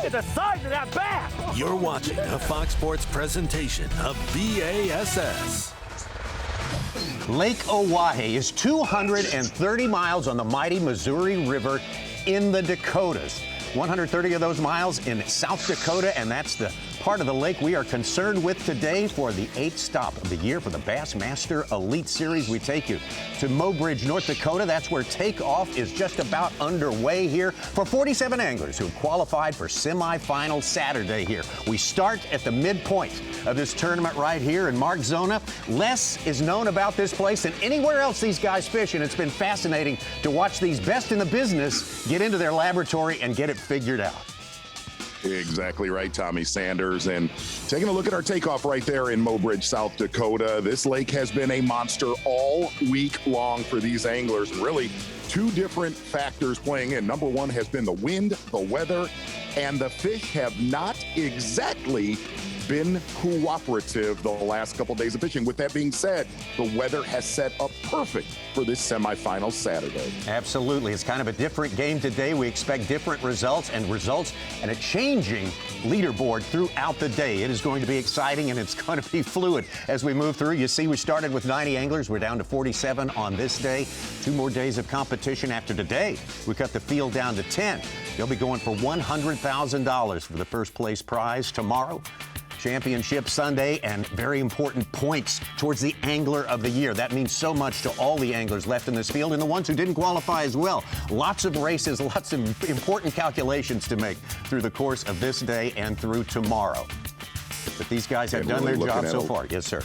at the size of that bass! You're watching a Fox Sports presentation of B.A.S.S. Lake Oahe is 230 miles on the mighty Missouri River in the Dakotas. 130 of those miles in South Dakota, and that's the part of the lake we are concerned with today for the 8th stop of the year for the Bassmaster Elite Series. We take you to Mobridge, North Dakota. That's where takeoff is just about underway here for 47 anglers who have qualified for semifinal Saturday here. We start at the midpoint of this tournament right here in Mark Zona. Less is known about this place than anywhere else these guys fish, and it's been fascinating to watch these best in the business get into their laboratory and get it figured out. Exactly right, Tommy Sanders. And taking a look at our takeoff right there in Mobridge, South Dakota, this lake has been a monster all week long for these anglers. Really, two different factors playing in. Number one has been the wind, the weather, and the fish have not exactly been cooperative the last couple days of fishing. With that being said, the weather has set up perfect for this semifinal Saturday. Absolutely. It's kind of a different game today. We expect different results and a changing leaderboard throughout the day. It is going to be exciting, and it's going to be fluid as we move through. You see, we started with 90 anglers. We're down to 47 on this day. 2 more days of competition after today. We cut the field down to 10. They'll be going for $100,000 for the first place prize tomorrow. Championship Sunday, and very important points towards the Angler of the Year. That means so much to all the anglers left in this field and the ones who didn't qualify as well. Lots of races, lots of important calculations to make through the course of this day and through tomorrow. But these guys have done their job so far. Yes, sir.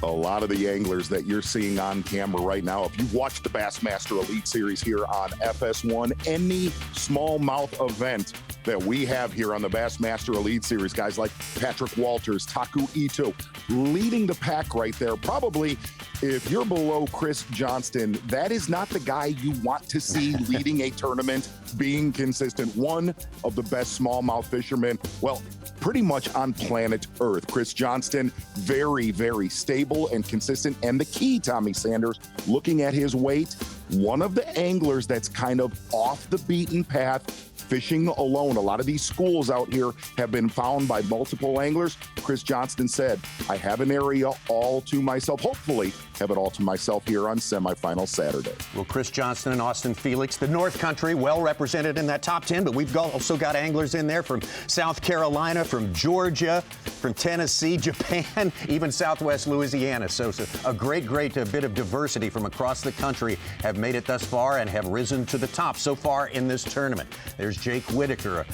A lot of the anglers that you're seeing on camera right now, if you've watched the Bassmaster Elite Series here on FS1, any smallmouth event that we have here on the Bassmaster Elite Series, guys like Patrick Walters, Taku Ito, leading the pack right there. Probably, if you're below Chris Johnston, that is not the guy you want to see leading a tournament, being consistent. One of the best smallmouth fishermen, well, pretty much on planet Earth. Chris Johnston, very, very stable and consistent. And the key, Tommy Sanders, looking at his weight, one of the anglers that's kind of off the beaten path, fishing alone. A lot of these schools out here have been found by multiple anglers. Chris Johnston said, I have an area all to myself. Hopefully have it all to myself here on semifinal Saturday. Well, Chris Johnston and Austin Felix, the North Country, well represented in that top 10, but we've also got anglers in there from South Carolina, from Georgia, from Tennessee, Japan, even Southwest Louisiana. So a great bit of diversity from across the country have made it thus far and have risen to the top so far in this tournament. There's Jake Whitaker,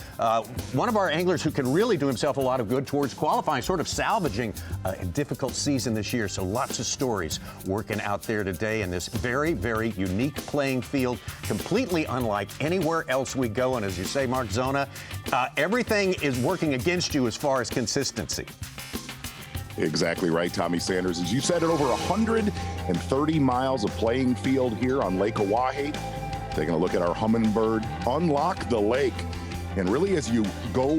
one of our anglers who can really do himself a lot of good towards qualifying, sort of salvaging a difficult season this year. So lots of stories working out there today in this very, very unique playing field, completely unlike anywhere else we go. And as you say, Mark Zona, everything is working against you as far as consistency. Exactly right, Tommy Sanders. As you said, it over 130 miles of playing field here on Lake Oahe. Taking a look at our Humminbird, unlock the lake. And really, as you go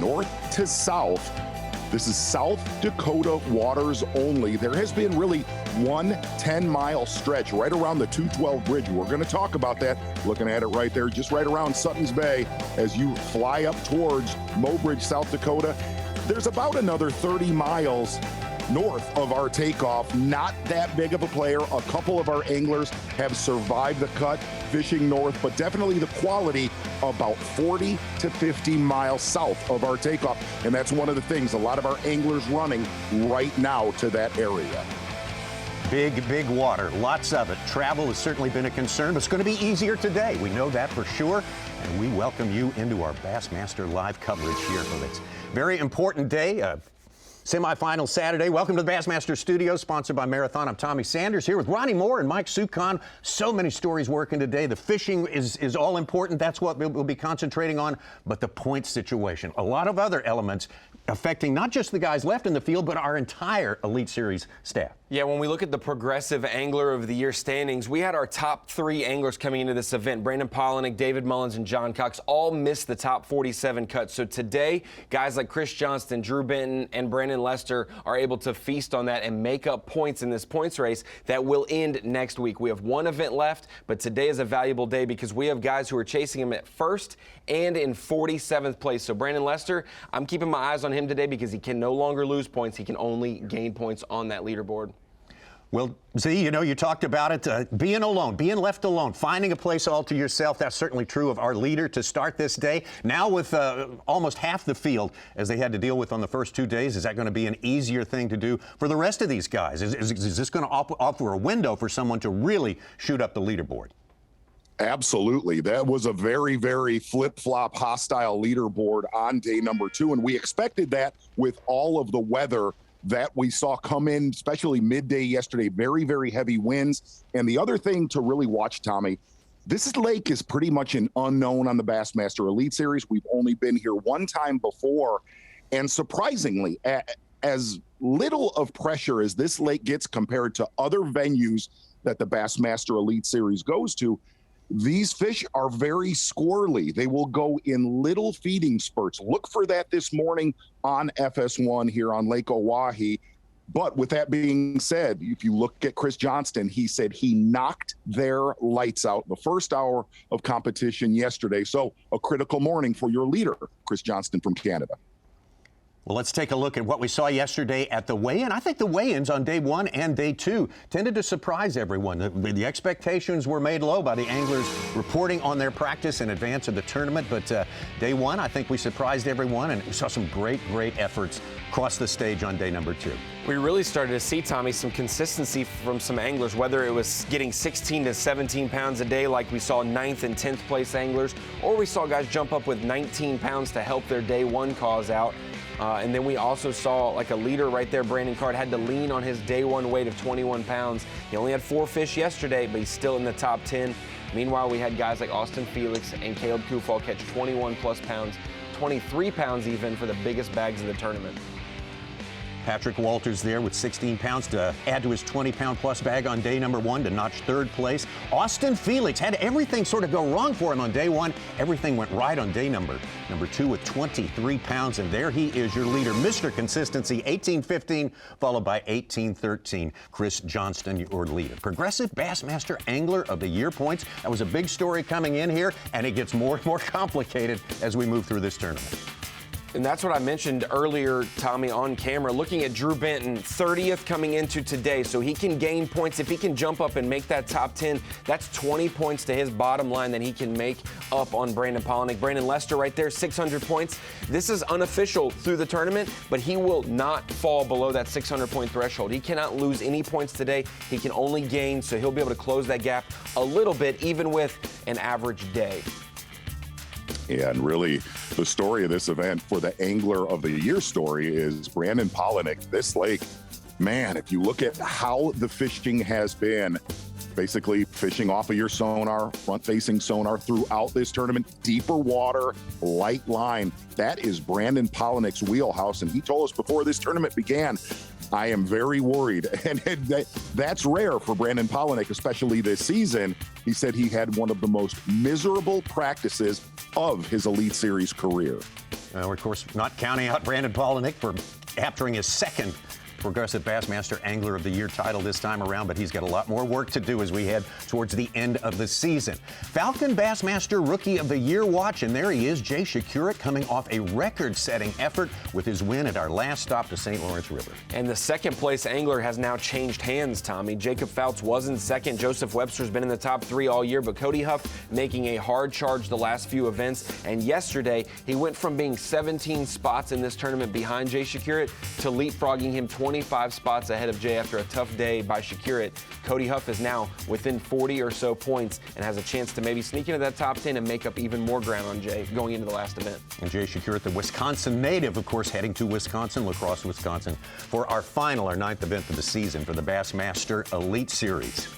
north to south, this is South Dakota waters only. There has been really one 10-mile stretch right around the 212 bridge. We're going to talk about that. Looking at it right there, just right around Sutton's Bay as you fly up towards Mobridge, South Dakota. There's about another 30 miles north of our takeoff. Not that big of a player. A couple of our anglers have survived the cut fishing north, but definitely the quality about 40 to 50 miles south of our takeoff. And that's one of the things, a lot of our anglers running right now to that area. Big water, lots of it. Travel has certainly been a concern, but it's going to be easier today. We know that for sure. And we welcome you into our Bassmaster live coverage here for this very important day. Semifinal Saturday. Welcome to the Bassmaster Studios, sponsored by Marathon. I'm Tommy Sanders here with Ronnie Moore and Mike Sukon. So many stories working today. The fishing is all important. That's what we'll be concentrating on. But the point situation, a lot of other elements affecting not just the guys left in the field, but our entire Elite Series staff. Yeah, when we look at the Progressive Angler of the Year standings, we had our top 3 anglers coming into this event. Brandon Polinick, David Mullins, and John Cox all missed the top 47 cut. So today, guys like Chris Johnston, Drew Benton, and Brandon Brandon Lester are able to feast on that and make up points in this points race that will end next week. We have one event left, but today is a valuable day because we have guys who are chasing him at first and in 47th place. So Brandon Lester, I'm keeping my eyes on him today because he can no longer lose points. He can only gain points on that leaderboard. Well, Z, you talked about it, being alone, being left alone, finding a place all to yourself. That's certainly true of our leader to start this day. Now with almost half the field as they had to deal with on the first 2 days, is that going to be an easier thing to do for the rest of these guys? Is this going to offer a window for someone to really shoot up the leaderboard? Absolutely. That was a very, very flip-flop hostile leaderboard on day number 2, and we expected that with all of the weather that we saw come in, especially midday yesterday. Very, very heavy winds. And the other thing to really watch, Tommy, this lake is pretty much an unknown on the Bassmaster Elite Series. We've only been here one time before. And surprisingly, as little of pressure as this lake gets compared to other venues that the Bassmaster Elite Series goes to, these fish are very squirrely. They will go in little feeding spurts. Look for that this morning on FS1 here on Lake Oahe. But with that being said, if you look at Chris Johnston, he said he knocked their lights out the first hour of competition yesterday. So a critical morning for your leader, Chris Johnston from Canada. Well, let's take a look at what we saw yesterday at the weigh-in. I think the weigh-ins on day 1 and day 2 tended to surprise everyone. The expectations were made low by the anglers reporting on their practice in advance of the tournament. But day 1, I think we surprised everyone, and we saw some great efforts across the stage on day number 2. We really started to see, Tommy, some consistency from some anglers, whether it was getting 16 to 17 pounds a day like we saw 9th and 10th place anglers, or we saw guys jump up with 19 pounds to help their day 1 cause out. And then we also saw like a leader right there, Brandon Card, had to lean on his day 1 weight of 21 pounds. He only had 4 fish yesterday, but he's still in the top 10. Meanwhile, we had guys like Austin Felix and Caleb Kufal catch 21 plus pounds, 23 pounds even for the biggest bags of the tournament. Patrick Walters there with 16 pounds to add to his 20-pound plus bag on day number 1 to notch 3rd place. Austin Felix had everything sort of go wrong for him on day 1. Everything went right on day number 2 with 23 pounds, and there he is, your leader, Mr. Consistency, 18-15, followed by 18-13. Chris Johnston, your leader. Progressive Bassmaster Angler of the Year points. That was a big story coming in here, and it gets more and more complicated as we move through this tournament. And that's what I mentioned earlier, Tommy, on camera. Looking at Drew Benton, 30th coming into today. So he can gain points. If he can jump up and make that top 10, that's 20 points to his bottom line that he can make up on Brandon Palaniuk. Brandon Lester right there, 600 points. This is unofficial through the tournament, but he will not fall below that 600-point threshold. He cannot lose any points today. He can only gain, so he'll be able to close that gap a little bit, even with an average day. Yeah, and really the story of this event for the Angler of the Year story is Brandon Palaniuk. This lake, man, if you look at how the fishing has been, basically fishing off of your sonar, front-facing sonar throughout this tournament, deeper water, light line, that is Brandon Palaniuk's wheelhouse. And he told us before this tournament began, I am very worried. And that's rare for Brandon Palaniuk, especially this season. He said he had one of the most miserable practices of his Elite Series career. We're, of course, not counting out Brandon Palaniuk for capturing his 2nd Progressive Bassmaster Angler of the Year title this time around, but he's got a lot more work to do as we head towards the end of the season. Falcon Bassmaster Rookie of the Year watch, and there he is, Jay Shakira, coming off a record-setting effort with his win at our last stop to St. Lawrence River. And the 2nd place angler has now changed hands, Tommy. Jacob Fouts was in 2nd. Joseph Webster's been in the top 3 all year, but Cody Huff making a hard charge the last few events. And yesterday, he went from being 17 spots in this tournament behind Jay Shakira to leapfrogging him 25 spots ahead of Jay after a tough day by Shakira. Cody Huff is now within 40 or so points and has a chance to maybe sneak into that top 10 and make up even more ground on Jay going into the last event. And Jay Shakira, the Wisconsin native, of course, heading to Wisconsin, La Crosse, Wisconsin, for our 9th event of the season for the Bassmaster Elite Series.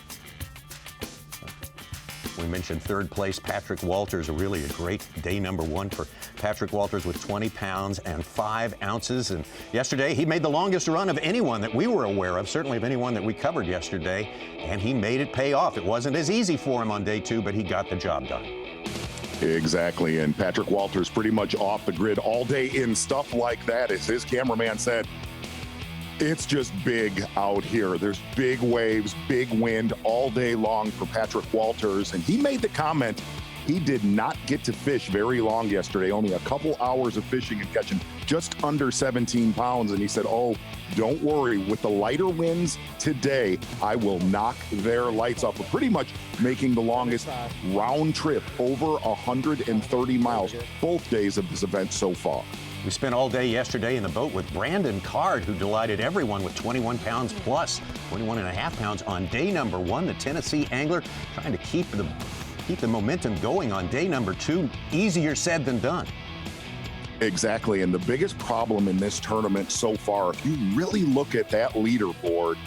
We mentioned 3rd place, Patrick Walters, really a great day number 1 for Patrick Walters with 20 pounds and 5 ounces. And yesterday, he made the longest run of anyone that we were aware of, certainly of anyone that we covered yesterday, and he made it pay off. It wasn't as easy for him on day 2, but he got the job done. Exactly, and Patrick Walters pretty much off the grid all day in stuff like that. As his cameraman said, it's just big out here. There's big waves, big wind all day long for Patrick Walters, and he made the comment he did not get to fish very long yesterday, only a couple hours of fishing and catching just under 17 pounds. And he said, oh, don't worry, with the lighter winds today, I will knock their lights off. We're pretty much making the longest round trip, over 130 miles, both days of this event so far. We spent all day yesterday in the boat with Brandon Card, who delighted everyone with 21 pounds plus, 21 and a half pounds on day number 1. The Tennessee angler trying to keep the momentum going on day number 2. Easier said than done. Exactly, and the biggest problem in this tournament so far, if you really look at that leaderboard,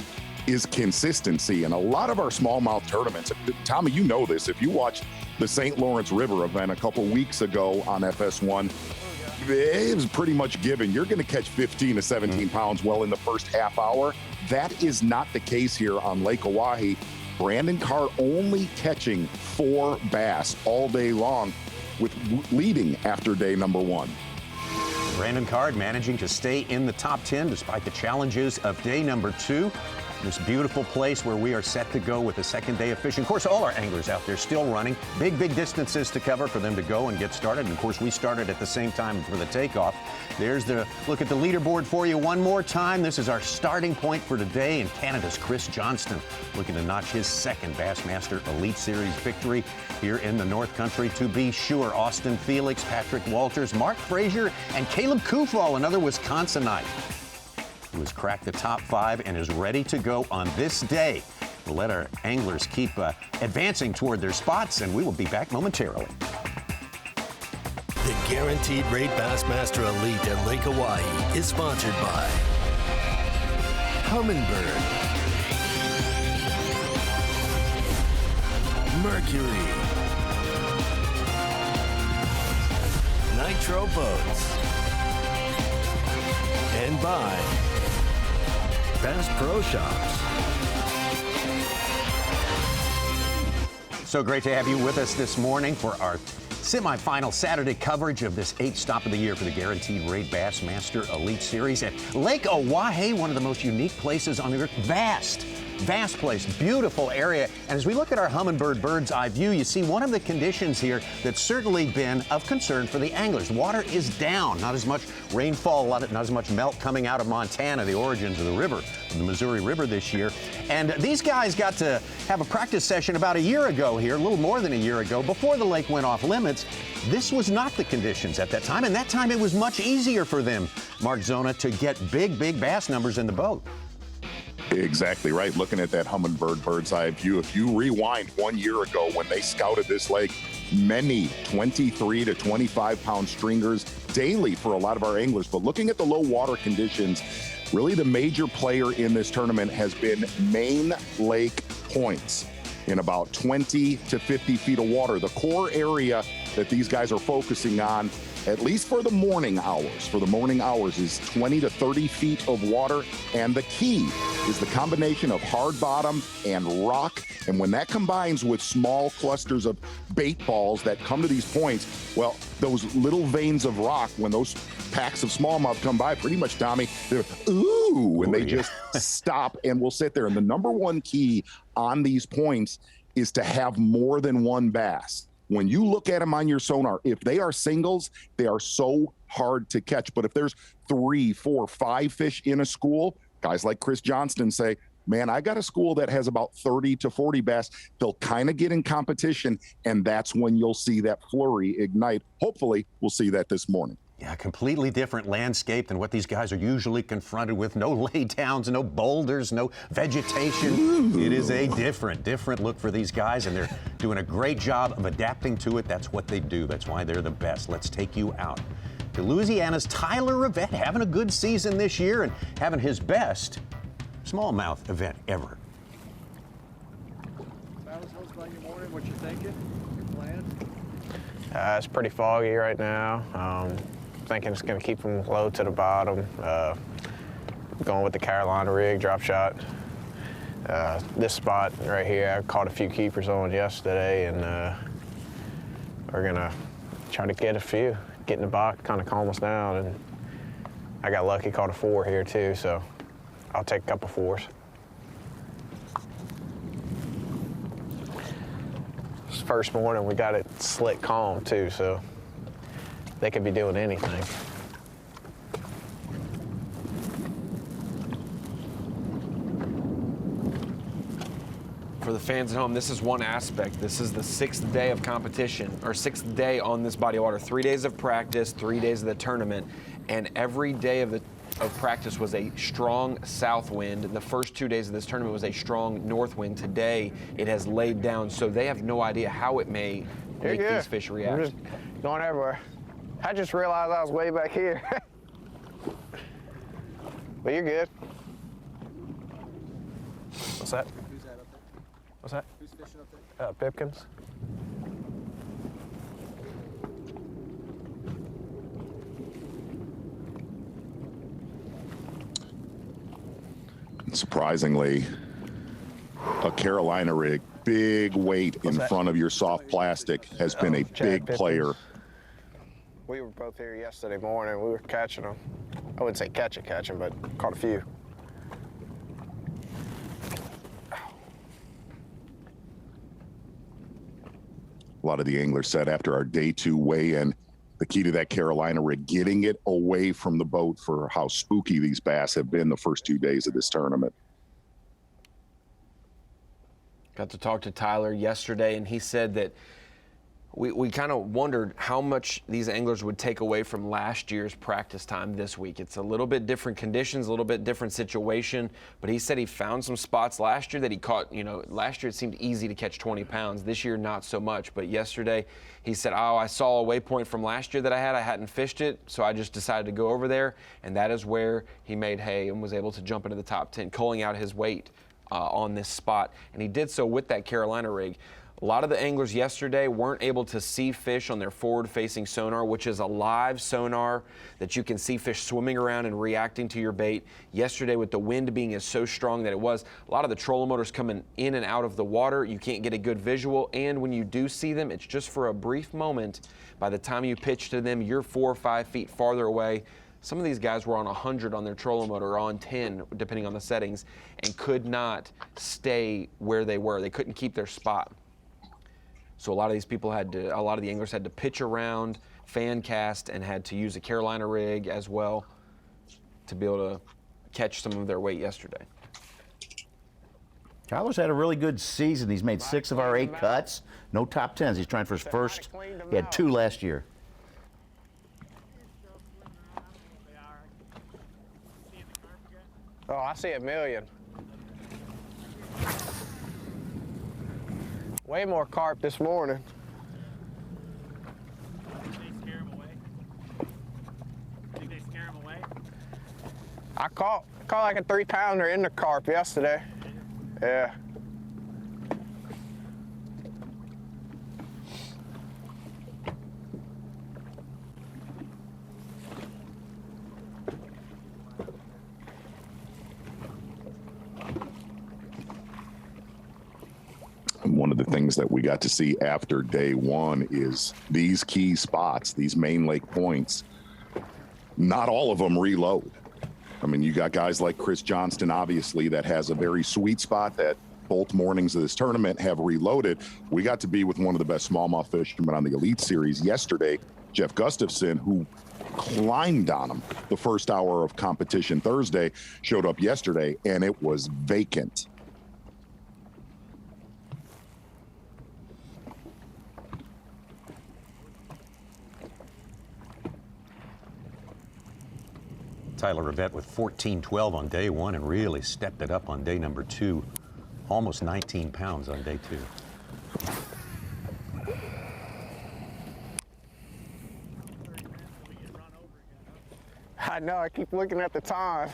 is consistency. And a lot of our smallmouth tournaments, Tommy, you know this, if you watched the St. Lawrence River event a couple weeks ago on FS1, it was pretty much given. You're going to catch 15 to 17 pounds well in the first half hour. That is not the case here on Lake Oahe. Brandon Carr only catching 4 bass all day long, with leading after day number 1. Brandon Card managing to stay in the top 10 despite the challenges of day number 2. This beautiful place where we are set to go with the second day of fishing. Of course, all our anglers out there still running. Big distances to cover for them to go and get started. And of course, we started at the same time for the takeoff. There's the look at the leaderboard for you one more time. This is our starting point for today, and Canada's Chris Johnston looking to notch his second Bassmaster Elite Series victory here in the North Country. To be sure, Austin Felix, Patrick Walters, Mark Frazier, and Caleb Kufal, another Wisconsinite, who has cracked the top 5 and is ready to go on this day. We'll let our anglers keep advancing toward their spots, and we will be back momentarily. The Guaranteed Rate Bassmaster Elite at Lake Oahe is sponsored by Humminbird, Mercury, Nitro Boats, and by Bass Pro Shops. So great to have you with us this morning for our semifinal Saturday coverage of this 8th stop of the year for the Guaranteed Rate Bassmaster Elite Series at Lake Oahe, one of the most unique places on the earth. Vast place, beautiful area. And as we look at our Humminbird bird's eye view, you see one of the conditions here that's certainly been of concern for the anglers. Water is down, not as much rainfall, not as much melt coming out of Montana, the origins of the river, the Missouri River this year. And these guys got to have a practice session about a year ago here, a little more than a year ago, before the lake went off limits. This was not the conditions at that time, and that time it was much easier for them, Mark Zona, to get big bass numbers in the boat. Exactly right. Looking at that Humminbird bird's eye view, if you rewind 1 year ago when they scouted this lake, many 23 to 25 pound stringers daily for a lot of our anglers. But looking at the low water conditions, really the major player in this tournament has been main lake points in about 20 to 50 feet of water. The core area that these guys are focusing on, at least for the morning hours, is 20 to 30 feet of water. And the key is the combination of hard bottom and rock. And when that combines with small clusters of bait balls that come to these points, well, those little veins of rock, when those packs of smallmouth come by, pretty much, Tommy, they're, ooh, and they just stop and will sit there. And the number one key on these points is to have more than one bass. When you look at them on your sonar, if they are singles, they are so hard to catch. But if there's 3, 4, 5 fish in a school, guys like Chris Johnston say, man, I got a school that has about 30 to 40 bass. They'll kind of get in competition, and that's when you'll see that flurry ignite. Hopefully, we'll see that this morning. Yeah, completely different landscape than what these guys are usually confronted with. No laydowns, no boulders, no vegetation. Ooh. It is a different look for these guys, and they're doing a great job of adapting to it. That's what they do. That's why they're the best. Let's take you out to Louisiana's Tyler Rivet, having a good season this year and having his best smallmouth event ever. How's about your morning? What you thinking? Your plans? It's pretty foggy right now. Thinking it's going to keep them low to the bottom. Going with the Carolina rig, drop shot. This spot right here, I caught a few keepers on yesterday, and we're gonna try to get a few, get in the box, kind of calm us down. And I got lucky, caught a 4 here too, so I'll take a couple 4s. This first morning we got it slick calm too, so they could be doing anything. For the fans at home, this is one aspect. This is the 6th day of competition, or 6th day on this body of water. 3 days of practice, 3 days of the tournament, and every day of practice was a strong south wind. The first 2 days of this tournament was a strong north wind. Today, it has laid down, so they have no idea how it may make these fish react. We're just going everywhere. I just realized I was way back here. But you're good. What's that? Who's that up there? What's that? Who's fishing up there? Pipkins. Surprisingly, a Carolina rig, big weight in front of your soft plastic, has been a big player. We were both here yesterday morning. We were catching them. I wouldn't say catching, but caught a few. A lot of the anglers said after our day 2 weigh-in, the key to that Carolina rig, getting it away from the boat for how spooky these bass have been the first 2 days of this tournament. Got to talk to Tyler yesterday, and he said that we kind of wondered how much these anglers would take away from last year's practice time this week. It's a little bit different conditions, a little bit different situation, but he said he found some spots last year that he caught. You know, last year it seemed easy to catch 20 pounds. This year, not so much. But yesterday, he said, oh, I saw a waypoint from last year that I hadn't fished it, so I just decided to go over there, and that is where he made hay and was able to jump into the top 10, culling out his weight on this spot. And he did so with that Carolina rig. A lot of the anglers yesterday weren't able to see fish on their forward-facing sonar, which is a live sonar that you can see fish swimming around and reacting to your bait. Yesterday, with the wind being so strong that it was, a lot of the trolling motors coming in and out of the water, you can't get a good visual, and when you do see them, it's just for a brief moment. By the time you pitch to them, you're 4 or 5 feet farther away. Some of these guys were on 100 on their trolling motor, or on 10, depending on the settings, and could not stay where they were. They couldn't keep their spot. So a lot of the anglers had to pitch around, fan cast, and had to use a Carolina rig as well to be able to catch some of their weight yesterday. Tyler's had a really good season. He's made 6 of our 8 cuts. No top 10s. He's trying for his first. He had 2 last year. Oh, I see a million. Way more carp this morning. Think they scare him away? Think they scare him away? I caught like a 3-pounder in the carp yesterday. Yeah. One of the things that we got to see after day 1 is these key spots, these main lake points. Not all of them reload. I mean, you got guys like Chris Johnston, obviously, that has a very sweet spot that both mornings of this tournament have reloaded. We got to be with one of the best smallmouth fishermen on the Elite Series yesterday, Jeff Gustafson, who climbed on him the first hour of competition Thursday, showed up yesterday, and it was vacant. Tyler Rivet with 14-12 on day 1 and really stepped it up on day number 2. Almost 19 pounds on day 2. I know, I keep looking at the time.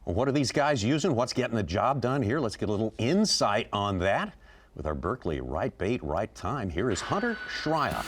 Well, what are these guys using? What's getting the job done here? Let's get a little insight on that with our Berkeley right bait, right time. Here is Hunter Schreier.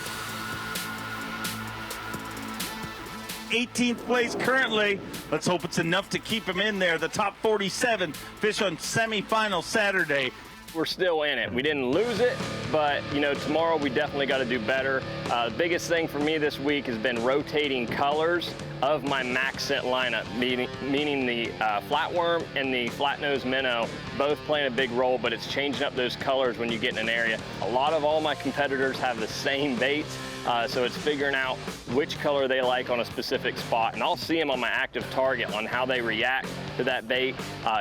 18th place currently. Let's hope it's enough to keep him in there. The top 47 fish on semifinal Saturday. We're still in it. We didn't lose it, but you know, tomorrow we definitely got to do better. The biggest thing for me this week has been rotating colors of my max scent lineup, meaning the flatworm and the flat-nosed minnow, both playing a big role, but it's changing up those colors when you get in an area. A lot of all my competitors have the same baits, so it's figuring out which color they like on a specific spot. And I'll see them on my active target on how they react to that bait.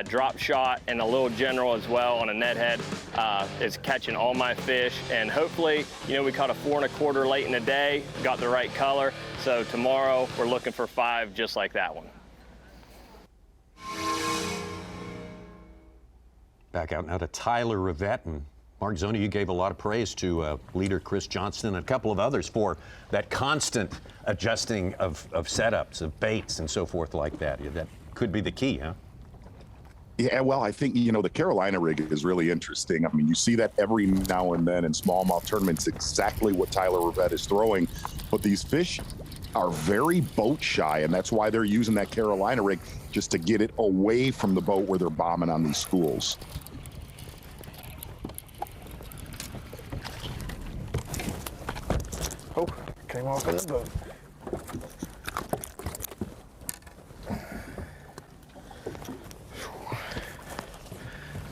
Drop shot and a little general as well on a net head is catching all my fish. And hopefully, you know, we caught a 4 1/4 late in the day, got the right color. So tomorrow we're looking for 5 just like that one. Back out now to Tyler Rivet. And Mark Zoni, you gave a lot of praise to leader Chris Johnston and a couple of others for that constant adjusting of setups, of baits and so forth like that. That could be the key, huh? Yeah, well, I think, you know, the Carolina rig is really interesting. I mean, you see that every now and then in smallmouth tournaments, exactly what Tyler Rivet is throwing. But these fish are very boat shy, and that's why they're using that Carolina rig, just to get it away from the boat where they're bombing on these schools. Oh, came off in the boat.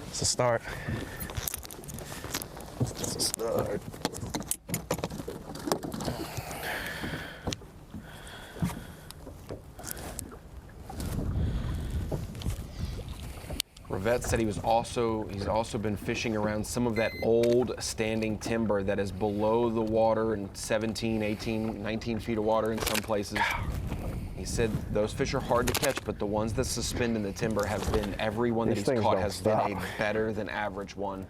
It's a start. It's a start. Rivet said he's also been fishing around some of that old standing timber that is below the water in 17, 18, 19 feet of water in some places. He said those fish are hard to catch, but the ones that suspend in the timber have been, every one that he's caught has been a better than average one.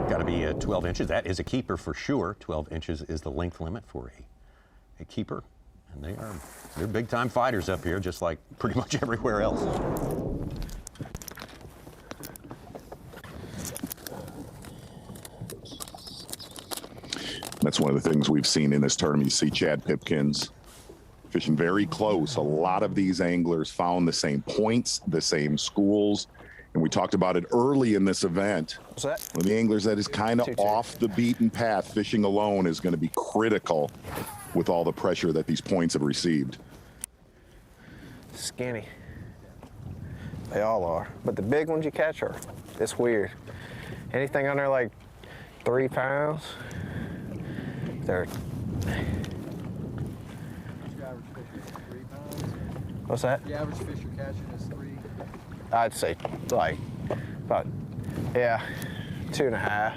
Got to be 12 inches. That is a keeper for sure. 12 inches is the length limit for a keeper. And they're big time fighters up here, just like pretty much everywhere else. That's one of the things we've seen in this tournament. You see Chad Pipkins fishing very close. A lot of these anglers found the same points, the same schools. And we talked about it early in this event. What's that? One of the anglers that is kind of off the beaten path, fishing alone, is going to be critical with all the pressure that these points have received. Skinny. They all are. But the big ones you catch are, it's weird. Anything under like 3 pounds, they're... What's that? The average fish you're catching is 3. I'd say like about, yeah, 2.5.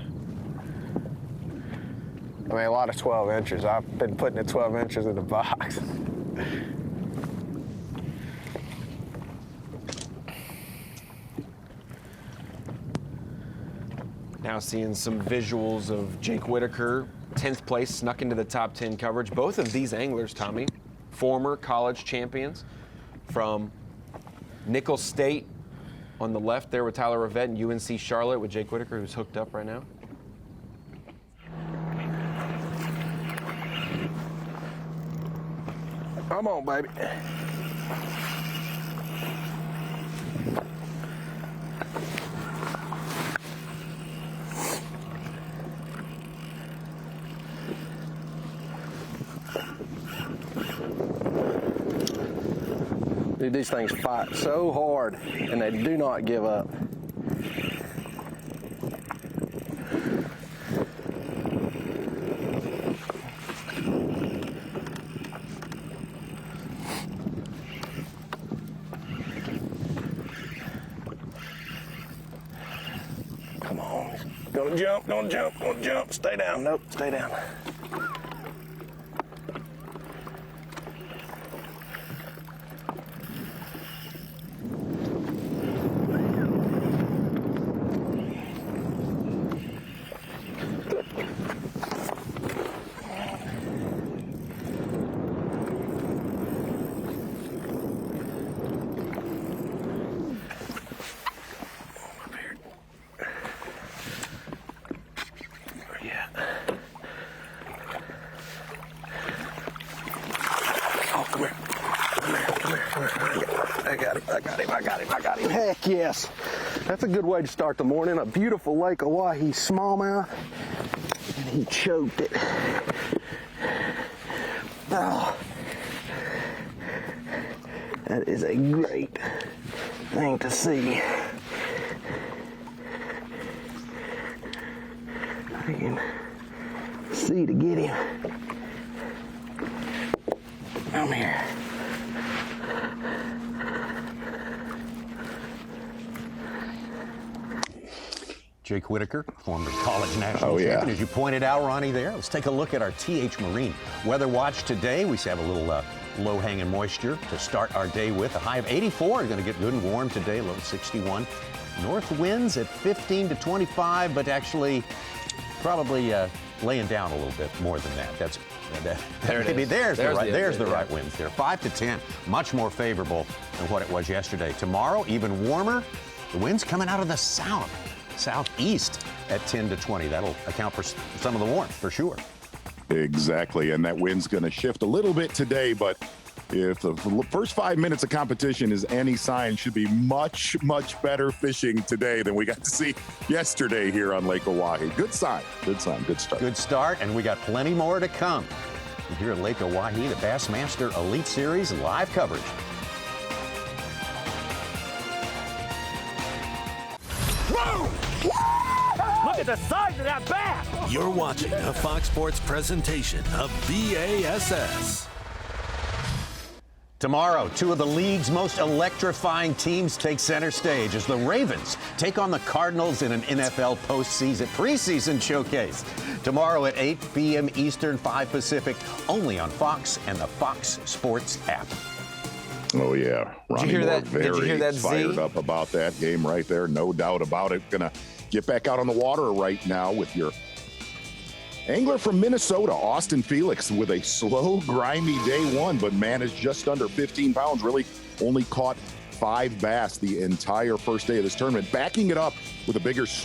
I mean, a lot of 12 inches. I've been putting the 12 inches in the box. Now seeing some visuals of Jake Whitaker, 10th place, snuck into the top 10 coverage. Both of these anglers, Tommy, former college champions from Nicholls State on the left there with Tyler Rivet, and UNC Charlotte with Jake Whitaker, who's hooked up right now. Come on, baby. Dude, these things fight so hard, and they do not give up. Come on. Don't jump, don't jump, don't jump. Stay down. Nope, stay down. Heck yes. That's a good way to start the morning. A beautiful Lake Oahe smallmouth. And he choked it. Oh. That is a great thing to see. I can see to get him. Come here. Jake Whitaker, former college national champion, as you pointed out, Ronnie, there. Let's take a look at our TH Marine weather watch today. We have a little low-hanging moisture to start our day with. A high of 84. Going to get good and warm today, low 61. North winds at 15 to 25, but actually probably laying down a little bit more than that. There's the right winds there. 5 to 10, much more favorable than what it was yesterday. Tomorrow, even warmer. The winds coming out of the southeast at 10 to 20. That'll account for some of the warmth, for sure. Exactly, and that wind's going to shift a little bit today, but if the first 5 minutes of competition is any sign, should be much, much better fishing today than we got to see yesterday here on Lake Oahe. Good sign, good sign, good start. Good start, and we got plenty more to come. Here at Lake Oahe, the Bassmaster Elite Series live coverage. Whoa! Look at the size of that bass! You're watching a Fox Sports presentation of B.A.S.S. Tomorrow, two of the league's most electrifying teams take center stage as the Ravens take on the Cardinals in an NFL preseason showcase. Tomorrow at 8 p.m. Eastern, 5 Pacific, only on Fox and the Fox Sports app. Oh, yeah. Ronnie Did you hear that? Very Did you hear that, fired Z? up about that game right there. No doubt about it. Gonna get back out on the water right now with your angler from Minnesota, Austin Felix, with a slow, grimy day one, but managed just under 15 pounds. Really only caught 5 bass the entire first day of this tournament. Backing it up with the biggest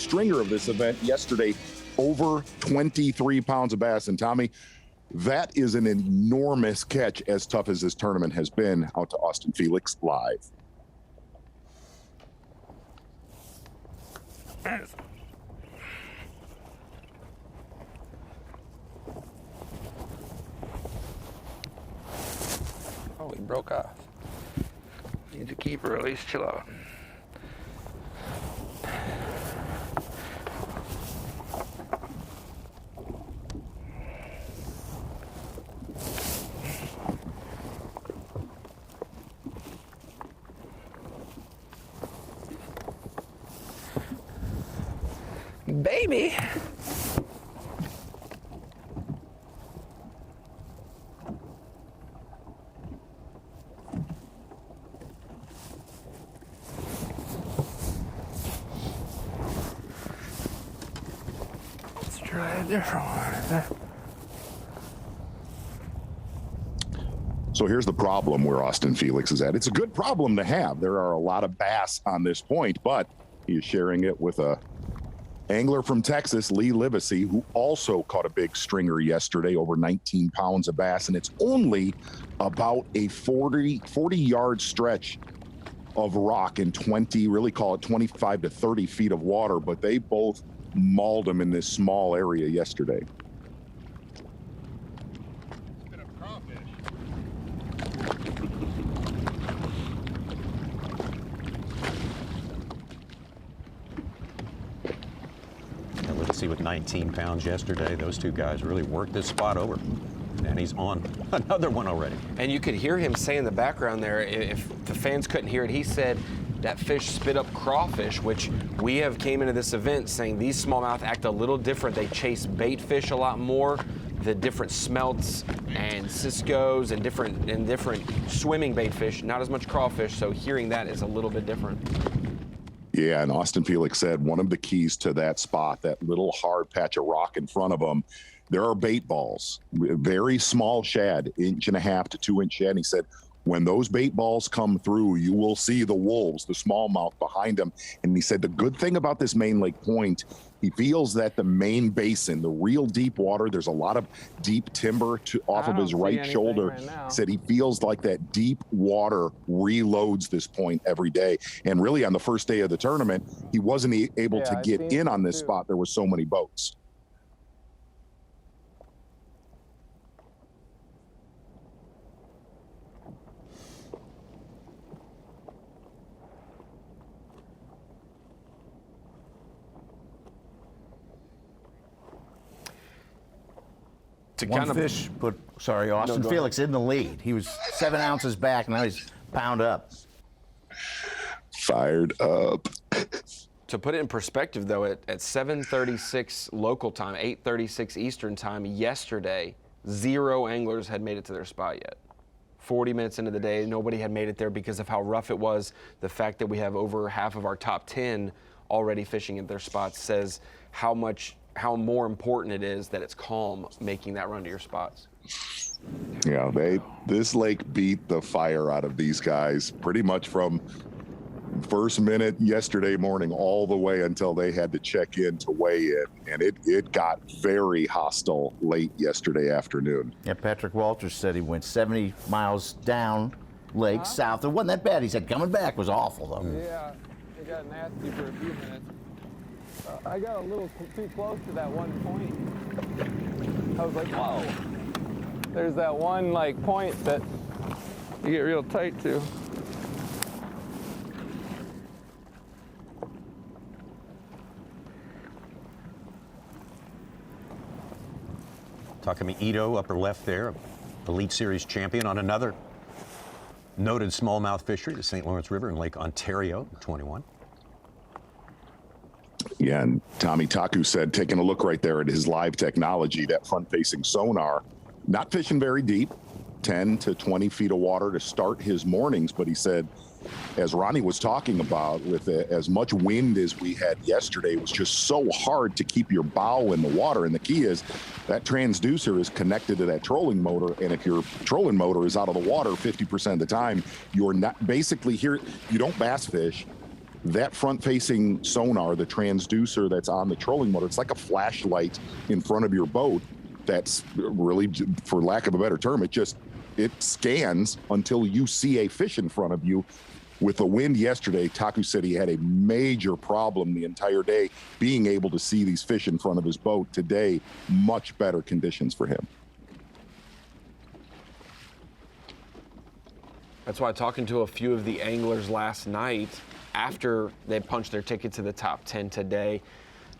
stringer of this event yesterday, over 23 pounds of bass. And Tommy, that is an enormous catch, as tough as this tournament has been. Out to Austin Felix live. Oh, he broke off. Needs a keeper, at least chill out. Baby. Let's try a different one. So here's the problem where Austin Felix is at. It's a good problem to have. There are a lot of bass on this point, but he is sharing it with a angler from Texas, Lee Livesey, who also caught a big stringer yesterday, over 19 pounds of bass, and it's only about a 40-yard stretch of rock and 25 to 30 feet of water, but they both mauled him in this small area yesterday. See, with 19 pounds yesterday, those two guys really worked this spot over. And he's on another one already. And you could hear him say in the background there, if the fans couldn't hear it, he said that fish spit up crawfish, which we have came into this event saying these smallmouth act a little different. They chase bait fish a lot more. The different smelts and ciscos and different swimming bait fish, not as much crawfish. So hearing that is a little bit different. Yeah, and Austin Felix said one of the keys to that spot, that little hard patch of rock in front of him, there are bait balls, very small shad, 1.5 to 2 inch shad. And he said when those bait balls come through, you will see the wolves, the smallmouth behind them. And he said the good thing about this main lake point, he feels that the main basin, the real deep water, there's a lot of deep timber off of his right shoulder. He said he feels like that deep water reloads this point every day. And really on the first day of the tournament, he wasn't able to get in on this spot. There were so many boats. One fish put, Austin Felix in the lead. He was 7 ounces back, now he's pound up. Fired up. To put it in perspective, though, at 7:36 local time, 8:36 Eastern time yesterday, 0 anglers had made it to their spot yet. 40 minutes into the day, nobody had made it there because of how rough it was. The fact that we have over half of our top 10 already fishing at their spots says how more important it is that it's calm making that run to your spots. Yeah, this lake beat the fire out of these guys pretty much from first minute yesterday morning all the way until they had to check in to weigh in, and it got very hostile late yesterday afternoon. Yeah, Patrick Walters said he went 70 miles down lake south. It wasn't that bad. He said coming back was awful though. Yeah, it got nasty for a few minutes. I got a little too close to that one point. I was like, whoa. There's that one point that you get real tight to. Taku Ito, upper left there, Elite Series champion on another noted smallmouth fishery, the St. Lawrence River in Lake Ontario, 21. Yeah, and Taku said, taking a look right there at his live technology, that front-facing sonar, not fishing very deep, 10 to 20 feet of water to start his mornings, but he said, as Ronnie was talking about, with as much wind as we had yesterday, it was just so hard to keep your bow in the water. And the key is that transducer is connected to that trolling motor, and if your trolling motor is out of the water 50% of the time, you're not basically here. You don't bass fish. That front-facing sonar, the transducer that's on the trolling motor, it's like a flashlight in front of your boat. That's really, for lack of a better term, it scans until you see a fish in front of you. With the wind yesterday, Taku said he had a major problem the entire day being able to see these fish in front of his boat. Today, much better conditions for him. That's why talking to a few of the anglers last night after they punched their ticket to the top 10 today,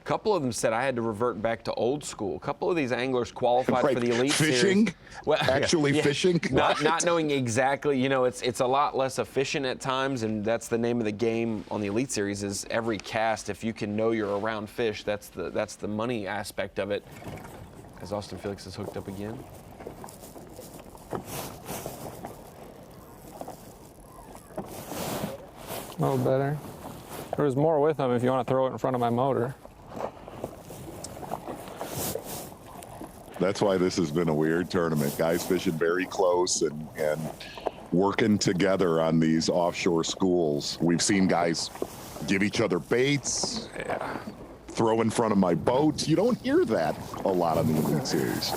a couple of them said I had to revert back to old school. A couple of these anglers qualified for the Elite fishing? Series. Well, Actually fishing? Not knowing exactly, it's a lot less efficient at times, and that's the name of the game on the Elite Series is every cast, if you can know you're around fish, that's the money aspect of it. As Austin Felix is hooked up again. A little better. There was more with them if you want to throw it in front of my motor. That's why this has been a weird tournament. Guys fishing very close and working together on these offshore schools. We've seen guys give each other baits, throw in front of my boat. You don't hear that a lot on the Elite Series.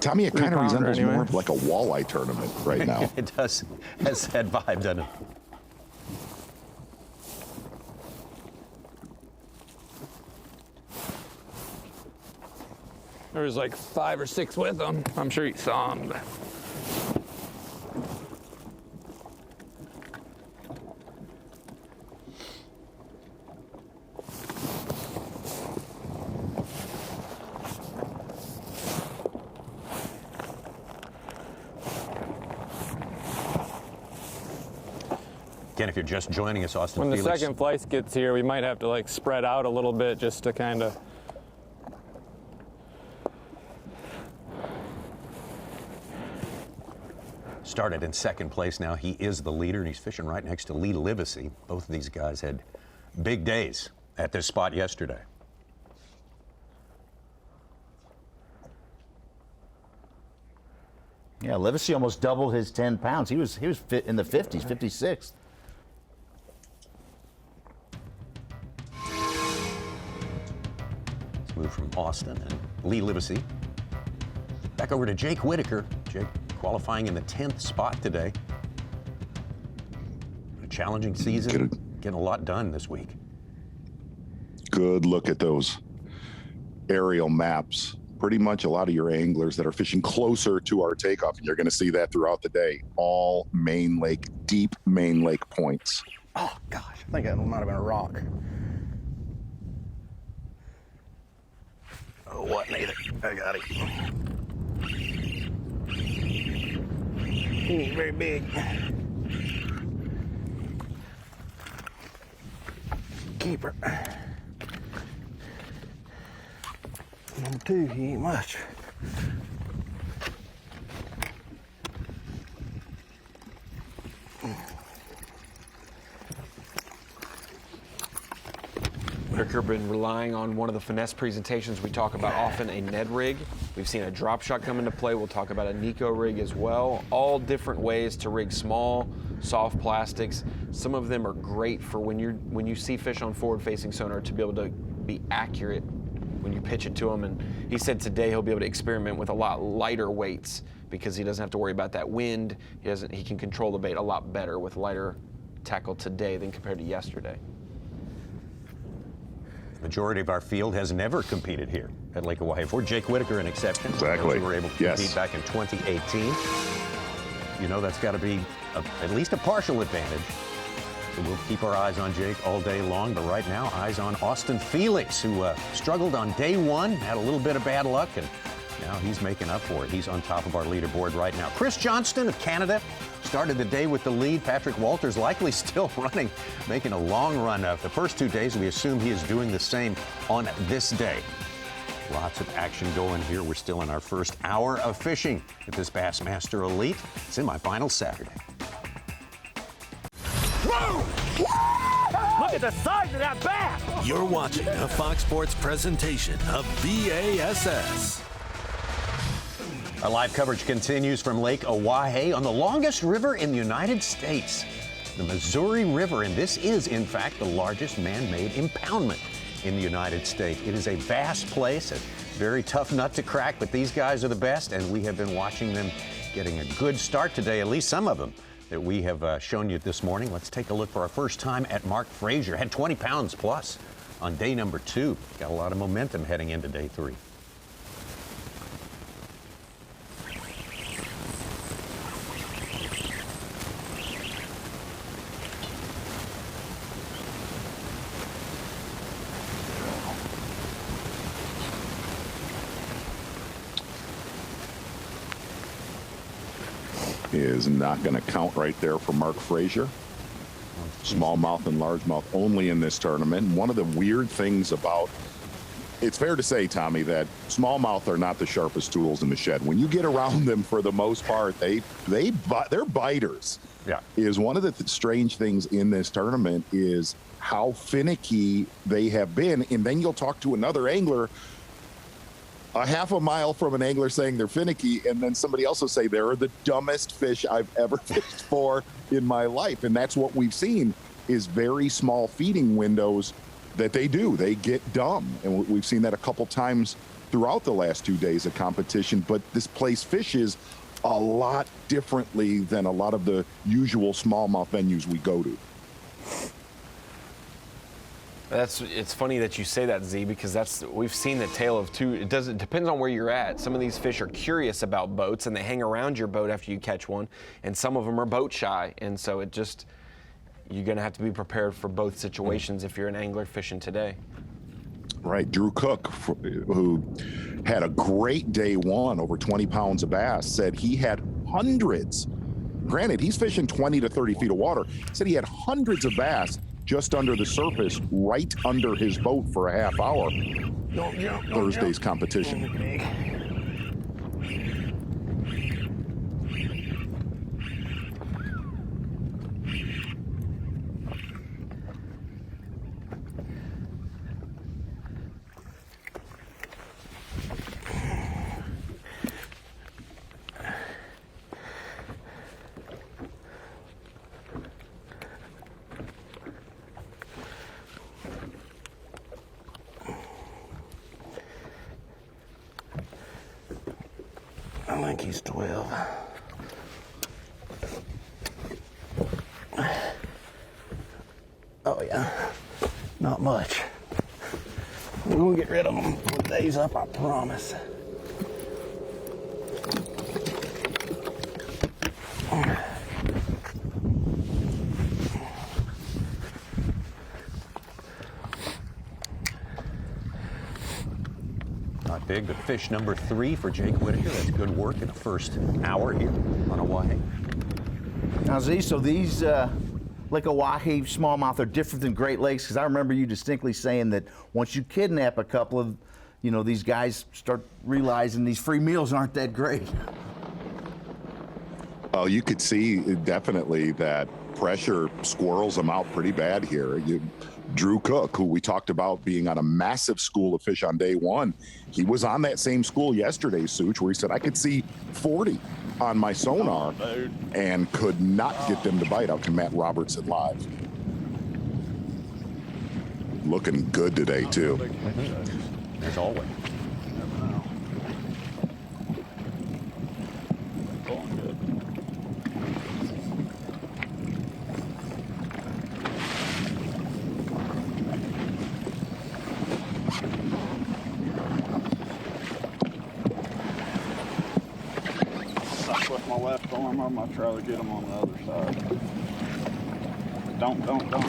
Tommy, it kind of resembles more of like a walleye tournament right now. It does. Has that vibe, doesn't it? There was like 5 or 6 with them. I'm sure you saw them. Again, if you're just joining us, Austin When the Felix. second flight gets here, we might have to spread out a little bit just to kind of. Started in second place now. He is the leader, and he's fishing right next to Lee Livesey. Both of these guys had big days at this spot yesterday. Yeah, Livesey almost doubled his 10 pounds. He was fit in the 50s, 56th. Let's move from Austin and Lee Livesey back over to Jake Whitaker. Jake qualifying in the 10th spot today. A challenging season, getting a lot done this week. Good look at those aerial maps. Pretty much a lot of your anglers that are fishing closer to our takeoff, and you're going to see that throughout the day. All main lake, deep main lake points. Oh, gosh, I think that might have been a rock. Oh, what neither. I got it. He ain't very big. Keeper. Number 2, he ain't much. Whitaker been relying on one of the finesse presentations we talk about often, a Ned rig. We've seen a drop shot come into play. We'll talk about a Nico rig as well. All different ways to rig small, soft plastics. Some of them are great for when you see fish on forward-facing sonar to be able to be accurate when you pitch it to him. And he said today he'll be able to experiment with a lot lighter weights because he doesn't have to worry about that wind. He can control the bait a lot better with lighter tackle today than compared to yesterday. Majority of our field has never competed here at Lake Oahe. For Jake Whitaker, an exception. Exactly. We were able to compete back in 2018. You know that's got to be at least a partial advantage. So we'll keep our eyes on Jake all day long, but right now, eyes on Austin Felix, who struggled on day 1, had a little bit of bad luck, and now he's making up for it. He's on top of our leaderboard right now. Chris Johnston of Canada started the day with the lead. Patrick Walters likely still running, making a long run of the first 2 days. We assume he is doing the same on this day. Lots of action going here. We're still in our first hour of fishing at this Bassmaster Elite Semifinal Saturday. Look at the size of that bass! You're watching a Fox Sports presentation of B.A.S.S. Our live coverage continues from Lake Oahe on the longest river in the United States, the Missouri River, and this is, in fact, the largest man-made impoundment in the United States. It is a vast place, a very tough nut to crack, but these guys are the best, and we have been watching them getting a good start today, at least some of them that we have shown you this morning. Let's take a look for our first time at Mark Frazier. Had 20 pounds plus on day number 2. Got a lot of momentum heading into day 3. Is not going to count right there for Mark Frazier. Smallmouth and largemouth only in this tournament. One of the weird things about, it's fair to say, Tommy, that smallmouth are not the sharpest tools in the shed. When you get around them, for the most part, they're biters. Yeah. Is one of the strange things in this tournament is how finicky they have been. And then you'll talk to another angler a half a mile from an angler saying they're finicky, and then somebody else will say they're the dumbest fish I've ever fished for in my life. And that's what we've seen, is very small feeding windows that they do. They get dumb. And we've seen that a couple times throughout the last 2 days of competition. But this place fishes a lot differently than a lot of the usual smallmouth venues we go to. It's funny that you say that, Z, because we've seen the tale of two. It depends on where you're at. Some of these fish are curious about boats and they hang around your boat after you catch one, and some of them are boat shy, and so you're going to have to be prepared for both situations if you're an angler fishing today. Right. Drew Cook, who had a great day 1, over 20 pounds of bass, said he had hundreds. Granted, he's fishing 20 to 30 feet of water. Said he had hundreds of bass just under the surface, right under his boat for a half hour. Thursday's competition. I think he's 12. Oh yeah, not much. We're gonna get rid of them when the day's up, I promise. Not big, but fish number 3 for Jake Whitaker. That's good work in the first hour here on Oahe. Now, Z, so these Lake Oahe smallmouth are different than Great Lakes, because I remember you distinctly saying that once you kidnap a couple of, you know, these guys start realizing these free meals aren't that great. Well, you could see definitely that pressure squirrels them out pretty bad here. Drew Cook, who we talked about being on a massive school of fish on day 1, he was on that same school yesterday, Such, where he said, I could see 40 on my sonar and could not get them to bite out to Matt Robertson live. Looking good today, too. As always. With my left arm, I'm gonna try to get him on the other side. Don't. Good one.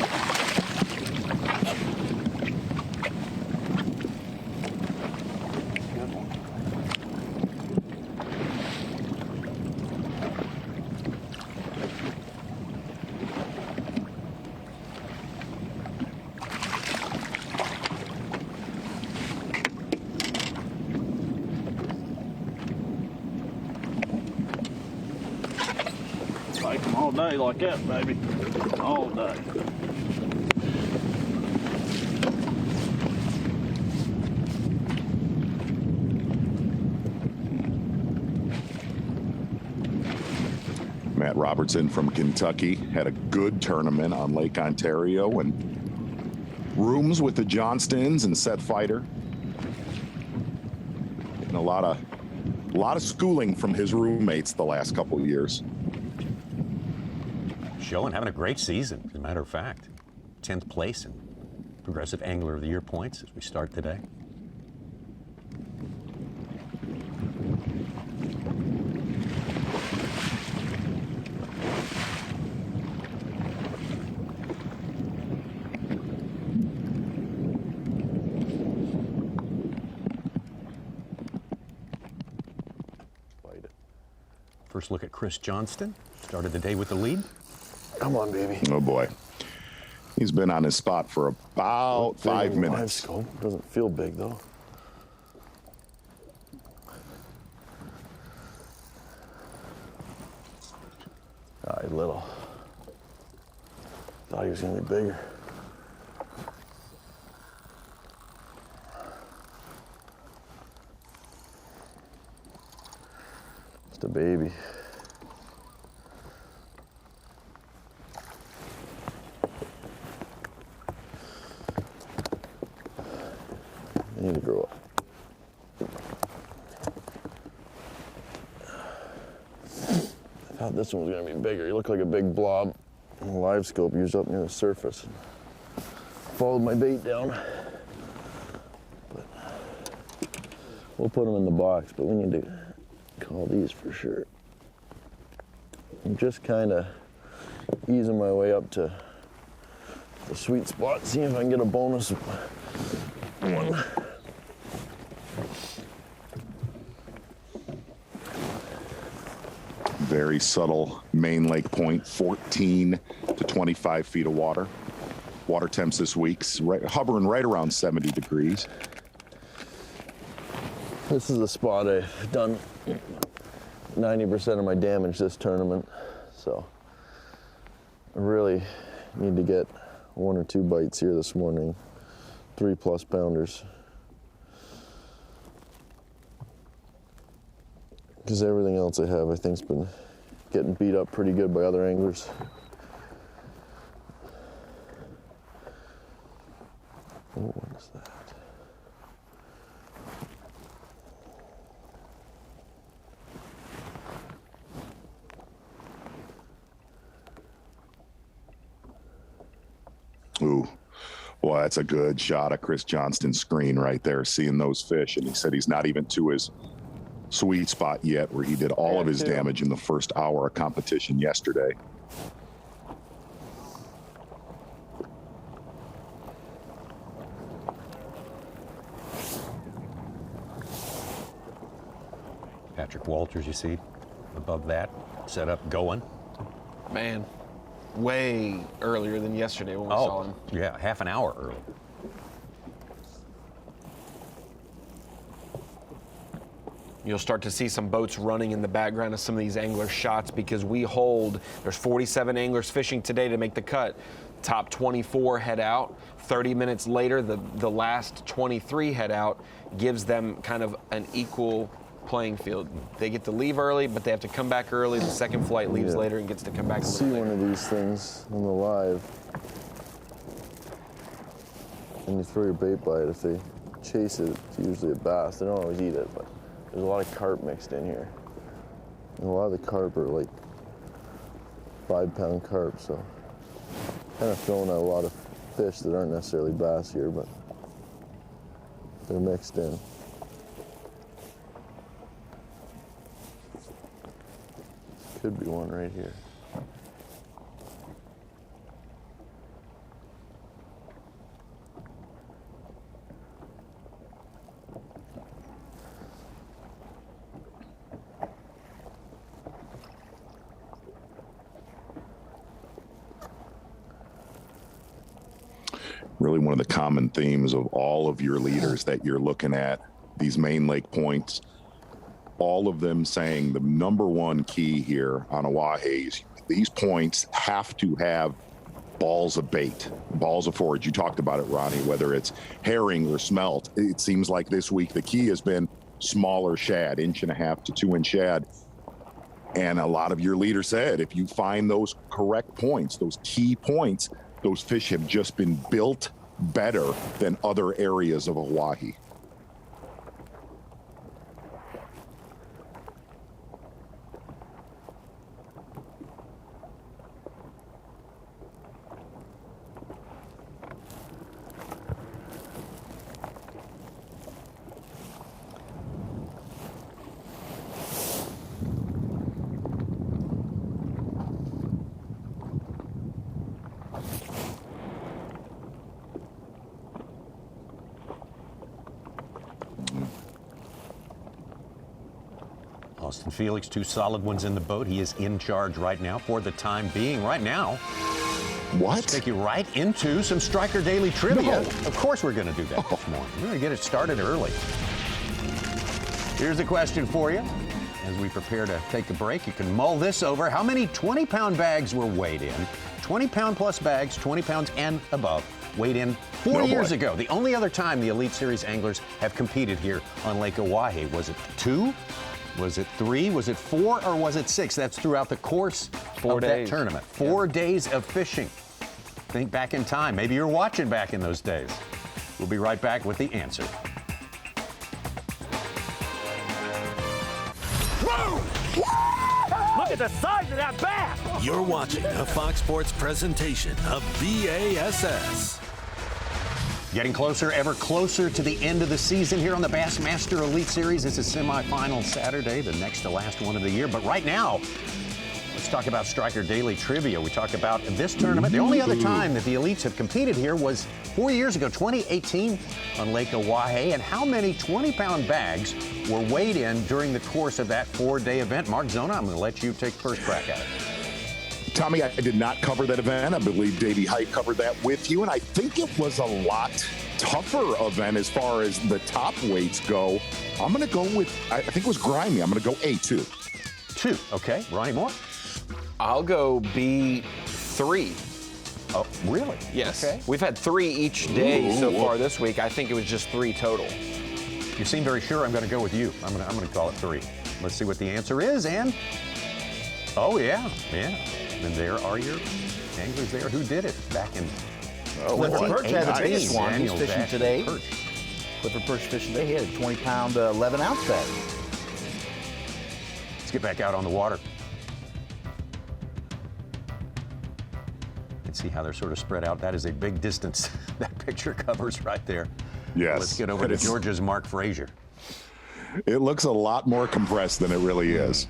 Take them all day like that, baby. All day. Matt Robertson from Kentucky had a good tournament on Lake Ontario and rooms with the Johnstons and Set Fighter. And a lot of schooling from his roommates the last couple of years. Showing having a great season, as a matter of fact. 10th place in Progressive Angler of the Year points as we start today. First look at Chris Johnston. Started the day with the lead. Come on, baby. Oh boy. He's been on his spot for about 5 minutes. Scope. Doesn't feel big though. Ah, he's little. Thought he was gonna be bigger. Just a baby. Need to grow up. I thought this one was gonna be bigger. He looked like a big blob on the live scope. He was up near the surface. Followed my bait down. But we'll put him in the box, but we need to call these for sure. I'm just kind of easing my way up to the sweet spot, see if I can get a bonus one. Very subtle main lake point, 14 to 25 feet of water. Water temps this week's hovering right around 70 degrees. This is the spot I've done 90% of my damage this tournament, so I really need to get 1 or 2 bites here this morning, 3+ pounders. Because everything else I have, I think, has been getting beat up pretty good by other anglers. Oh, what is that? Ooh. Well, that's a good shot of Chris Johnston's screen right there, seeing those fish. And he said he's not even to his sweet spot yet, where he did all of his damage in the first hour of competition yesterday. Patrick Walters, you see, above that, set up, going. Man, way earlier than yesterday when we saw him. Yeah, half an hour early. You'll start to see some boats running in the background of some of these angler shots because there's 47 anglers fishing today to make the cut. Top 24 head out. 30 minutes later, the last 23 head out, gives them kind of an equal playing field. They get to leave early, but they have to come back early. The second flight leaves later and gets to come back a little later. See one of these things on the live, and you throw your bait by it. If they chase it, it's usually a bass. They don't always eat it, but there's a lot of carp mixed in here. And a lot of the carp are like 5-pound carp, so kind of throwing out a lot of fish that aren't necessarily bass here, but they're mixed in. Could be one right here. Really one of the common themes of all of your leaders that you're looking at, these main lake points, all of them saying the number one key here on Oahe is these points have to have balls of bait, balls of forage. You talked about it, Ronnie, whether it's herring or smelt. It seems like this week the key has been smaller shad, 1.5 to 2 inch shad. And a lot of your leaders said if you find those correct points, those key points, those fish have just been built better than other areas of Oahe. Austin Felix, 2 solid ones in the boat. He is in charge right now for the time being. Right now, what? Let's take you right into some Striker Daily Trivia. No. Of course we're going to do that this morning. We're going to get it started early. Here's the question for you. As we prepare to take a break, you can mull this over. How many 20-pound bags were weighed in? 20-pound plus bags, 20 pounds and above, weighed in 4 years ago. The only other time the Elite Series anglers have competed here on Lake Oahe. Was it 2? Was it 3? Was it 4? Or was it 6? That's throughout the course of that tournament. 4 days of fishing. Think back in time. Maybe you're watching back in those days. We'll be right back with the answer. Whoa! Look at the size of that bass! You're watching a Fox Sports presentation of B.A.S.S. Getting closer, ever closer to the end of the season here on the Bassmaster Elite Series. It's a semifinal Saturday, the next to last one of the year. But right now, let's talk about Striker Daily Trivia. We talked about this tournament. The only other time that the Elites have competed here was 4 years ago, 2018, on Lake Oahe. And how many 20-pound bags were weighed in during the course of that 4-day event? Mark Zona, I'm going to let you take first crack at it. Tommy, I did not cover that event. I believe Davey Height covered that with you, and I think it was a lot tougher event as far as the top weights go. I'm going to go with, I think it was grimy. I'm going to go A2. 2, okay. Ronnie Moore? I'll go B3. Oh, really? Yes. Okay. We've had 3 each day so far this week. I think it was just 3 total. You seem very sure. I'm going to go with you. I'm going to call it 3. Let's see what the answer is, and oh, yeah. And there are your anglers there who did it back in 2018. Perch had the biggest one. He's Daniel fishing Dash today. Perch. Clipper Perch fishing today. He had a 20-pound, 11-ounce bag. Let's get back out on the water. Let's see how they're sort of spread out. That is a big distance that picture covers right there. Yes. Let's get over to Georgia's Mark Frazier. It looks a lot more compressed than it really is.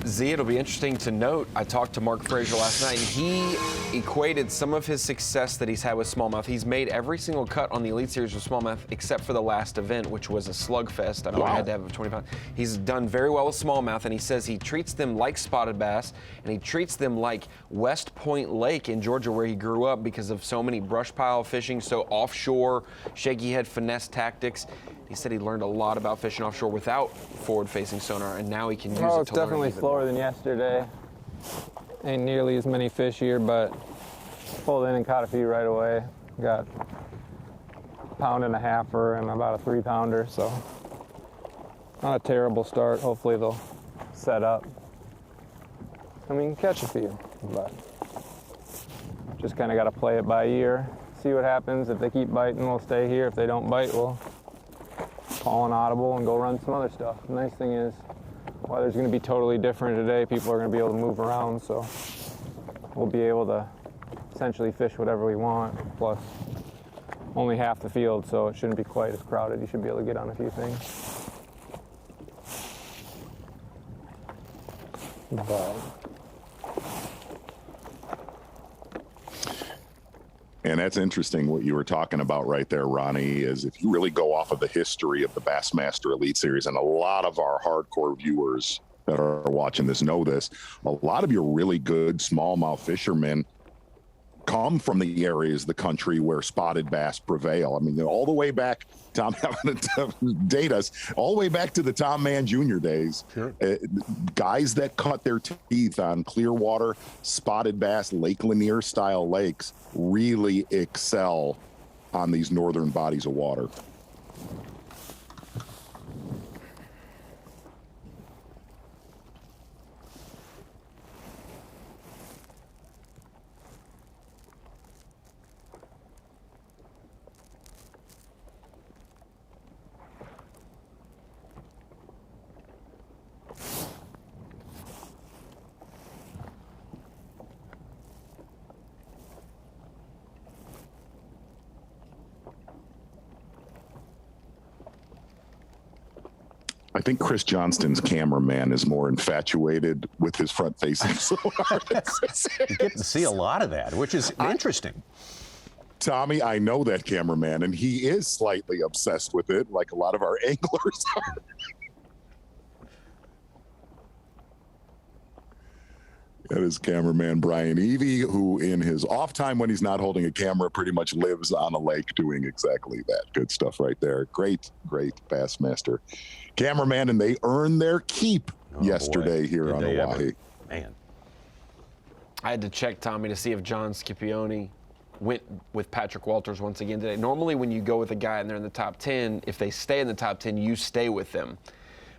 Z, it'll be interesting to note, I talked to Mark Frazier last night, and he equated some of his success that he's had with smallmouth. He's made every single cut on the Elite Series with smallmouth except for the last event, which was a slugfest. I mean, I had to have a 25. He's done very well with smallmouth, and he says he treats them like spotted bass, and he treats them like West Point Lake in Georgia, where he grew up, because of so many brush pile fishing, so offshore, shaky head finesse tactics. He said he learned a lot about fishing offshore without forward-facing sonar, and now he can use it to it's definitely slower than yesterday. Ain't nearly as many fish here, but pulled in and caught a few right away. Got a 1.5-pounder and about a 3-pounder, so not a terrible start. Hopefully they'll set up. I mean, catch a few, but just kind of got to play it by ear, see what happens. If they keep biting, we'll stay here. If they don't bite, we'll call an audible and go run some other stuff. The nice thing is, weather's going to be totally different today. People are going to be able to move around, so we'll be able to essentially fish whatever we want. Plus, only half the field, so it shouldn't be quite as crowded. You should be able to get on a few things. But And that's interesting what you were talking about right there, Ronnie, is if you really go off of the history of the Bassmaster Elite Series, and a lot of our hardcore viewers that are watching this know this, a lot of your really good smallmouth fishermen come from the areas of the country where spotted bass prevail. I mean, all the way back, Tom, having to date us, all the way back to the Tom Mann Jr. days. Sure. Guys that cut their teeth on Clearwater, spotted bass, Lake Lanier style lakes really excel on these northern bodies of water. I think Chris Johnston's cameraman is more infatuated with his front-facing sonar. You get to see a lot of that, which is interesting. Tommy, I know that cameraman, and he is slightly obsessed with it, like a lot of our anglers are. That is cameraman Brian Evie, who in his off time when he's not holding a camera pretty much lives on a lake doing exactly that. Good stuff right there. Great, great Bassmaster cameraman, and they earned their keep yesterday here on Oahe. Man. I had to check, Tommy, to see if John Scipione went with Patrick Walters once again today. Normally when you go with a guy and they're in the top 10, if they stay in the top 10, you stay with them.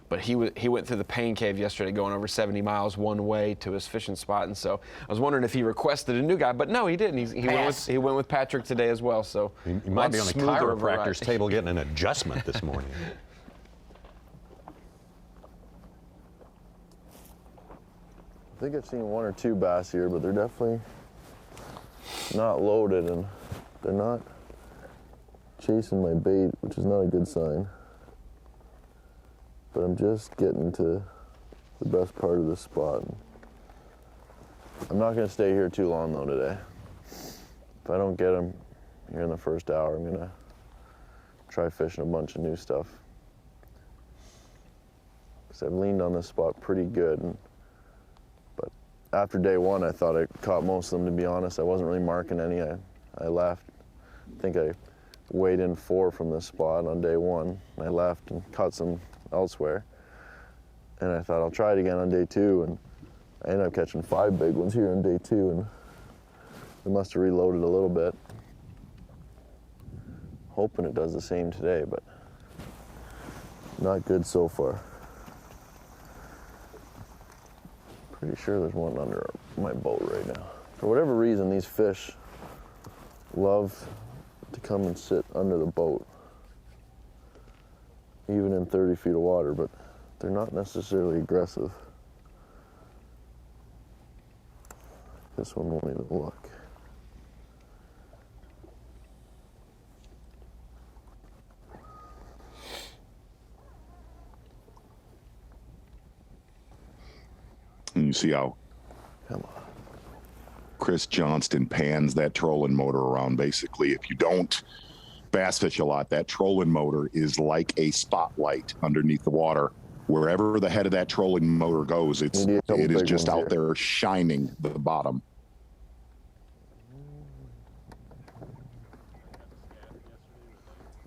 But he went through the pain cave yesterday, going over 70 miles one way to his fishing spot, and so I was wondering if he requested a new guy, but no, he didn't. He went with Patrick today as well. So he might be on the chiropractor's table getting an adjustment this morning. I think I've seen 1 or 2 bass here, but they're definitely not loaded, and they're not chasing my bait, which is not a good sign. But I'm just getting to the best part of this spot. I'm not going to stay here too long, though, today. If I don't get them here in the first hour, I'm going to try fishing a bunch of new stuff. Because I've leaned on this spot pretty good. But after day one, I thought I caught most of them, to be honest. I wasn't really marking any. I left. I think I weighed in 4 from this spot on day one. I left and caught some elsewhere. And I thought I'll try it again on day 2. And I ended up catching 5 big ones here on day 2. And I must have reloaded a little bit. Hoping it does the same today, but not good so far. Pretty sure there's one under my boat right now. For whatever reason, these fish love to come and sit under the boat, even in 30 feet of water, but they're not necessarily aggressive. This one won't even look. And you see how Chris Johnston pans that trolling motor around. Basically, if you don't bass fish a lot, that trolling motor is like a spotlight underneath the water. Wherever the head of that trolling motor goes, it is just out there shining the bottom.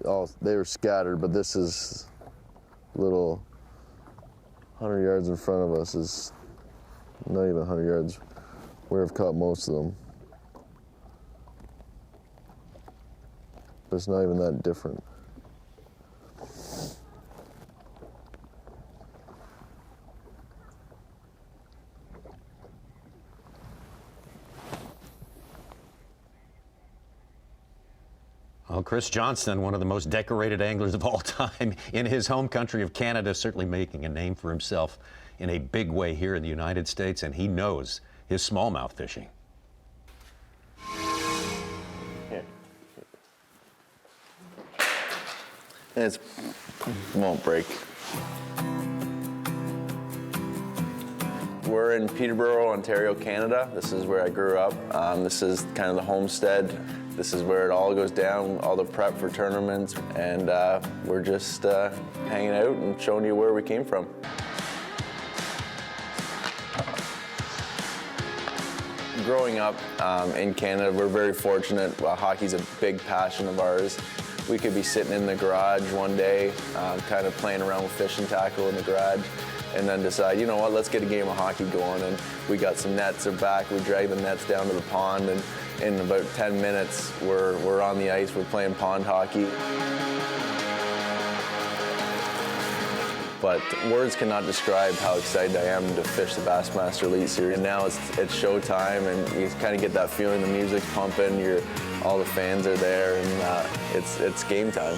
Oh, they were scattered, but this is little 100 yards in front of us is not even 100 yards where I've caught most of them. But it's not even that different. Well, Chris Johnston, one of the most decorated anglers of all time in his home country of Canada, certainly making a name for himself in a big way here in the United States, and he knows his smallmouth fishing. Here. It won't break. We're in Peterborough, Ontario, Canada. This is where I grew up. This is kind of the homestead. This is where it all goes down, all the prep for tournaments, and we're just hanging out and showing you where we came from. Growing up in Canada, we're very fortunate. Hockey's a big passion of ours. We could be sitting in the garage one day, kind of playing around with fishing tackle in the garage, and then decide, you know what, let's get a game of hockey going. And we got some nets back, we drag the nets down to the pond, and in about 10 minutes, we're on the ice, we're playing pond hockey. But words cannot describe how excited I am to fish the Bassmaster Elite Series. And now it's showtime, and you kind of get that feeling, the music's pumping, all the fans are there, and it's game time.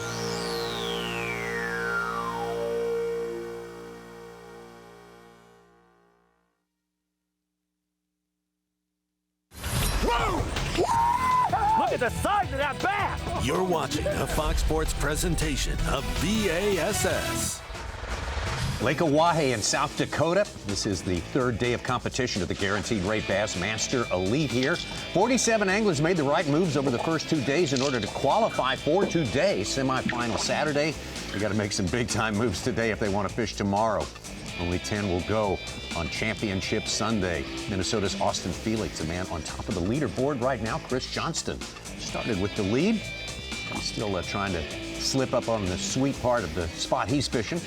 Look at the size of that bass! You're watching a Fox Sports presentation of B.A.S.S. Lake Oahe in South Dakota. This is the 3rd day of competition of the Guaranteed Rate Bassmaster Elite here. 47 anglers made the right moves over the first 2 days in order to qualify for today's semifinal Saturday. You got to make some big-time moves today if they want to fish tomorrow. Only 10 will go on Championship Sunday. Minnesota's Austin Felix, a man on top of the leaderboard right now. Chris Johnston started with the lead. He's still trying to slip up on the sweet part of the spot he's fishing.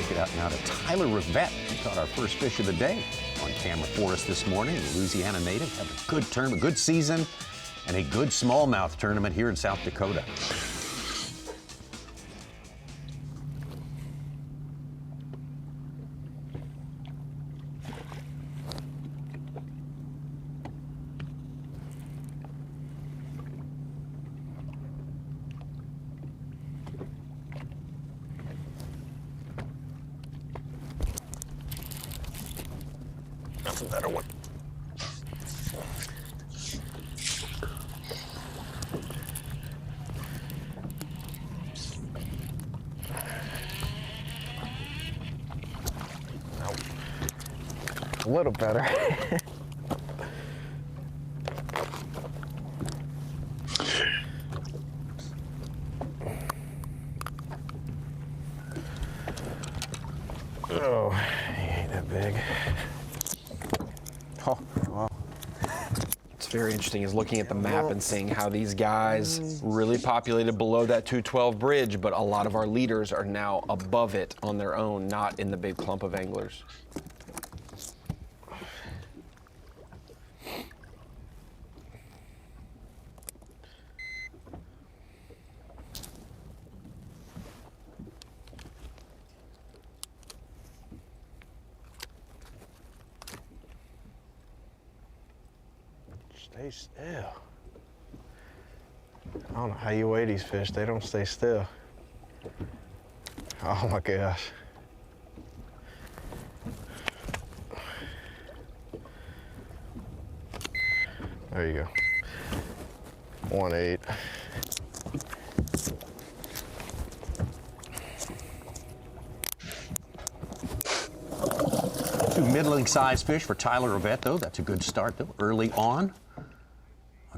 Take it out now to Tyler Rivet, who caught our first fish of the day on camera for us this morning. The Louisiana native had a good turn, a good season, and a good smallmouth tournament here in South Dakota. That's a better one. A little better. very interesting is looking at the map and seeing how these guys really populated below that 212 bridge, but a lot of our leaders are now above it on their own, not in the big clump of anglers. Stay still. I don't know how you weigh these fish. They don't stay still. Oh my gosh. There you go. 1.8. Two middling-sized fish for Tyler Rivet, though. That's a good start, though, early on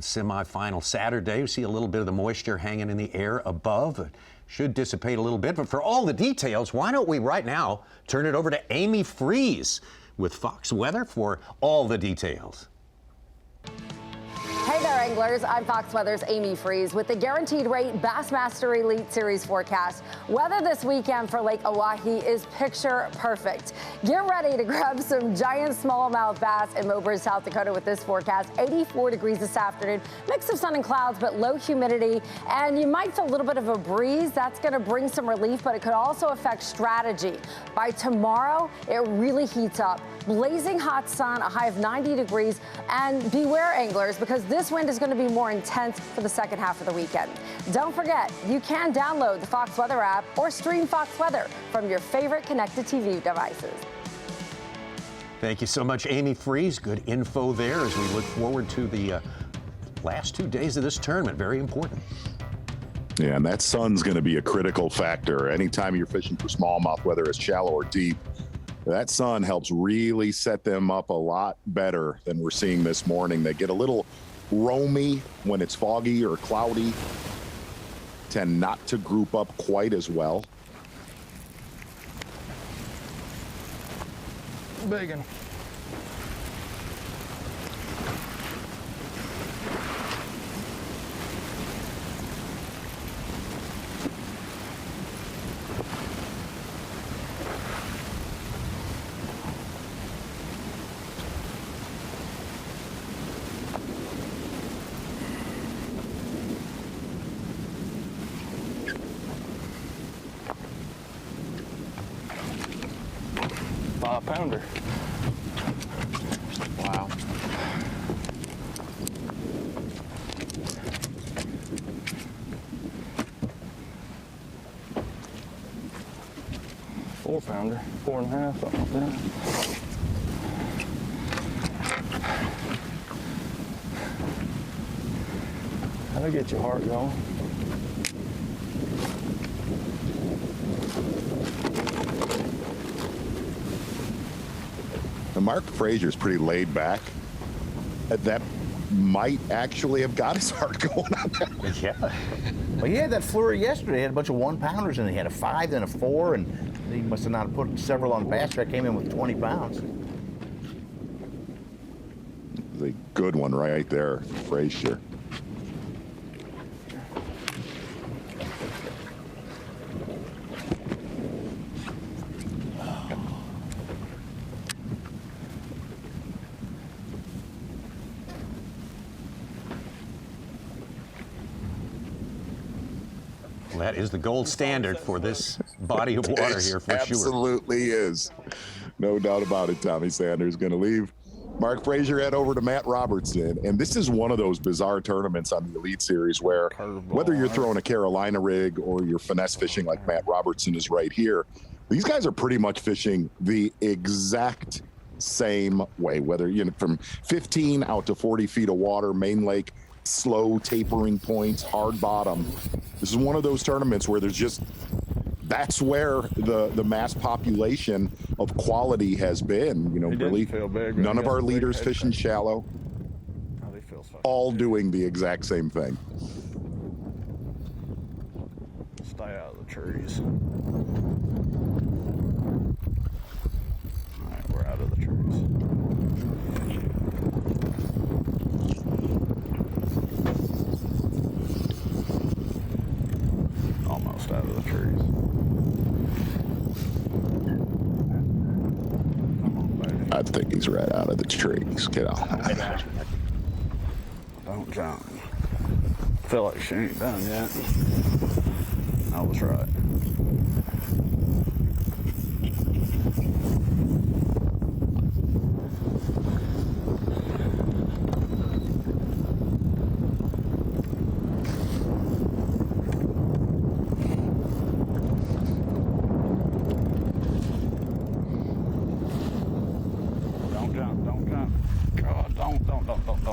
semifinal Saturday. We see a little bit of the moisture hanging in the air above. It should dissipate a little bit. But for all the details, why don't we right now turn it over to Amy Freeze with Fox Weather for all the details. Hey there, anglers. I'm Fox Weather's Amy Freeze with the Guaranteed Rate Bassmaster Elite Series forecast. Weather this weekend for Lake Oahe is picture perfect. Get ready to grab some giant smallmouth bass in Mobridge, South Dakota with this forecast. 84 degrees this afternoon, mix of sun and clouds, but low humidity. And you might feel a little bit of a breeze. That's going to bring some relief, but it could also affect strategy. By tomorrow, it really heats up. Blazing hot sun, a high of 90 degrees. And beware, anglers, because this wind is going to be more intense for the second half of the weekend. Don't forget, you can download the Fox Weather app or stream Fox Weather from your favorite connected TV devices. Thank you so much, Amy Freeze. Good info there as we look forward to the last 2 days of this tournament. Very important. Yeah, and that sun's going to be a critical factor. Anytime you're fishing for smallmouth, whether it's shallow or deep, that sun helps really set them up a lot better than we're seeing this morning. They get a little roamy when it's foggy or cloudy, tend not to group up quite as well. Big one. Pounder. Wow. Four pounder, 4.5, something like that. That'll get your heart going. Mark Frazier's pretty laid back. That might actually have got his heart going on that. Yeah. Well, he had that flurry yesterday. He had a bunch of 1-pounders, and he had a 5, then a 4, and he must have not put several on bass track. Came in with 20 pounds. A good one right there, Frazier. That is the gold standard for this body of water here for sure. Absolutely is. No doubt about it. Tommy Sanders going to leave. Mark Frazier head over to Matt Robertson. And this is one of those bizarre tournaments on the Elite Series where whether you're throwing a Carolina rig or you're finesse fishing like Matt Robertson is right here, these guys are pretty much fishing the exact same way, whether you know from 15 out to 40 feet of water, main lake, slow tapering points, hard bottom. This is one of those tournaments where there's just, that's where the mass population of quality has been. You know, really, none of our leaders fishing shallow, all doing the exact same thing. Stay out of the trees. All right, we're out of the trees. over the trees. Come on, baby. I think he's right out of the trees. Get out. Don't jump. I feel like she ain't done yet. I was right.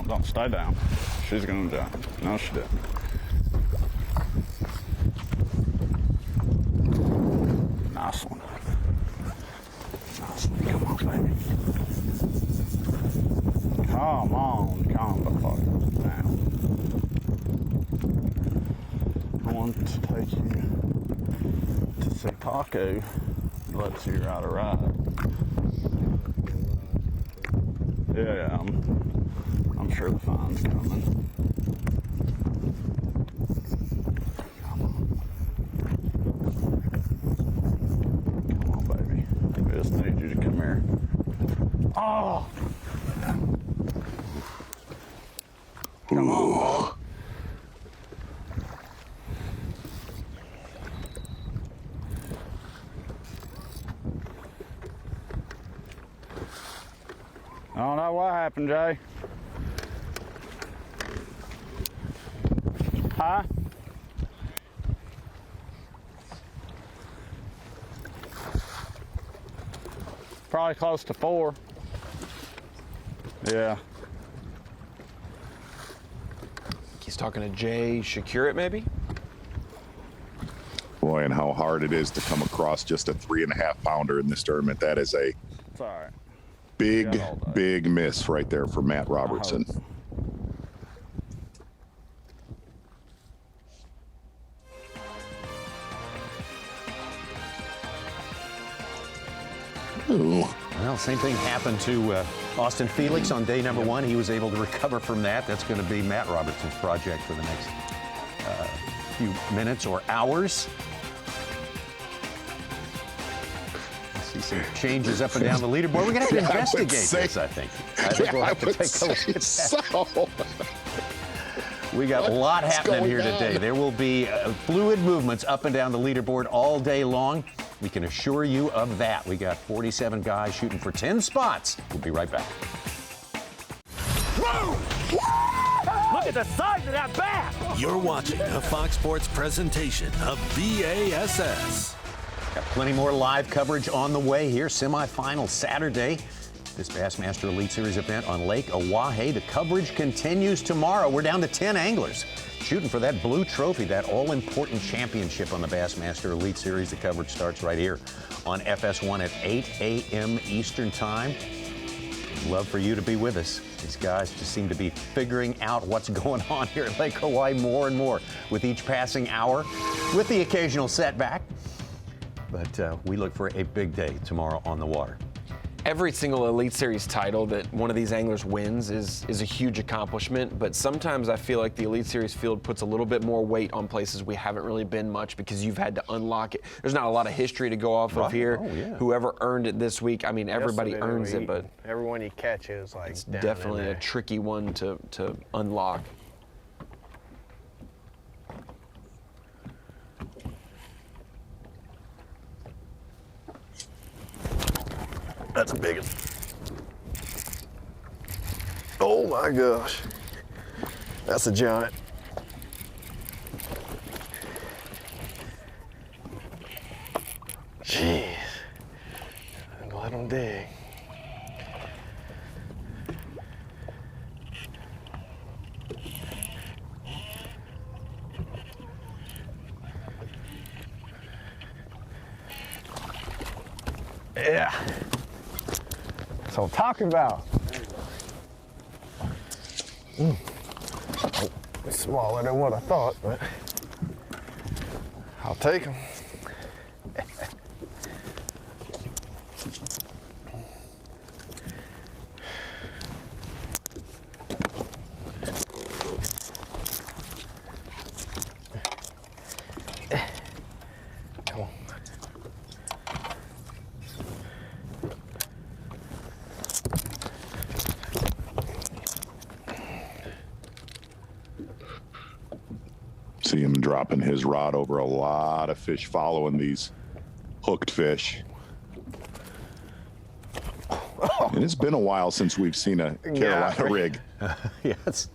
Don't stay down. She's gonna jump. No, she didn't. Nice one. Nice one. Come on, baby. Come on, calm the fuck down. I want to take you to see Taku. Lets you ride a ride. Yeah, I'm sure the fine's coming. Come on, baby. We just need you to come here. Oh! Come on, bud. I don't know what happened, Jay. Huh? Probably close to 4. Yeah. He's talking to Jay Shakira, maybe? Boy, and how hard it is to come across just a 3.5 pounder in this tournament. That is a It's all right. big miss right there for Matt Robertson. Ooh. Well, same thing happened to Austin Felix on day number 1. He was able to recover from that. That's going to be Matt Robertson's project for the next few minutes or hours. See some changes up and down the leaderboard. We're going to have to investigate this, I think. I think we'll have to take a look at that. So. We got a lot happening here today. There will be fluid movements up and down the leaderboard all day long. We can assure you of that. We got 47 guys shooting for 10 spots. We'll be right back. Whoa! Look at the size of that bass! You're watching a Fox Sports presentation of B.A.S.S. Got plenty more live coverage on the way here. Semifinal Saturday. This Bassmaster Elite Series event on Lake Oahe. The coverage continues tomorrow. We're down to 10 anglers shooting for that blue trophy, that all-important championship on the Bassmaster Elite Series. The coverage starts right here on FS1 at 8 a.m. Eastern Time. Love for you to be with us. These guys just seem to be figuring out what's going on here at Lake Oahe more and more with each passing hour, with the occasional setback. But we look for a big day tomorrow on the water. Every single Elite Series title that one of these anglers wins is a huge accomplishment, but sometimes I feel like the Elite Series field puts a little bit more weight on places we haven't really been much because you've had to unlock it. There's not a lot of history to go off of here. Oh, yeah. Whoever earned it this week, I mean, everybody earns it, but everyone you catch is like it's down definitely in a there. tricky one to unlock. That's a big one. Oh my gosh. That's a giant. Jeez. Let them dig. Yeah. That's what I'm talking about. Oh, it's smaller than what I thought, but I'll take them. See him dropping his rod over a lot of fish following these hooked fish. And it's been a while since we've seen a Carolina rig Yes.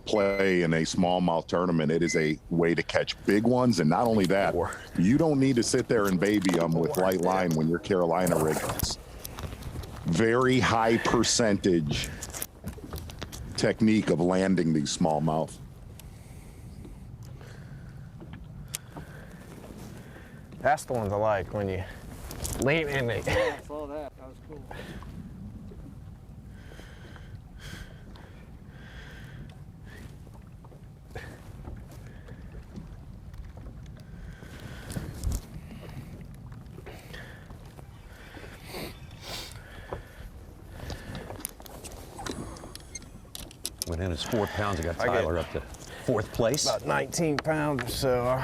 play in a smallmouth tournament. It is a way to catch big ones, and not only that, you don't need to sit there and baby them with light line when you're Carolina rig. It's very high percentage technique of landing these smallmouth. That's the ones I like, when you lean in it. Yeah, I saw that. That was cool. Went in as 4 pounds. I got Tyler up to 4th place. About 19 pounds or so.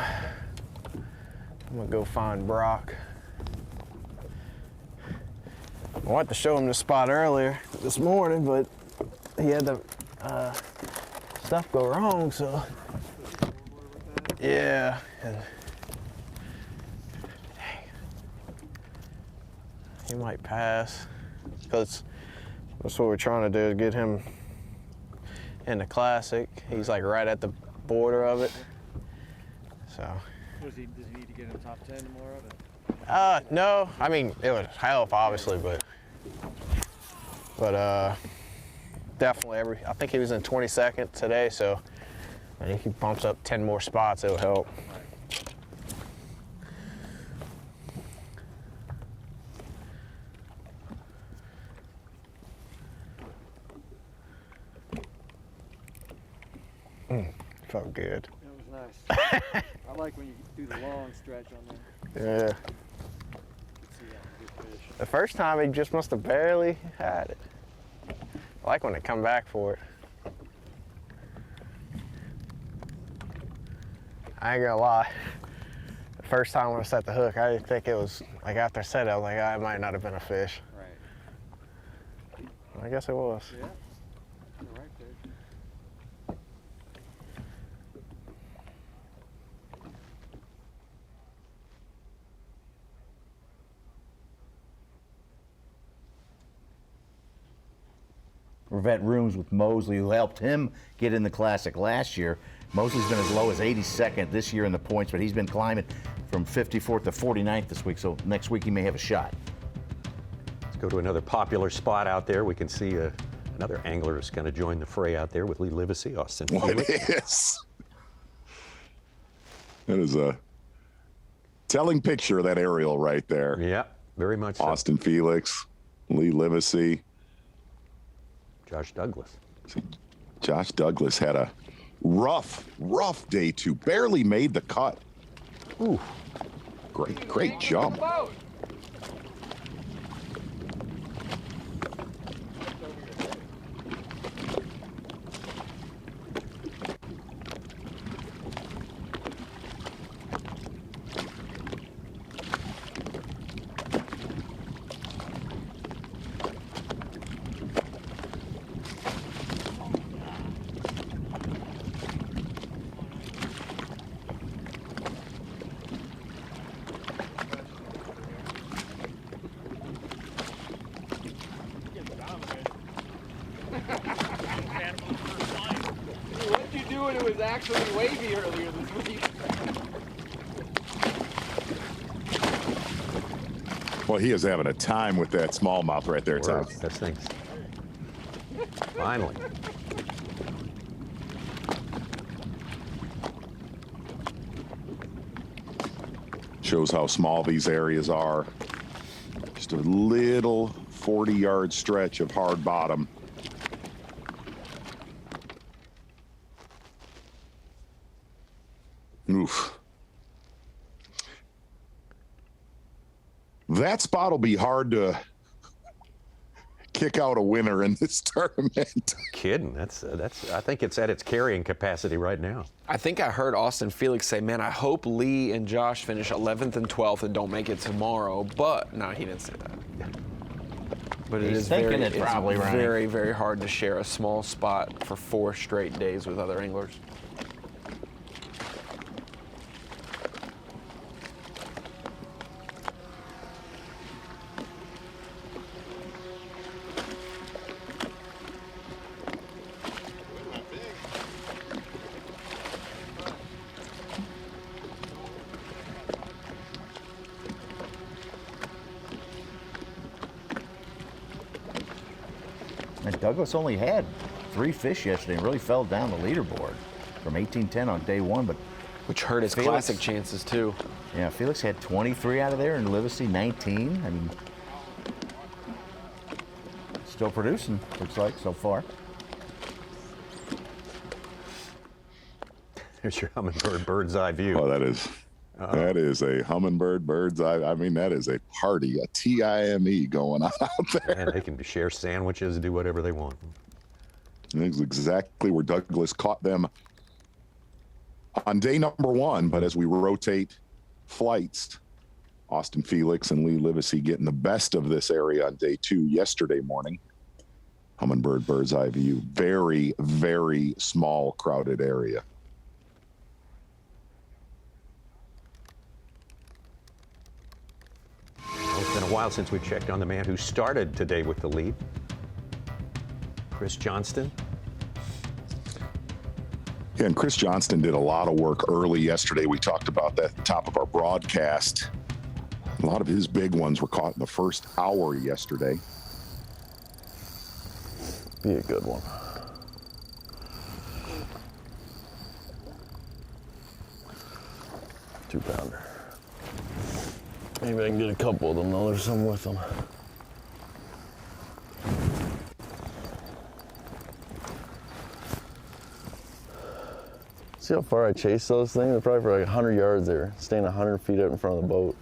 I'm gonna go find Brock. I wanted to show him the spot earlier this morning, but he had the stuff go wrong, so. Yeah. And dang. He might pass, because that's what we're trying to do, is get him in the Classic. He's like right at the border of it. So. Does he need to get in the top 10 more of it? No. I mean, it would help, obviously, but definitely I think he was in 22nd today, so if he bumps up 10 more spots, it'll help. Felt good. It was nice. I like when you do the long stretch on there. Yeah. The first time he just must have barely had it. I like when they come back for it. I ain't gonna lie. The first time when I set the hook, I didn't think it was, like after I set it, I was like, it might not have been a fish. Right. I guess it was. Yeah. The right fish. Rivet rooms with Mosley, who helped him get in the Classic last year. Mosley's been as low as 82nd this year in the points, but he's been climbing from 54th to 49th this week, so next week he may have a shot. Let's go to another popular spot out there. We can see another angler is going to join the fray out there with Lee Livesey, Austin Felix. It is. That is a telling picture of that aerial right there. Yeah, very much so. Austin Felix, Lee Livesey. Josh Douglas. See, Josh Douglas had a rough day two. Barely made the cut. Ooh, great jump. What'd you do when it was actually wavy earlier this week? Well, he is having a time with that smallmouth right there, Tom. Those things. Finally. Shows how small these areas are. Just a little 40-yard stretch of hard bottom. Oof. That spot will be hard to kick out a winner in this tournament. Kidding. That's. I think it's at its carrying capacity right now. I think I heard Austin Felix say, man, I hope Lee and Josh finish 11th and 12th and don't make it tomorrow. But, no, he didn't say that. But it is very, very hard to share a small spot for 4 straight days with other anglers. Douglas only had 3 fish yesterday and really fell down the leaderboard from 18-10 on day 1, but which hurt his Felix, classic chances too. Yeah, Felix had 23 out of there and Livesey 19. I mean, still producing, looks like, so far. There's your hummingbird bird's eye view. Oh, that is a hummingbird bird's eye. I mean, that is a party, a TIME going on out there. And they can share sandwiches and do whatever they want. That's exactly where Douglas caught them on day number 1. But as we rotate flights, Austin Felix and Lee Livesey getting the best of this area on day 2 yesterday morning. Hummingbird bird's eye view. Very, very small, crowded area. It's been a while since we checked on the man who started today with the lead, Chris Johnston. Yeah, and Chris Johnston did a lot of work early yesterday. We talked about that at the top of our broadcast. A lot of his big ones were caught in the first hour yesterday. Be a good one. Two-pounder. Maybe I can get a couple of them, though. There's some with them. See how far I chased those things? They're probably for like 100 yards there, staying 100 feet out in front of the boat.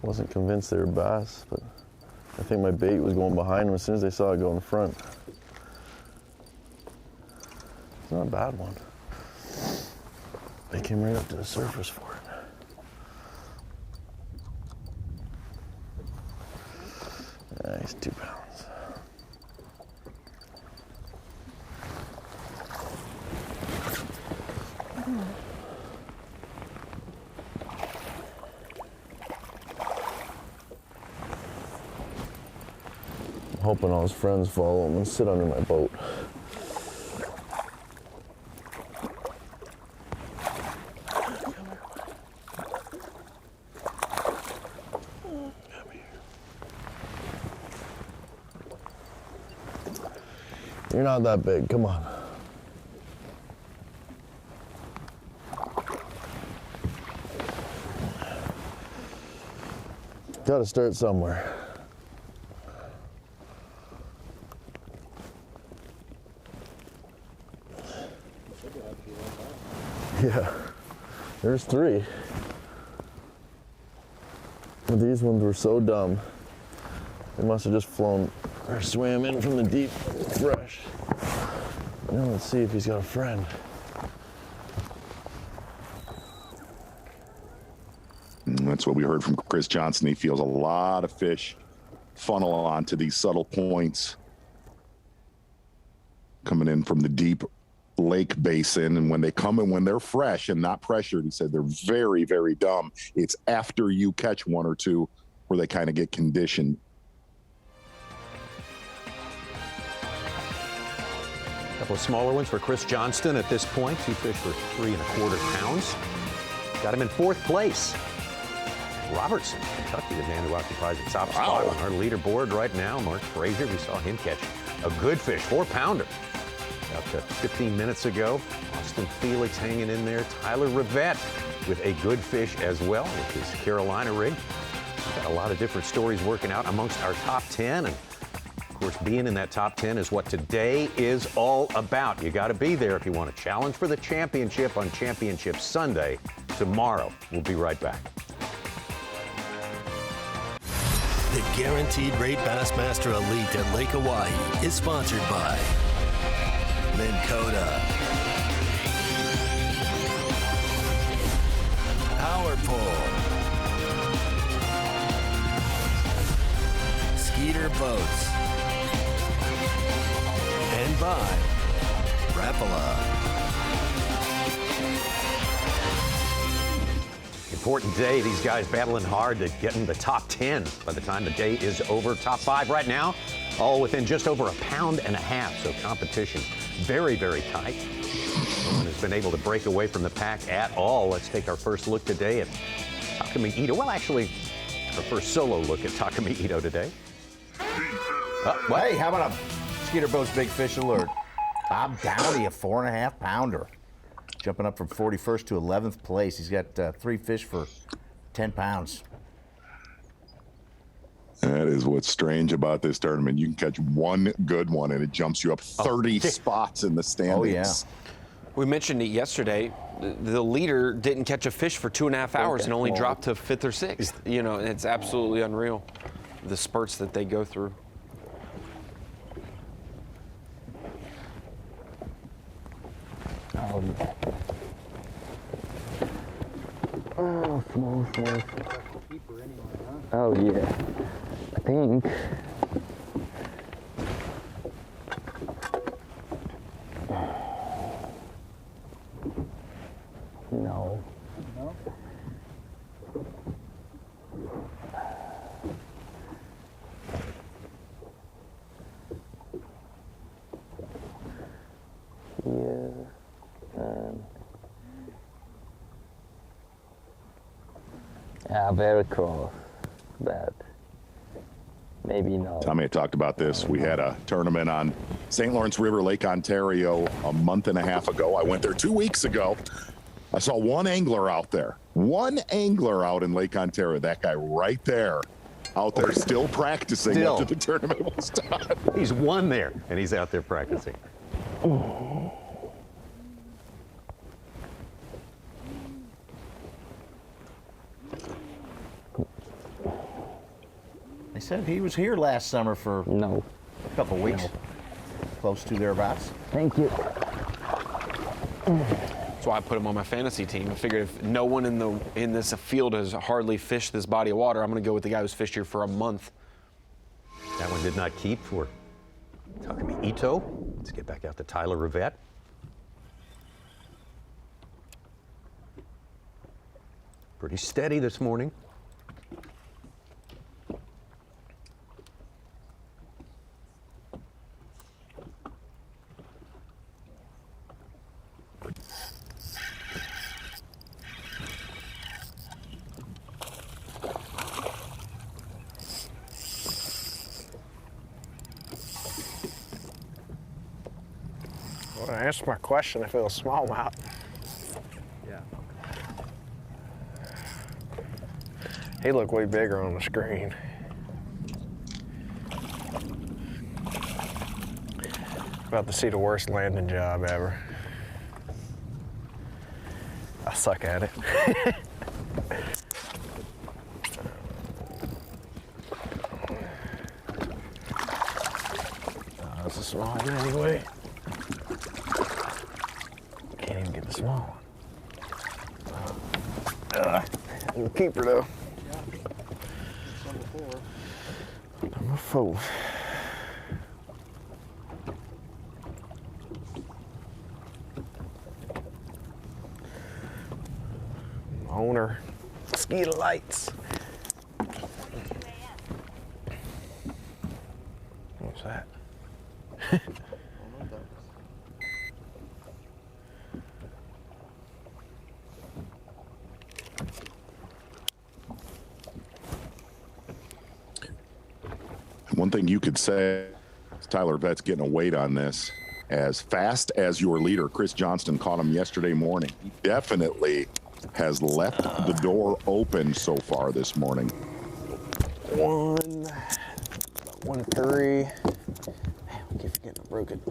Wasn't convinced they were bass, but I think my bait was going behind them as soon as they saw it go in front. It's not a bad one. They came right up to the surface for it. Nice, 2 pounds. I'm hoping all his friends follow him and sit under my boat. You're not that big, come on. Gotta start somewhere. Yeah, there's 3. But these ones were so dumb. They must have just flown or swam in from the deep fresh. Now let's see if he's got a friend. And that's what we heard from Chris Johnston. He feels a lot of fish funnel onto these subtle points coming in from the deep lake basin. And when they come in, when they're fresh and not pressured, he said they're very, very dumb. It's after you catch 1 or 2 where they kind of get conditioned. A couple of smaller ones for Chris Johnston at this point. 2 fish for 3 1/4 pounds. Got him in 4th place. Robertson, Kentucky, the man who occupies the top spot on our leaderboard right now. Mark Frazier, we saw him catch a good fish, 4-pounder. About 15 minutes ago. Austin Felix hanging in there. Tyler Rivet with a good fish as well with his Carolina rig. We've got a lot of different stories working out amongst our top 10. And of course, being in that top 10 is what today is all about. You got to be there if you want to challenge for the championship on Championship Sunday tomorrow. We'll be right back. The Guaranteed Rate Bassmaster Elite at Lake Oahe is sponsored by Dakota, Power Pole, Skeeter Boats, and by Rapala. Important day. These guys battling hard to get in the top 10 by the time the day is over. Top 5 right now, all within just over 1.5 pounds. So competition very, very tight. No one has been able to break away from the pack at all. Let's take our first look today at Taku Ito. Well, actually, our first solo look at Taku Ito today. Hey, how about a Skeeter Boat's Big Fish Alert? Bob Downey, a 4.5 pounder. Jumping up from 41st to 11th place. He's got 3 fish for 10 pounds. That is what's strange about this tournament. You can catch one good one, and it jumps you up 30 spots in the standings. Oh, yeah. We mentioned it yesterday. The leader didn't catch a fish for 2.5 hours and only dropped to 5th or 6th. You know, it's absolutely unreal, the spurts that they go through. Oh, small. Oh, yeah. I think. No. No? Yeah, very close, but maybe no. Tommy, I talked about this. We had a tournament on St. Lawrence River, Lake Ontario, a month and a half ago. I went there 2 weeks ago. I saw one angler out there. One angler out in Lake Ontario. That guy right there, out there still practicing after the tournament was done. He's won there, and he's out there practicing. They said he was here last summer for a couple weeks. Close to thereabouts. Thank you. That's why I put him on my fantasy team. I figured if no one in this field has hardly fished this body of water, I'm going to go with the guy who's fished here for a month. That one did not keep for Taku Ito. Let's get back out to Tyler Rivet. Pretty steady this morning. Well, I answered my question if it was smallmouth. Yeah. He looked way bigger on the screen. About to see the worst landing job ever. I suck at it. That's a small one anyway. Can't even get the small one. Keeper though. Number 4. Owner, mosquito lights. What's that? One thing you could say, Tyler Vet's getting a weight on this. As fast as your leader, Chris Johnston, caught him yesterday morning, he definitely has left the door open so far this morning. 1-3. I keep forgetting I broke it.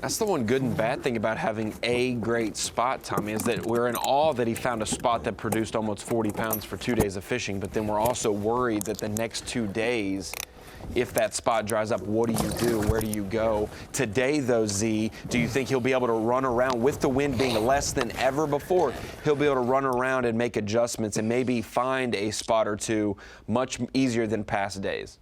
That's the one good and bad thing about having a great spot, Tommy, is that we're in awe that he found a spot that produced almost 40 pounds for 2 days of fishing, but then we're also worried that the next 2 days, if that spot dries up, what do you do? Where do you go? Today, though, Z, do you think he'll be able to run around with the wind being less than ever before? He'll be able to run around and make adjustments and maybe find a spot or two much easier than past days.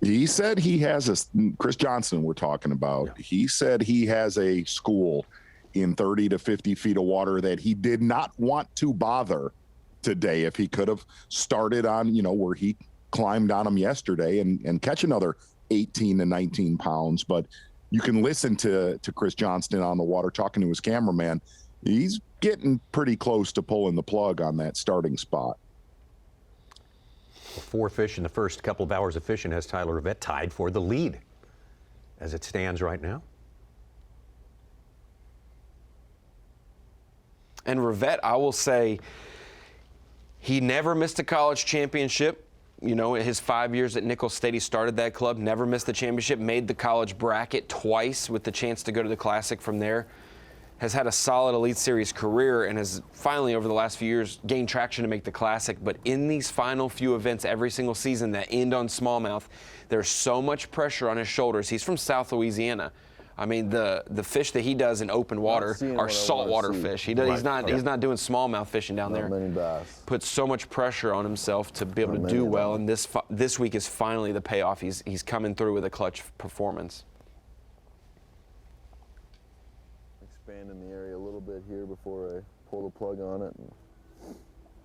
He said he has Chris Johnston we're talking about. Yeah. He said he has a school in 30 to 50 feet of water that he did not want to bother today if he could have started on, where he climbed on them yesterday and catch another 18 to 19 pounds. But you can listen to Chris Johnston on the water talking to his cameraman. He's getting pretty close to pulling the plug on that starting spot. 4 fish in the first couple of hours of fishing has Tyler Rivet tied for the lead as it stands right now. And Rivet, I will say, he never missed a college championship. You know, his 5 years at Nicholls State, he started that club, never missed the championship, made the college bracket twice with the chance to go to the Classic from there. Has had a solid Elite Series career and has finally, over the last few years, gained traction to make the Classic. But in these final few events every single season that end on smallmouth, there's so much pressure on his shoulders. He's from South Louisiana. I mean, the fish that he does in open water are saltwater fish. He's not doing smallmouth fishing down there. Many bass. Puts so much pressure on himself to be able to do well, and this week is finally the payoff. He's coming through with a clutch performance. Expand in the area a little bit here before I pull the plug on it and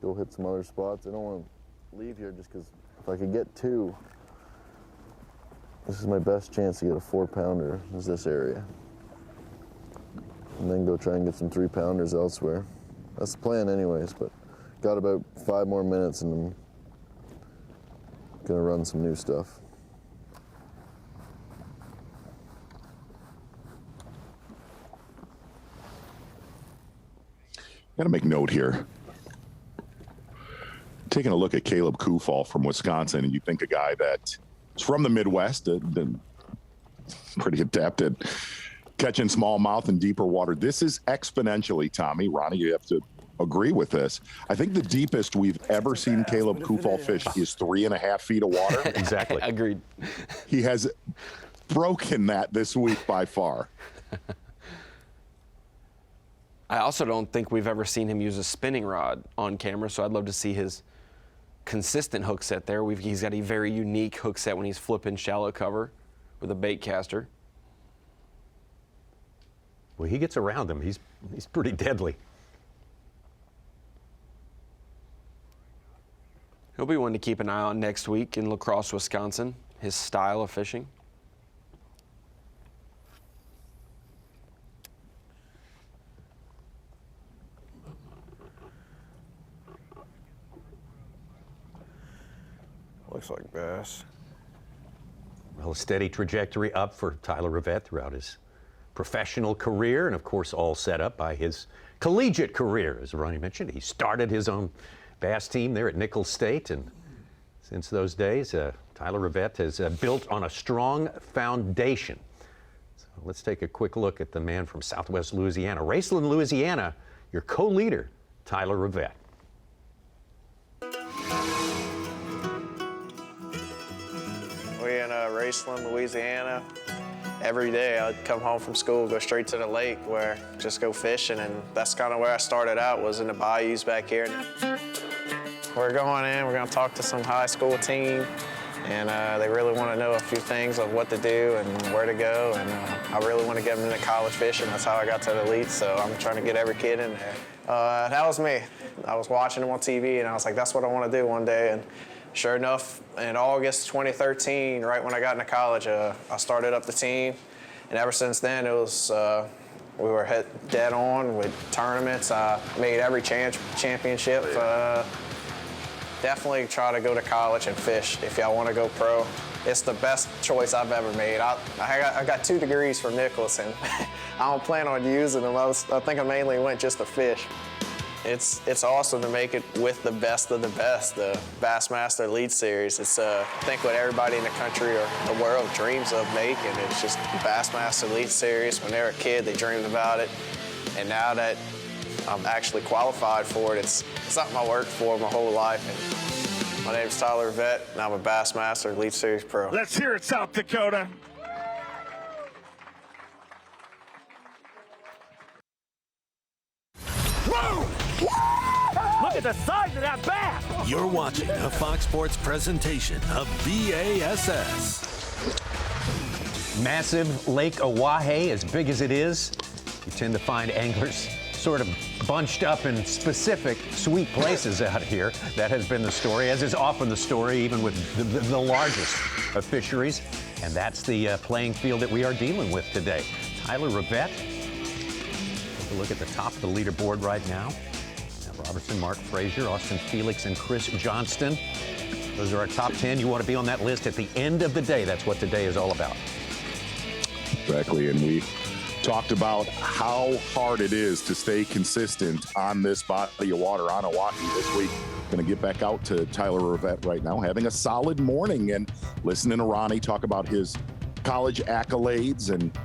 go hit some other spots. I don't want to leave here just because if I could get 2, this is my best chance to get a 4-pounder, is this area. And then go try and get some 3-pounders elsewhere. That's the plan anyways, but got about 5 more minutes and I'm gonna run some new stuff. Got to make note here. Taking a look at Caleb Kufall from Wisconsin, and you think a guy that's from the Midwest, pretty adept at catching smallmouth in deeper water. This is exponentially, Tommy, Ronnie, you have to agree with this. I think the deepest we've ever seen Caleb Kufall fish is 3.5 feet of water. Exactly. Agreed. He has broken that this week by far. I also don't think we've ever seen him use a spinning rod on camera, so I'd love to see his consistent hook set there. He's got a very unique hook set when he's flipping shallow cover with a bait caster. Well, he gets around them. He's pretty deadly. He'll be one to keep an eye on next week in La Crosse, Wisconsin, his style of fishing. Looks like bass. Well, a steady trajectory up for Tyler Rivet throughout his professional career, and of course all set up by his collegiate career. As Ronnie mentioned, he started his own bass team there at Nicholls State, and since those days, Tyler Rivet has built on a strong foundation. So let's take a quick look at the man from Southwest Louisiana, Raceland, Louisiana, your co-leader, Tyler Rivet. We in Raceland, Louisiana. Every day I'd come home from school, go straight to the lake where just go fishing, and that's kind of where I started out, was in the bayous back here. We're going in, we're going to talk to some high school team, and they really want to know a few things of what to do and where to go, and I really want to get them into college fishing. That's how I got to the elite, so I'm trying to get every kid in there. That was me. I was watching them on TV, and I was like, that's what I want to do one day. And sure enough, in August 2013, right when I got into college, I started up the team, and ever since then, it was we were dead on with tournaments. I made every championship. Definitely try to go to college and fish if y'all want to go pro. It's the best choice I've ever made. I got 2 degrees from Nicholls, and I don't plan on using them. I think I mainly went just to fish. It's awesome to make it with the best of the best, the Bassmaster Elite Series. It's I think what everybody in the country or the world dreams of making. It's just the Bassmaster Elite Series. When they were a kid, they dreamed about it. And now that I'm actually qualified for it, it's something I worked for my whole life. And my name's Tyler Rivet, and I'm a Bassmaster Elite Series Pro. Let's hear it, South Dakota. Whoa! Look at the size of that bass! You're watching a Fox Sports presentation of B.A.S.S. Massive Lake Oahe, as big as it is, you tend to find anglers sort of bunched up in specific sweet places out here. That has been the story, as is often the story, even with the largest of fisheries. And that's the playing field that we are dealing with today. Tyler Rivet, take a look at the top of the leaderboard right now. Robertson, Mark Frazier, Austin Felix, and Chris Johnston. Those are our top 10. You want to be on that list at the end of the day. That's what today is all about. Exactly, and we talked about how hard it is to stay consistent on this body of water on Oahe this week. Going to get back out to Tyler Rivet right now, having a solid morning and listening to Ronnie talk about his college accolades and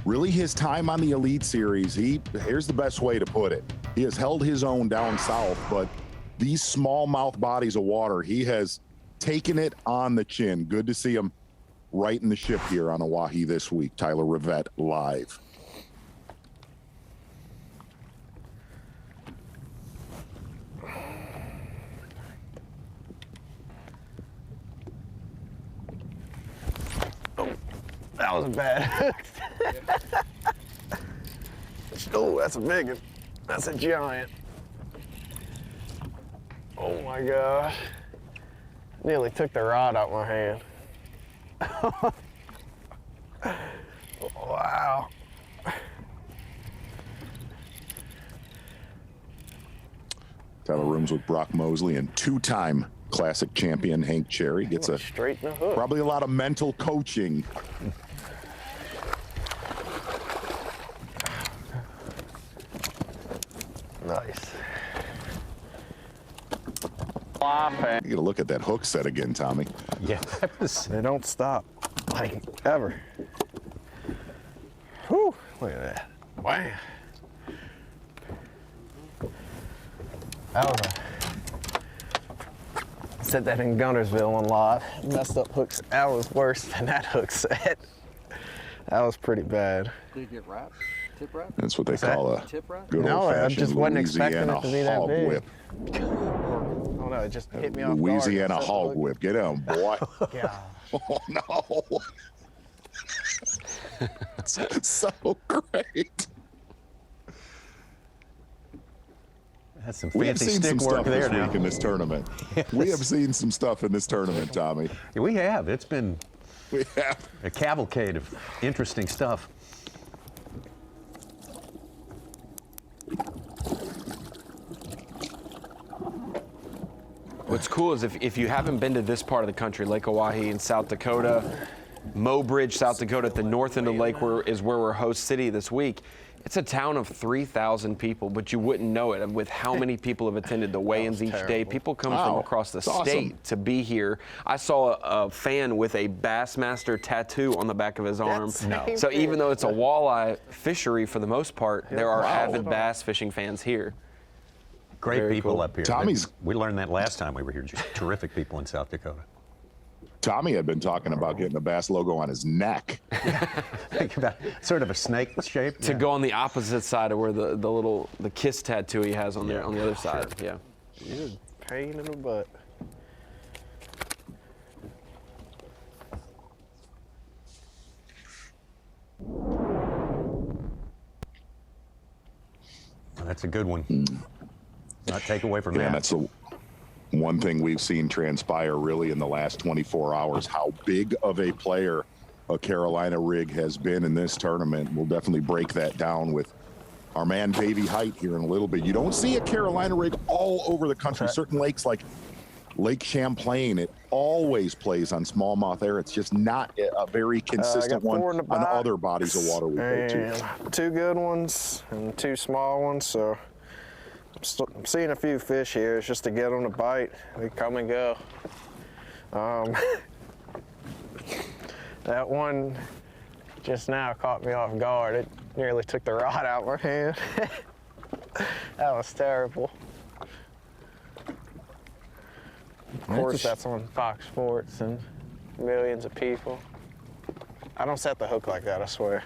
really his time on the Elite Series. Here's the best way to put it. He has held his own down south, but these smallmouth bodies of water, he has taken it on the chin. Good to see him right in the ship here on Oahe this week. Tyler Rivet live. That was a bad hook. Oh, that's a big one. That's a giant. Oh my gosh. Nearly took the rod out my hand. Wow. Tyler rooms with Brock Mosley and two-time classic champion Hank Cherry. Gets a straight in the hook. Probably a lot of mental coaching. Nice. You gotta look at that hook set again, Tommy. Yeah. They don't stop, like, ever. Whew, look at that. Wow. That was said that in Guntersville on live. Messed up hooks. That was worse than that hook set. That was pretty bad. Did it get wrapped? Tip wrap? That's what they call a good No, I old-fashioned just wasn't expecting Louisiana it to be that hog big. whip. Oh no, it just hit me off guard. Louisiana hog whip. Get on, boy. Yeah. Oh no. It's so great. That's some We have fancy seen stick some work stuff there this now. week in this tournament. We have seen some stuff in this tournament, Tommy. Yeah, we have. It's been We have. a cavalcade of interesting stuff. What's cool is if you haven't been to this part of the country, Lake Oahe in South Dakota, Mobridge, South Dakota, at the north end of the lake is where we're host city this week. It's a town of 3,000 people, but you wouldn't know it with how many people have attended the weigh-ins each day. People come from across the state to be here. I saw a fan with a Bassmaster tattoo on the back of his arm. So even though it's a walleye fishery for the most part, there are avid bass fishing fans here. Great Very people cool. up here. We learned that last time we were here. Just terrific people in South Dakota. Tommy had been talking about getting the Bass logo on his neck. Think about sort of a snake shape. To go on the opposite side of where the kiss tattoo he has on there on the other side. Yeah. You're a pain in the butt. That's a good one. Not take away from that. That's the one thing we've seen transpire really in the last 24 hours, how big of a player a Carolina rig has been in this tournament. We'll definitely break that down with our man Davey Height here in a little bit. You don't see a Carolina rig all over the country. Certain lakes like Lake Champlain, it always plays on smallmouth air. It's just not a very consistent one on other bodies of water we go to. Two good ones and two small ones, so I'm seeing a few fish here. It's just to get them to bite. They come and go. That one just now caught me off guard. It nearly took the rod out of my hand. That was terrible. Of course, that's on Fox Sports and millions of people. I don't set the hook like that, I swear.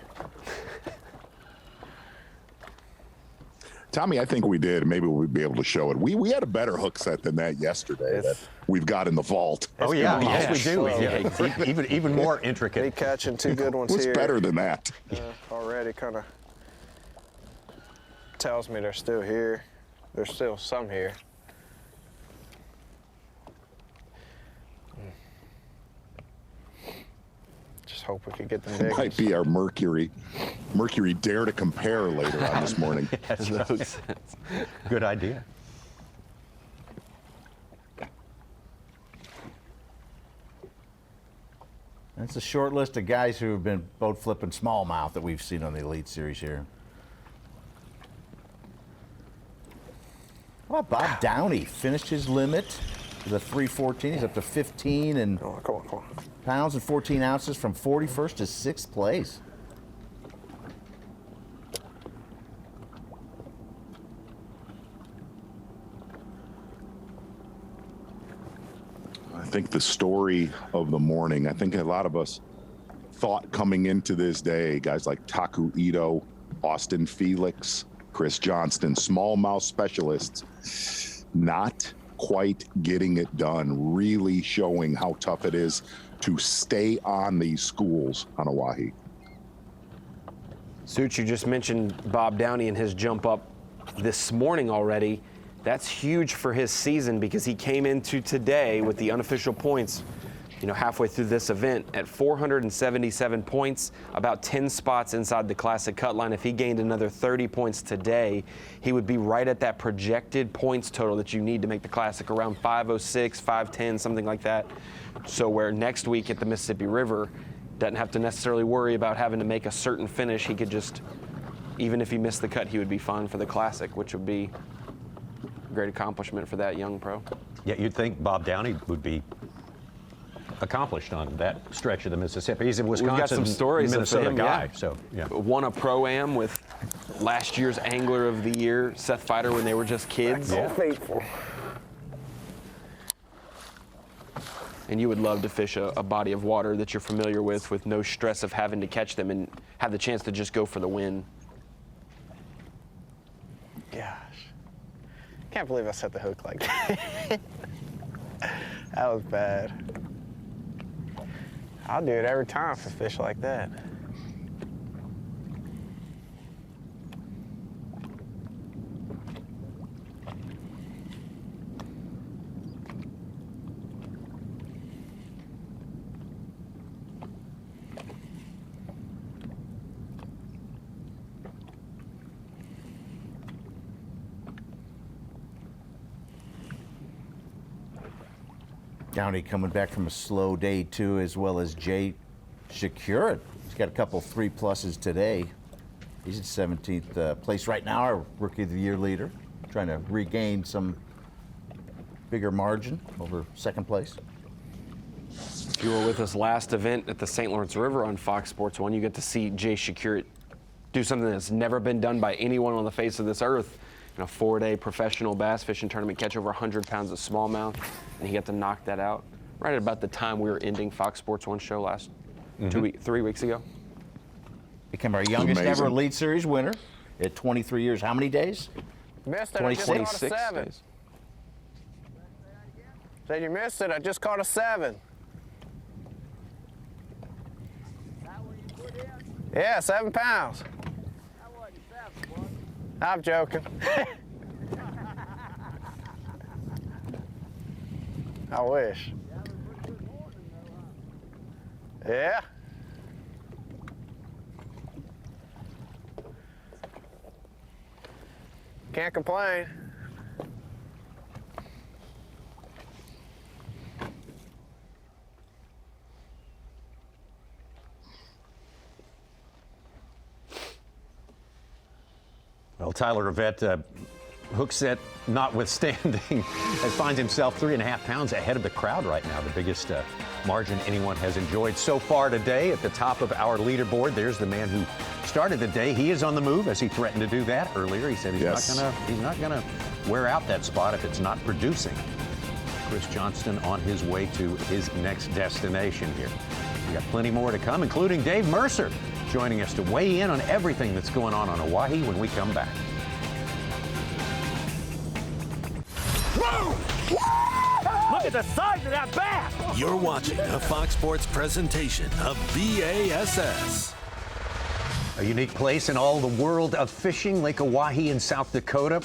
Tommy, I think we did. Maybe we'll be able to show it. We had a better hook set than that yesterday that we've got in the vault. Oh, yeah. Yes, we do. Yeah. Even more intricate. They catching two good ones What's here. better than that? Already kind of tells me they're still here. There's still some here. Just hope we could get them big. Might be our Mercury Dare to Compare later on this morning. Yes, good idea. That's a short list of guys who have been boat flipping smallmouth that we've seen on the Elite Series here. How about Bob Downey? Finished his limit with a 314. He's up to 15 and pounds and 14 ounces from 41st to 6th place. I think the story of the morning, I think a lot of us thought coming into this day, guys like Taku Ito, Austin Felix, Chris Johnston, smallmouth specialists, not quite getting it done, really showing how tough it is to stay on these schools on Oahe. Suits, you just mentioned Bob Downey and his jump up this morning already. That's huge for his season because he came into today with the unofficial points, halfway through this event at 477 points, about 10 spots inside the classic cut line. If he gained another 30 points today, he would be right at that projected points total that you need to make the classic, around 506, 510, something like that. So where next week at the Mississippi River, doesn't have to necessarily worry about having to make a certain finish. He could just, even if he missed the cut, he would be fine for the classic, which would be great accomplishment for that young pro. Yeah, you'd think Bob Downey would be accomplished on that stretch of the Mississippi. He's a Wisconsin, We've got some stories Minnesota of him, guy. yeah. So, yeah. Won a Pro-Am with last year's Angler of the Year, Seth Feider, when they were just kids. So faithful. And you would love to fish a body of water that you're familiar with no stress of having to catch them and have the chance to just go for the win. Gosh. Can't believe I set the hook like that. That was bad. I'll do it every time for fish like that. Downey coming back from a slow day too, as well as Shakira. He's got a couple 3+s today. He's in 17th place right now, our Rookie of the Year leader, trying to regain some bigger margin over 2nd place. If you were with us last event at the St. Lawrence River on Fox Sports 1, you get to see Shakira do something that's never been done by anyone on the face of this earth. In a 4-day professional bass fishing tournament, catch over 100 pounds of smallmouth, and he got to knock that out right at about the time we were ending Fox Sports 1 show last 3 weeks ago. Became our youngest ever Elite Series winner at 23 years. How many days? Missed it. I just caught a 7. Days. Said you missed it. I just caught a 7. Yeah, 7 pounds. I'm joking. I wish. Yeah. Can't complain. Well, Tyler Rivet, Hookset notwithstanding, finds himself 3.5 pounds ahead of the crowd right now, the biggest margin anyone has enjoyed so far today. At the top of our leaderboard, there's the man who started the day. He is on the move, as he threatened to do that earlier. He said he's not gonna wear out that spot if it's not producing. Chris Johnston on his way to his next destination here. We got plenty more to come, including Dave Mercer joining us to weigh in on everything that's going on Oahe when we come back. Look at the size of that bass! You're watching a Fox Sports presentation of B.A.S.S. A unique place in all the world of fishing, Lake Oahe in South Dakota.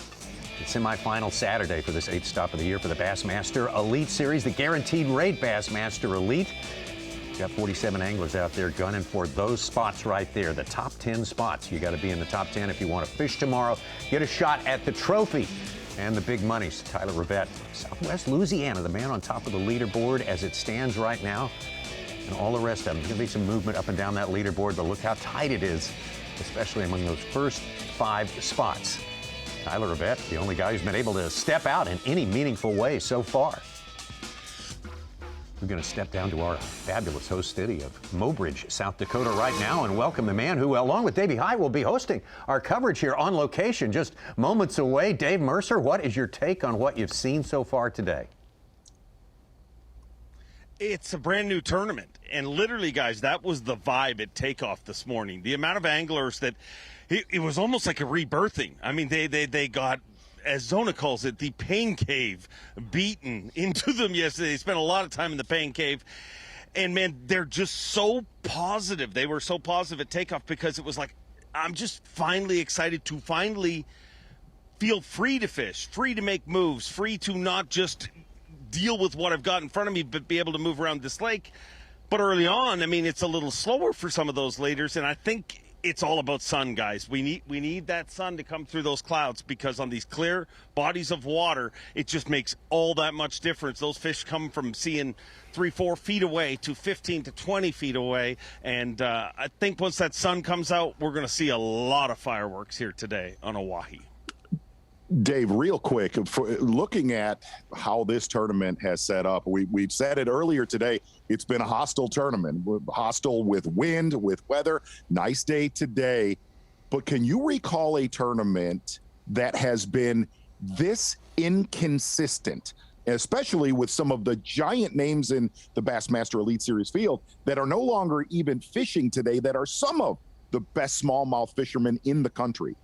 It's semifinal Saturday for this 8th stop of the year for the Bassmaster Elite Series, the guaranteed rate Bassmaster Elite. Got 47 anglers out there gunning for those spots right there, the top 10 spots. You got to be in the top 10 if you want to fish tomorrow. Get a shot at the trophy and the big monies. Tyler Rivet, Southwest Louisiana, the man on top of the leaderboard as it stands right now. and all the rest of them. There's going to be some movement up and down that leaderboard, but look how tight it is, especially among those first 5 spots. Tyler Rivet, the only guy who's been able to step out in any meaningful way so far. We're going to step down to our fabulous host city of Mobridge, South Dakota right now and welcome the man who, along with Davey High, will be hosting our coverage here on location just moments away. Dave Mercer, what is your take on what you've seen so far today? It's a brand new tournament, and literally, guys, that was the vibe at takeoff this morning. The amount of anglers that it was almost like a rebirthing. I mean, they got, as Zona calls it, the pain cave beaten into them yesterday. They spent a lot of time in the pain cave, and man, they're just so positive. They were so positive at takeoff because it was like, I'm just finally excited to finally feel free to fish, free to make moves, free to not just deal with what I've got in front of me, but be able to move around this lake. But early on, I mean, it's a little slower for some of those leaders, and I think it's all about sun, guys. We need that sun to come through those clouds, because on these clear bodies of water, it just makes all that much difference. Those fish come from seeing 3-4 feet away to 15 to 20 feet away, and I think once that sun comes out, we're going to see a lot of fireworks here today on Oahe. Dave, real quick, for looking at how this tournament has set up, we've said it earlier today, it's been a hostile tournament, hostile with wind, with weather. Nice day today. But can you recall a tournament that has been this inconsistent, especially with some of the giant names in the Bassmaster Elite Series field that are no longer even fishing today, that are some of the best smallmouth fishermen in the country?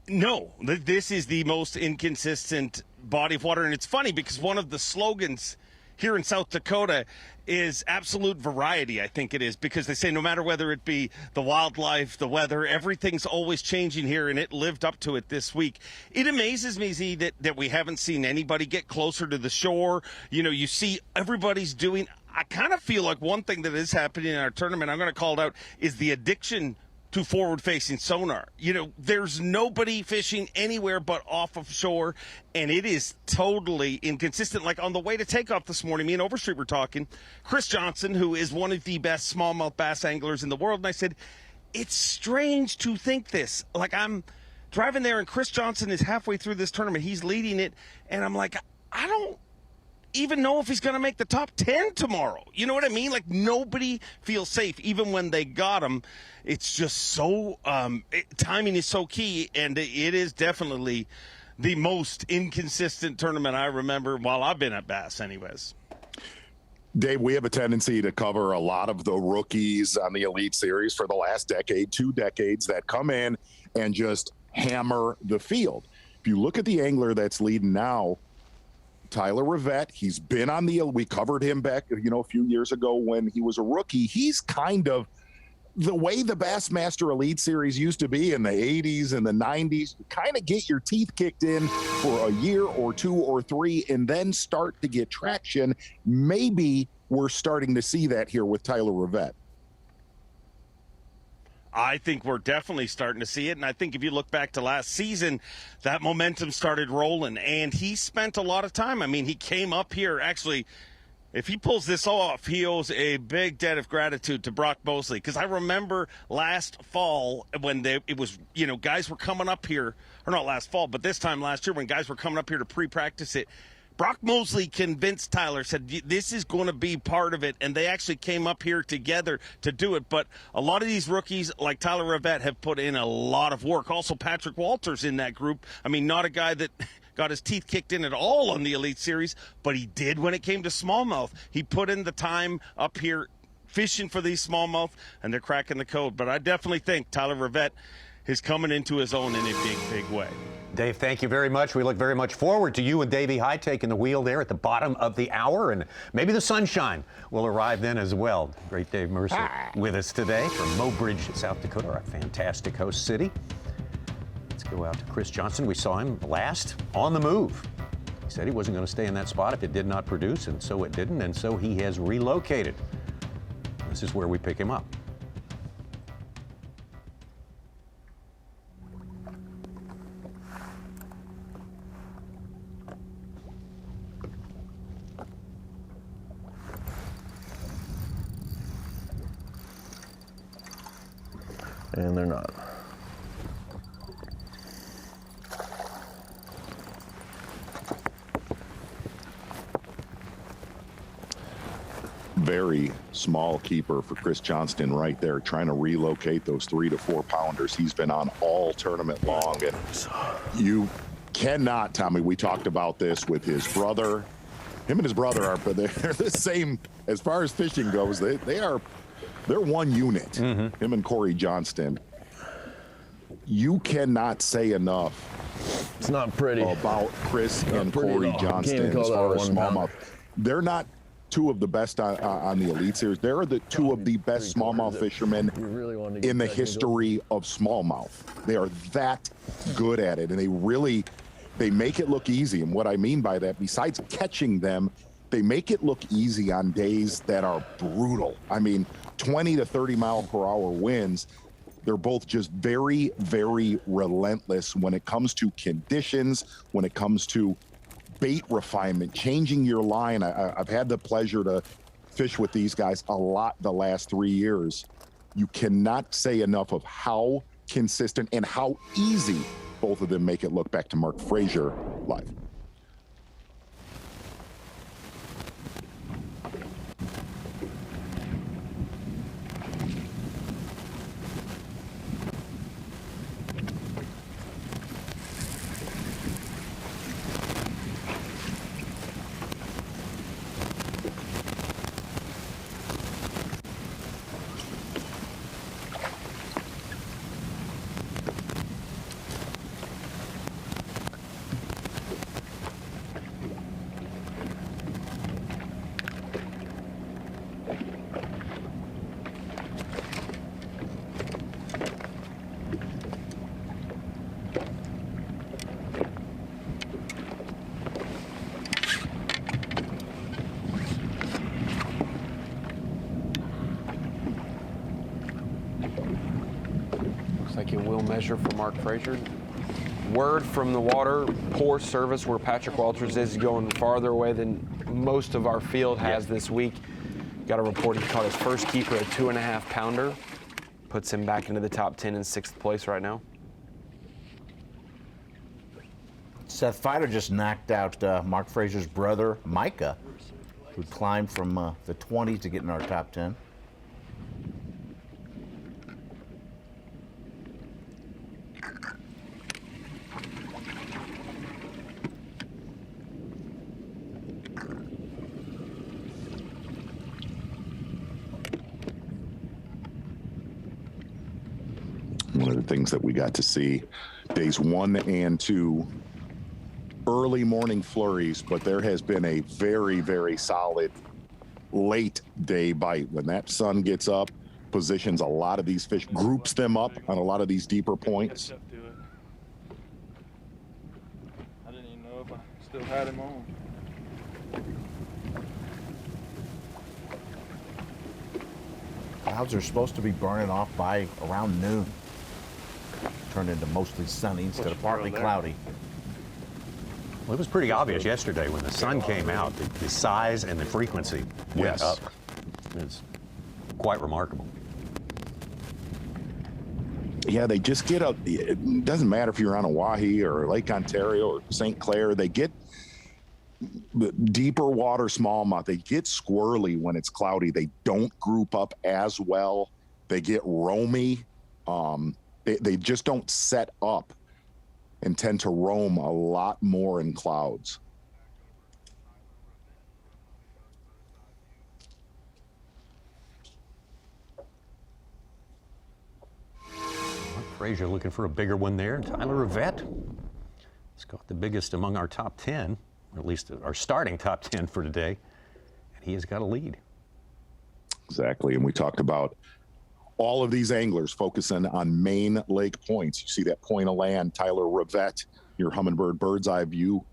No, this is the most inconsistent body of water. And it's funny because one of the slogans here in South Dakota is absolute variety, I think it is, because they say no matter whether it be the wildlife, the weather, everything's always changing here, and it lived up to it this week. It amazes me, Z, that we haven't seen anybody get closer to the shore. You know, you see everybody's doing. I kind of feel like one thing that is happening in our tournament, I'm going to call it out, is the addiction to forward-facing sonar. You know, there's nobody fishing anywhere but off of shore, and it is totally inconsistent. Like on the way to takeoff this morning, me and Overstreet were talking, Chris Johnston, who is one of the best smallmouth bass anglers in the world, and I said, it's strange to think this. Like, I'm driving there, and Chris Johnston is halfway through this tournament. He's leading it, and I'm like, I don't even know if he's going to make the top 10 tomorrow. You know what I mean? Like, nobody feels safe, even when they got him. It's just so timing is so key, and it is definitely the most inconsistent tournament I remember while I've been at Bass anyways. Dave, we have a tendency to cover a lot of the rookies on the Elite Series for the last decade, 2 decades, that come in and just hammer the field. If you look at the angler that's leading now, Tyler Rivet, he's been on we covered him back, a few years ago when he was a rookie. He's kind of the way the Bassmaster Elite Series used to be in the 80s and the 90s, kind of get your teeth kicked in for a year or 2 or 3 and then start to get traction. Maybe we're starting to see that here with Tyler Rivet. I think we're definitely starting to see it, and I think if you look back to last season, that momentum started rolling, and he spent a lot of time. I mean, he came up here, actually, if he pulls this off, he owes a big debt of gratitude to Brock Mosley, because I remember last fall when guys were coming up here, or not last fall, but this time last year when guys were coming up here to pre-practice it, Brock Mosley convinced Tyler, said, this is going to be part of it, and they actually came up here together to do it. But a lot of these rookies, like Tyler Rivet, have put in a lot of work. Also, Patrick Walters in that group. I mean, not a guy that got his teeth kicked in at all on the Elite Series, but he did when it came to smallmouth. He put in the time up here fishing for these smallmouth, and they're cracking the code. But I definitely think Tyler Rivet is coming into his own in a big, big way. Dave, thank you very much. We look very much forward to you and Davey High taking the wheel there at the bottom of the hour, and maybe the sunshine will arrive then as well. Great Dave Mercer with us today from Mobridge, South Dakota, our fantastic host city. Let's go out to Chris Johnston. We saw him last on the move. He said he wasn't going to stay in that spot if it did not produce, and so it didn't, and so he has relocated. This is where we pick him up. And they're not. Very small keeper for Chris Johnston right there, trying to relocate those 3 to 4 pounders. He's been on all tournament long, and you cannot, Tommy, we talked about this with his brother. Him and his brother are, but they're the same as far as fishing goes. They're one unit. Him and Corey Johnston. You cannot say enough. It's not pretty about Chris and Corey Johnston as far as smallmouth. They're not two of the best on the Elite Series. They're the two of the best smallmouth fishermen in the history of smallmouth. They are that good at it, and they make it look easy. And what I mean by that, besides catching them, they make it look easy on days that are brutal. I mean, 20 to 30 mile per hour winds. They're both just very, very relentless when it comes to conditions, when it comes to bait refinement, changing your line. I've had the pleasure to fish with these guys a lot the last 3 years. You cannot say enough of how consistent and how easy both of them make it look. Back to Mark Frazier live. Like it will measure for Mark Frazier. Word from the water, poor service where Patrick Walters is going farther away than most of our field has this week. Got a report he caught his first keeper, a 2.5 pounder. Puts him back into the top 10 in 6th place right now. Seth Fighter just knocked out Mark Frazier's brother, Micah, who climbed from the 20s to get in our top 10. One of the things that we got to see days 1 and 2, early morning flurries, but there has been a very, very solid late day bite. When that sun gets up, positions a lot of these fish, groups them up on a lot of these deeper points. I didn't even know if I still had him on. Clouds are supposed to be burning off by around noon. Turned into mostly sunny instead of partly cloudy. Well, it was pretty obvious yesterday when the sun came out, the size and the frequency went up. It's quite remarkable. Yeah, they just get up. It doesn't matter if you're on Oahe or Lake Ontario or St. Clair, they get the deeper water smallmouth. They get squirrely when it's cloudy. They don't group up as well. They get roamy. They just don't set up and tend to roam a lot more in clouds. Frazier looking for a bigger one there. Tyler Rivet has got the biggest among our top 10, or at least our starting top 10 for today, and he has got a lead. Exactly, and we talked about all of these anglers focusing on main lake points. You see that point of land, Tyler Rivet, your Humminbird bird's eye view,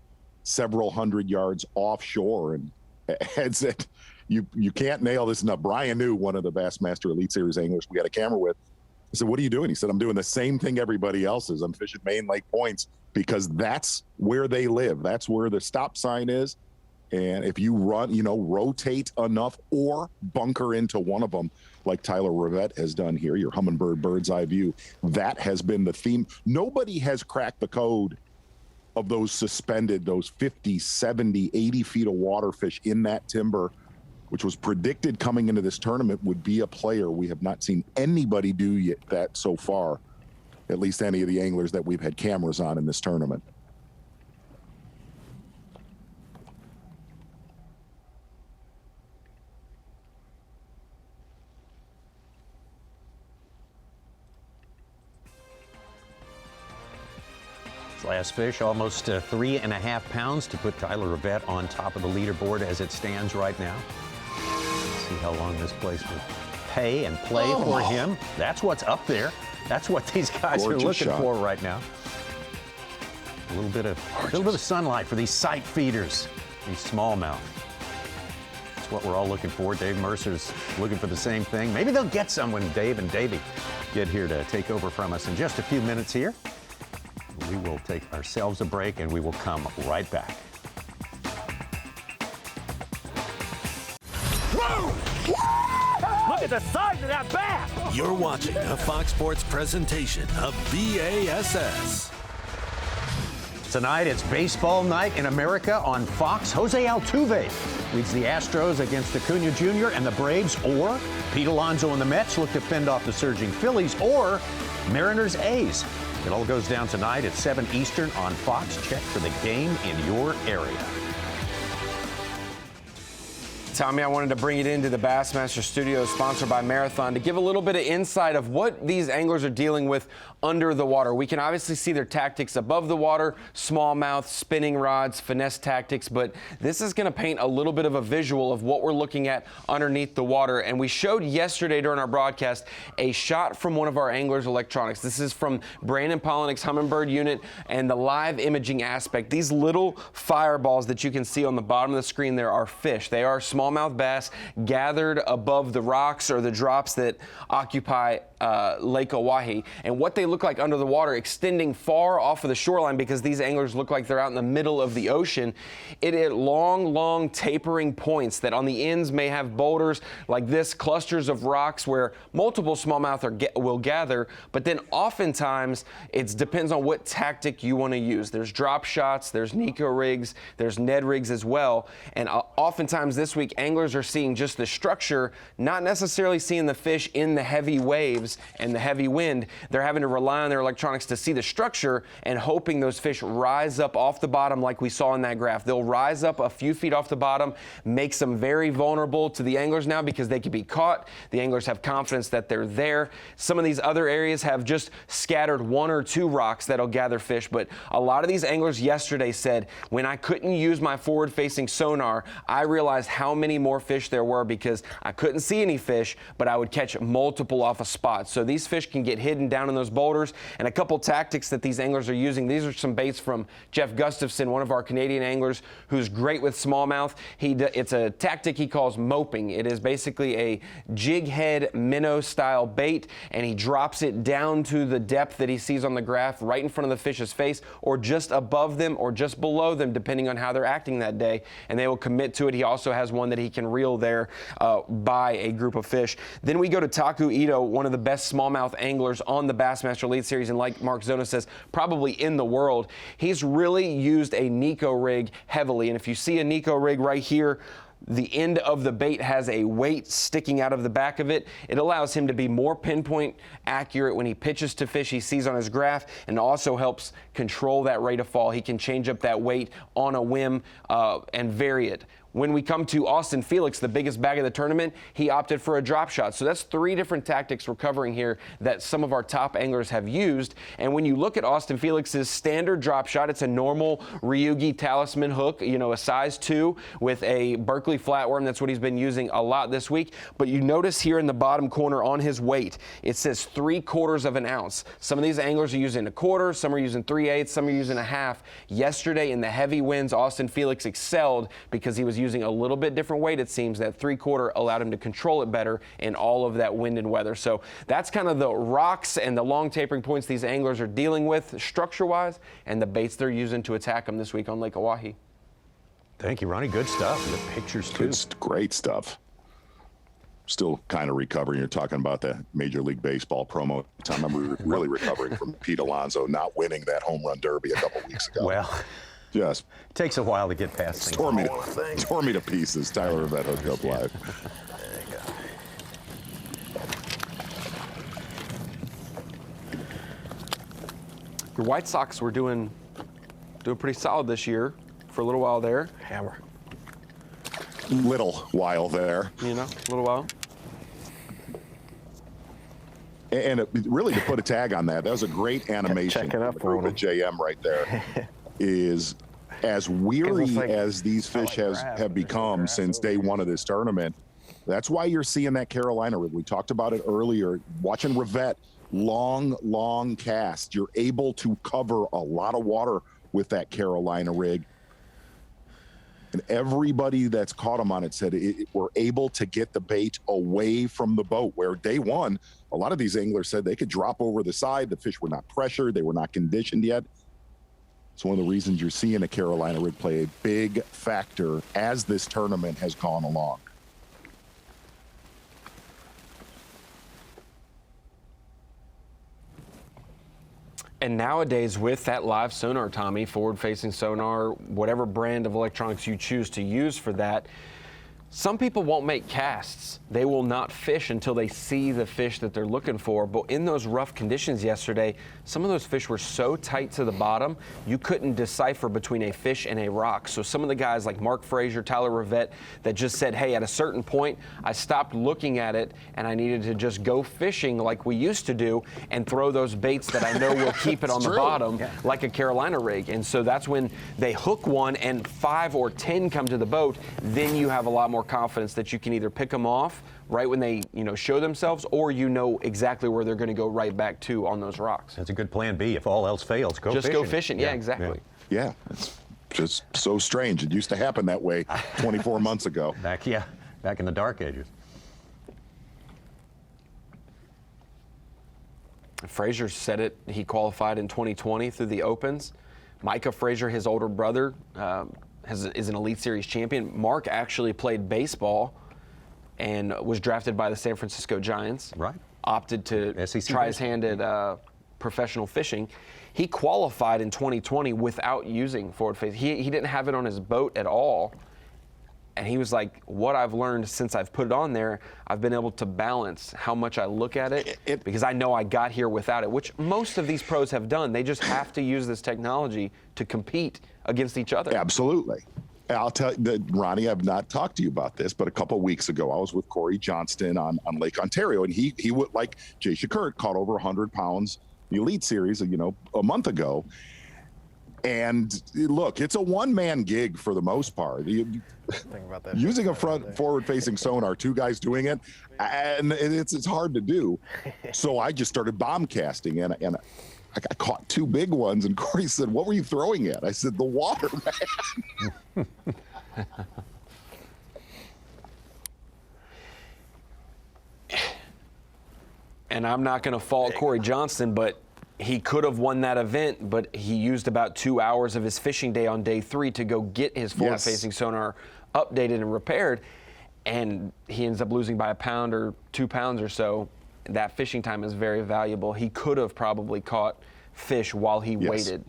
several hundred yards offshore. And Ed said, you can't nail this enough. Brian knew, one of the Bassmaster Elite Series anglers we had a camera with. I said, what are you doing? He said, I'm doing the same thing everybody else is. I'm fishing main lake points because that's where they live. That's where the stop sign is. And if you run, rotate enough or bunker into one of them, like Tyler Rivet has done here, your Humminbird bird's eye view, that has been the theme. Nobody has cracked the code of those suspended, those 50, 70, 80 feet of water fish in that timber, which was predicted coming into this tournament would be a player. We have not seen anybody do yet that so far, at least any of the anglers that we've had cameras on in this tournament. Last fish, almost 3.5 pounds to put Tyler Rivet on top of the leaderboard as it stands right now. Let's see how long this place will pay and play for him. That's what's up there. That's what these guys are looking for right now. A little bit of sunlight for these sight feeders, these smallmouth. That's what we're all looking for. Dave Mercer's looking for the same thing. Maybe they'll get some when Dave and Davey get here to take over from us in just a few minutes here. We will take ourselves a break and we will come right back. Look at the size of that bass! You're watching a Fox Sports presentation of B.A.S.S. Tonight, it's baseball night in America on Fox. Jose Altuve leads the Astros against Acuna Jr. and the Braves, or Pete Alonso and the Mets look to fend off the surging Phillies, or Mariners A's. It all goes down tonight at 7 Eastern on Fox. Check for the game in your area. Tommy, I wanted to bring it into the Bassmaster Studios, sponsored by Marathon, to give a little bit of insight of what these anglers are dealing with under the water. We can obviously see their tactics above the water, smallmouth, spinning rods, finesse tactics, but this is going to paint a little bit of a visual of what we're looking at underneath the water. And we showed yesterday during our broadcast a shot from one of our anglers' electronics. This is from Brandon Polinick's Humminbird unit and the live imaging aspect. These little fireballs that you can see on the bottom of the screen there are fish. They are smallmouth bass gathered above the rocks or the drops that occupy Lake Oahe. And what they look like under the water, extending far off of the shoreline, because these anglers look like they're out in the middle of the ocean, it is long tapering points that on the ends may have boulders like this, clusters of rocks where multiple smallmouth will gather, but then oftentimes it depends on what tactic you want to use. There's drop shots, there's Nico rigs, there's Ned rigs as well, and oftentimes this week anglers are seeing just the structure, not necessarily seeing the fish in the heavy waves and the heavy wind. They're having to rely on their electronics to see the structure and hoping those fish rise up off the bottom like we saw in that graph. They'll rise up a few feet off the bottom, makes them very vulnerable to the anglers now because they can be caught. The anglers have confidence that they're there. Some of these other areas have just scattered 1 or 2 rocks that'll gather fish, but a lot of these anglers yesterday said, when I couldn't use my forward-facing sonar, I realized how many more fish there were because I couldn't see any fish, but I would catch multiple off a spot. So these fish can get hidden down in those boulders. And a couple tactics that these anglers are using, these are some baits from Jeff Gustafson, one of our Canadian anglers who's great with smallmouth. It's a tactic he calls moping. It is basically a jig head minnow style bait, and he drops it down to the depth that he sees on the graph right in front of the fish's face, or just above them or just below them, depending on how they're acting that day, and they will commit to it. He also has one that he can reel there by a group of fish. Then we go to Taku Ito, one of the best smallmouth anglers on the Bassmaster Elite Series, and like Mark Zona says, probably in the world. He's really used a Nico rig heavily, and if you see a Nico rig right here, the end of the bait has a weight sticking out of the back of it. It allows him to be more pinpoint accurate when he pitches to fish he sees on his graph, and also helps control that rate of fall. He can change up that weight on a whim and vary it. When we come to Austin Felix, the biggest bag of the tournament, he opted for a drop shot. So that's 3 different tactics we're covering here that some of our top anglers have used. And when you look at Austin Felix's standard drop shot, it's a normal Ryugi talisman hook, a size 2 with a Berkeley flatworm. That's what he's been using a lot this week. But you notice here in the bottom corner on his weight, it says 3/4 of an ounce. Some of these anglers are using 1/4, some are using 3/8, some are using 1/2. Yesterday in the heavy winds, Austin Felix excelled because he was using a little bit different weight. It seems that 3/4 allowed him to control it better in all of that wind and weather. So that's kind of the rocks and the long tapering points these anglers are dealing with structure-wise, and the baits they're using to attack them this week on Lake Oahe. Thank you, Ronnie. Good stuff. The pictures, too. It's great stuff. Still kind of recovering. You're talking about the Major League Baseball promo time. I'm really recovering from Pete Alonso not winning that home run derby a couple weeks ago. Well, just takes a while to get past things. Tore me to pieces. Tyler Rivet hooked up live. There you go. Your White Sox were doing pretty solid this year for a little while there. Hammer. Little while there. You know, a little while. And really, to put a tag on that, that was a great animation. Checking up for JM right there. Is as weary as these fish have become since day one of this tournament. That's why you're seeing that Carolina rig. We talked about it earlier. Watching Rivet, long cast. You're able to cover a lot of water with that Carolina rig. And everybody that's caught them on it said we're able to get the bait away from the boat, where day one, a lot of these anglers said they could drop over the side. The fish were not pressured. They were not conditioned yet. It's one of the reasons you're seeing a Carolina rig play a big factor as this tournament has gone along. And nowadays, with that live sonar, Tommy, forward-facing sonar, whatever brand of electronics you choose to use for that, some people won't make casts. They will not fish until they see the fish that they're looking for. But in those rough conditions yesterday, some of those fish were so tight to the bottom, you couldn't decipher between a fish and a rock. So some of the guys like Mark Frazier, Tyler Rivet, that just said, hey, at a certain point, I stopped looking at it and I needed to just go fishing like we used to do and throw those baits that I know will keep it on the bottom, like a Carolina rig. And so that's when they hook one and 5 or 10 come to the boat, then you have a lot more confidence that you can either pick them off right when they show themselves, or exactly where they're going to go right back to on those rocks. That's a good plan B. If all else fails, go fishing. Just go fishing. Yeah, exactly. Yeah, it's just so strange. It used to happen that way 24 months ago. Back in the dark ages. Frazier said it. He qualified in 2020 through the Opens. Micah Frazier, his older brother, is an Elite Series champion. Mark actually played baseball and was drafted by the San Francisco Giants. Right. Opted to try his hand at professional fishing. He qualified in 2020 without using forward face. He didn't have it on his boat at all. And he was like, what I've learned since I've put it on there, I've been able to balance how much I look at it because I know I got here without it, which most of these pros have done. They just have to use this technology to compete against each other. Absolutely. I'll tell you that, Ronnie, I've not talked to you about this, but a couple of weeks ago, I was with Corey Johnston on Lake Ontario, and he would, like Jay Shakira, caught over 100 pounds in the Elite Series, a month ago. And look, it's a one-man gig for the most part. Using a forward-facing sonar, 2 guys doing it, and it's hard to do. So I just started bomb casting, and I caught 2 big ones, and Corey said, what were you throwing at? I said, the water, man. And I'm not going to fault Corey Johnston, but he could have won that event, but he used about 2 hours of his fishing day on day 3 to go get his forward-facing sonar updated and repaired, and he ends up losing by a pound or 2 pounds or so. That fishing time is very valuable. He could have probably caught fish while he waited.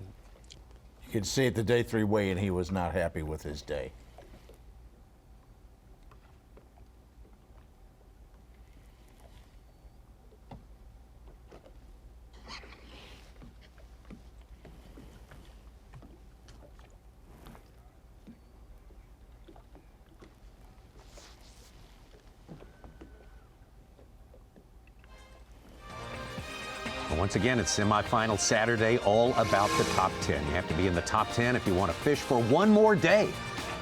You could see at the day 3 weigh-in he was not happy with his day. Once again, it's semifinal Saturday, all about the top 10. You have to be in the top 10 if you want to fish for one more day,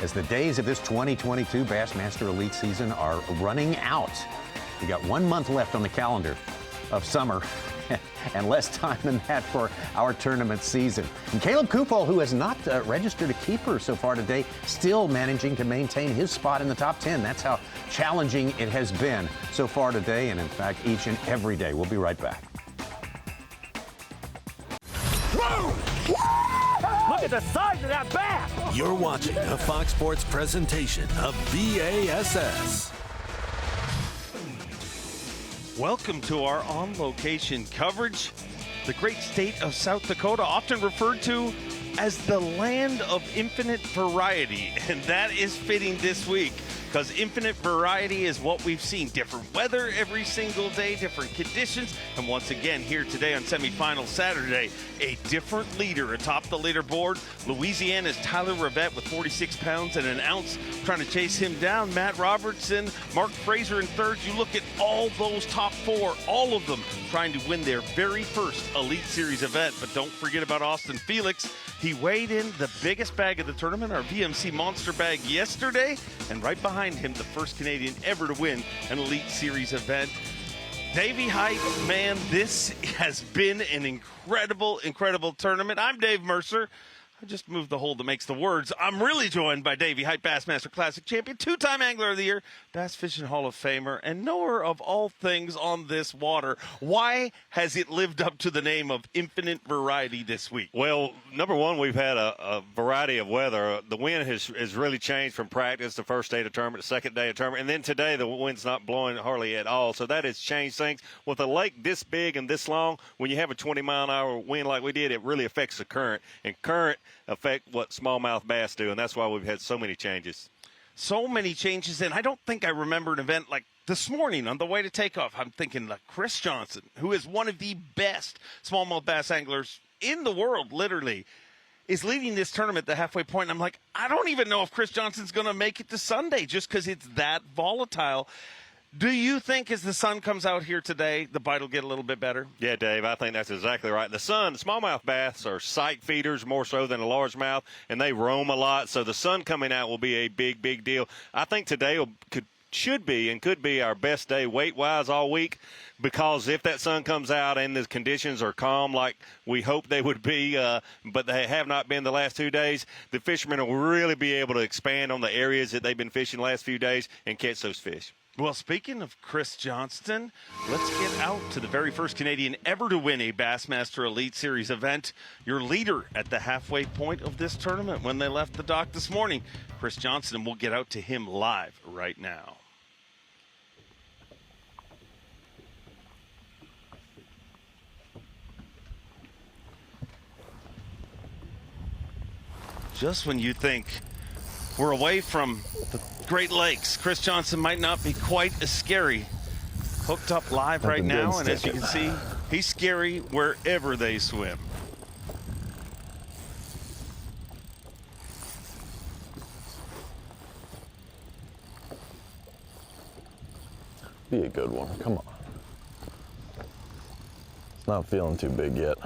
as the days of this 2022 Bassmaster Elite season are running out. We got 1 month left on the calendar of summer and less time than that for our tournament season. And Caleb Kupol, who has not registered a keeper so far today, still managing to maintain his spot in the top 10. That's how challenging it has been so far today, and in fact, each and every day. We'll be right back. Look Look at the size of that bass! You're watching a Fox Sports presentation of B.A.S.S. Welcome to our on-location coverage. The great state of South Dakota, often referred to as the land of infinite variety, and that is fitting this week because infinite variety is what we've seen. Different weather every single day, different conditions, and once again here today on Semifinal Saturday, a different leader atop the leaderboard. Louisiana's Tyler Rivet with 46 pounds and an ounce trying to chase him down. Matt Robertson, Mark Frazier in third. You look at all those top four, all of them trying to win their very first Elite Series event, but don't forget about Austin Felix. He weighed in the biggest bag of the tournament, our VMC Monster Bag, yesterday, and right behind him, the first Canadian ever to win an Elite Series event. Davey Height, man, this has been an incredible, incredible tournament. I'm Dave Mercer. I just moved the hole that makes the words. I'm really joined by Davey Height, Bassmaster Classic champion, two-time Angler of the Year, Bass Fishing Hall of Famer, and knower of all things on this water. Why has it lived up to the name of infinite variety this week? Well, number one, we've had a variety of weather. The wind has really changed from practice, the first day of the tournament, the second day of the tournament, and then today the wind's not blowing hardly at all. So that has changed things. With a lake this big and this long, when you have a 20-mile-an-hour wind like we did, it really affects the current. And current affect what smallmouth bass do, and that's why we've had so many changes. So many changes, and I don't think I remember an event like this morning on the way to takeoff. I'm thinking like Chris Johnston, who is one of the best smallmouth bass anglers in the world, literally, is leading this tournament, the halfway point. And I'm like, I don't even know if Chris Johnston's going to make it to Sunday just because it's that volatile. Do you think as the sun comes out here today, the bite will get a little bit better? Yeah, Dave, I think that's exactly right. The smallmouth bass are sight feeders more so than a largemouth, and they roam a lot. So the sun coming out will be a big, big deal. I think today should be our best day weight-wise all week, because if that sun comes out and the conditions are calm like we hope they would be, but they have not been the last 2 days, the fishermen will really be able to expand on the areas that they've been fishing the last few days and catch those fish. Well, speaking of Chris Johnston, let's get out to the very first Canadian ever to win a Bassmaster Elite Series event. Your leader at the halfway point of this tournament when they left the dock this morning, Chris Johnston, and we'll get out to him live right now. Just when you think we're away from the Great Lakes, Chris Johnston might not be quite as scary. Hooked up live right now, and as you can see, he's scary wherever they swim. Be a good one, come on. It's not feeling too big yet.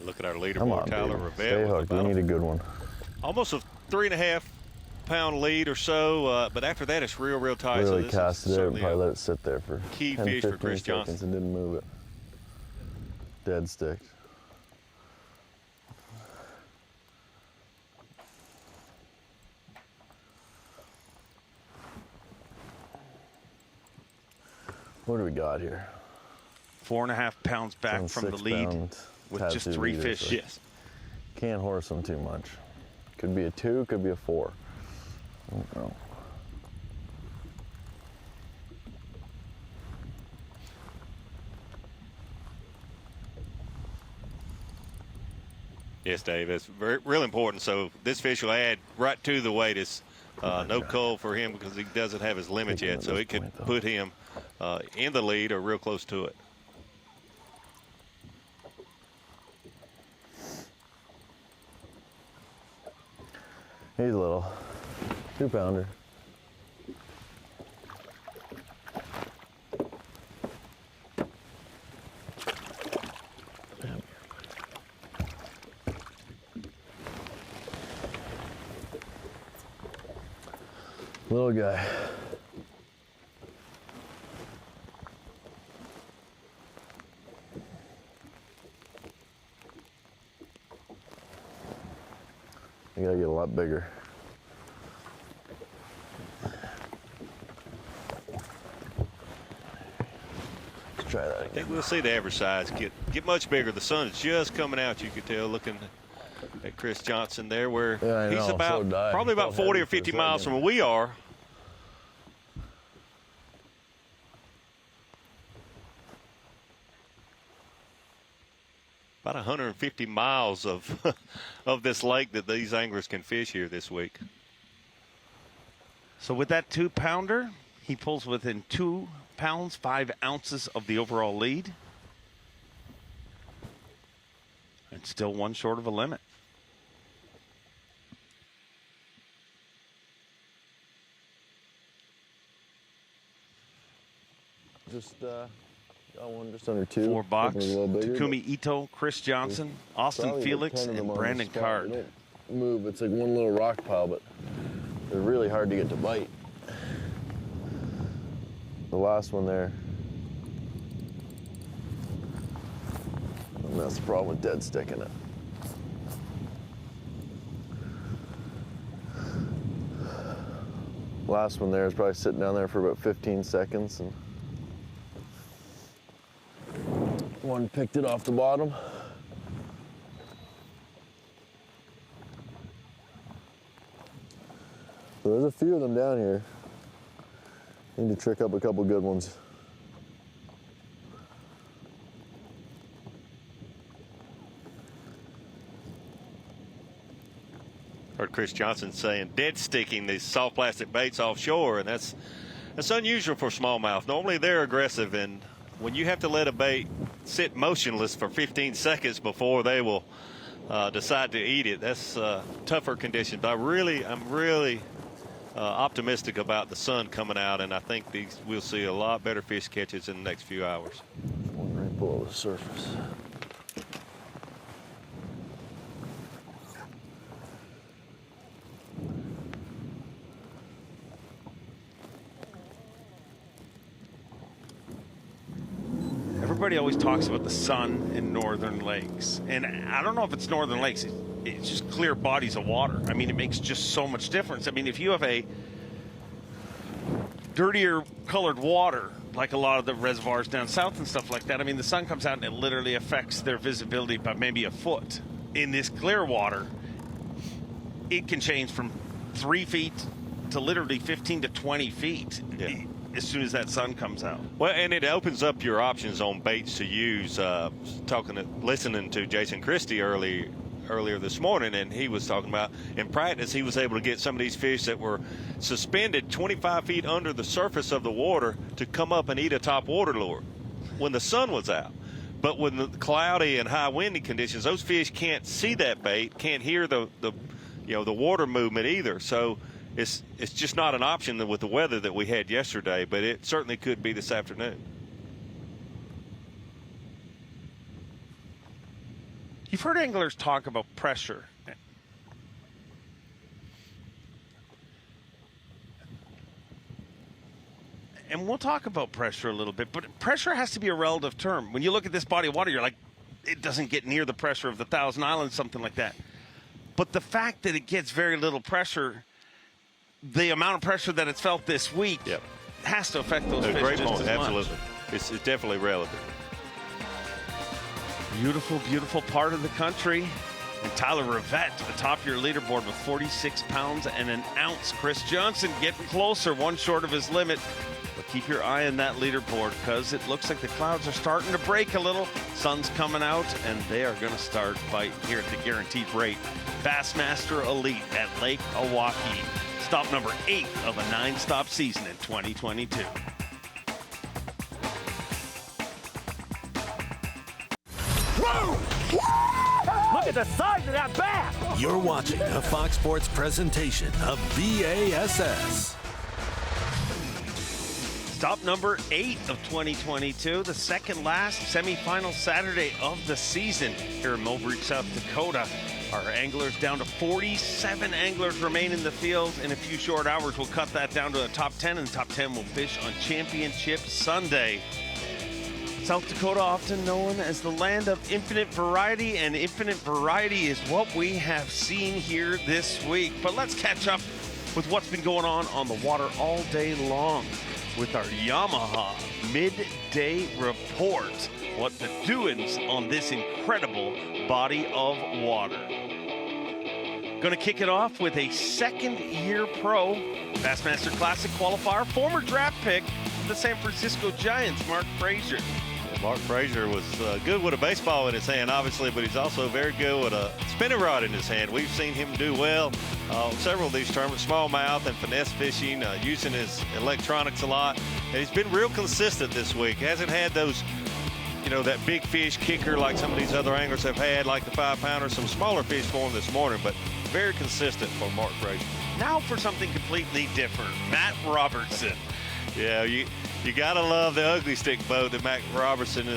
Look at our leaderboard, Tyler Rivet. Stay hooked. We need a good one. Almost a 3.5-pound lead or so, but after that it's real tight. Really so casted it and probably let it sit there for key 10, fish 15 for Chris seconds Johnston. and didn't move it. Dead stick. What do we got here? 4.5 pounds back from the lead with just 3 fish. So yes. Can't horse them too much. Could be a 2, could be a 4. I don't know. Yes, Dave, it's real important. So this fish will add right to the weight. It's no cull for him because he doesn't have his limit yet, so it could put him in the lead or real close to it. He's a little 2-pounder. Little guy. You gotta get a lot bigger. Let's try that again. I think we'll see the average size get much bigger. The sun is just coming out. You could tell looking at Chris Johnston there, where he's about probably about 40 or 50 miles from where we are. About 150 miles of of this lake that these anglers can fish here this week. So with that 2-pounder, he pulls within 2 pounds, 5 ounces of the overall lead. And still one short of a limit. Just got one just under 2. 4 box. Takumi Ito, Chris Johnston, Austin Felix, and Brandon Card. They don't move. It's like one little rock pile, but they're really hard to get to bite. The last one there. And that's the problem with dead sticking it. Last one there is probably sitting down there for about 15 seconds, and one picked it off the bottom. So there's a few of them down here. Need to trick up a couple good ones. Heard Chris Johnston saying dead sticking these soft plastic baits offshore, and that's unusual for smallmouth. Normally they're aggressive, and when you have to let a bait sit motionless for 15 seconds before they will decide to eat it, that's tougher conditions. But I'm really optimistic about the sun coming out, and I think we'll see a lot better fish catches in the next few hours. One right below the surface. Everybody always talks about the sun in northern lakes, and I don't know if it's northern lakes. It's just clear bodies of water. I mean, it makes just so much difference. I mean, if you have a dirtier colored water, like a lot of the reservoirs down south and stuff like that, I mean, the sun comes out and it literally affects their visibility by maybe a foot. In this clear water, it can change from 3 feet to literally 15 to 20 feet. Yeah. As soon as that sun comes out. Well, and it opens up your options on baits to use. Listening to Jason Christie earlier this morning, and he was talking about in practice he was able to get some of these fish that were suspended 25 feet under the surface of the water to come up and eat a top water lure when the sun was out. But with the cloudy and high windy conditions, those fish can't see that bait, can't hear the water movement either. So it's just not an option with the weather that we had yesterday, but it certainly could be this afternoon. You've heard anglers talk about pressure. And we'll talk about pressure a little bit, but pressure has to be a relative term. When you look at this body of water, you're like, it doesn't get near the pressure of the Thousand Islands, something like that. But the fact that it gets very little pressure, the amount of pressure that it's felt this week has to affect those fish great just point. as Absolutely. much. It's definitely relative. Beautiful, beautiful part of the country. And Tyler Rivet atop your leaderboard with 46 pounds and an ounce. Chris Johnston getting closer, one short of his limit. But keep your eye on that leaderboard, because it looks like the clouds are starting to break a little. Sun's coming out, and they are going to start fight here at the Guaranteed Rate Bassmaster Elite at Lake Oahe. Stop number 8 of a 9-stop season in 2022. Look at the size of that bass! You're watching a Fox Sports presentation of B.A.S.S. Stop number 8 of 2022, the second last semifinal Saturday of the season here in Mulbridge, South Dakota. Our anglers down to 47 anglers remain in the field. In a few short hours, we'll cut that down to a top 10, and the top 10 will fish on Championship Sunday. South Dakota, often known as the land of infinite variety, and infinite variety is what we have seen here this week. But let's catch up with what's been going on the water all day long with our Yamaha midday report. What the doings on this incredible body of water. Going to kick it off with a second-year pro, Bassmaster Classic qualifier, former draft pick of the San Francisco Giants, Mark Frazier. Mark Frazier was good with a baseball in his hand, obviously, but he's also very good with a spinning rod in his hand. We've seen him do well several of these tournaments, smallmouth and finesse fishing, using his electronics a lot. And he's been real consistent this week. Hasn't had those, you know, that big fish kicker like some of these other anglers have had, like the 5-pounder, some smaller fish for him this morning, but very consistent for Mark Frazier. Now for something completely different, Matt Robertson. Yeah, you gotta love the ugly stick boat that Matt Robertson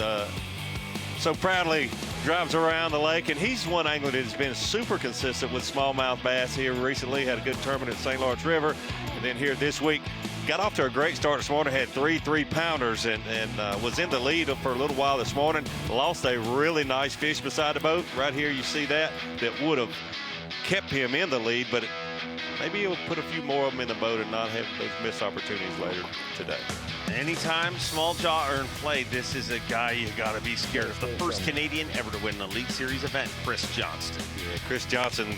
so proudly drives around the lake, and he's one angler that has been super consistent with smallmouth bass here recently. Had a good tournament at St. Lawrence River, and then here this week got off to a great start this morning. Had 3 3-pounders and was in the lead for a little while this morning. Lost a really nice fish beside the boat. Right here you see that would have kept him in the lead, but maybe he'll put a few more of them in the boat and not have those missed opportunities later today. Anytime small jaw are in play, this is a guy you got to be scared of. The first Canadian ever to win an Elite Series event, Chris Johnston. Yeah, Chris Johnston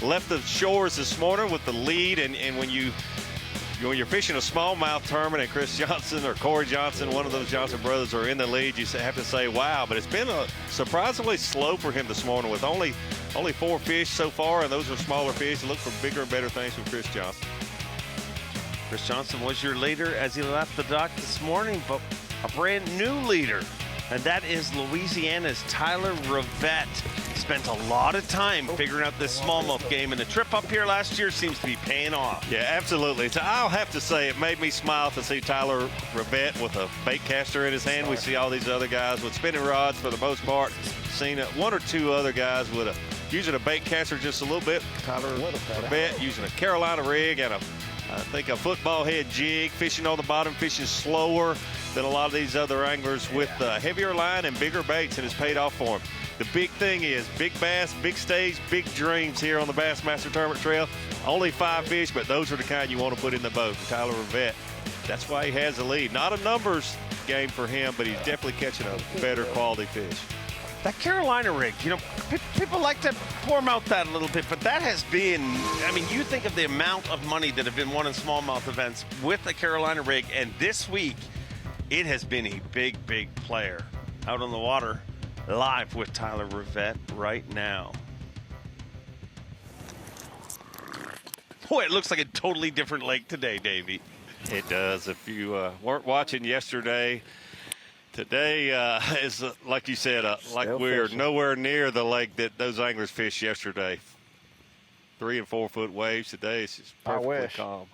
left the shores this morning with the lead, and when you're fishing a smallmouth tournament and Chris Johnston or Corey Johnston, one of those Johnson brothers, are in the lead, you have to say, wow. But it's been surprisingly slow for him this morning with only 4 fish so far, and those are smaller fish. Look for bigger and better things from Chris Johnston. Chris Johnston was your leader as he left the dock this morning, but a brand new leader, and that is Louisiana's Tyler Rivet. Spent a lot of time figuring out this smallmouth game, and the trip up here last year seems to be paying off. Yeah, absolutely. So I'll have to say it made me smile to see Tyler Rivet with a bait caster in his hand. We see all these other guys with spinning rods for the most part. Seen 1 or 2 other guys with using a bait caster just a little bit. Tyler Rivet using a Carolina rig and I think a football head jig, fishing on the bottom, fishing slower than a lot of these other anglers with heavier line and bigger baits, and it's paid off for him. The big thing is big bass, big stage, big dreams here on the Bassmaster Tournament Trail. Only 5 fish, but those are the kind you want to put in the boat. Tyler Rivet, that's why he has the lead. Not a numbers game for him, but he's definitely catching a better quality fish. That Carolina rig, you know, people like to pour mouth that a little bit, but that has been, I mean, you think of the amount of money that have been won in smallmouth events with the Carolina rig, and this week, it has been a big, big player out on the water, live with Tyler Rivet right now. Boy, it looks like a totally different lake today, Davey. It does. If you weren't watching yesterday, today is, like you said, like we're nowhere near the lake that those anglers fished yesterday. 3 and 4 foot waves today. It's just perfectly calm.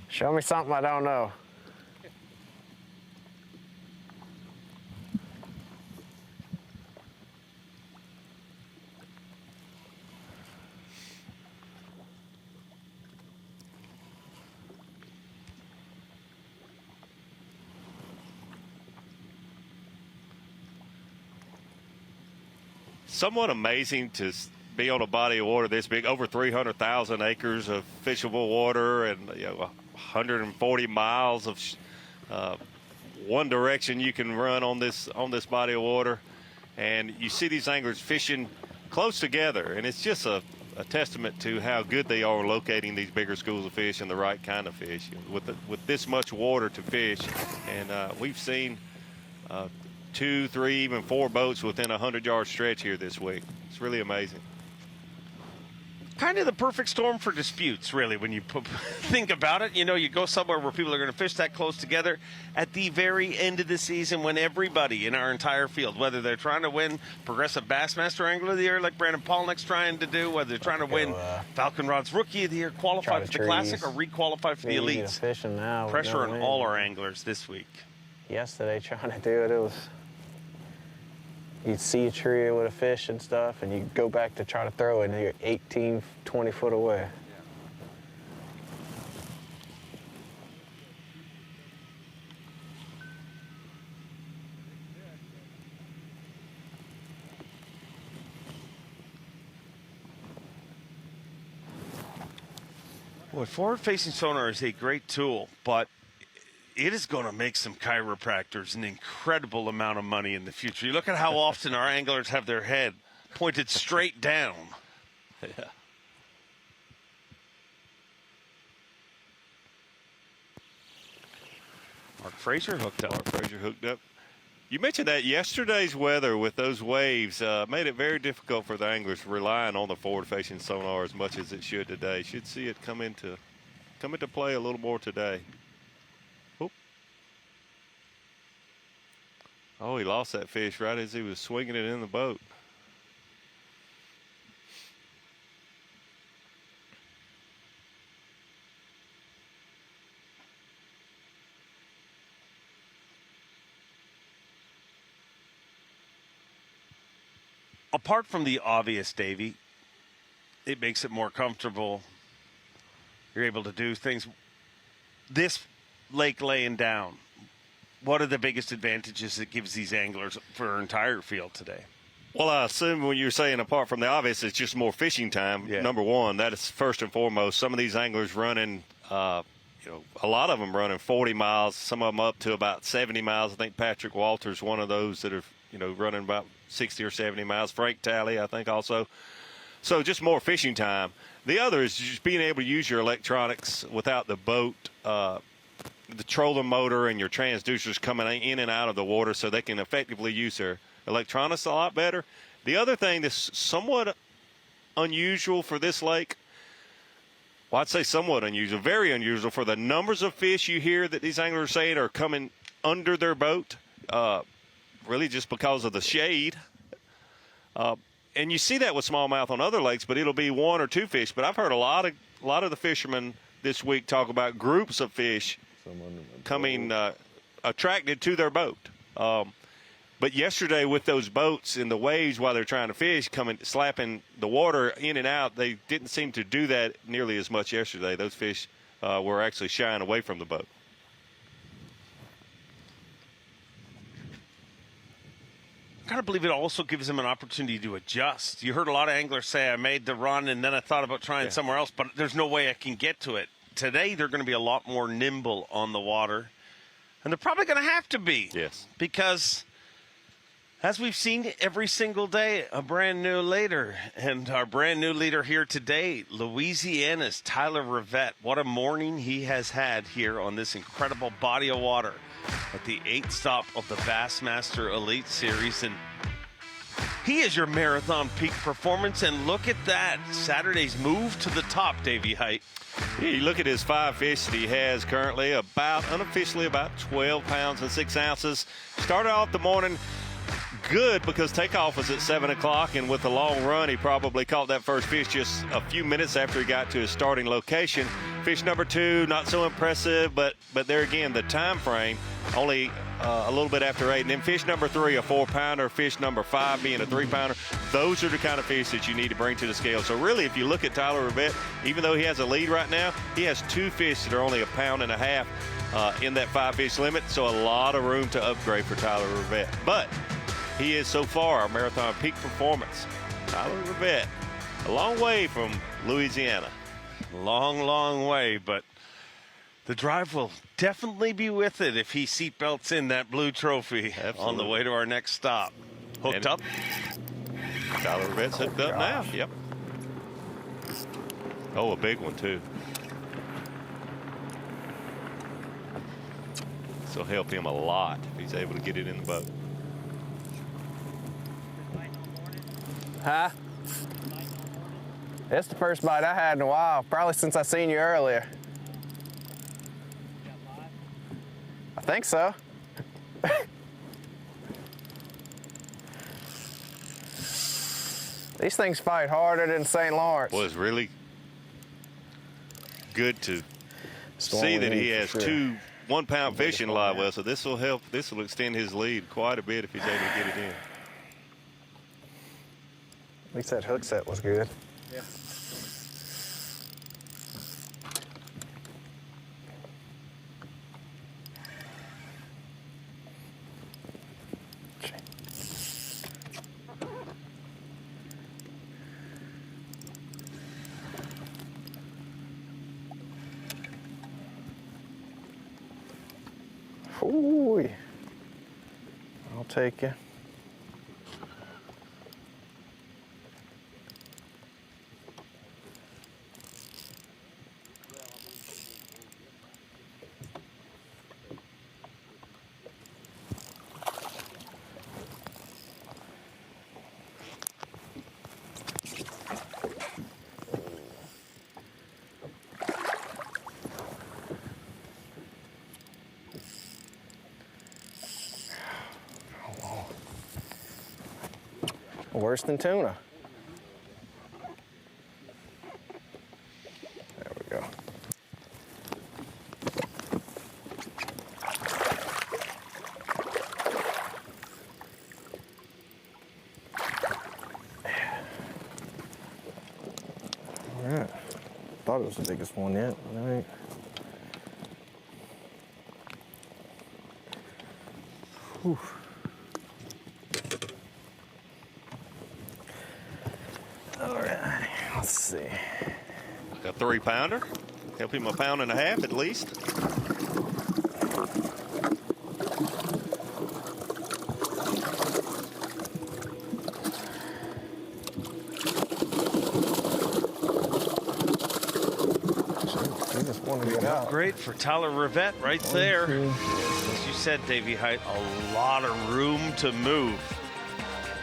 Show me something I don't know. Somewhat amazing to be on a body of water this big, over 300,000 acres of fishable water, and 140 miles of one direction you can run on this body of water. And you see these anglers fishing close together, and it's just a testament to how good they are locating these bigger schools of fish and the right kind of fish with this much water to fish. And we've seen 2, 3, even 4 boats within a 100-yard stretch here this week. It's really amazing. Kind of the perfect storm for disputes, really, when you think about it. You know, you go somewhere where people are going to fish that close together at the very end of the season when everybody in our entire field, whether they're trying to win Progressive Bassmaster Angler of the Year like Brandon Polnick's trying to do, whether they're trying to win Falcon Rod's Rookie of the Year, qualify for the Classic, or re-qualify for the Elites. Now, pressure on all our anglers this week. Yesterday, trying to do it, it was... You'd see a tree with a fish and stuff, and you go back to try to throw it, and you're 18, 20 foot away. Boy, forward-facing sonar is a great tool, but it is going to make some chiropractors an incredible amount of money in the future. You look at how often our anglers have their head pointed straight down. Yeah. Mark Frazier hooked up. Mark Frazier hooked up. You mentioned that yesterday's weather with those waves made it very difficult for the anglers relying on the forward-facing sonar as much as it should today. Should see it come into play a little more today. Oop. Oh, he lost that fish right as he was swinging it in the boat. Apart from the obvious, Davey, it makes it more comfortable. You're able to do things. This lake laying down, what are the biggest advantages it gives these anglers for our entire field today? Well, I assume when you're saying apart from the obvious, it's just more fishing time. Yeah. Number one, that is first and foremost. Some of these anglers running, a lot of them running 40 miles, some of them up to about 70 miles. I think Patrick Walter's one of those that are, running about 60 or 70 miles. Frank Talley, I think, also. So just more fishing time. The other is just being able to use your electronics without the boat, the trolling motor and your transducers coming in and out of the water, so they can effectively use their electronics a lot better. The other thing that's somewhat unusual for this lake, well, I'd say somewhat unusual, very unusual for the numbers of fish you hear that these anglers are saying are coming under their boat, really just because of the shade. And you see that with smallmouth on other lakes, but it'll be one or two fish. But I've heard a lot of the fishermen this week talk about groups of fish coming attracted to their boat. But yesterday with those boats in the waves while they're trying to fish, slapping the water in and out, they didn't seem to do that nearly as much yesterday. Those fish were actually shying away from the boat. I gotta believe it also gives them an opportunity to adjust. You heard a lot of anglers say, I made the run and then I thought about trying somewhere else, but there's no way I can get to it. Today, they're going to be a lot more nimble on the water, and they're probably going to have to be. Yes. Because, as we've seen every single day, a brand new leader. And our brand new leader here today, Louisiana's Tyler Rivet. What a morning he has had here on this incredible body of water at the 8th stop of the Bassmaster Elite Series. And he is your marathon peak performance. And look at that, Saturday's move to the top, Davey Height. Yeah, you look at his 5 fish that he has currently, unofficially about 12 pounds and 6 ounces. Started off the morning good because takeoff was at 7 o'clock, and with the long run, he probably caught that first fish just a few minutes after he got to his starting location. Fish number 2, not so impressive, but there again, the time frame, only a little bit after 8. And then fish number 3, a 4-pounder. Fish number 5 being a 3-pounder. Those are the kind of fish that you need to bring to the scale. So really, if you look at Tyler Rivet, even though he has a lead right now, he has 2 fish that are only a pound and a half in that 5-fish limit. So a lot of room to upgrade for Tyler Rivet. But he is so far our marathon peak performance. Tyler Rivet, a long way from Louisiana. Long, long way, but the drive will definitely be with it if he seatbelts in that blue trophy. Absolutely. On the way to our next stop. Hooked up. Tyler Rivet's hooked up now. Yep. Oh, a big one, too. This will help him a lot if he's able to get it in the boat. Huh? It's the first bite I had in a while, probably since I seen you earlier. I think so. These things fight harder than St. Lawrence. Well, it's really good to see that he has 2 1-pound fish in live well, so this will help. This will extend his lead quite a bit if he's able to get it in. At least that hook set was good. Yeah. Ooh, I'll take you. Worse than tuna. There we go. All right. Thought it was the biggest one yet. All right. Whew. All right, let's see. A 3-pounder. Help him 1.5 pounds at least. Great for Tyler Rivet right there. As you said, Davey Height, a lot of room to move.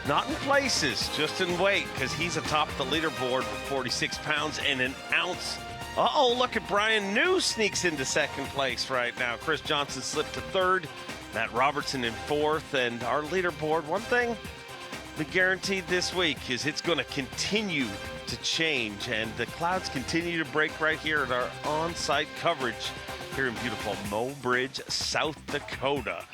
Not in places, just in weight, because he's atop the leaderboard with 46 pounds and an ounce. Uh-oh, look at Brian New sneaks into second place right now. Chris Johnston slipped to third. Matt Robertson in fourth. And our leaderboard, one thing we guaranteed this week is it's going to continue to change. And the clouds continue to break right here at our on-site coverage here in beautiful Mobridge, South Dakota.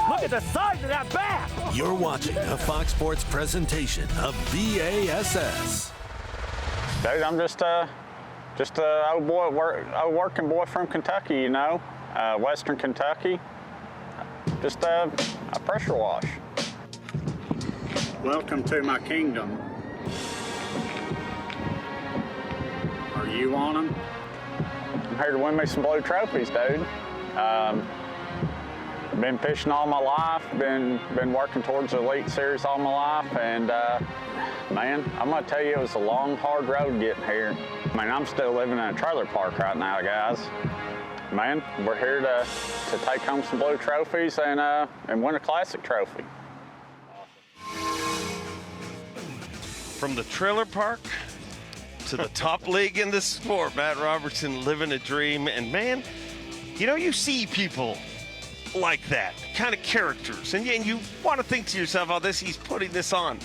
Look at the size of that bass! You're watching a Fox Sports presentation of B.A.S.S. Dude, I'm just a old boy, old working boy from Kentucky, you know, Western Kentucky. Just a pressure wash. Welcome to my kingdom. Are you on them? I'm here to win me some blue trophies, dude. Been fishing all my life, been working towards the Elite Series all my life, and man, I'm gonna tell you, it was a long, hard road getting here. I mean, I'm still living in a trailer park right now, guys. Man, we're here to take home some blue trophies and win a classic trophy. From the trailer park to the top league in this sport, Matt Robertson living a dream. And man, you know, you see people like that, kind of characters, and you want to think to yourself, oh, he's putting this on.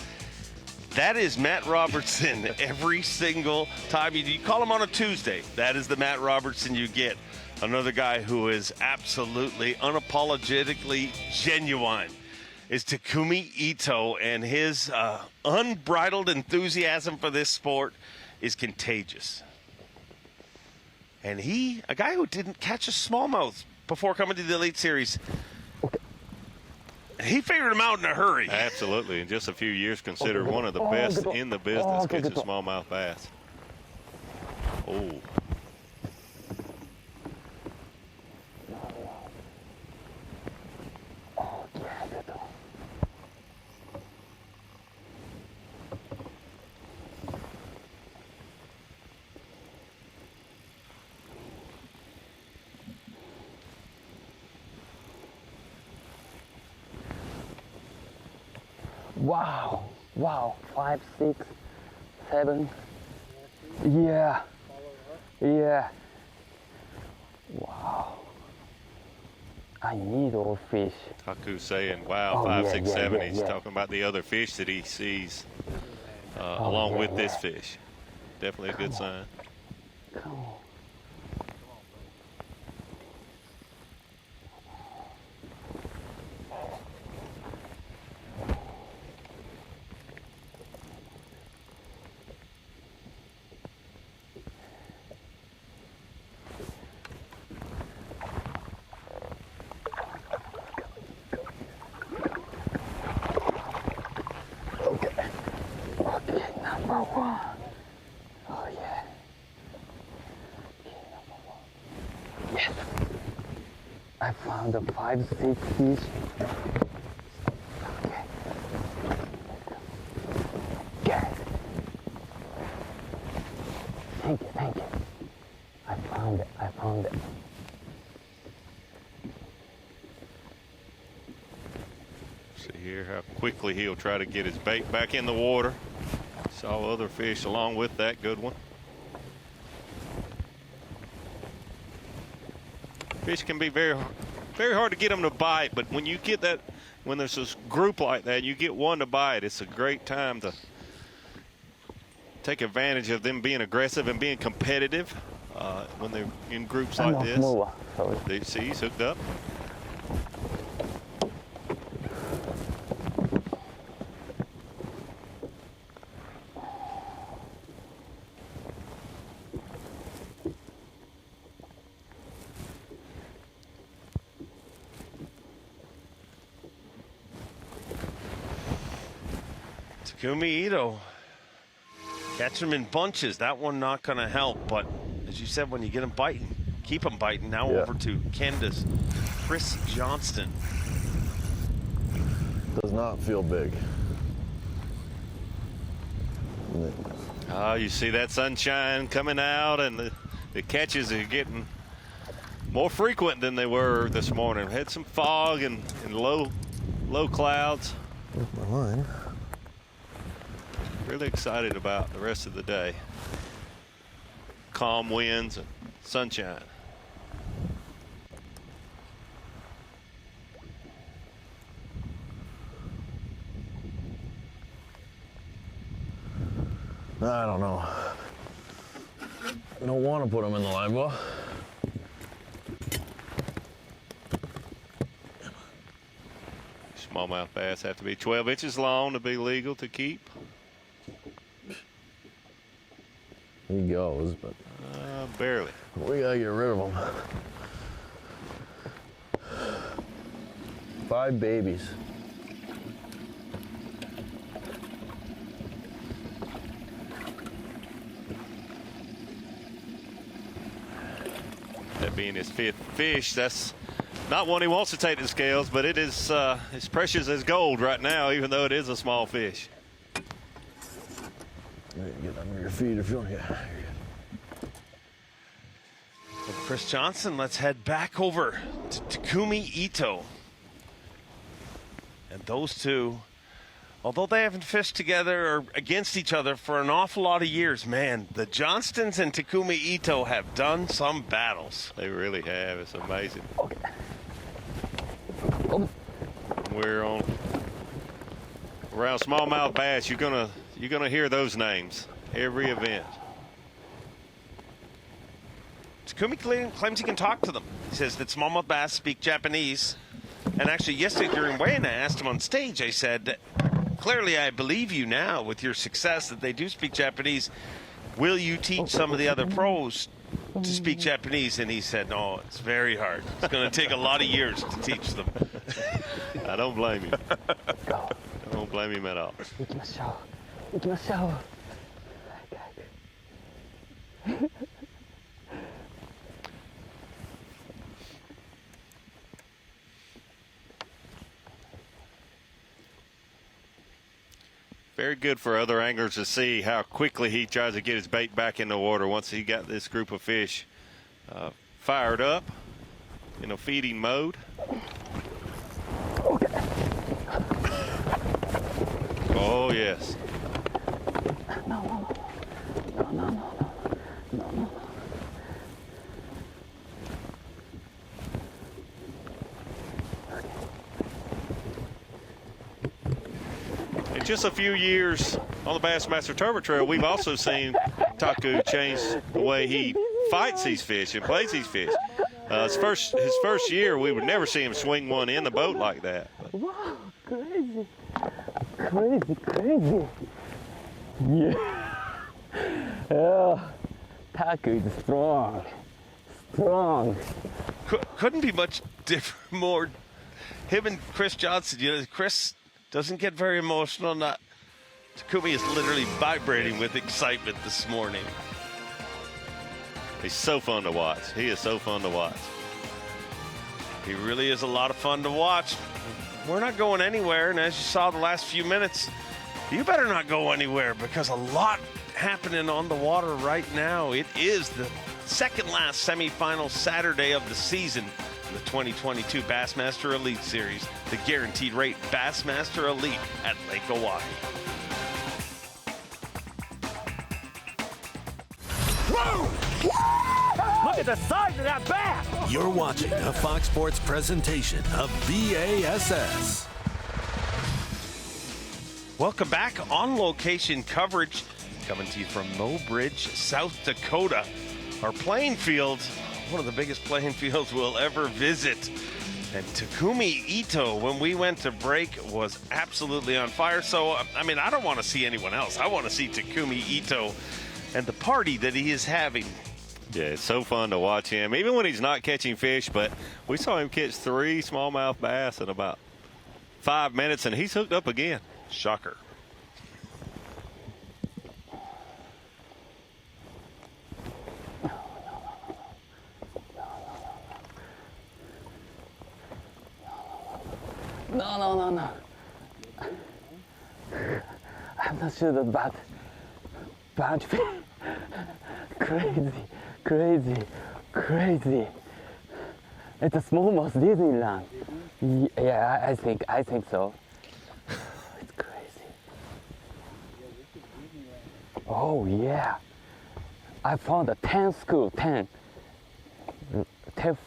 That is Matt Robertson every single time. You call him on a Tuesday, that is the Matt Robertson you get. Another guy who is absolutely unapologetically genuine is Taku Ito, and his unbridled enthusiasm for this sport is contagious. And a guy who didn't catch a smallmouth before coming to the Elite Series, he figured him out in a hurry. Absolutely. In just a few years, considered one of the best in the business catching smallmouth bass. Oh. Wow, 5, 6, 7. Yeah. Wow. I need all fish. Taku's saying, wow, 5, 6, 7. He's talking about the other fish that he sees along with this fish. Definitely a good sign. Come on. Okay. number one. Oh yeah. Yes. I found a 5-6 fish. Okay. Good. Thank you, thank you. I found it, I found it. See here how quickly he'll try to get his bait back in the water. Saw other fish along with that good one. Fish can be very hard to get them to bite, but when you get that, when there's this group like that, you get one to bite, it's a great time to take advantage of them being aggressive and being competitive when they're in groups like this. See, he's hooked up. Taku Ito. Catch them in bunches. That one not going to help, but as you said, when you get them biting, keep them biting. Now over to Canada's Chris Johnston. Does not feel big. Oh, you see that sunshine coming out, and the catches are getting more frequent than they were this morning. Had some fog and low clouds. With my line. Really excited about the rest of the day. Calm winds and sunshine. I don't know. I don't want to put them in the live well. Smallmouth bass have to be 12 inches long to be legal to keep. He goes, but barely. We gotta get rid of them. 5 babies. That being his 5th fish, that's not one he wants to take to the scales, but it is as precious as gold right now, even though it is a small fish. Get under your feet if you want to get. Chris Johnston, let's head back over to Taku Ito. And those two, although they haven't fished together or against each other for an awful lot of years, man, the Johnstons and Taku Ito have done some battles. They really have. It's amazing. Okay. We're on around smallmouth bass. You're gonna hear those names every event. Takumi claims he can talk to them. He says that smallmouth bass speak Japanese. And actually, yesterday during weigh-in, I asked him on stage, I said, clearly I believe you now with your success that they do speak Japanese. Will you teach some of the other pros to speak Japanese? And he said, no, it's very hard. It's going to take a lot of years to teach them. I don't blame him. I don't blame him at all. Very good for other anglers to see how quickly he tries to get his bait back in the water once he got this group of fish fired up in a feeding mode. Okay. Oh, yes. No. In just a few years on the Bassmaster Turbo Trail, we've also seen Taku change the way he fights these fish and plays these fish. His first year, we would never see him swing one in the boat like that. Wow, crazy. Yeah. Oh, Taku is strong. Couldn't be much different, more. Him and Chris Johnston, Chris doesn't get very emotional, not Takumi is literally vibrating with excitement this morning. He's so fun to watch. He is so fun to watch. He really is a lot of fun to watch. We're not going anywhere, and as you saw the last few minutes, you better not go anywhere because a lot happening on the water right now. It is the second last semifinal Saturday of the season in the 2022 Bassmaster Elite Series, the guaranteed rate Bassmaster Elite at Lake Oahe. Whoa! Look at the size of that bass! You're watching a Fox Sports presentation of B.A.S.S. Welcome back. On location coverage coming to you from Mobridge, South Dakota. Our playing field, one of the biggest playing fields we'll ever visit. And Takumi Ito, when we went to break, was absolutely on fire. So, I mean, I don't want to see anyone else. I want to see Takumi Ito and the party that he is having. Yeah, it's so fun to watch him, even when he's not catching fish. But we saw him catch 3 smallmouth bass in about 5 minutes, and he's hooked up again. Shocker. No. I'm not sure about bunch fish. Crazy. It's a smallmouth Disneyland. Yeah, I think so. It's crazy. Oh yeah. I found a 10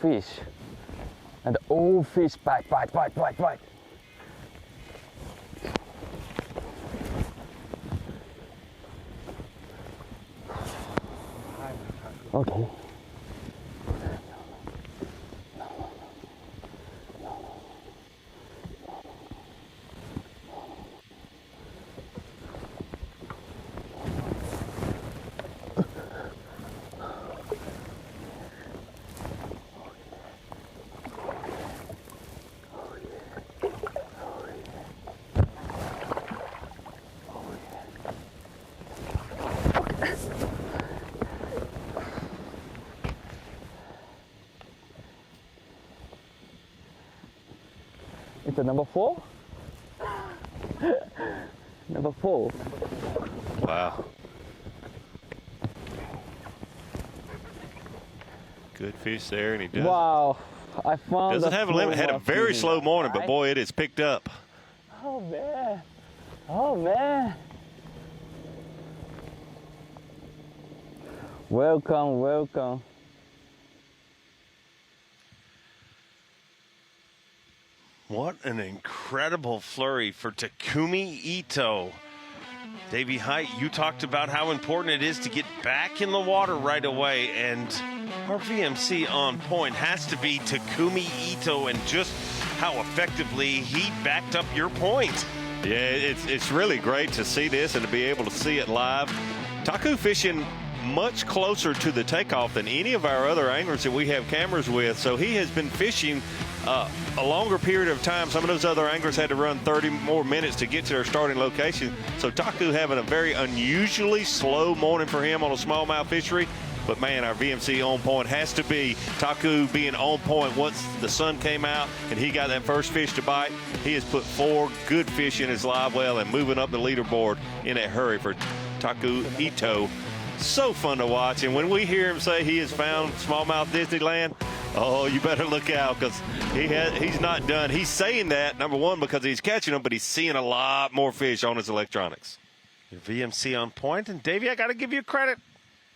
fish. And all fish bite. Okay. It's a number 4? Number 4. Wow. Good fish there, and he does. Wow, I found. Doesn't have a limit. Had a very slow morning, but boy, it is picked up. Oh man. Welcome. What an incredible flurry for Takumi Ito. Davey Height, you talked about how important it is to get back in the water right away, and our VMC on point has to be Takumi Ito and just how effectively he backed up your point. Yeah, it's really great to see this and to be able to see it live. Taku fishing much closer to the takeoff than any of our other anglers that we have cameras with, so he has been fishing a longer period of time. Some of those other anglers had to run 30 more minutes to get to their starting location. So Taku having a very unusually slow morning for him on a smallmouth fishery. But man, our VMC on point has to be Taku being on point once the sun came out and he got that first fish to bite. He has put 4 good fish in his live well and moving up the leaderboard in a hurry for Taku Ito. So fun to watch. And when we hear him say he has found smallmouth Disneyland, oh, you better look out, because he's not done. He's saying that, number one, because he's catching them, but he's seeing a lot more fish on his electronics. Your VMC on point, and Davey, I got to give you credit.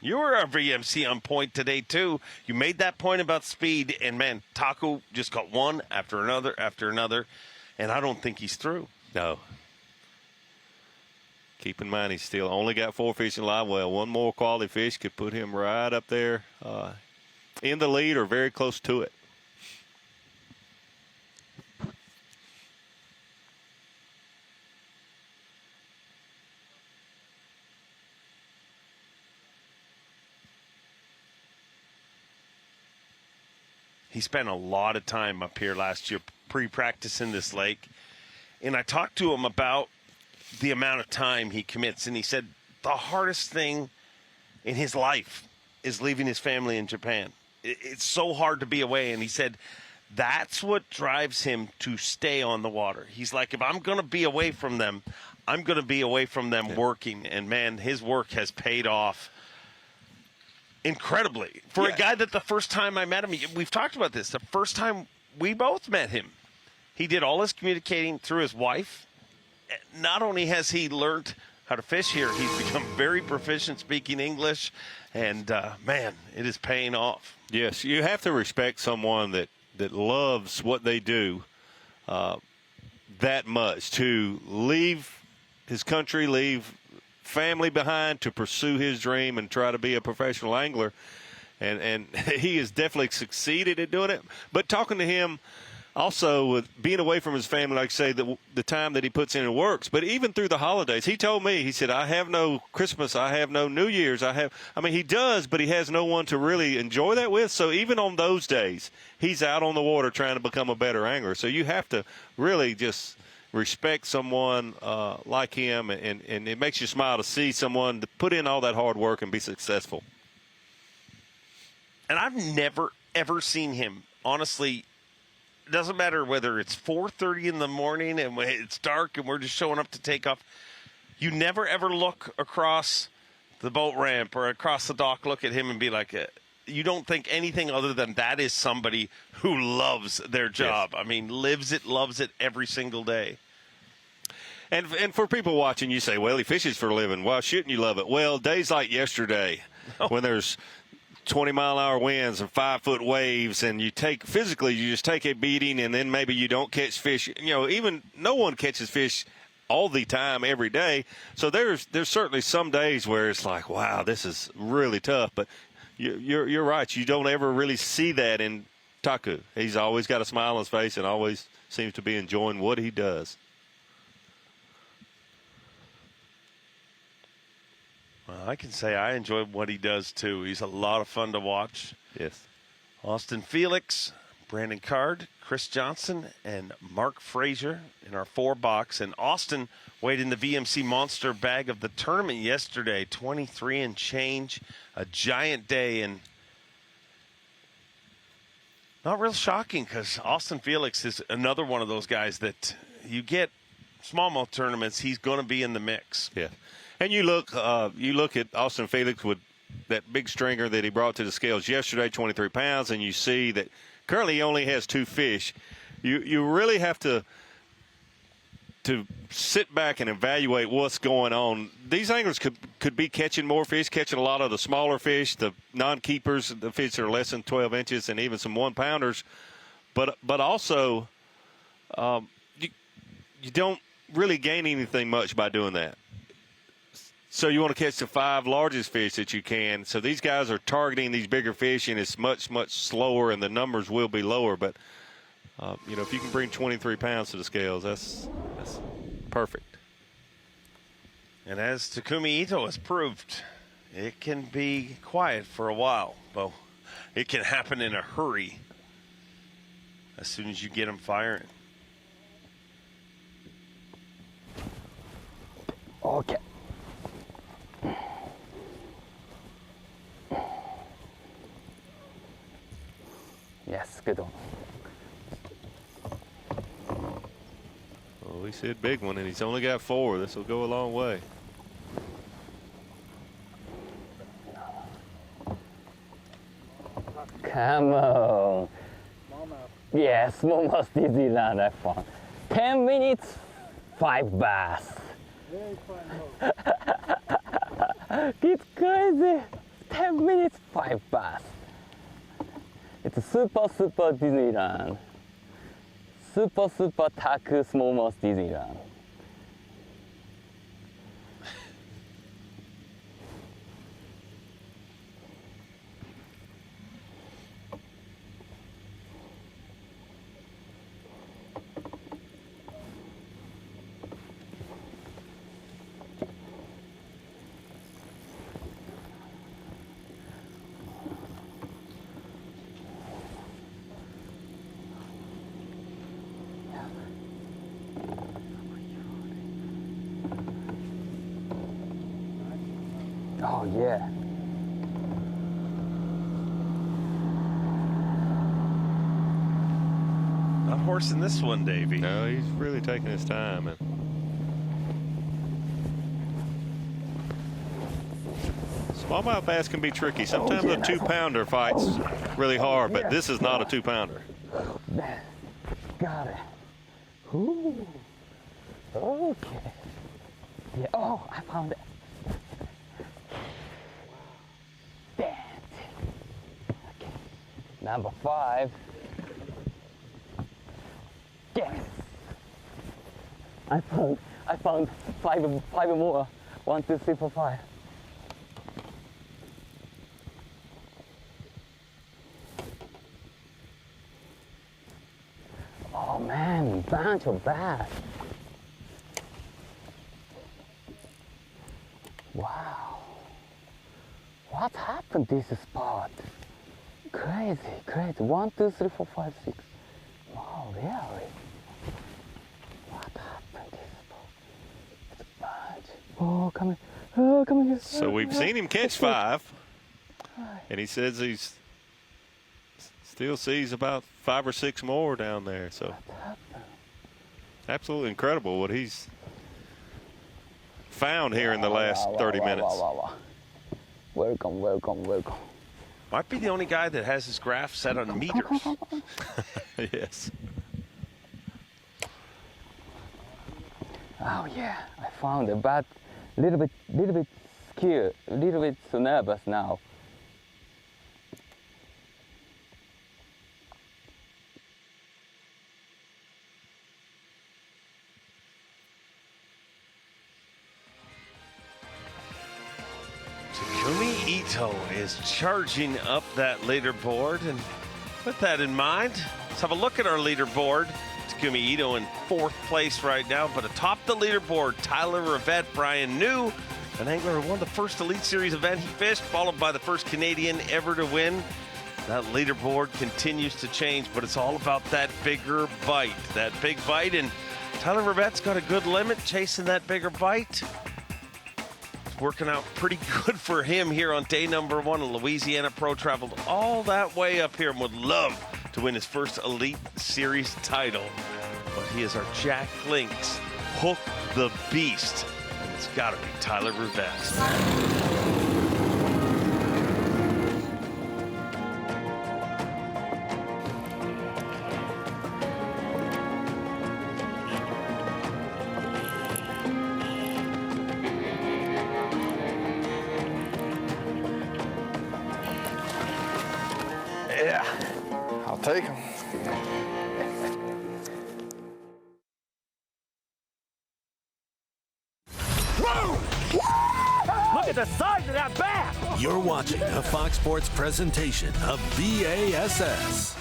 You were a VMC on point today, too. You made that point about speed, and, man, Taku just got one after another, and I don't think he's through. No. Keep in mind, he's still only got 4 fish in live well. One more quality fish could put him right up there in the lead or very close to it. He spent a lot of time up here last year pre-practicing this lake. And I talked to him about the amount of time he commits. And he said the hardest thing in his life is leaving his family in Japan. It's so hard to be away. And he said that's what drives him to stay on the water. He's like, if I'm going to be away from them, I'm going to be away from them working. And, man, his work has paid off incredibly. For a guy that the first time I met him, we've talked about this, the first time we both met him, he did all his communicating through his wife. Not only has he learned how to fish here, he's become very proficient speaking English. And, man, it is paying off. Yes, you have to respect someone that loves what they do that much, to leave his country, leave family behind to pursue his dream and try to be a professional angler. And he has definitely succeeded at doing it. But talking to him also with being away from his family, like I say, the time that he puts in and works. But even through the holidays, he told me, he said, I have no Christmas, I have no New Year's. He does, but he has no one to really enjoy that with. So even on those days, he's out on the water trying to become a better angler. So you have to really just respect someone like him, and it makes you smile to see someone to put in all that hard work and be successful. And I've never, ever seen him, honestly. It doesn't matter whether it's 4:30 in the morning and it's dark and we're just showing up to take off. You never, ever look across the boat ramp or across the dock, look at him and be like, you don't think anything other than that is somebody who loves their job. Yes. I mean, lives it, loves it every single day. And for people watching, you say, well, he fishes for a living. Why shouldn't you love it? Well, days like yesterday when there's 20-mile-an-hour winds and 5-foot waves, and you just take a beating, and then maybe you don't catch fish. Even no one catches fish all the time every day. So there's certainly some days where it's like, wow, this is really tough. But you're right. You don't ever really see that in Taku. He's always got a smile on his face and always seems to be enjoying what he does. Well, I can say I enjoy what he does, too. He's a lot of fun to watch. Yes. Austin Felix, Brandon Card, Chris Johnston, and Mark Frazier in our 4-box. And Austin weighed in the VMC Monster bag of the tournament yesterday, 23 and change, a giant day. And not real shocking because Austin Felix is another one of those guys that you get smallmouth tournaments, he's going to be in the mix. Yeah. And you look at Austin Felix with that big stringer that he brought to the scales yesterday, 23 pounds, and you see that currently he only has 2 fish. You really have to sit back and evaluate what's going on. These anglers could be catching more fish, catching a lot of the smaller fish, the non-keepers, the fish that are less than 12 inches, and even some 1-pounders. But also, you don't really gain anything much by doing that. So you want to catch the 5 largest fish that you can. So these guys are targeting these bigger fish, and it's much, much slower, and the numbers will be lower. But, if you can bring 23 pounds to the scales, that's perfect. And as Takumi Ito has proved, it can be quiet for a while, but it can happen in a hurry as soon as you get them firing. Okay. Yes, good one. Oh, he said big one, and he's only got 4. This will go a long way. Come on. Yeah, smallmouth Disneyland, that fun. 10 minutes, 5 bass. Very fun hook. It's crazy. 10 minutes, 5 bass. It's super Disneyland. Super Taku smallmouth Disneyland. Oh, yeah. Not horsing this one, Davey. No, he's really taking his time. And smallmouth bass can be tricky. Sometimes a 2-pounder fights really hard, but this is not a 2-pounder. Got it. Ooh. Okay. Yeah. Oh, I found it. Damn it. Okay. Number 5. Yes. I found five more. 1, 2, 3, 4, 5. Oh man, bunch of bass. Wow. What happened to this spot? Crazy, crazy. 1, 2, 3, 4, 5, 6. Oh, really? What happened to this spot? It's a bunch. Oh, come here. Oh, come here. So we've seen him catch 5, and he says he's still sees about 5 or 6 more down there. So absolutely incredible what he's found here in the last 30 minutes. Welcome, welcome, welcome. Might be the only guy that has his graph set on meters. Yes. Oh yeah, I found it, but little bit scared, a little bit so nervous now. Taku Ito is charging up that leaderboard, and with that in mind, let's have a look at our leaderboard. Taku Ito in 4th place right now, but atop the leaderboard, Tyler Rivet, Brian New, an angler who won the first Elite Series event he fished, followed by the first Canadian ever to win. That leaderboard continues to change, but it's all about that bigger bite, that big bite, and Tyler Rivet's got a good limit chasing that bigger bite. Working out pretty good for him here on day number 1. A Louisiana pro, traveled all that way up here and would love to win his first Elite Series title. But he is our Jack Link's Hook the Beast, and it's got to be Tyler Rivet. Yeah, I'll take them. Look at the size of that bass! You're watching a Fox Sports presentation of B.A.S.S.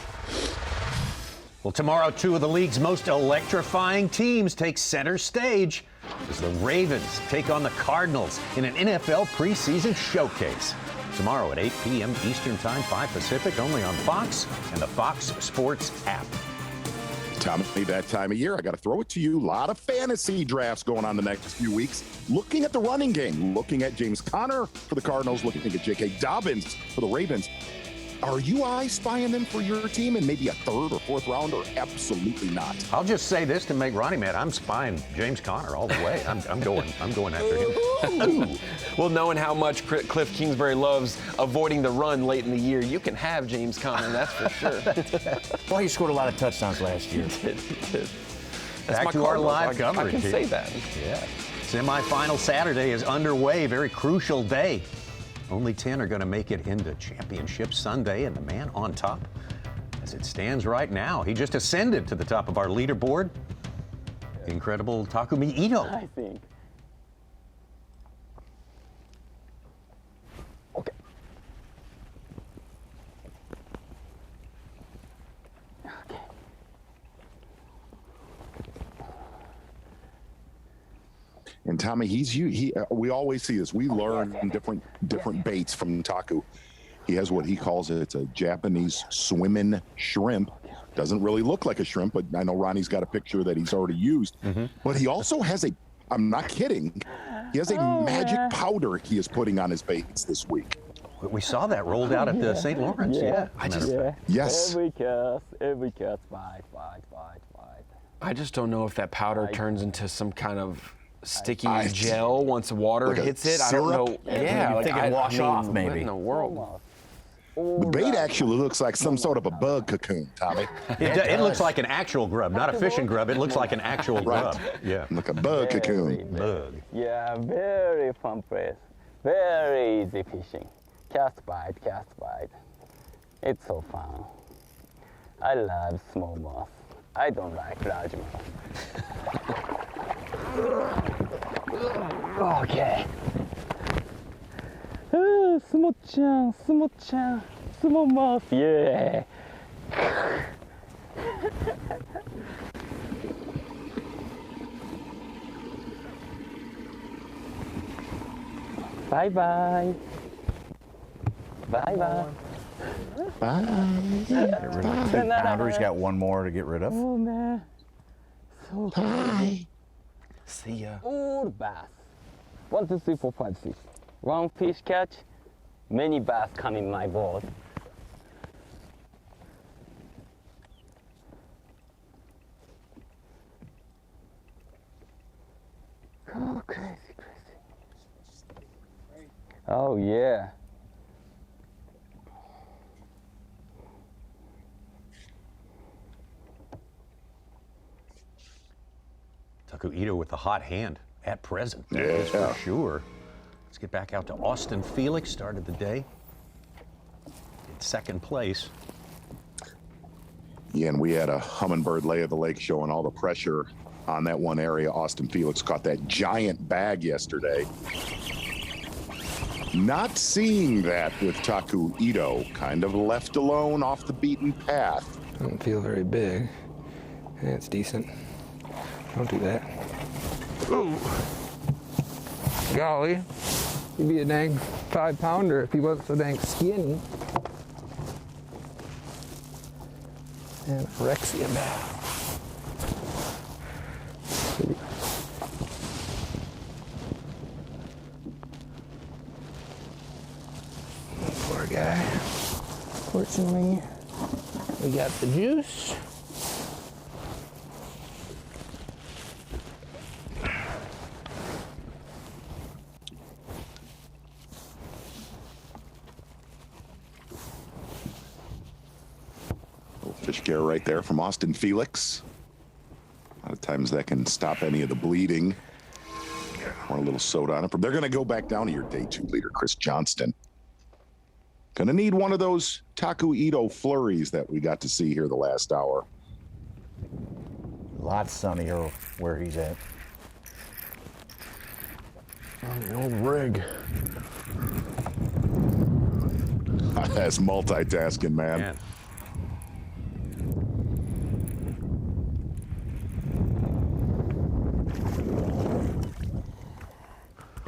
Well, tomorrow, 2 of the league's most electrifying teams take center stage as the Ravens take on the Cardinals in an NFL preseason showcase. Tomorrow at 8 p.m. Eastern Time, 5 Pacific, only on Fox and the Fox Sports app. Tommy, that time of year, I got to throw it to you. A lot of fantasy drafts going on the next few weeks. Looking at the running game, looking at James Conner for the Cardinals, looking at J.K. Dobbins for the Ravens. Are you spying them for your team in maybe a 3rd or 4th round, or absolutely not? I'll just say this to make Ronnie mad. I'm spying James Conner all the way. I'm going after him. Well, knowing how much Cliff Kingsbury loves avoiding the run late in the year, you can have James Conner, that's for sure. Well, he scored a lot of touchdowns last year. He did. Back to our live I coverage. can say that. Yeah. Semifinal Saturday is underway. Very crucial day. Only 10 are going to make it into Championship Sunday, and the man on top, as it stands right now, he just ascended to the top of our leaderboard. The incredible Taku Ito. I think. Okay. Okay. And Tommy, we always see this. We learn different baits from Taku. He has what he calls it's a Japanese swimming shrimp. Doesn't really look like a shrimp, but I know Ronnie's got a picture that he's already used. But he also has a I'm not kidding. He has a magic powder he is putting on his baits this week. We saw that rolled out at the St. Lawrence. Yeah. Yes. Every cast, bite. I just don't know if that powder turns into some kind of sticky gel once the water like hits it. I syrup? don't know. Yeah, think it'd wash off, maybe. What in the world? The bait actually looks like some sort of a bug cocoon, Tommy. It looks like an actual grub, not a fishing grub. It looks like an actual grub. Yeah. Like a bug cocoon. Bug. Yeah, very fun place. Very easy fishing. Cast bite. It's so fun. I love smallmouth. I don't like largemouth. Okay. Smallmouth, yeah. Bye-bye. Bye-bye. Get rid of the 2-pounder. He's got one more to get rid of. Oh, man. So Bye. See ya. All bass. 1, 2, 3, 4, 5, 6. One fish catch, many bass come in my boat. Oh, crazy. Oh, yeah. Taku Ito with the hot hand at present. That Yeah. is for sure. Let's get back out to Austin Felix. Started the day in second place. Yeah, and we had a hummingbird lay of the lake showing all the pressure on that one area. Austin Felix caught that giant bag yesterday. Not seeing that with Taku Ito, kind of left alone off the beaten path. I don't feel very big. Yeah, it's decent. Don't do that. Ooh. Golly. He'd be a dang 5-pounder if he wasn't so dang skinny. Anorexia bass. Poor guy. Fortunately, we got the juice. Fish scare right there from Austin Felix. A lot of times that can stop any of the bleeding. Want a little soda on it. They're going to go back down to your day 2 leader, Chris Johnston. Going to need one of those Taku Ito flurries that we got to see here the last hour. A lot sunnier where he's at. On the old rig. That's multitasking, man.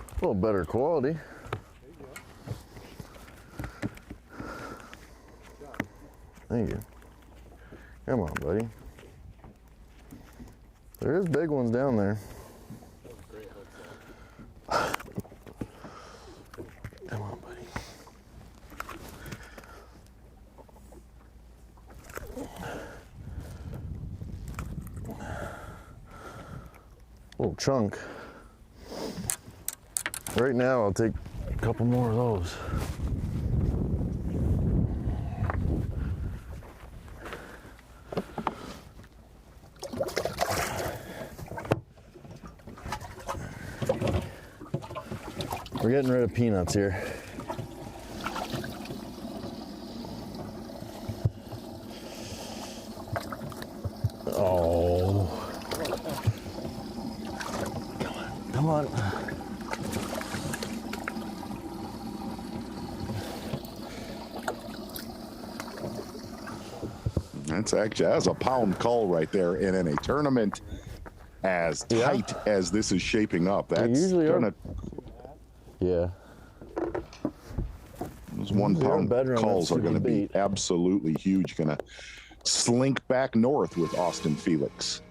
A little better quality. Thank you. Come on, buddy. There is big ones down there. Come on, buddy. Little chunk. Right now, I'll take a couple more of those. We're getting rid of peanuts here. Oh. Come on. That's a pound call right there. And in a tournament as tight as this is shaping up, that's gonna. Yeah. Those 1 pound calls are going to be absolutely huge. Going to slink back north with Austin Felix.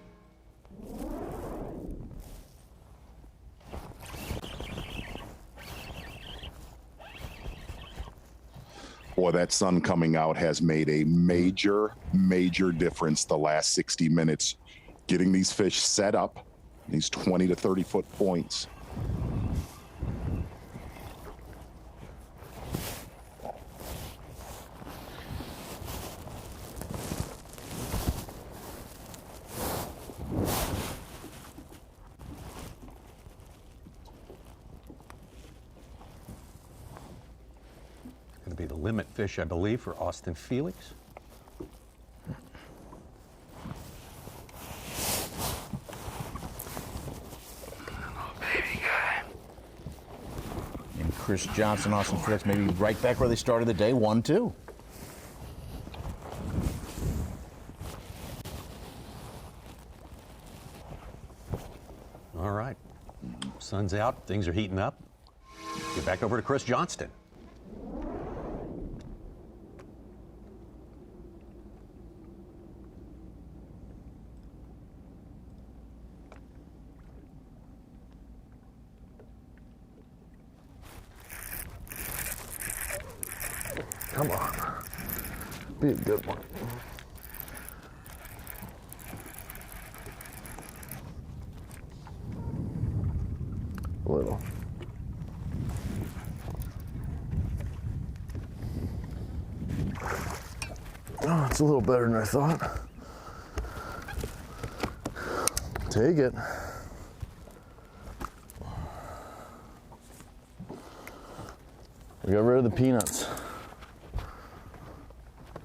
Boy, that sun coming out has made a major, major difference the last 60 minutes. Getting these fish set up, these 20 to 30 foot points. Going to be the limit fish, I believe, for Austin Felix. And Chris Johnston, Austin Felix, maybe right back where they started the day, 1-2. All right. Sun's out. Things are heating up. Get back over to Chris Johnston. Come on. Be a good one. A little. Oh, it's a little better than I thought. Take it. We got rid of the peanuts.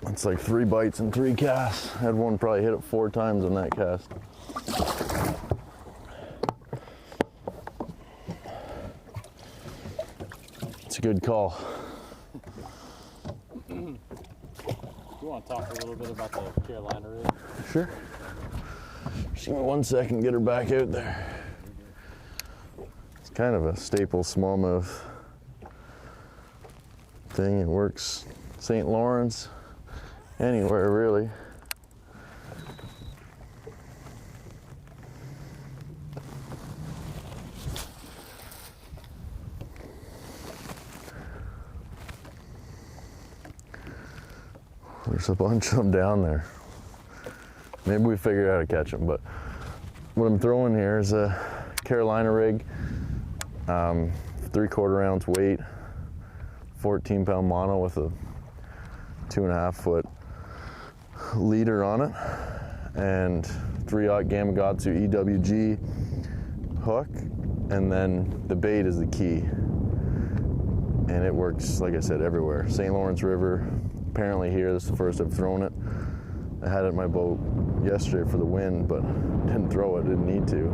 It's like 3 bites and 3 casts. Had one probably hit it 4 times on that cast. It's a good call. You want to talk a little bit about the Carolina rig? Sure. Just give me 1 second, get her back out there. It's kind of a staple smallmouth thing. It works St. Lawrence, anywhere really. There's a bunch of them down there. Maybe we figure out how to catch them, but what I'm throwing here is a Carolina rig, 3/4 ounce weight, 14-pound mono with a 2.5 foot leader on it, and 3/0 Gamakatsu EWG hook, and then the bait is the key. And it works, like I said, everywhere. St. Lawrence River, apparently here, this is the first I've thrown it. I had it in my boat yesterday for the wind, but didn't throw it, didn't need to.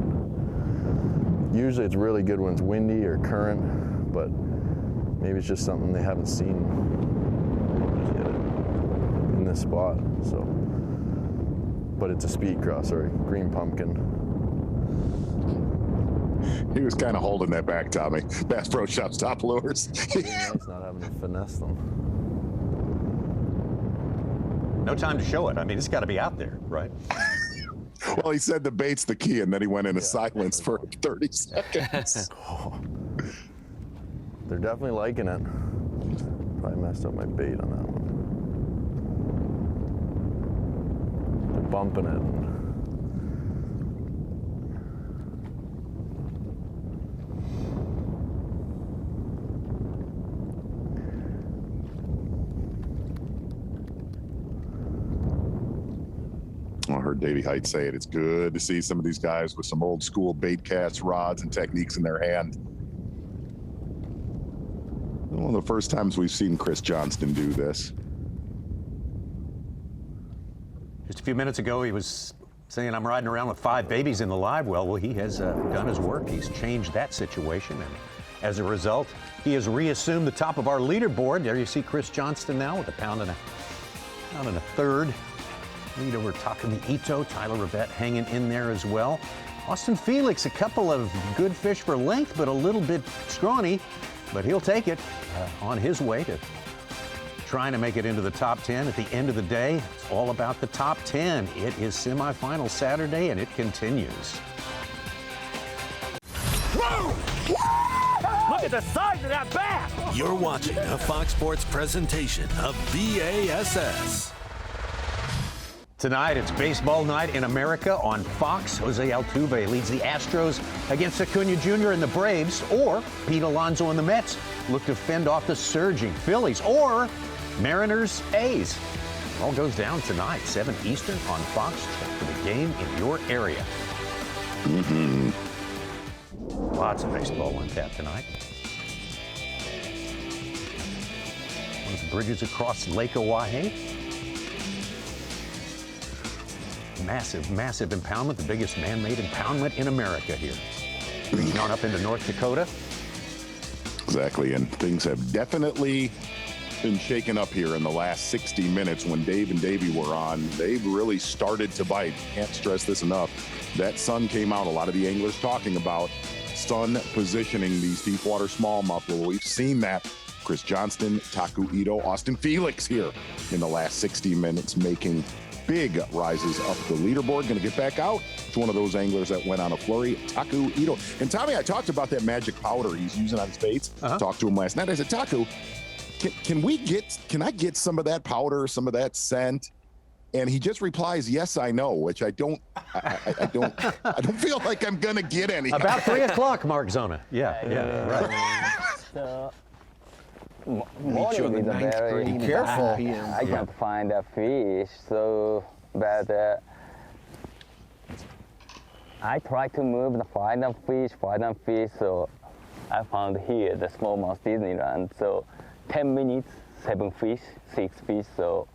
Usually it's really good when it's windy or current, but maybe it's just something they haven't seen in this spot, so. But it's a speed cross, sorry, green pumpkin. He was kind of holding that back, Tommy. Bass Pro Shops top lures. Nice not having to finesse them. No time to show it. I mean, it's got to be out there, right? Well, he said the bait's the key, and then he went into silence for 30 seconds. They're definitely liking it. Probably messed up my bait on that one. They're bumping it. I heard Davey Height say it. It's good to see some of these guys with some old school bait cast rods and techniques in their hand. One of the first times we've seen Chris Johnston do this. Just a few minutes ago, he was saying, I'm riding around with 5 babies in the live well. Well, he has done his work. He's changed that situation. And as a result, he has reassumed the top of our leaderboard. There you see Chris Johnston now with a pound and a third. Lead over Taku Ito, Tyler Rivet hanging in there as well. Austin Felix, a couple of good fish for length, but a little bit scrawny, but he'll take it on his way to trying to make it into the top 10. At the end of the day, it's all about the top 10. It is semifinal Saturday, and it continues. Whoa! Look at the size of that bass! You're watching a Fox Sports presentation of B.A.S.S. Tonight, it's baseball night in America on Fox. Jose Altuve leads the Astros against Acuna Jr. and the Braves, or Pete Alonso and the Mets look to fend off the surging Phillies, or Mariners A's. It all goes down tonight, 7 Eastern on Fox. Check for the game in your area. Lots of baseball on tap tonight. One of the bridges across Lake Oahe. Massive, massive impoundment, the biggest man-made impoundment in America here. Reaching on up into North Dakota. Exactly, and things have definitely been shaken up here in the last 60 minutes. When Dave and Davey were on, they've really started to bite. Can't stress this enough. That sun came out. A lot of the anglers talking about sun positioning these deep water smallmouth. Well, we've seen that. Chris Johnston, Taku Ito, Austin Felix here in the last 60 minutes making big rises up the leaderboard. Going to get back out. It's one of those anglers that went on a flurry, Taku Ito. And Tommy, I talked about that magic powder he's using on his baits. Talked to him last night. I said, Taku, can I get some of that powder, some of that scent? And he just replies, yes, I know, which I don't feel like I'm gonna get any. About 3 o'clock, Mark Zona. Yeah, So, morning is very careful. I can't find a fish, so but I try to move and find a fish, so I found here the Smallmouth Disneyland. So 10 minutes, 7 fish, 6 fish. So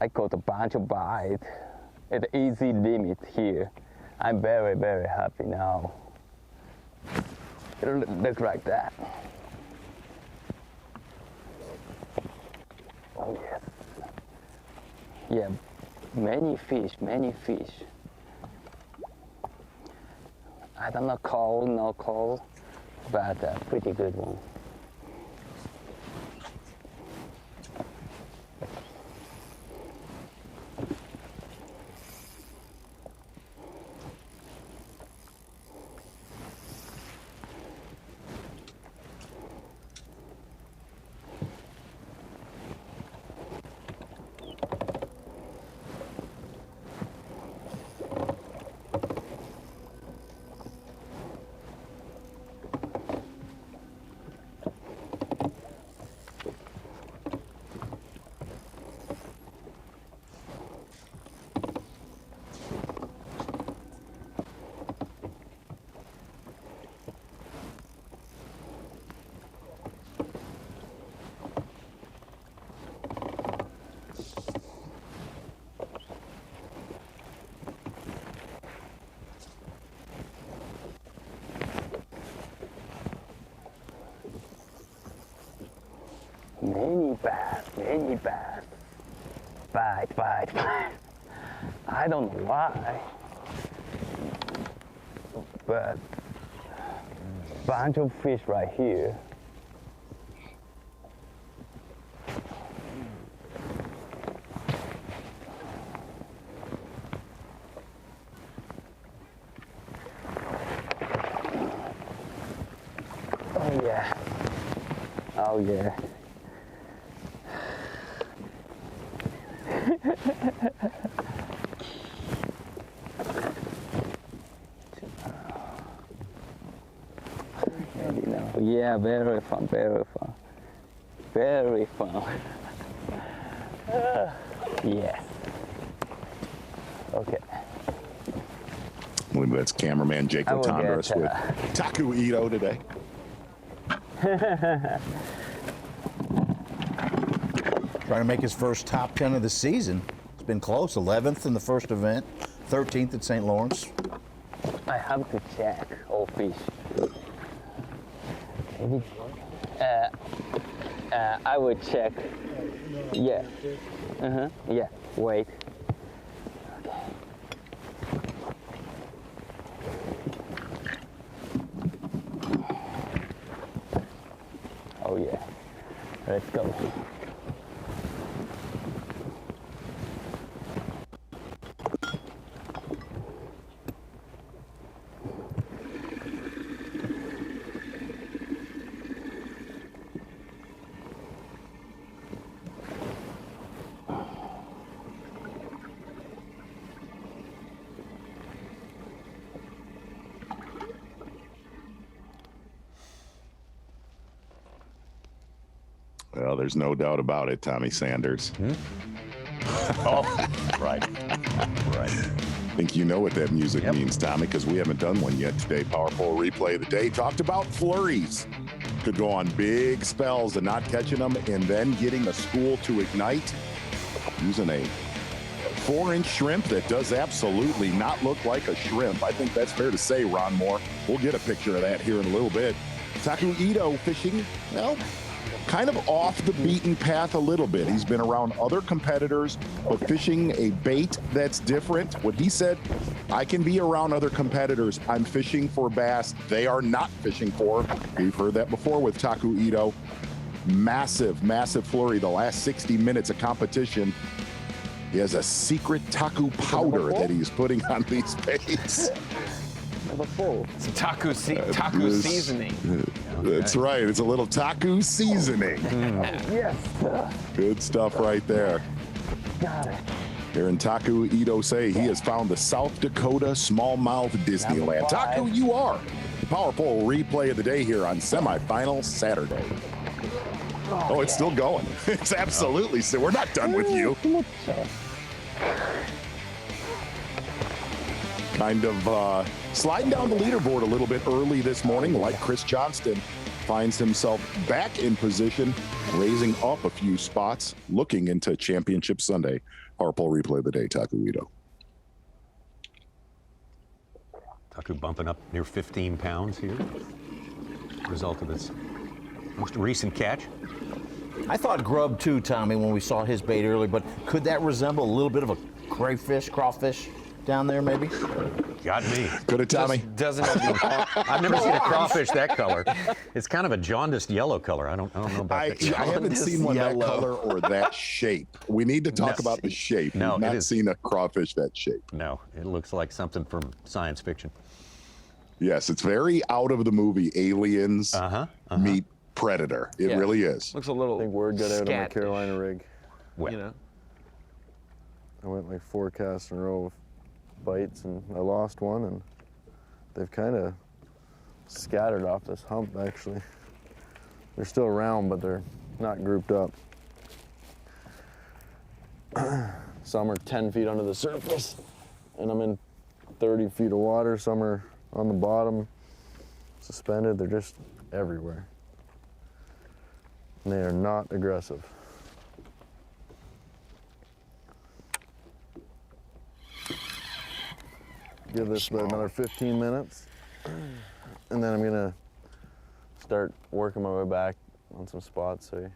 I got a bunch of bites at easy limit here. I'm very, very happy now. It looks like that. Oh yes. Yeah, many fish. I don't know cold, no cold, but a pretty good one. Many bass. Bite. I don't know why, but bunch of fish right here. Oh yeah. Yeah, very fun. Yes. Okay. I believe that's cameraman Jake Contenders with Taku Ito today. Trying to make his first top 10 of the season. It's been close. 11th in the first event, 13th at St. Lawrence. I have to check all fish. Maybe. I will check. Yeah. Yeah. Wait. Okay. Oh yeah. Let's go. Well, there's no doubt about it, Tommy Sanders. Oh, right. Right. I think you know what that music means, Tommy, because we haven't done one yet today. Powerful replay of the day. Talked about flurries. Could go on big spells and not catching them, and then getting a school to ignite using a 4-inch shrimp that does absolutely not look like a shrimp. I think that's fair to say, Ron Moore. We'll get a picture of that here in a little bit. Taku Ito fishing, well, kind of off the beaten path a little bit. He's been around other competitors, but fishing a bait that's different. What he said, I can be around other competitors. I'm fishing for bass they are not fishing for. We've heard that before with Taku Ito. Massive, massive flurry the last 60 minutes of competition. He has a secret Taku powder that he's putting on these baits. Some taku seasoning. That's right. It's a little taku seasoning. Yes. Good stuff right there. Got it. Hearing Taku Ito say he has found the South Dakota smallmouth Disneyland. Taku, you are. Powerful replay of the day here on Semifinal Saturday. Oh, it's still going. It's absolutely still. We're not done with you. Kind of sliding down the leaderboard a little bit early this morning, like Chris Johnston finds himself back in position, raising up a few spots, looking into Championship Sunday. Powerful replay of the day, Taku Ito. Taku bumping up near 15 pounds here. Result of his most recent catch. I thought grub too, Tommy, when we saw his bait earlier, but could that resemble a little bit of a crayfish, crawfish down there maybe? Got me. Could it, Tommy? Doesn't have I've never seen a crawfish that color. It's kind of a jaundiced yellow color. I don't know about that. I haven't seen one that color or that shape. We need to talk about the shape. No, We've not seen a crawfish that shape. No, it looks like something from science fiction. Yes, it's very out of the movie Aliens meet Predator. It really is. Looks a little. I think word got out on my scat-ish. Carolina rig. Well, You know. I went like 4 casts in a row with bites, and I lost one, and they've kind of scattered off this hump, actually. They're still around, but they're not grouped up. Some are 10 feet under the surface, and I'm in 30 feet of water. Some are on the bottom, suspended. They're just everywhere. And they are not aggressive. Give this about another 15 minutes, and then I'm gonna start working my way back on some spots. I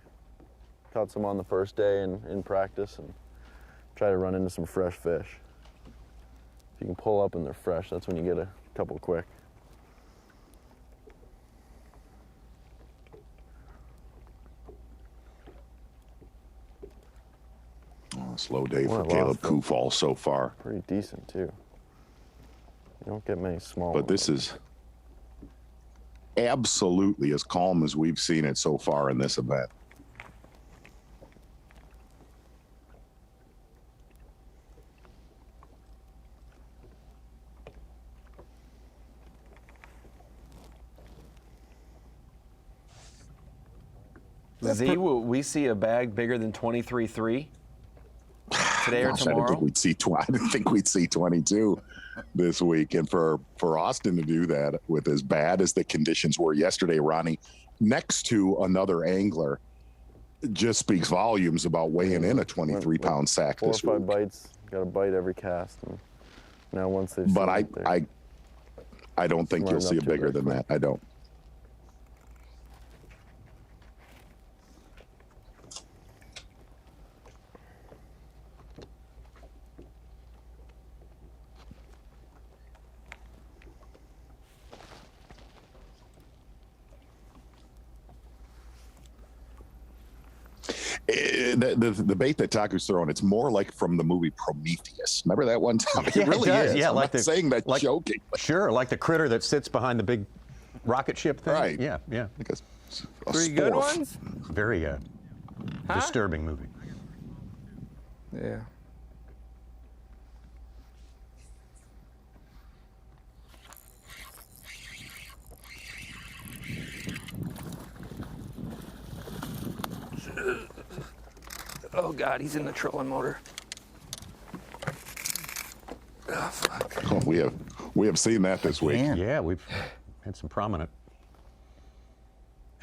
caught some on the first day in practice, and try to run into some fresh fish. If you can pull up and they're fresh, that's when you get a couple quick. Oh, slow day for Caleb Kufall so far. Pretty decent too. You don't get many small But ones. this is absolutely as calm as we've seen it so far in this event. Z, will we see a bag bigger than 23.3 today or Gosh, tomorrow? I didn't think we'd see 22 this week. And for Austin to do that with as bad as the conditions were yesterday, Ronnie, next to another angler, just speaks volumes about weighing in a 23-pound sack 4 or this 5 week. bites. Got a bite every cast. And now once they've But seen it, I don't think you'll smarten see up a to it bigger very than that. I don't. The bait that Taku's throwing, it's more like from the movie Prometheus. Remember that one time? Yeah, it really does. is. Yeah, I'm like not saying that joking. Sure, like the critter that sits behind the big rocket ship thing. Right. Yeah, yeah. A 3 good sporf. ones? Very disturbing movie. Yeah. Oh God, he's in the trolling motor. Oh fuck. Oh, we have seen that this week. Yeah, we've had some prominent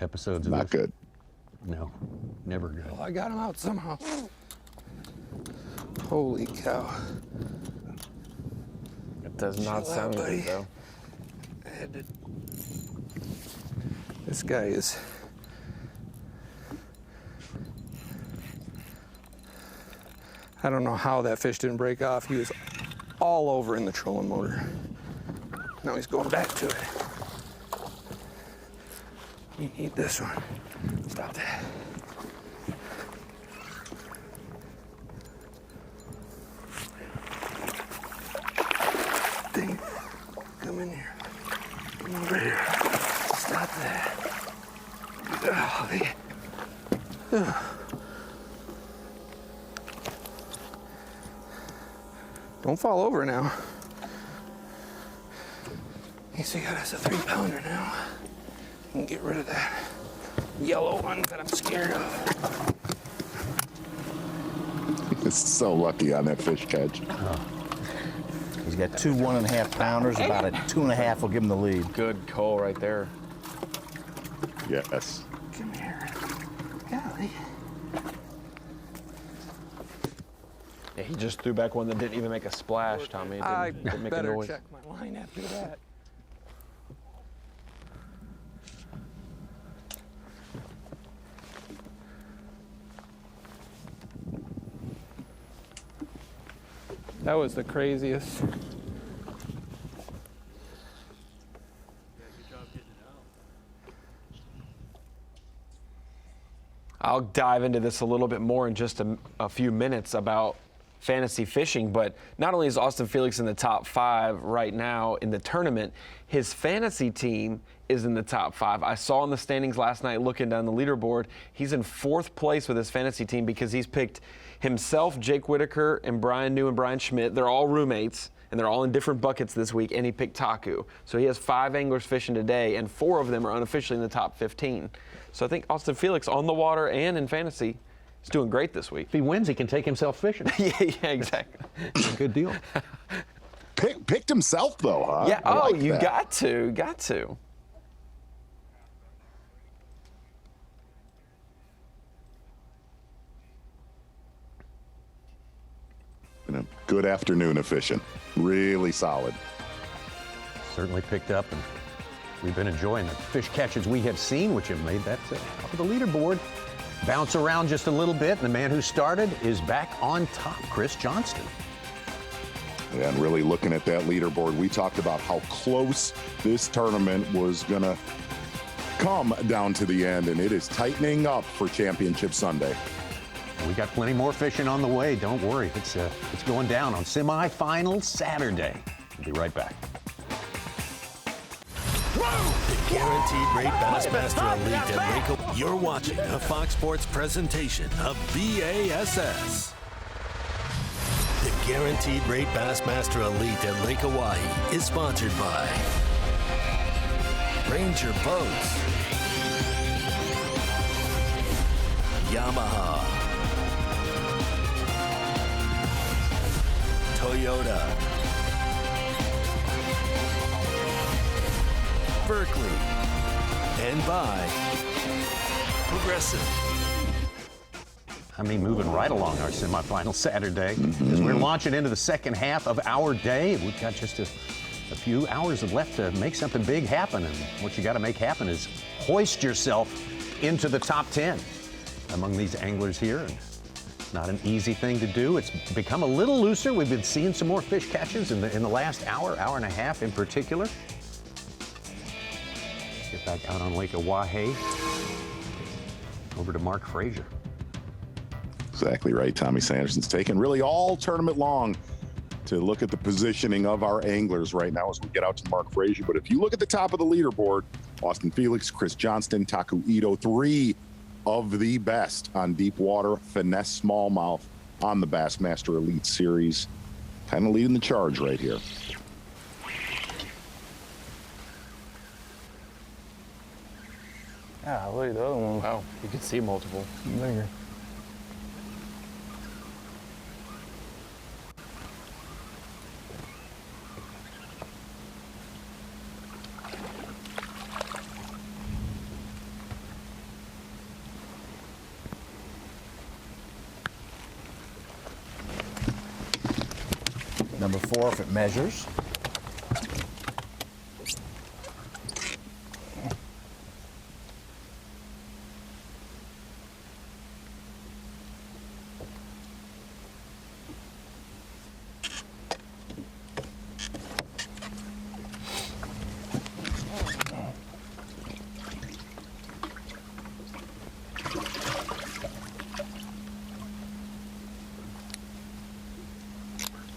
episodes of Not this. good. No, never good. Well, I got him out somehow. Holy cow. It does not Chill sound out, buddy. good, though. I had to... This guy is... I don't know how that fish didn't break off. He was all over in the trolling motor. Now he's going back to it. You need this one. Stop that. Dang it. Come in here. Come over here. Stop that. Don't fall over now. So you got us a 3-pounder now. And get rid of that yellow one that I'm scared of. He's so lucky on that fish catch. He's got 2 1.5-pounders. About a 2.5 will give him the lead. Good call right there. Yes. Come here. Golly. Yeah, he just threw back one that didn't even make a splash, Tommy. I didn't make a better noise. check my line after that. That was the craziest. I'll dive into this a little bit more in just a few minutes about fantasy fishing, but not only is Austin Felix in the top 5 right now in the tournament, his fantasy team is in the top 5. I saw in the standings last night looking down the leaderboard, he's in 4th place with his fantasy team because he's picked himself, Jake Whitaker, and Brian New and Brian Schmidt. They're all roommates, and they're all in different buckets this week, and he picked Taku. So he has 5 anglers fishing today, and 4 of them are unofficially in the top 15. So I think Austin Felix on the water and in fantasy is doing great this week. If he wins, he can take himself fishing. yeah, exactly. Good deal. Picked himself, though, huh? Yeah, I like you that. got to. And a good afternoon of fishing. Really solid. Certainly picked up, and we've been enjoying the fish catches we have seen, which have made that top of the leaderboard bounce around just a little bit. And the man who started is back on top, Chris Johnston. And really looking at that leaderboard, we talked about how close this tournament was going to come down to the end, and it is tightening up for Championship Sunday. We got plenty more fishing on the way. Don't worry. It's going down on semifinal Saturday. We'll be right back. The Guaranteed Rate Bassmaster Elite at Lake. You're watching a Fox Sports presentation of B.A.S.S. The Guaranteed Rate Bassmaster Elite at Lake Oahe is sponsored by Ranger Boats, Yamaha, Toyota, Berkeley, and by Progressive. I mean, moving right along our semifinal Saturday as we're launching into the second half of our day. We've got just a few hours left to make something big happen. And what you got to make happen is hoist yourself into the top 10 among these anglers here. And it's not an easy thing to do. It's become a little looser. We've been seeing some more fish catches in the last hour and a half in particular. Get back out on Lake Oahe. Over to Mark Frazier. Exactly right. Tommy Sanderson's taken really all tournament long to look at the positioning of our anglers right now as we get out to Mark Frazier. But if you look at the top of the leaderboard, Austin Felix, Chris Johnston, Taku Ito, 3 of the best on deep water, Finesse Smallmouth on the Bassmaster Elite Series. Kind of leading the charge right here. Ah, look at the other one. Wow, you can see multiple. Bigger. number 4 if it measures.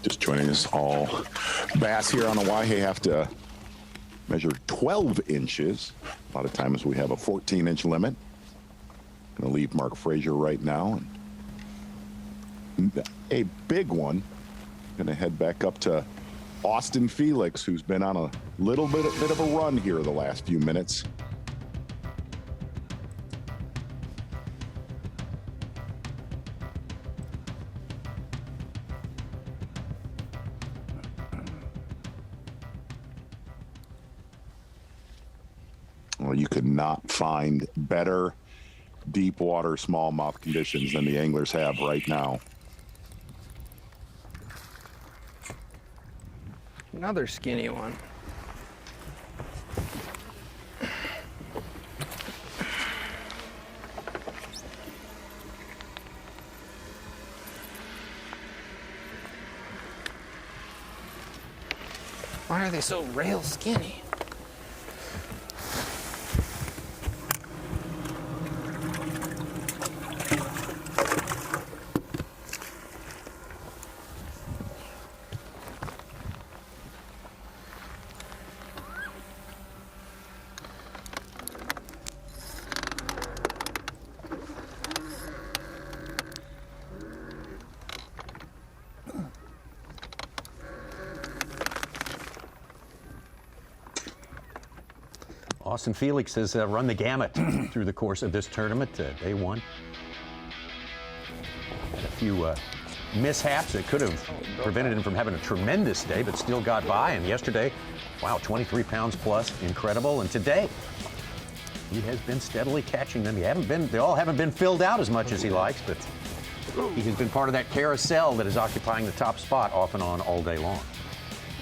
Just joining us all. Bass here on Oahe have to measure 12 inches. A lot of times we have a 14-inch limit. Gonna leave Mark Frazier right now. And a big one. Gonna head back up to Austin Felix, who's been on a little bit of a run here the last few minutes. Well, you could not find better deep water smallmouth conditions than the anglers have right now. Another skinny one. Why are they so rail skinny? Austin Felix has run the gamut through the course of this tournament. Day one. Had a few mishaps that could have prevented him from having a tremendous day, but still got by. And yesterday, wow, 23 pounds plus, incredible. And today, he has been steadily catching them. They all haven't been filled out as much as he likes, but he has been part of that carousel that is occupying the top spot off and on all day long.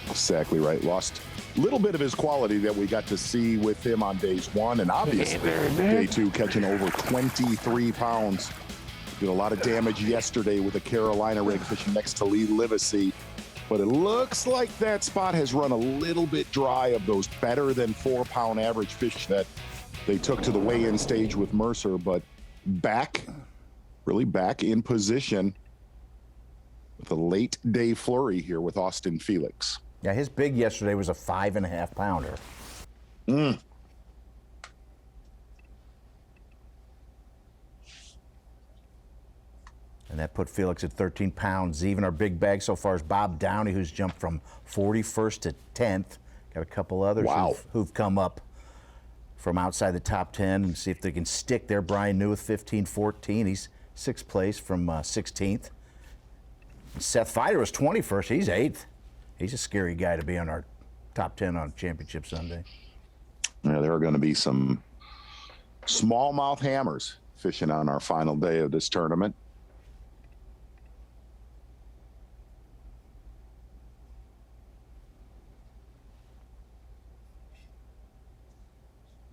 Exactly right. Lost a little bit of his quality that we got to see with him on days 1 and obviously day 2, catching over 23 pounds. Did a lot of damage yesterday with a Carolina rig fishing next to Louisiana, but it looks like that spot has run a little bit dry of those better than 4-pound average fish that they took to the weigh-in stage with Mercer, but really back in position with a late day flurry here with Austin Felix. Yeah, his big yesterday was a 5.5 pounder. And that put Felix at 13 pounds. Even our big bag so far is Bob Downey, who's jumped from 41st to 10th. Got a couple others who've come up from outside the top 10 and see if they can stick there. Brian New with 15-14. He's 6th place from 16th. Seth Fider was 21st. He's 8th. He's a scary guy to be on our top 10 on Championship Sunday. Yeah, there are going to be some smallmouth hammers fishing on our final day of this tournament.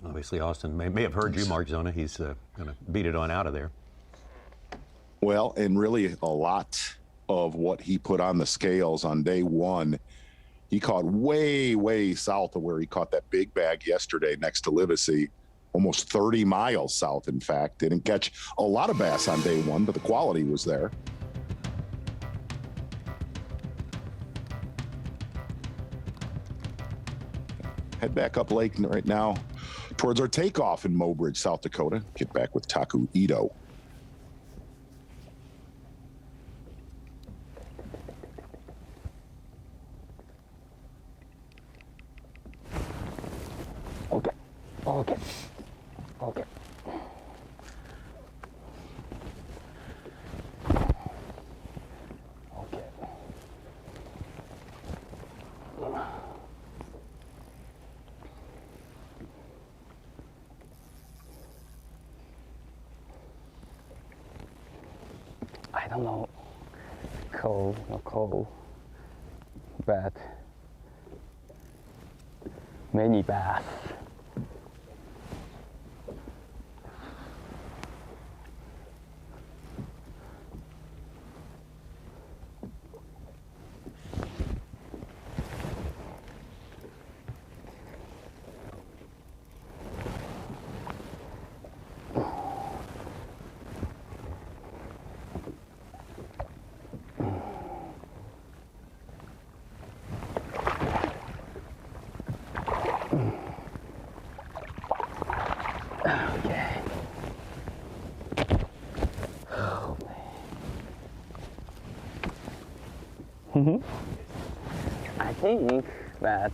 Obviously, Austin may have heard you, Mark Zona. He's going to beat it on out of there. Well, and really a lot of what he put on the scales on day 1, he caught way south of where he caught that big bag yesterday next to Livesey, almost 30 miles south, in fact. Didn't catch a lot of bass on day 1, but the quality was there. Head back up lake right now towards our takeoff in Mobridge, South Dakota. Get back with Taku Ito. Okay. I don't know. Cold, no cold. but many bass. I think that,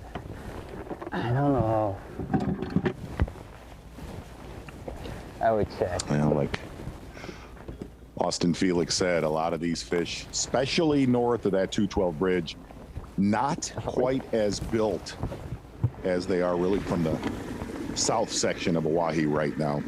I don't know. I would check. Well, like Austin Felix said, a lot of these fish, especially north of that 212 bridge, not quite as built as they are really from the south section of Oahe right now.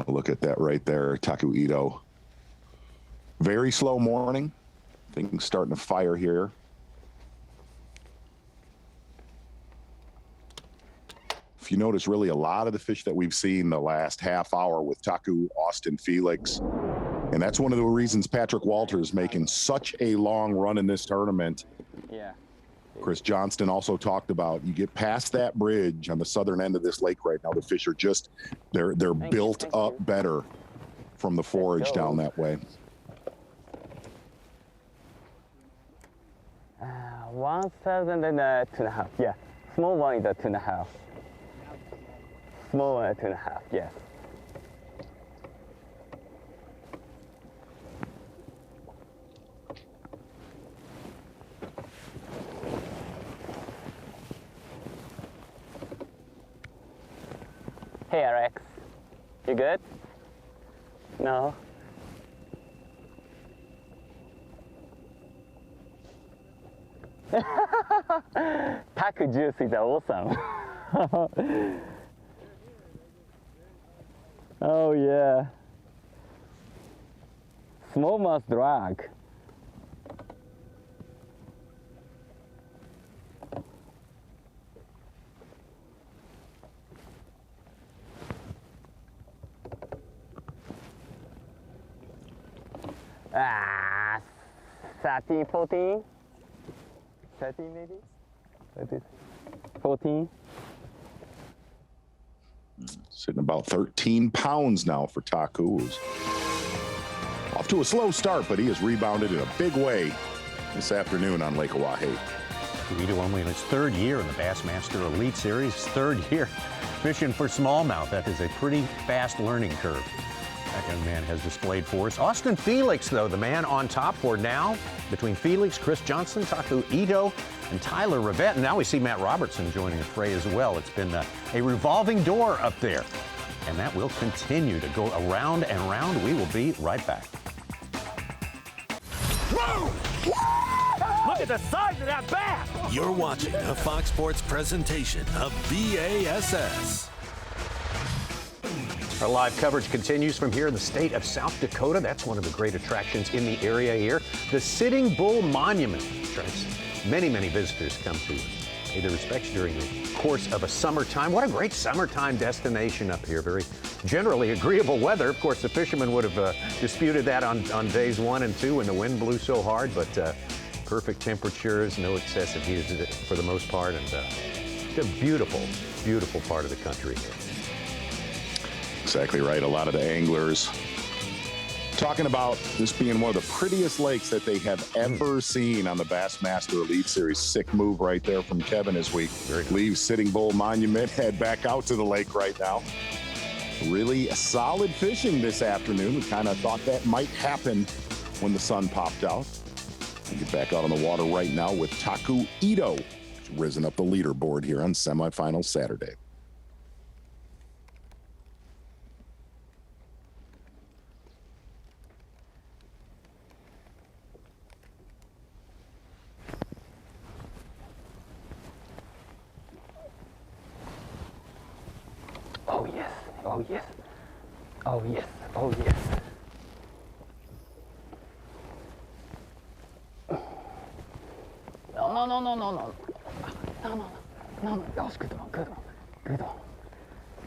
Look at that right there, Taku Ito. Very slow morning. Things starting to fire here. If you notice, really a lot of the fish that we've seen the last half hour with Taku, Austin Felix, and that's one of the reasons Patrick Walter is making such a long run in this tournament. Yeah. Chris Johnston also talked about, you get past that bridge on the southern end of this lake right now, the fish are just, they're built up better from the forage down that way. 1,002.5, yeah. Small one is a 2.5. Small one 2.5, yes. Hey Alex, you good? No? Taku juice is awesome. Oh yeah. Smallmouth drag. Ah, 13, 14? 13 maybe? 14? Sitting about 13 pounds now for Taku, who's off to a slow start, but he has rebounded in a big way this afternoon on Lake Oahe. Ito only in his third year in the Bassmaster Elite Series, third year fishing for smallmouth. That is a pretty fast learning curve that young man has displayed for us. Austin Felix, though, the man on top for now, between Felix, Chris Johnston, Taku Ito, and Tyler Rivet. And now we see Matt Robertson joining the fray as well. It's been a revolving door up there, and that will continue to go around and around. We will be right back. Whoa! Look at the size of that bass! You're watching a Fox Sports presentation of B.A.S.S. Our live coverage continues from here in the state of South Dakota. That's one of the great attractions in the area here. The Sitting Bull Monument attracts many, many visitors come to pay their respects during the course of a summertime. What a great summertime destination up here. Very generally agreeable weather. Of course, the fishermen would have disputed that on days 1 and 2 when the wind blew so hard, but perfect temperatures, no excessive heat for the most part, and it's a beautiful, beautiful part of the country here. Exactly right. A lot of the anglers talking about this being one of the prettiest lakes that they have ever seen on the Bassmaster Elite Series. Sick move right there from Kevin as we leave Sitting Bull Monument, head back out to the lake right now. Really solid fishing this afternoon. We kind of thought that might happen when the sun popped out. We get back out on the water right now with Taku Ito risen up the leaderboard here on Semifinal Saturday. Oh yes, oh yes, oh yes, oh yes. No, no, no, no, no, no. No, no, no, no, no. That was good one, good one, good one,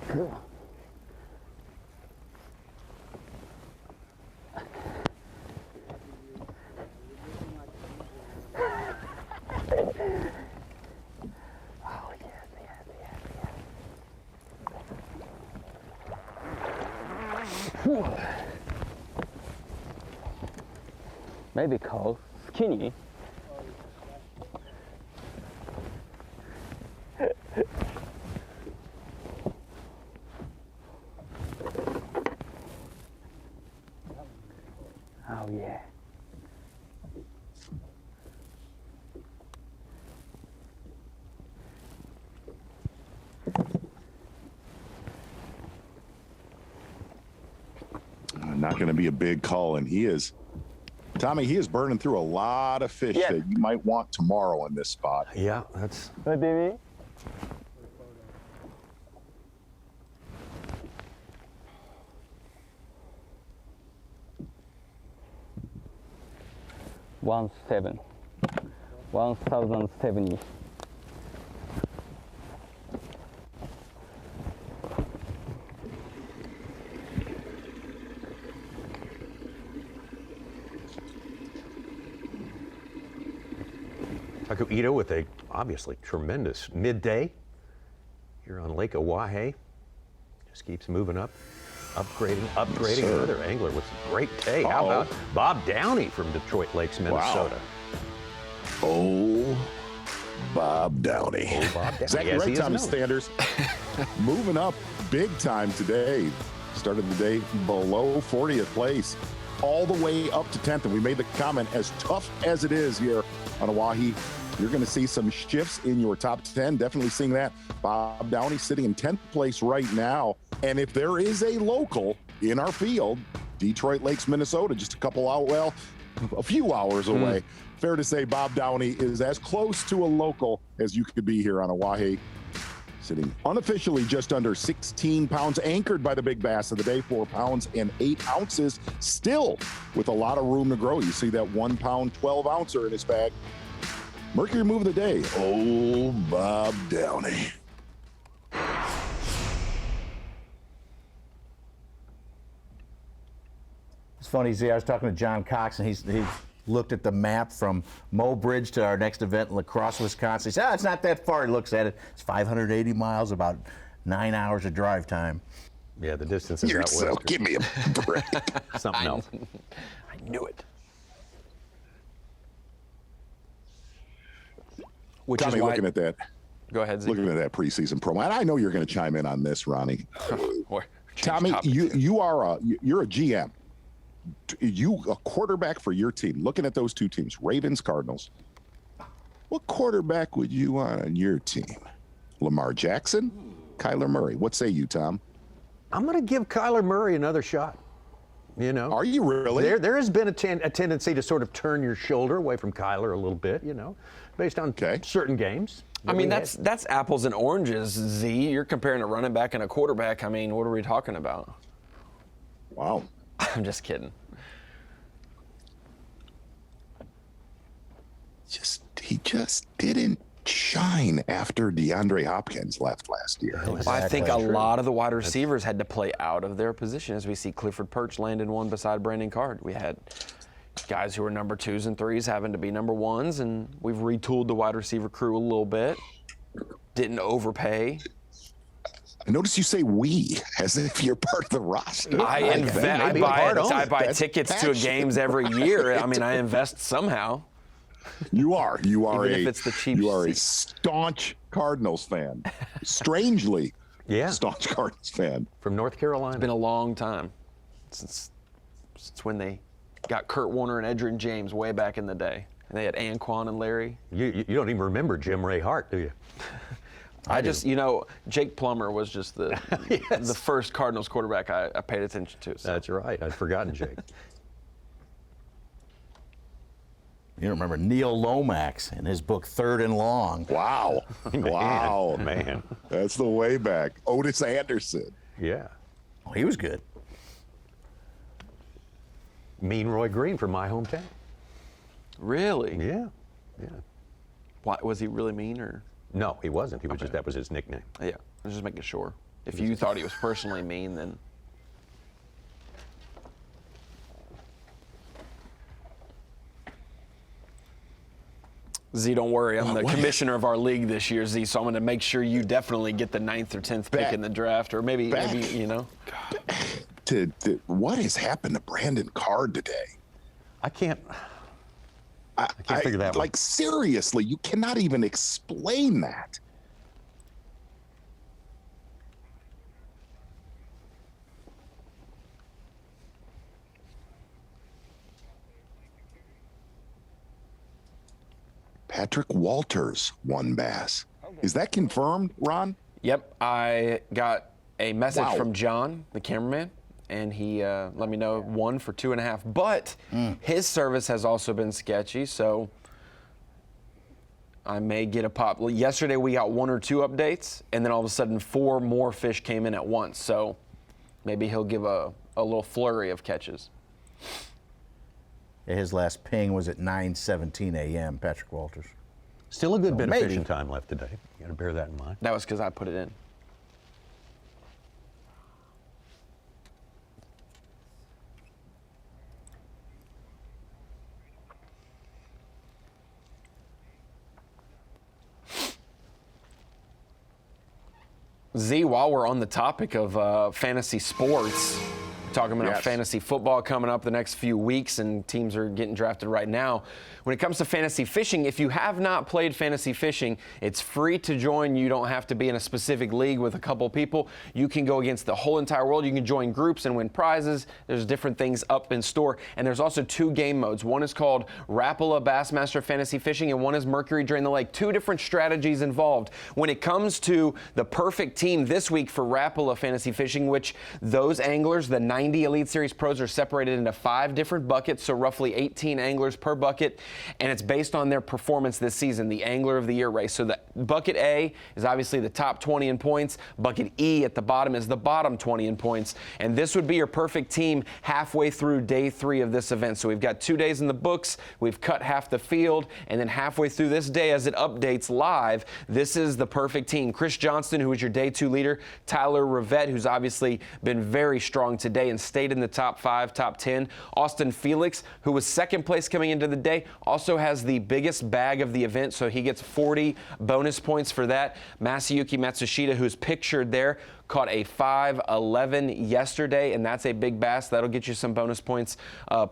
good one. Oh yes, yes, yes, yes. Whew. Maybe called skinny. Oh yeah. Not going to be a big call, and he is, Tommy, he is burning through a lot of fish that you might want tomorrow in this spot. Yeah, that's. What do you mean? $1,070. Taku Ito with a obviously tremendous midday here on Lake Oahe. Just keeps moving up, upgrading. Sir. Another angler with a great day. How about Bob Downey from Detroit Lakes, Minnesota? Oh, Bob Downey. Oh, Bob Downey. Exactly As right, he is Tommy known. Standers. Moving up big time today. Started the day below 40th place, all the way up to 10th. And we made the comment, as tough as it is here on Oahe, you're going to see some shifts in your top 10. Definitely seeing that. Bob Downey sitting in 10th place right now. And if there is a local in our field, Detroit Lakes, Minnesota, just a few hours away. Fair to say Bob Downey is as close to a local as you could be here on Oahe. Sitting unofficially just under 16 pounds, anchored by the big bass of the day, 4 pounds and 8 ounces, still with a lot of room to grow. You see that 1 pound, 12 ouncer in his bag. Mercury move of the day, old Bob Downey. It's funny, see, I was talking to John Cox, and he looked at the map from Mo Bridge to our next event in La Crosse, Wisconsin. He said, it's not that far. He looks at it. It's 580 miles, about 9 hours of drive time. Yeah, the distance is You're out so, west. give me a break. Something else. I knew it. Which Tommy, is why, looking at that. Go ahead, Zeke. Looking at that preseason promo, and I know you're going to chime in on this, Ronnie. Tommy, topics you're a GM. You a quarterback for your team. Looking at those two teams, Ravens, Cardinals. What quarterback would you want on your team? Lamar Jackson, Kyler Murray. What say you, Tom? I'm going to give Kyler Murray another shot. You know, are you really? There has been a tendency to sort of turn your shoulder away from Kyler a little bit, you know, based on certain games. I mean, that's apples and oranges, Z. You're comparing a running back and a quarterback. I mean, what are we talking about? Wow. I'm just kidding. He just didn't shine after DeAndre Hopkins left last year. I think a lot of the wide receivers had to play out of their position, as we see Clifford Perch landed one beside Brandon Card. We had guys who were number 2s and 3s having to be number 1s, and we've retooled the wide receiver crew a little bit. Didn't overpay. I notice you say we, as if you're part of the roster. I buy tickets to games every year. I mean, I invest somehow. You are Even if it's the cheap you are a staunch Cardinals fan. Strangely, staunch Cardinals fan. From North Carolina. It's been a long time since when they got Kurt Warner and Edgerrin James way back in the day. And they had Anquan and Larry. You don't even remember Jim Ray Hart, do you? I just, Jake Plummer was just the the first Cardinals quarterback I paid attention to. So. That's right. I'd forgotten Jake. You remember Neil Lomax in his book Third and Long. Wow. Wow. Man. That's the way back. Otis Anderson. Yeah. Oh, he was good. Mean Roy Green from my hometown. Really? Yeah. Yeah. Why, was he really mean or? No, he wasn't. He was just, that was his nickname. Yeah, I was just making sure. If you thought he was personally mean, then. Z, don't worry. I'm the commissioner of our league this year, Z, so I'm going to make sure you definitely get the 9th or 10th pick in the draft, or maybe What has happened to Brandon Card today? I can't figure that one. Like, seriously, you cannot even explain that. Patrick Walters won Bass. Is that confirmed, Ron? Yep, I got a message from John, the cameraman, and he let me know 1 for 2.5. But his service has also been sketchy, so I may get a pop. Well, yesterday we got 1 or 2 updates, and then all of a sudden 4 more fish came in at once. So maybe he'll give a little flurry of catches. His last ping was at 9:17 a.m., Patrick Walters. Still a good bit of fishing time left today. You got to bear that in mind. That was because I put it in. Z, while we're on the topic of fantasy sports, talking about fantasy football coming up the next few weeks, and teams are getting drafted right now. When it comes to fantasy fishing, if you have not played fantasy fishing, it's free to join. You don't have to be in a specific league with a couple people. You can go against the whole entire world. You can join groups and win prizes. There's different things up in store. And there's also 2 game modes. One is called Rapala Bassmaster Fantasy Fishing, and one is Mercury Drain the Lake. 2 different strategies involved. When it comes to the perfect team this week for Rapala Fantasy Fishing, which those anglers, the 90 Elite Series pros, are separated into 5 different buckets, so roughly 18 anglers per bucket, and it's based on their performance this season, the Angler of the Year race. So the bucket A is obviously the top 20 in points. Bucket E at the bottom is the bottom 20 in points, and this would be your perfect team halfway through day 3 of this event. So we've got 2 days in the books, we've cut half the field, and then halfway through this day as it updates live, this is the perfect team. Chris Johnston, who is your day 2 leader, Tyler Rivet, who's obviously been very strong today and stayed in the top 5, top 10. Austin Felix, who was 2nd place coming into the day, also has the biggest bag of the event, so he gets 40 bonus points for that. Masayuki Matsushita, who's pictured there, caught a 5.11 yesterday, and that's a big bass. That'll get you some bonus points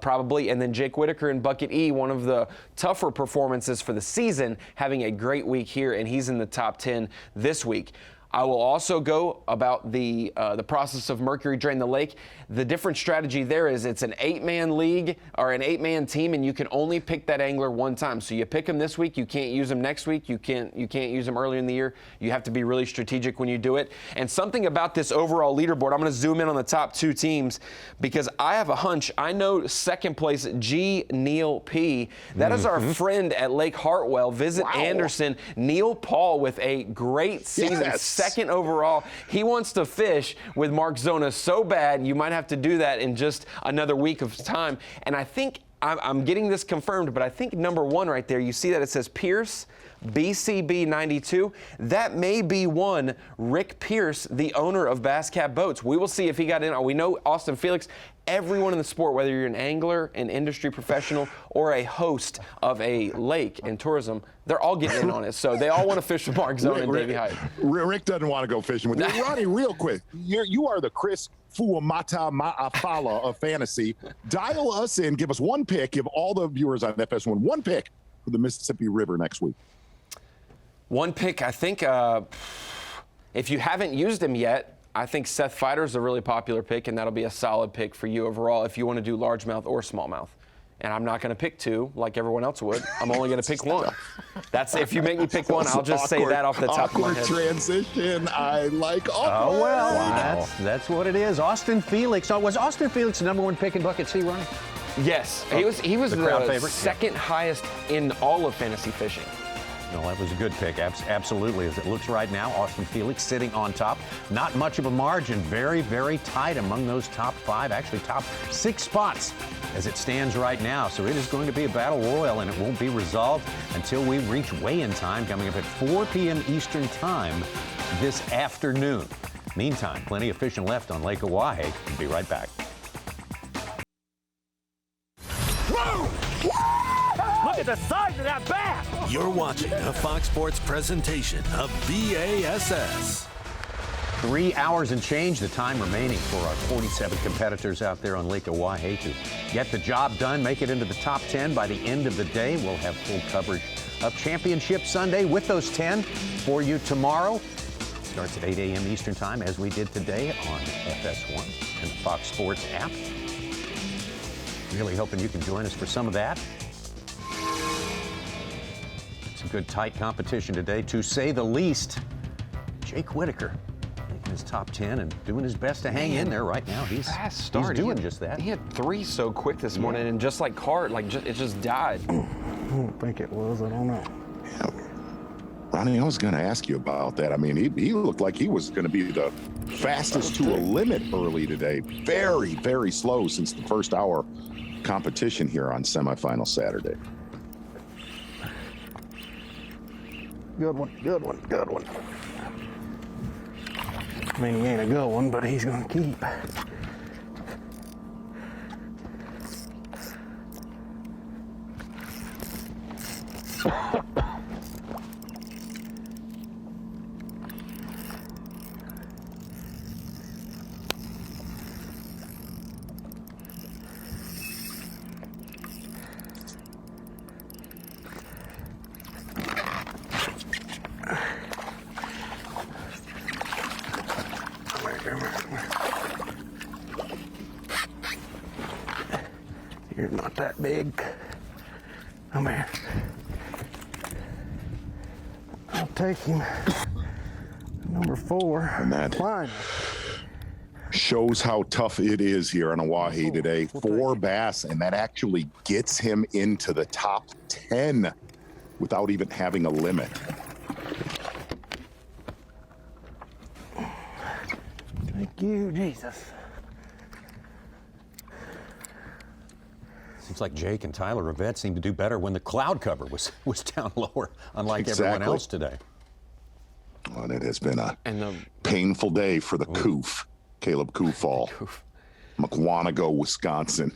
probably. And then Jake Whitaker in Bucket E, one of the tougher performances for the season, having a great week here, and he's in the top 10 this week. I will also go about the process of Mercury Drain the Lake. The different strategy there is it's an 8-man league or an 8-man team, and you can only pick that angler one time. So you pick him this week, you can't use him next week, you can't use him earlier in the year. You have to be really strategic when you do it. And something about this overall leaderboard, I'm going to zoom in on the top 2 teams because I have a hunch. I know 2nd place G. Neil P. That is our friend at Lake Hartwell. Visit Anderson. Neil Paul with a great season. Yes. 2nd overall. He wants to fish with Mark Zona so bad, you might have to do that in just another week of time. And I think I'm getting this confirmed, but I think number 1 right there, you see that it says Pierce, BCB 92. That may be one Rick Pierce, the owner of Bass Cat Boats. We will see if he got in. We know Austin Felix. Everyone in the sport, whether you're an angler, an industry professional, or a host of a lake and tourism, they're all getting in on it. So they all want to fish with Mark Zona and Davey Hyde. Rick doesn't want to go fishing with you. Ronnie, real quick, you are the Chris Fuamata Ma'afala of fantasy. Dial us in, give us 1 pick, give all the viewers on FS1 1 pick for the Mississippi River next week. 1 pick, I think, if you haven't used him yet, I think Seth Fighter is a really popular pick, and that'll be a solid pick for you overall if you want to do largemouth or smallmouth. and I'm not going to pick 2 like everyone else would. I'm only going to pick 1. That's if you make me pick 1, I'll just say that off the top of my head. Transition. I like awkward. Oh, well, that's what it is. Austin Felix. Oh, was Austin Felix the #1 pick in bucket C running? Yes, he was the crowd favorite? second highest in all of fantasy fishing. No, that was a good pick. Absolutely. As it looks right now, Austin Felix sitting on top. Not much of a margin. Very, very tight among those top 5, actually top 6 spots as it stands right now. So it is going to be a battle royal, and it won't be resolved until we reach weigh-in time coming up at 4 p.m. Eastern Time this afternoon. Meantime, plenty of fishing left on Lake Oahe. We'll be right back. Look at the size of that bass! You're watching a Fox Sports presentation of B.A.S.S. 3 hours and change, the time remaining for our 47 competitors out there on Lake Oahe to get the job done, make it into the top 10 by the end of the day. We'll have full coverage of Championship Sunday with those 10 for you tomorrow. Starts at 8 a.m. Eastern Time, as we did today on FS1 and the Fox Sports app. Really hoping you can join us for some of that. Some good tight competition today, to say the least. Jake Whitaker making his top 10 and doing his best to hang in there right now. He's doing just that. He had 3 so quick this morning, and just like Cart, it just died. I don't think it was. I don't know. Yeah. Ronnie, I was going to ask you about that. I mean, he looked like he was going to be the fastest to a limit early today. Very, very slow since the first hour competition here on Semifinal Saturday. Good one, good one, good one. I mean, he ain't a good one, but he's gonna keep. You're not that big. Come here. I'll take him. Number 4. And that shows how tough it is here on Oahe today. 4 bass, and that actually gets him into the top 10 without even having a limit. Thank you, Jesus. Seems like Jake and Tyler Rivet seemed to do better when the cloud cover was down lower, unlike everyone else today. Well, it has been a painful day for the Coof, Caleb Koofall, McWanago, Wisconsin.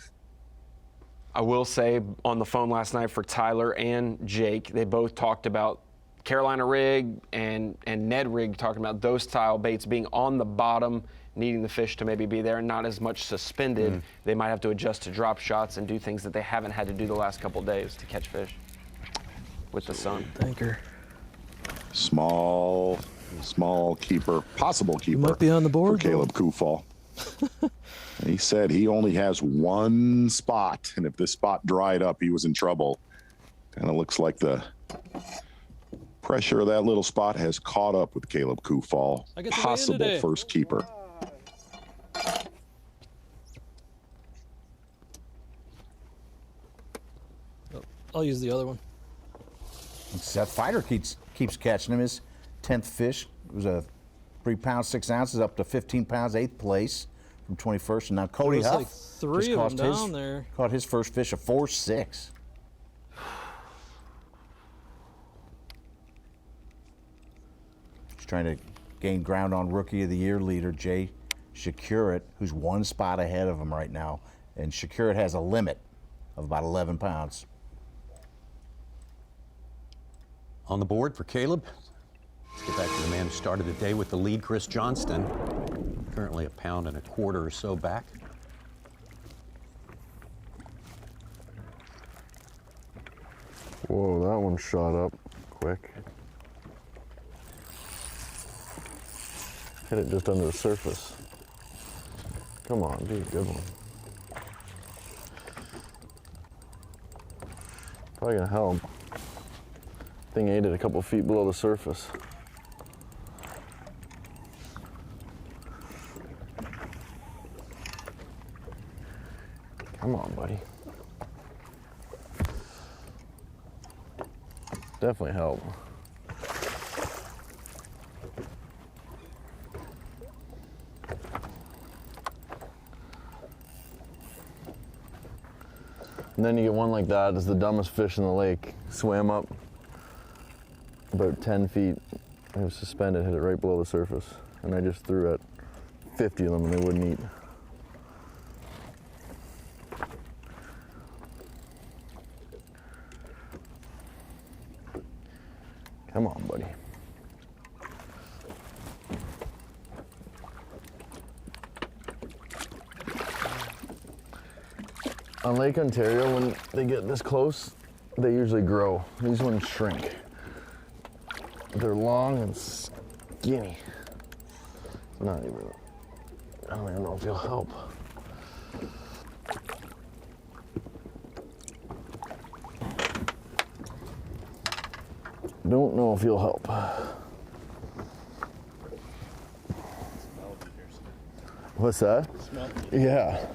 I will say on the phone last night for Tyler and Jake, they both talked about Carolina rig and Ned rig, talking about those style baits being on the bottom, needing the fish to maybe be there and not as much suspended. They might have to adjust to drop shots and do things that they haven't had to do the last couple of days to catch fish with the sun. Thinker. Small keeper, possible keeper. Might be on the board for Caleb Koofall. He said he only has 1 spot, and if this spot dried up, he was in trouble. Kind of looks like the pressure of that little spot has caught up with Caleb Koofall. Possible first keeper. I'll use the other one. Seth Fighter keeps catching him. His 10th fish was a 3 pounds 6 ounces up to 15 pounds, 8th place from 21st. And now Cody Huff like 3 of them down there. Caught his first fish of 4.6. He's trying to gain ground on Rookie of the Year leader Jay Shakira, who's 1 spot ahead of him right now. And Shakira has a limit of about 11 pounds. On the board for Caleb. Let's get back to the man who started the day with the lead, Chris Johnston. Currently 1.25 pounds or so back. Whoa, that one shot up quick. Hit it just under the surface. Come on, be a good one. Probably gonna help. Thing ate it a couple feet below the surface. Come on, buddy. Definitely help. And then you get one like that. It's the dumbest fish in the lake. Swam up about 10 feet. It was suspended, hit it right below the surface. And I just threw at 50 of them and they wouldn't eat. Come on, buddy. On Lake Ontario, when they get this close, they usually grow. These ones shrink. They're long and skinny. Not even, I don't even know if you'll help. Don't know if you'll help. What's that? Yeah.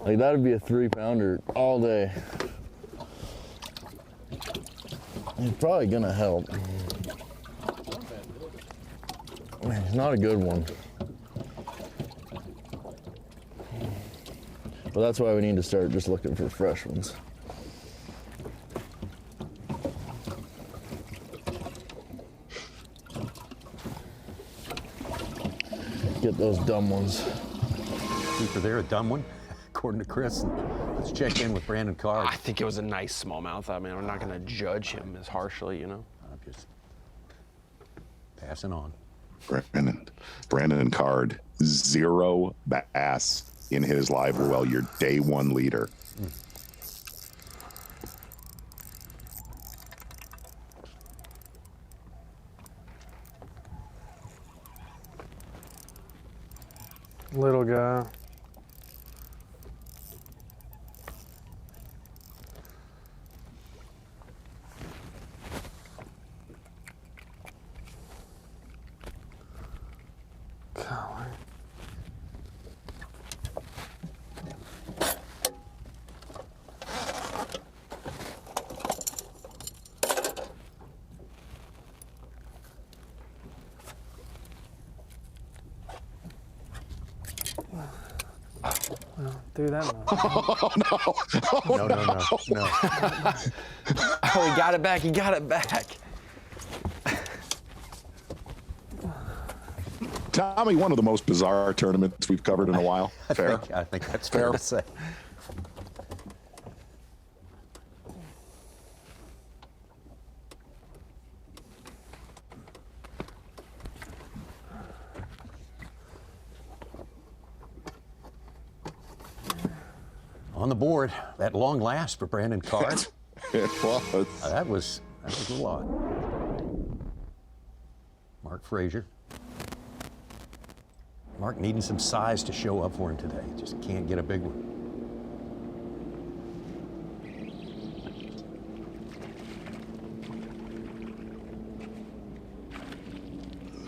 Like that'd be a 3-pounder all day. He's probably gonna help. Man, he's not a good one. But that's why we need to start just looking for fresh ones. Get those dumb ones. Keeper there, a dumb one, according to Chris. Let's check in with Brandon Card. I think it was a nice smallmouth. I mean, I'm not going to judge him as harshly, you know. I'm just passing on. Brandon Card, 0 bass in his live well. Your day one leader. Little guy. Golly. Do that now. Oh, no. No. Oh, he got it back. He got it back. Tommy, one of the most bizarre tournaments we've covered in a while. Fair? I think that's fair to say. On the board, that long last for Brandon Card. It was. That was a lot. Mark Frazier. Mark needing some size to show up for him today. Just can't get a big one.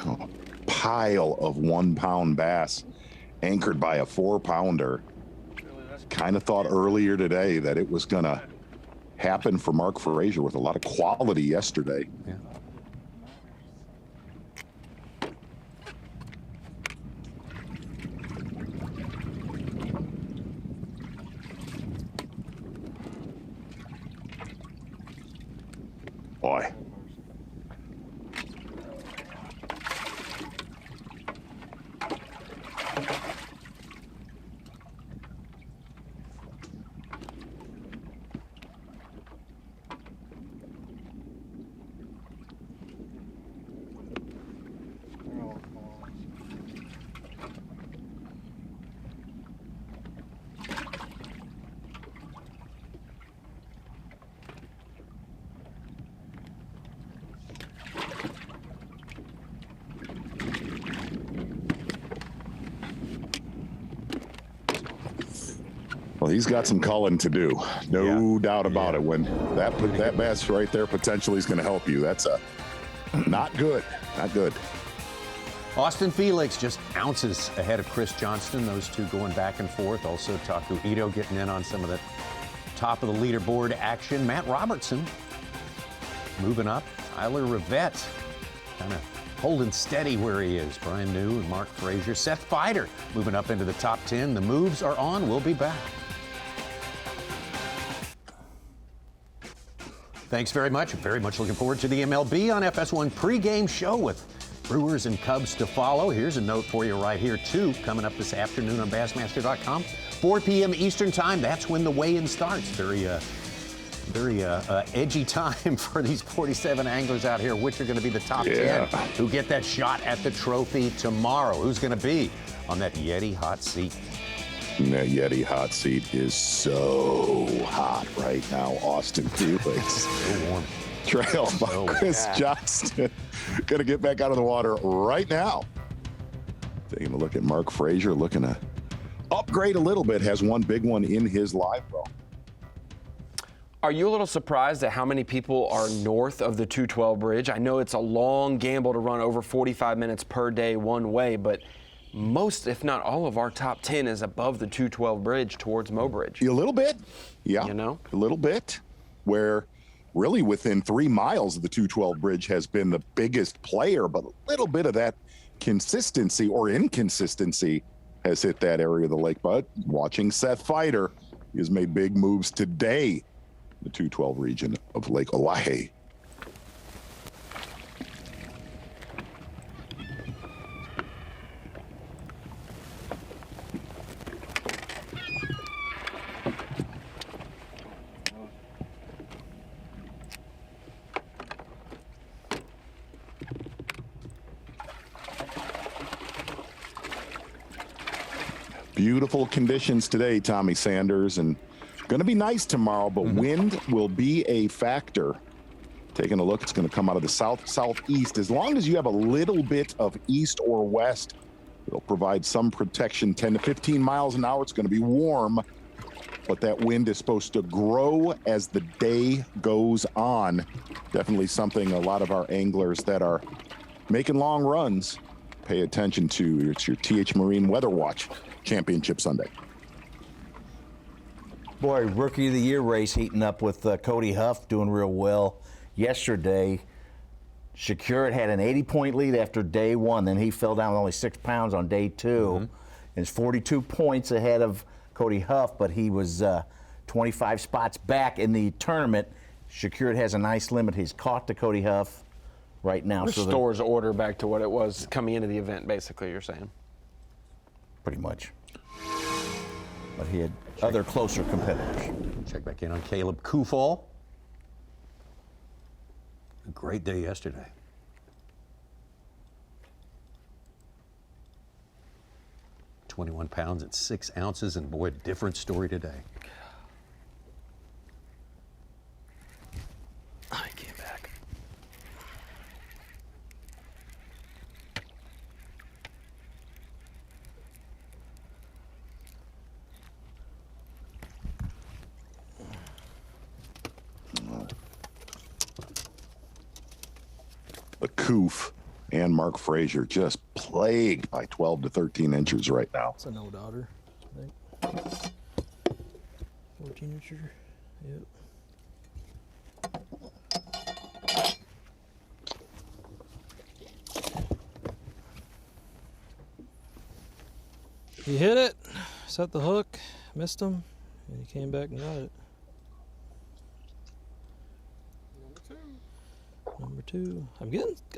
Oh, pile of 1-pound bass anchored by a 4-pounder. Kind of thought earlier today that it was going to happen for Mark Frazier with a lot of quality yesterday. Yeah. Boy. he's got some culling to do. No doubt about it. When that bass right there potentially is going to help you. That's not good. Not good. Austin Felix just ounces ahead of Chris Johnston. Those two going back and forth. Also Taku Ito getting in on some of the top of the leaderboard action. Matt Robertson moving up. Tyler Rivet kind of holding steady where he is. Brian New and Mark Frazier. Seth Fider moving up into the top 10. The moves are on. We'll be back. Thanks very much. Very much looking forward to the MLB on FS1 pregame show with Brewers and Cubs to follow. Here's a note for you right here, too, coming up this afternoon on Bassmaster.com. 4 p.m. Eastern Time. That's when the weigh-in starts. Very edgy time for these 47 anglers out here. Which are going to be the top 10 who get that shot at the trophy tomorrow? Who's going to be on that Yeti hot seat? That Yeti hot seat is so hot right now. Austin Felix. So warm. Trailed by Chris Johnston. Going to get back out of the water right now. Taking a look at Mark Frazier, looking to upgrade a little bit. Has one big one in his live well. Are you a little surprised at how many people are north of the 212 bridge? I know it's a long gamble to run over 45 minutes per day one way, but most, if not all of our top 10 is above the 212 bridge towards Mobridge. A little bit. Yeah. You know? A little bit. Where really within 3 miles of the 212 bridge has been the biggest player, but a little bit of that consistency or inconsistency has hit that area of the lake. But watching Seth Fider, he has made big moves today. The 212 region of Lake Oahe. Beautiful conditions today, Tommy Sanders, and going to be nice tomorrow, but wind will be a factor. Taking a look, it's going to come out of the southeast. As long as you have a little bit of east or west, it'll provide some protection. 10 to 15 miles an hour. It's going to be warm, but that wind is supposed to grow as the day goes on. Definitely something a lot of our anglers that are making long runs pay attention to. It's your TH Marine Weather Watch Championship Sunday. Boy, Rookie of the Year race heating up with Cody Huff doing real well yesterday. Shakira had an 80-point lead after day one. Then he fell down with only 6 pounds on day two. And it's 42 points ahead of Cody Huff, but he was 25 spots back in the tournament. Shakira has a nice limit. He's caught to Cody Huff right now. Restores order back to what it was coming into the event, basically, you're saying. Pretty much. But he had other closer competitors. Check back in on Caleb Kufal. A great day yesterday. 21 pounds at 6 ounces, and boy, different story today. I came back. The Coof and Mark Frazier just plagued by 12 to 13 inches right now. It's a no-doubter, I think. 14 incher, yep. He hit it, set the hook, missed him, and he came back and got it. Number two.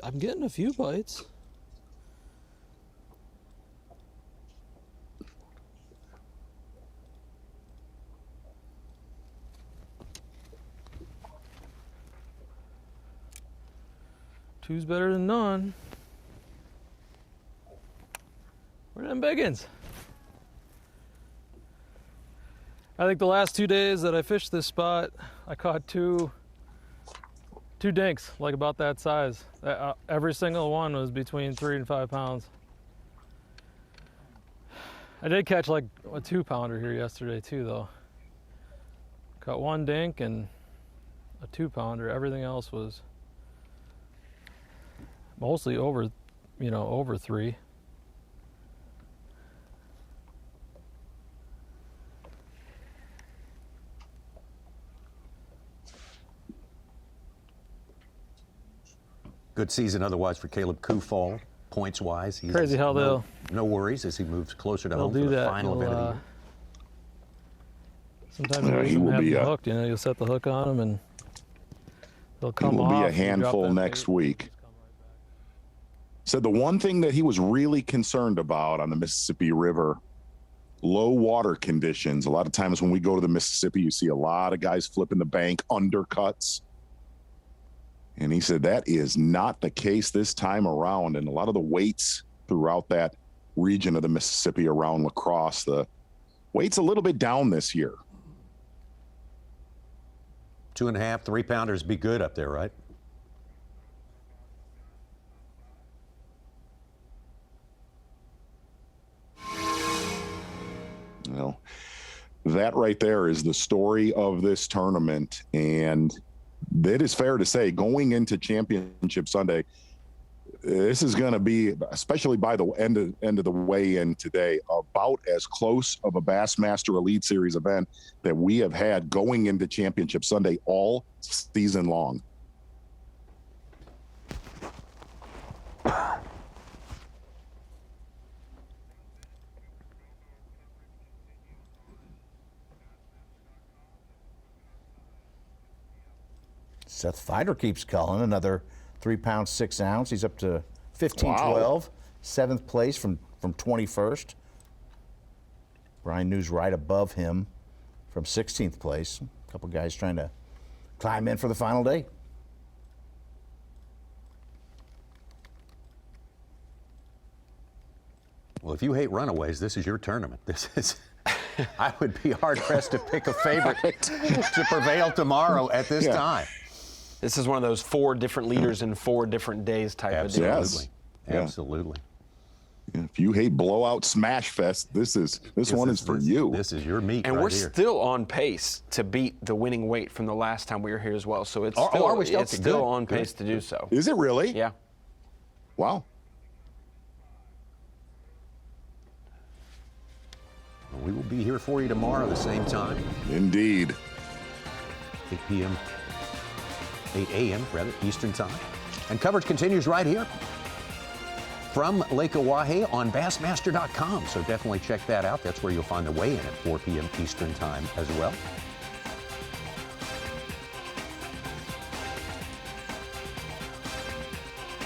I'm getting a few bites. Two's better than none. Where are them biggins? I think the last 2 days that I fished this spot, I caught two dinks, like about that size. Every single one was between 3 and 5 pounds. I did catch like a 2-pounder here yesterday too, though. Caught one dink and a 2-pounder. Everything else was mostly over, over 3. Good season otherwise for Caleb Kufall, points-wise. He's Crazy how no worries as he moves closer to home for do the that. final event of the year. Sometimes he will be hooked. You'll set the hook on him and they'll come He will off. be a handful next week. Said the one thing that he was really concerned about on the Mississippi River, low water conditions. A lot of times when we go to the Mississippi, you see a lot of guys flipping the bank, undercuts. And he said that is not the case this time around. And a lot of the weights throughout that region of the Mississippi around La Crosse, the weight's a little bit down this year. 2.5, 3-pounders be good up there, right? Well, that right there is the story of this tournament. And it is fair to say, going into Championship Sunday, this is going to be, especially by the end of the weigh-in today, about as close of a Bassmaster Elite Series event that we have had going into Championship Sunday all season long. Seth Fider keeps calling, another 3 pounds, 6 ounce. He's up to 15-12, 7th place from 21st. Brian New's right above him from 16th place. A couple guys trying to climb in for the final day. Well, if you hate runaways, this is your tournament. This is. I would be hard-pressed to pick a favorite to prevail tomorrow at this time. This is one of those 4 different leaders in 4 different days type of deal. Yes. Absolutely. If you hate blowout smash fest, this one is for you. This is your meat. And right we're here. still on pace to beat the winning weight from the last time we were here as well. So it's still, are we still? it's still Good. on pace to do so. Is it really? Yeah. Wow. We will be here for you tomorrow at the same time. Indeed. 8 p.m. 8 a.m. rather, Eastern Time. And coverage continues right here from Lake Oahe on Bassmaster.com. So definitely check that out. That's where you'll find the weigh-in at 4 p.m. Eastern Time as well.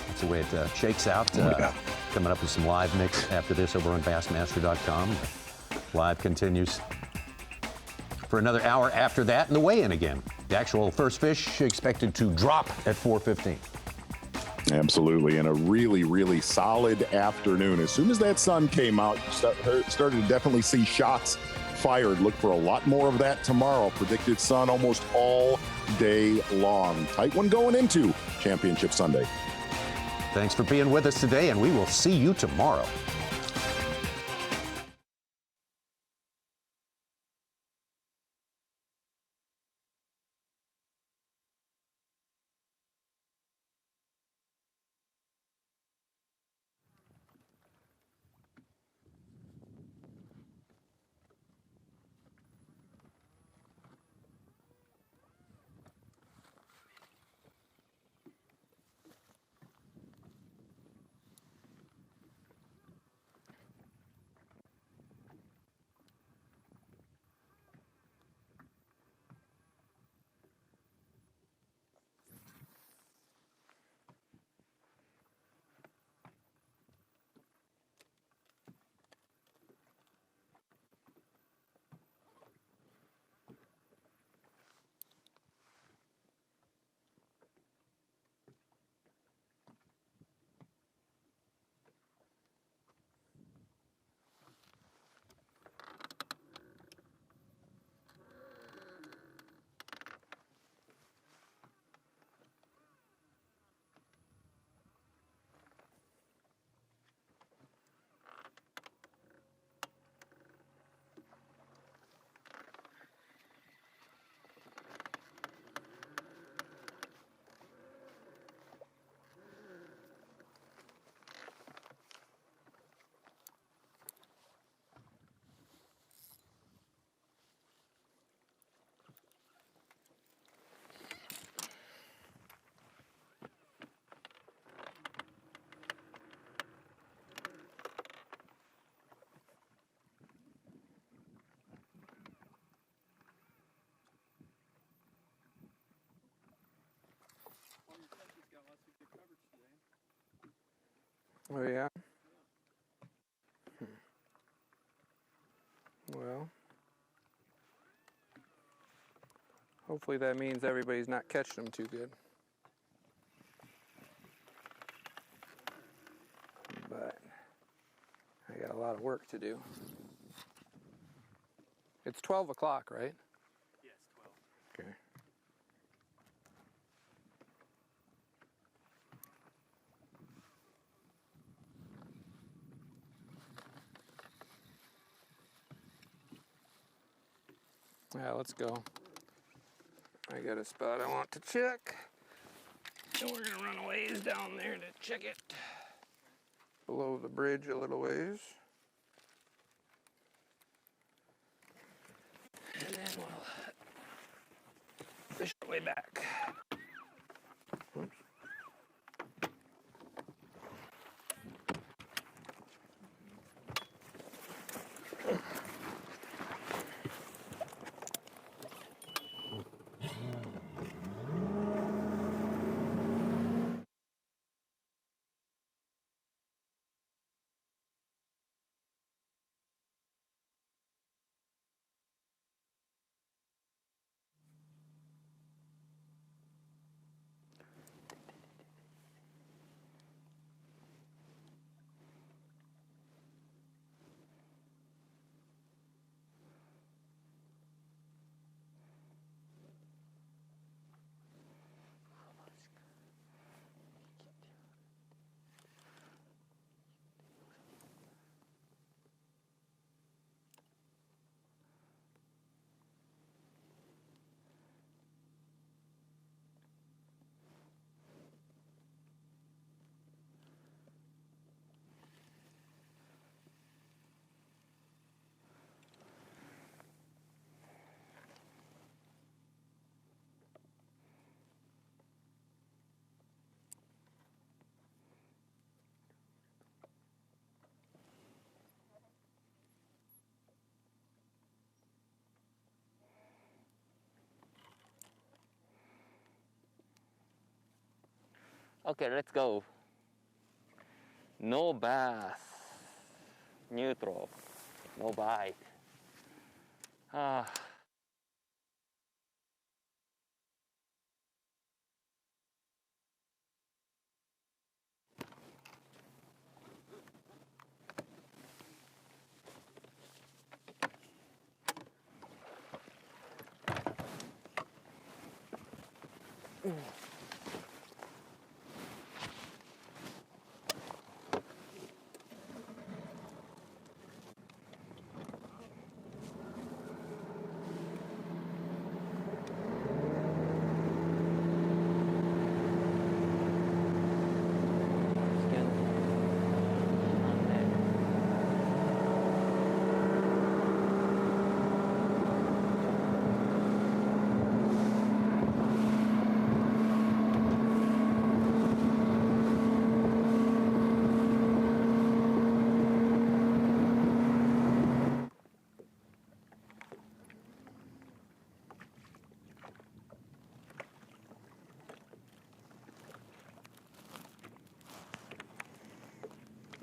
That's the way it shakes out. Coming up with some live mix after this over on Bassmaster.com. Live continues for another hour after that, and the weigh-in again. The actual first fish expected to drop at 4:15. Absolutely, and a really, really solid afternoon. As soon as that sun came out, you started to definitely see shots fired. Look for a lot more of that tomorrow. Predicted sun almost all day long. Tight one going into Championship Sunday. Thanks for being with us today, and we will see you tomorrow. Oh, yeah? Well, hopefully that means everybody's not catching them too good. But I got a lot of work to do. It's 12 o'clock, right? Yes, 12. Okay. Yeah, let's go. I got a spot I want to check. And we're gonna run a ways down there to check it. Below the bridge a little ways. And then we'll fish our way back. Oops. Okay, let's go. No bass. Neutral. No bite. Ah.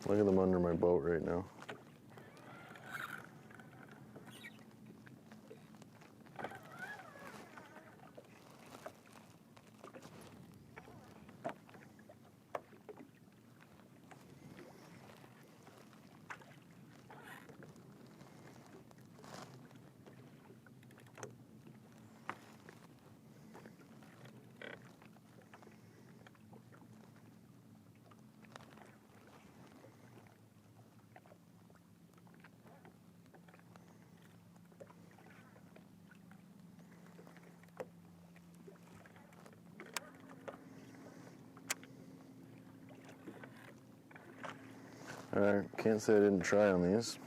Look at them under my boat right now. All right, can't say I didn't try on these.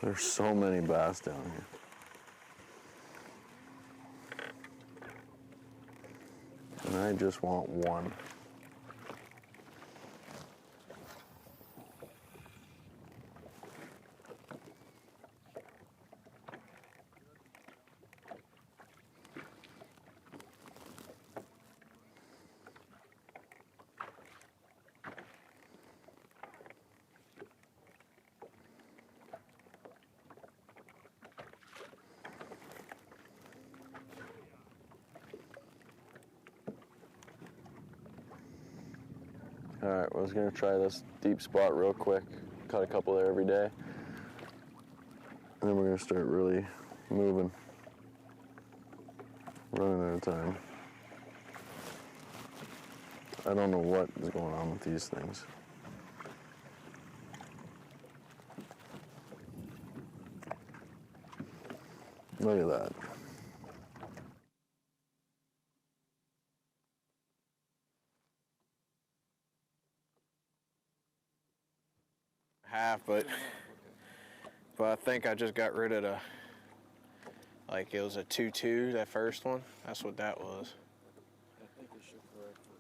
There's so many bass down here. And I just want one. All right, I was gonna try this deep spot real quick. Caught a couple there every day. And then we're gonna start really moving. Running out of time. I don't know what is going on with these things. Look at that. Half, but I think I just got rid of the, like it was a 2-2, that first one. That's what that was. I think it should correct for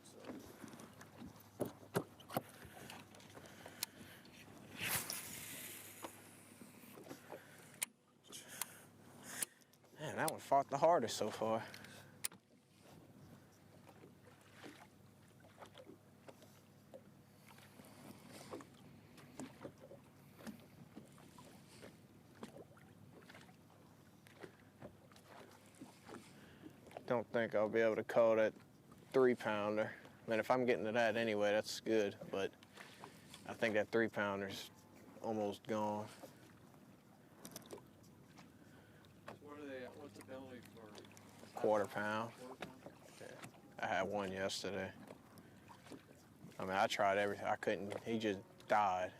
itself. Man, that one fought the hardest so far. Don't think I'll be able to call that 3-pounder. I mean, if I'm getting to that anyway, that's good, but I think that 3-pounder's almost gone. What are they? What's the penalty for? Quarter pound. Yeah. I had one yesterday. I mean, I tried everything. I couldn't. He just died.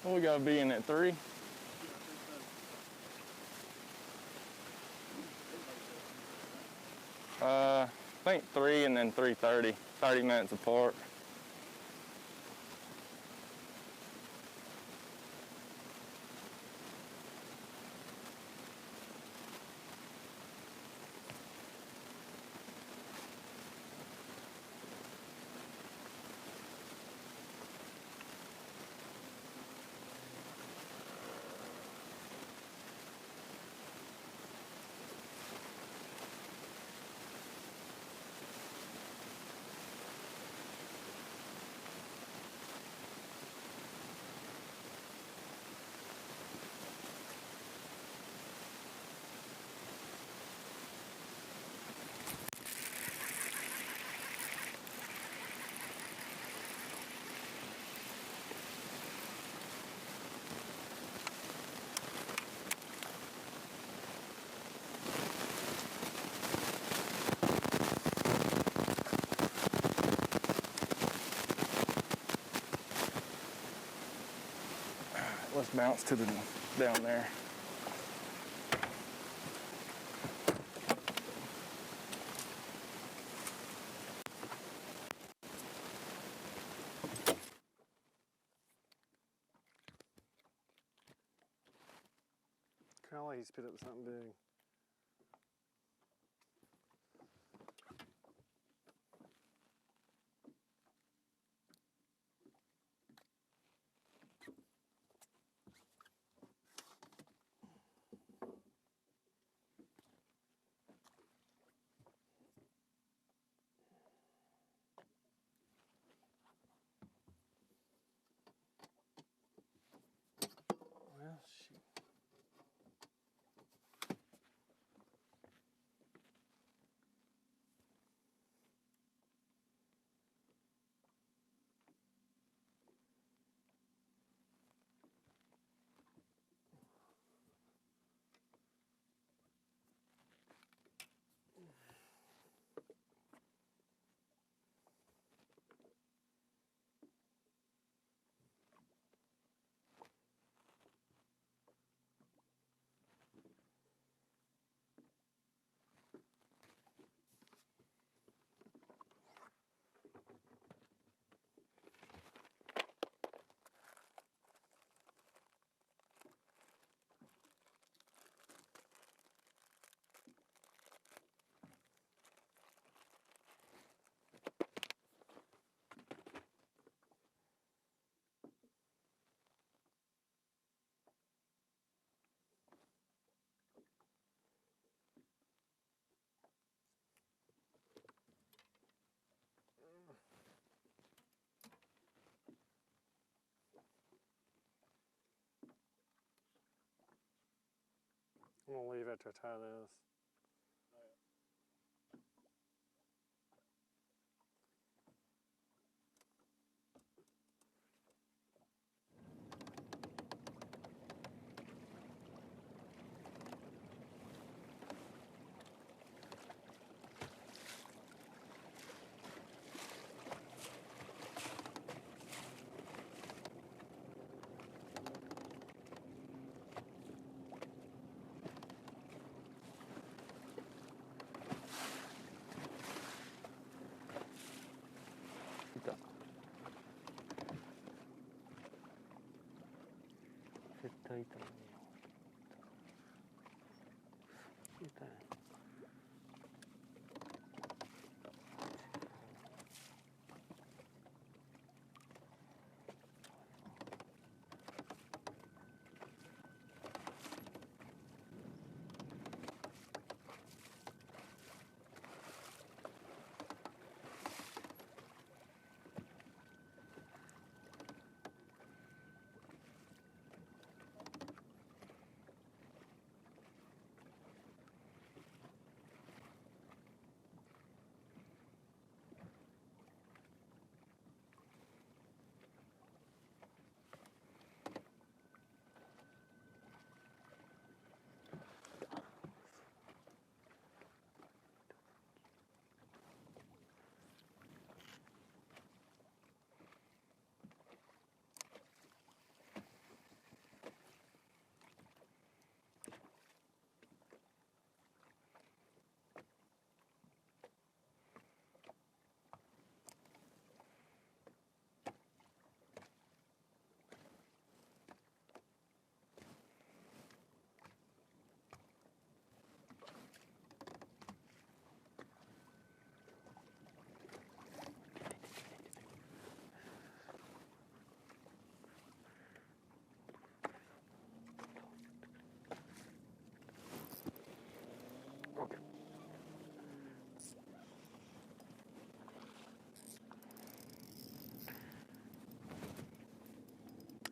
Well, we got to be in at 3. I think 3 and then 3:30, 30 minutes apart. bounce to the down there. Kind of like he's put up something big. Well, shoot. I'm gonna leave it to tie this.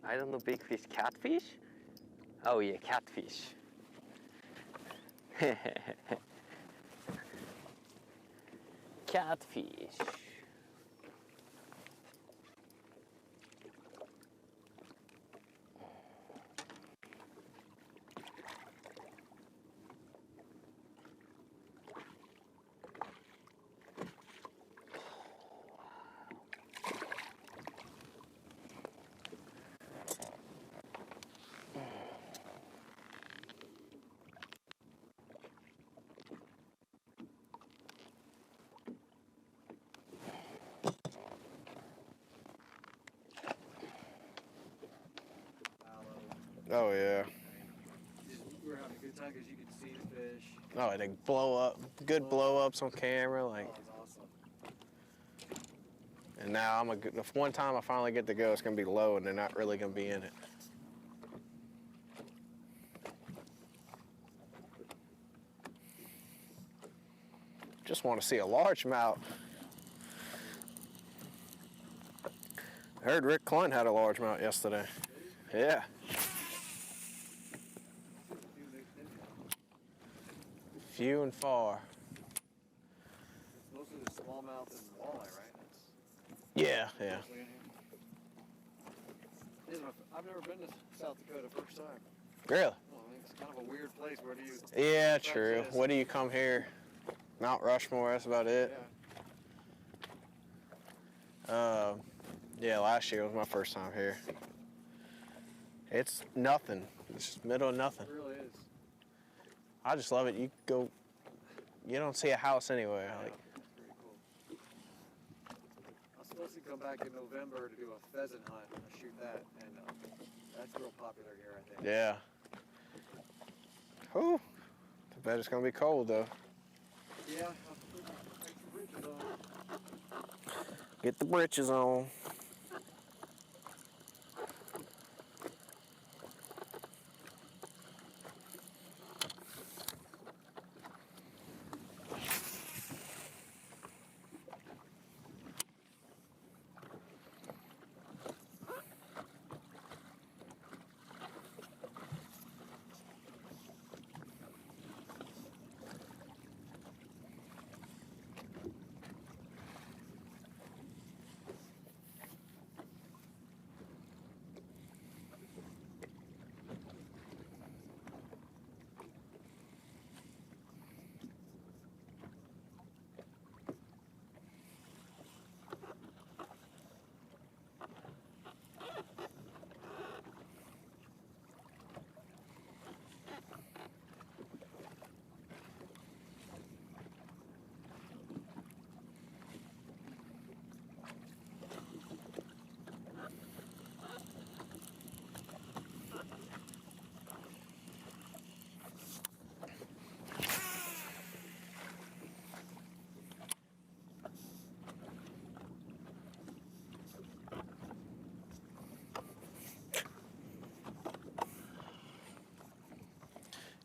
I don't know, big fish, catfish? Oh yeah, catfish. Catfish. Oh, yeah. We were having a good time because you could see the fish. Oh, they blow up. Good blow-ups on camera. Like, Oh, it's awesome. and now the one time I finally get to go, it's going to be low, and they're not really going to be in it. Just want to see a largemouth. I heard Rick Clunt had a largemouth yesterday. Yeah. Few and far. It's mostly the smallmouth and walleye, right? Yeah, yeah. I've never been to South Dakota first time. Really? Well, I think it's kind of a weird place. Where do you? Yeah, true. What do you come here? Mount Rushmore, that's about it. Yeah, last year was my first time here. It's nothing. It's just middle of nothing. It really is. I just love it. You don't see a house anywhere. Like, Pretty cool. I'm supposed to come back in November to do a pheasant hunt and shoot that, and that's real popular here, I think. yeah. Whew. I bet it's gonna be cold though. Yeah. Get the britches on.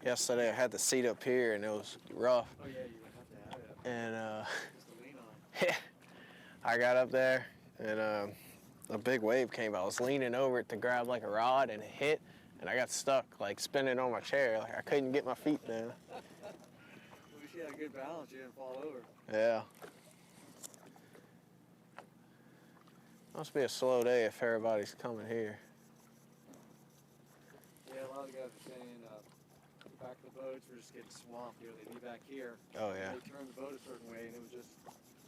Yesterday I had the seat up here and it was rough. Oh yeah, you would have to have it. And Just to lean on. I got up there and a big wave came. I was leaning over it to grab like a rod and it hit and I got stuck like spinning on my chair. Like I couldn't get my feet down. Wish you had a good balance, you didn't fall over. Yeah. Must be a slow day if everybody's coming here. Yeah, a lot of guys are saying back of the boats were just getting swamped. You know, they'd be back here. Oh, yeah. They turned the boat a certain way, and it was just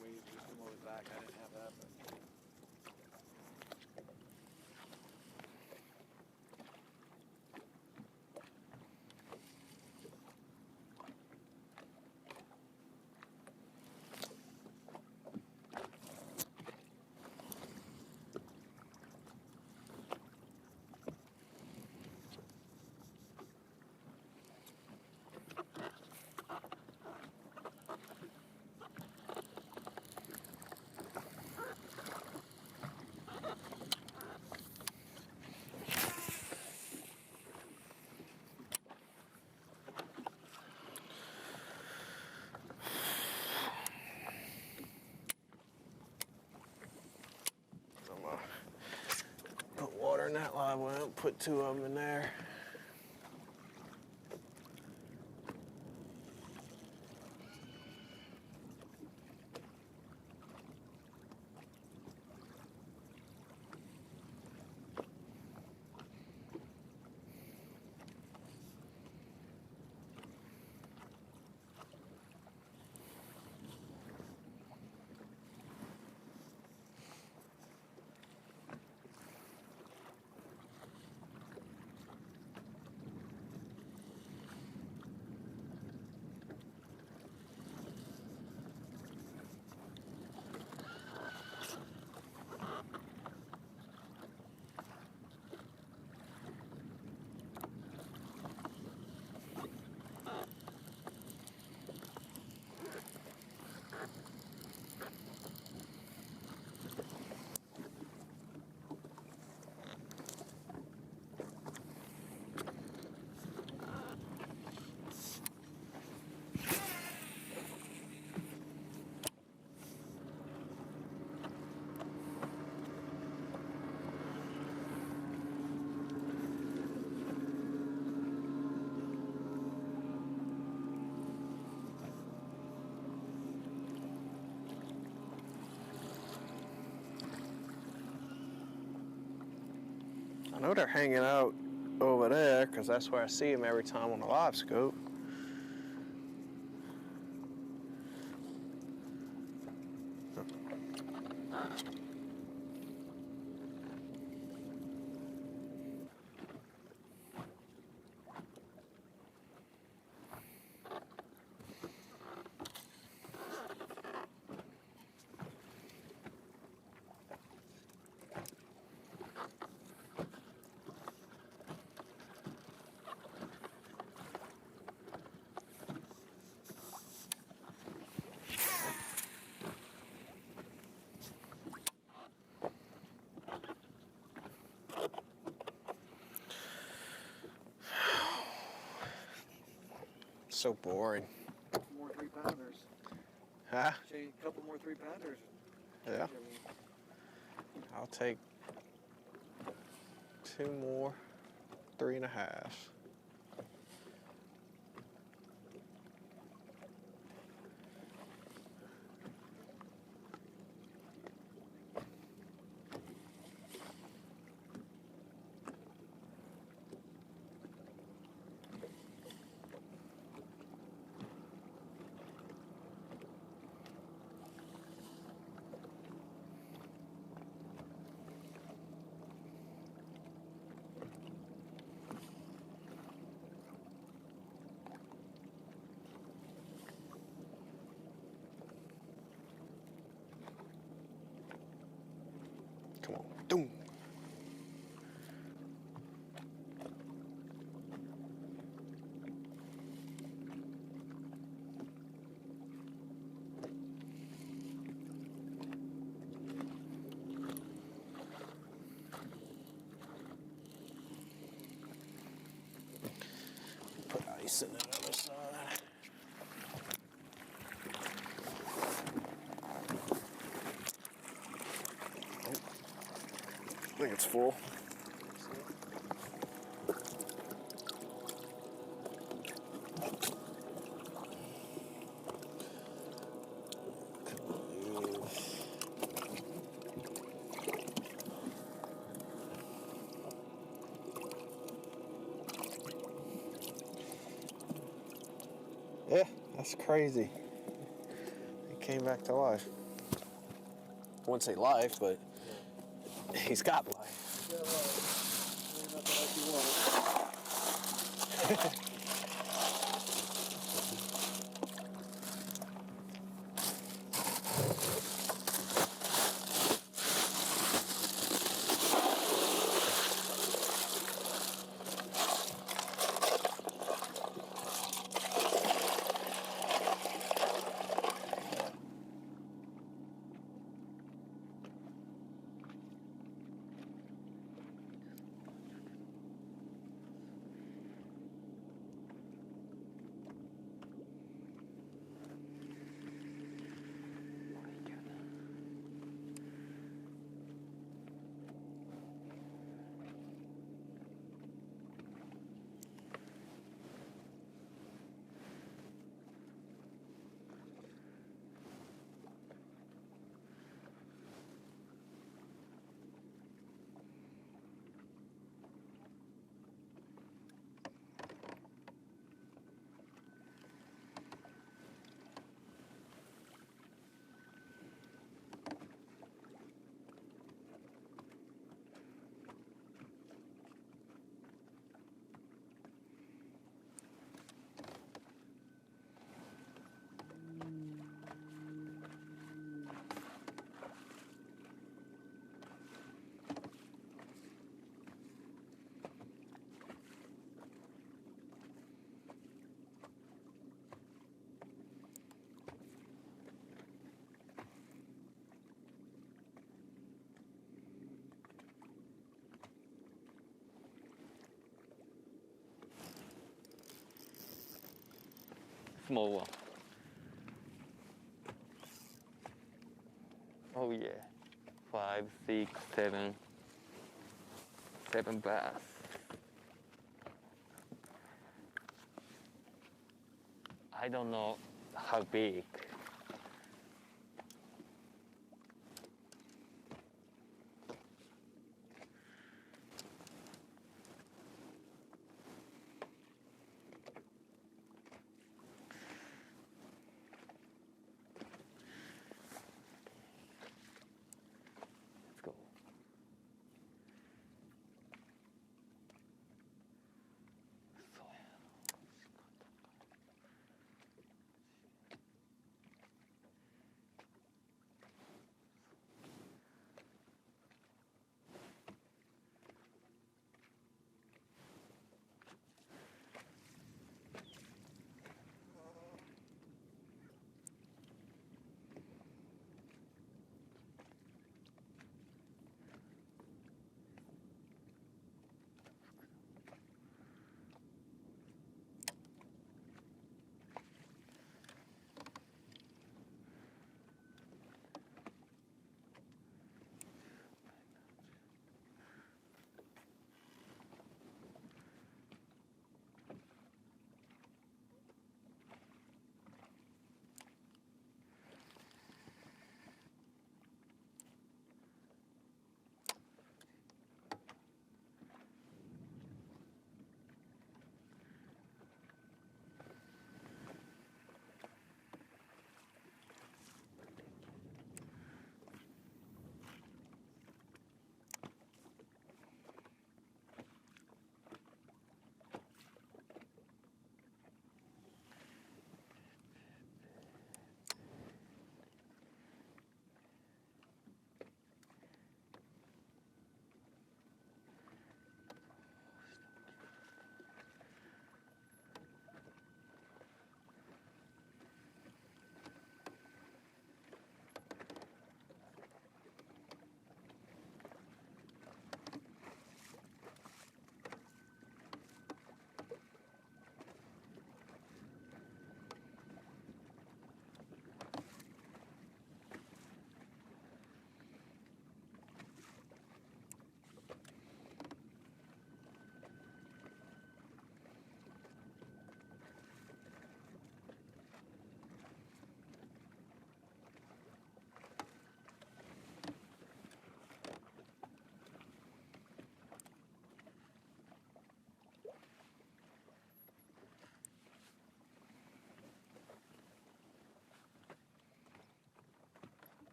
waves just come over the back. I didn't have that, but. Put water in that live well, put 2 of them in there. know they're hanging out over there because that's where I see them every time on the live scope. So boring. More 3-pounders. Huh? A couple more 3-pounders. Yeah. I'll take 2 more 3.5. Come on, doom. Put ice in that other side. I think it's full. Yeah, that's crazy. He came back to life. I wouldn't say life, but he's got life. Small one. Oh yeah. 5, 6, 7. 7 bass. I don't know how big.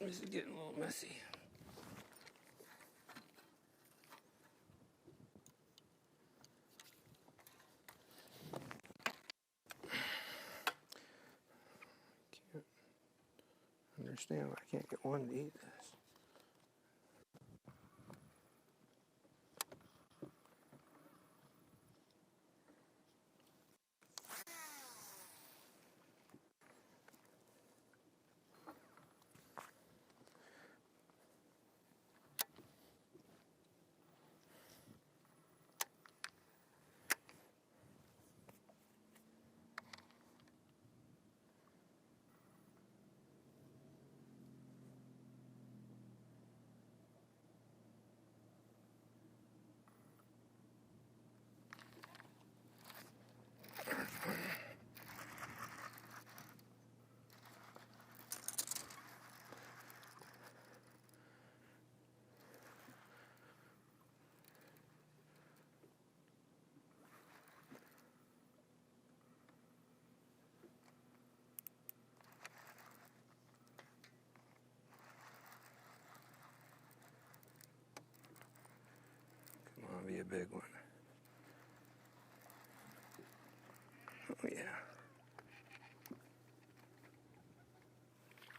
This is getting a little messy. Can't understand why I can't get one to eat this. Come on, be a big one. Oh yeah.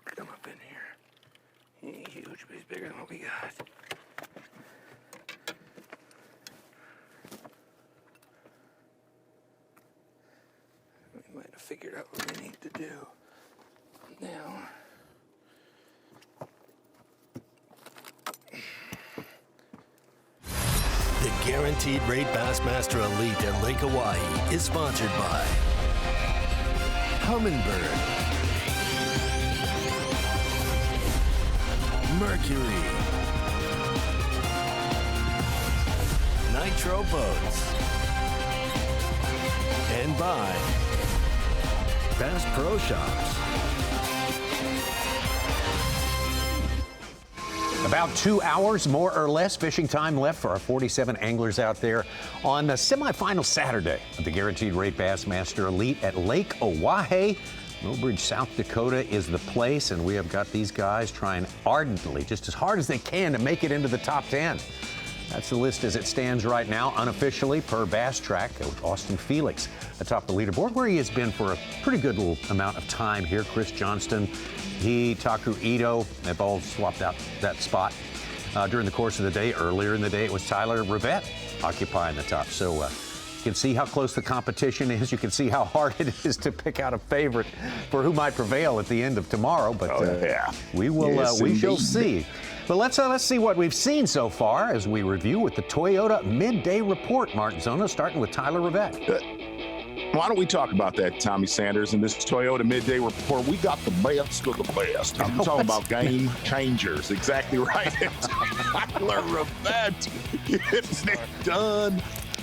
Come up in here. He ain't huge, but he's bigger than what we got. We might have figured out what we need to do now. The Guaranteed Rate Bassmaster Elite at Lake Oahe is sponsored by Humminbird, Mercury, Nitro Boats, and by Bass Pro Shops. About 2 hours, more or less, fishing time left for our 47 anglers out there on the semifinal Saturday of the Guaranteed Rate Bassmaster Elite at Lake Oahe. Millbridge, South Dakota is the place, and we have got these guys trying ardently, just as hard as they can, to make it into the top 10. That's the list as it stands right now, unofficially, per Bass Track. Austin Felix atop the leaderboard, where he has been for a pretty good little amount of time here. Chris Johnston, Taku Ito, they've all swapped out that spot during the course of the day. Earlier in the day, it was Tyler Rivet occupying the top. So you can see how close the competition is. You can see how hard it is to pick out a favorite for who might prevail at the end of tomorrow. But we will. Yes, we shall indeed. see. But let's see what we've seen so far as we review with the Toyota Midday Report. Mark Zona, starting with Tyler Rivet. Why don't we talk about that, Tommy Sanders, in this Toyota Midday Report? We got the best of the best. I'm talking about game changers. Exactly right. Tyler Rivet gets it done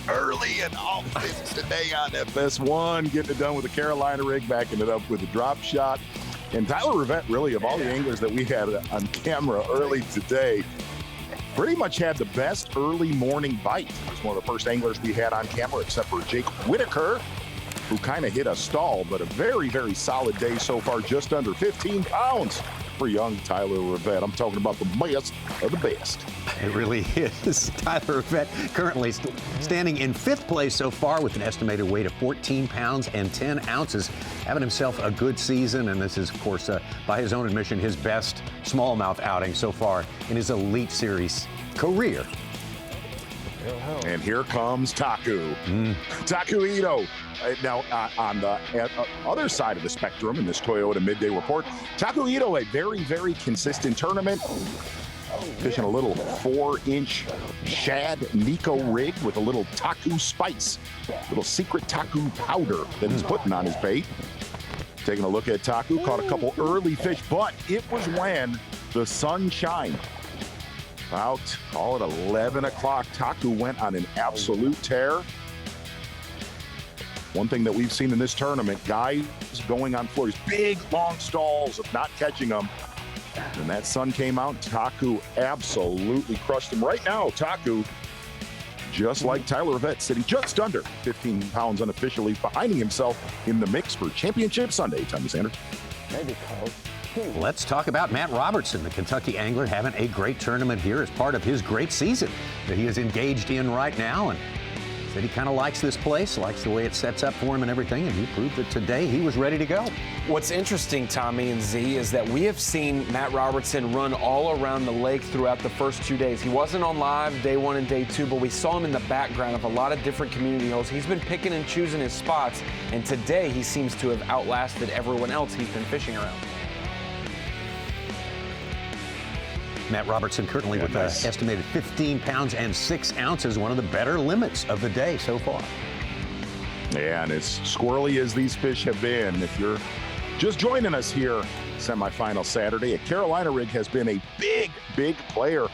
early and often today on FS1, getting it done with the Carolina rig, backing it up with a drop shot. And Tyler Rivet, really, of all the anglers that we had on camera early today, pretty much had the best early morning bite. He was one of the first anglers we had on camera, except for Jake Whitaker, who kind of hit a stall, but a very, very solid day so far, just under 15 pounds for young Tyler Rivet. I'm talking about the best of the best. It really is. Tyler Rivet currently standing in 5th place so far with an estimated weight of 14 pounds and 10 ounces, having himself a good season. And this is, of course, by his own admission, his best smallmouth outing so far in his Elite Series career. And here comes Taku. Taku Ito. Now, on the other side of the spectrum in this Toyota Midday Report, Taku Ito, a very, very consistent tournament. Fishing a little 4-inch shad Nico rig with a little Taku spice, little secret Taku powder that he's putting on his bait. Taking a look at Taku, caught a couple early fish, but it was when the sun shined. About, call it 11 o'clock, Taku went on an absolute tear. One thing that we've seen in this tournament, guys going on floors, big long stalls of not catching them. When that sun came out, Taku absolutely crushed him. Right now, Taku, just like Tyler Rivet, sitting just under 15 pounds unofficially, finding himself in the mix for Championship Sunday. Tommy Sanders. Maybe close. Let's talk about Matt Robertson, the Kentucky angler, having a great tournament here as part of his great season that he is engaged in right now. And said he kind of likes this place, likes the way it sets up for him and everything, and he proved that today he was ready to go. What's interesting, Tommy and Z, is that we have seen Matt Robertson run all around the lake throughout the first 2 days. He wasn't on live day 1 and day 2, but we saw him in the background of a lot of different community holes. He's been picking and choosing his spots, and today he seems to have outlasted everyone else he's been fishing around. Matt Robertson currently with an estimated 15 pounds and 6 ounces, one of the better limits of the day so far. Yeah, and as squirrely as these fish have been, if you're just joining us here, semifinal Saturday, a Carolina rig has been a big player.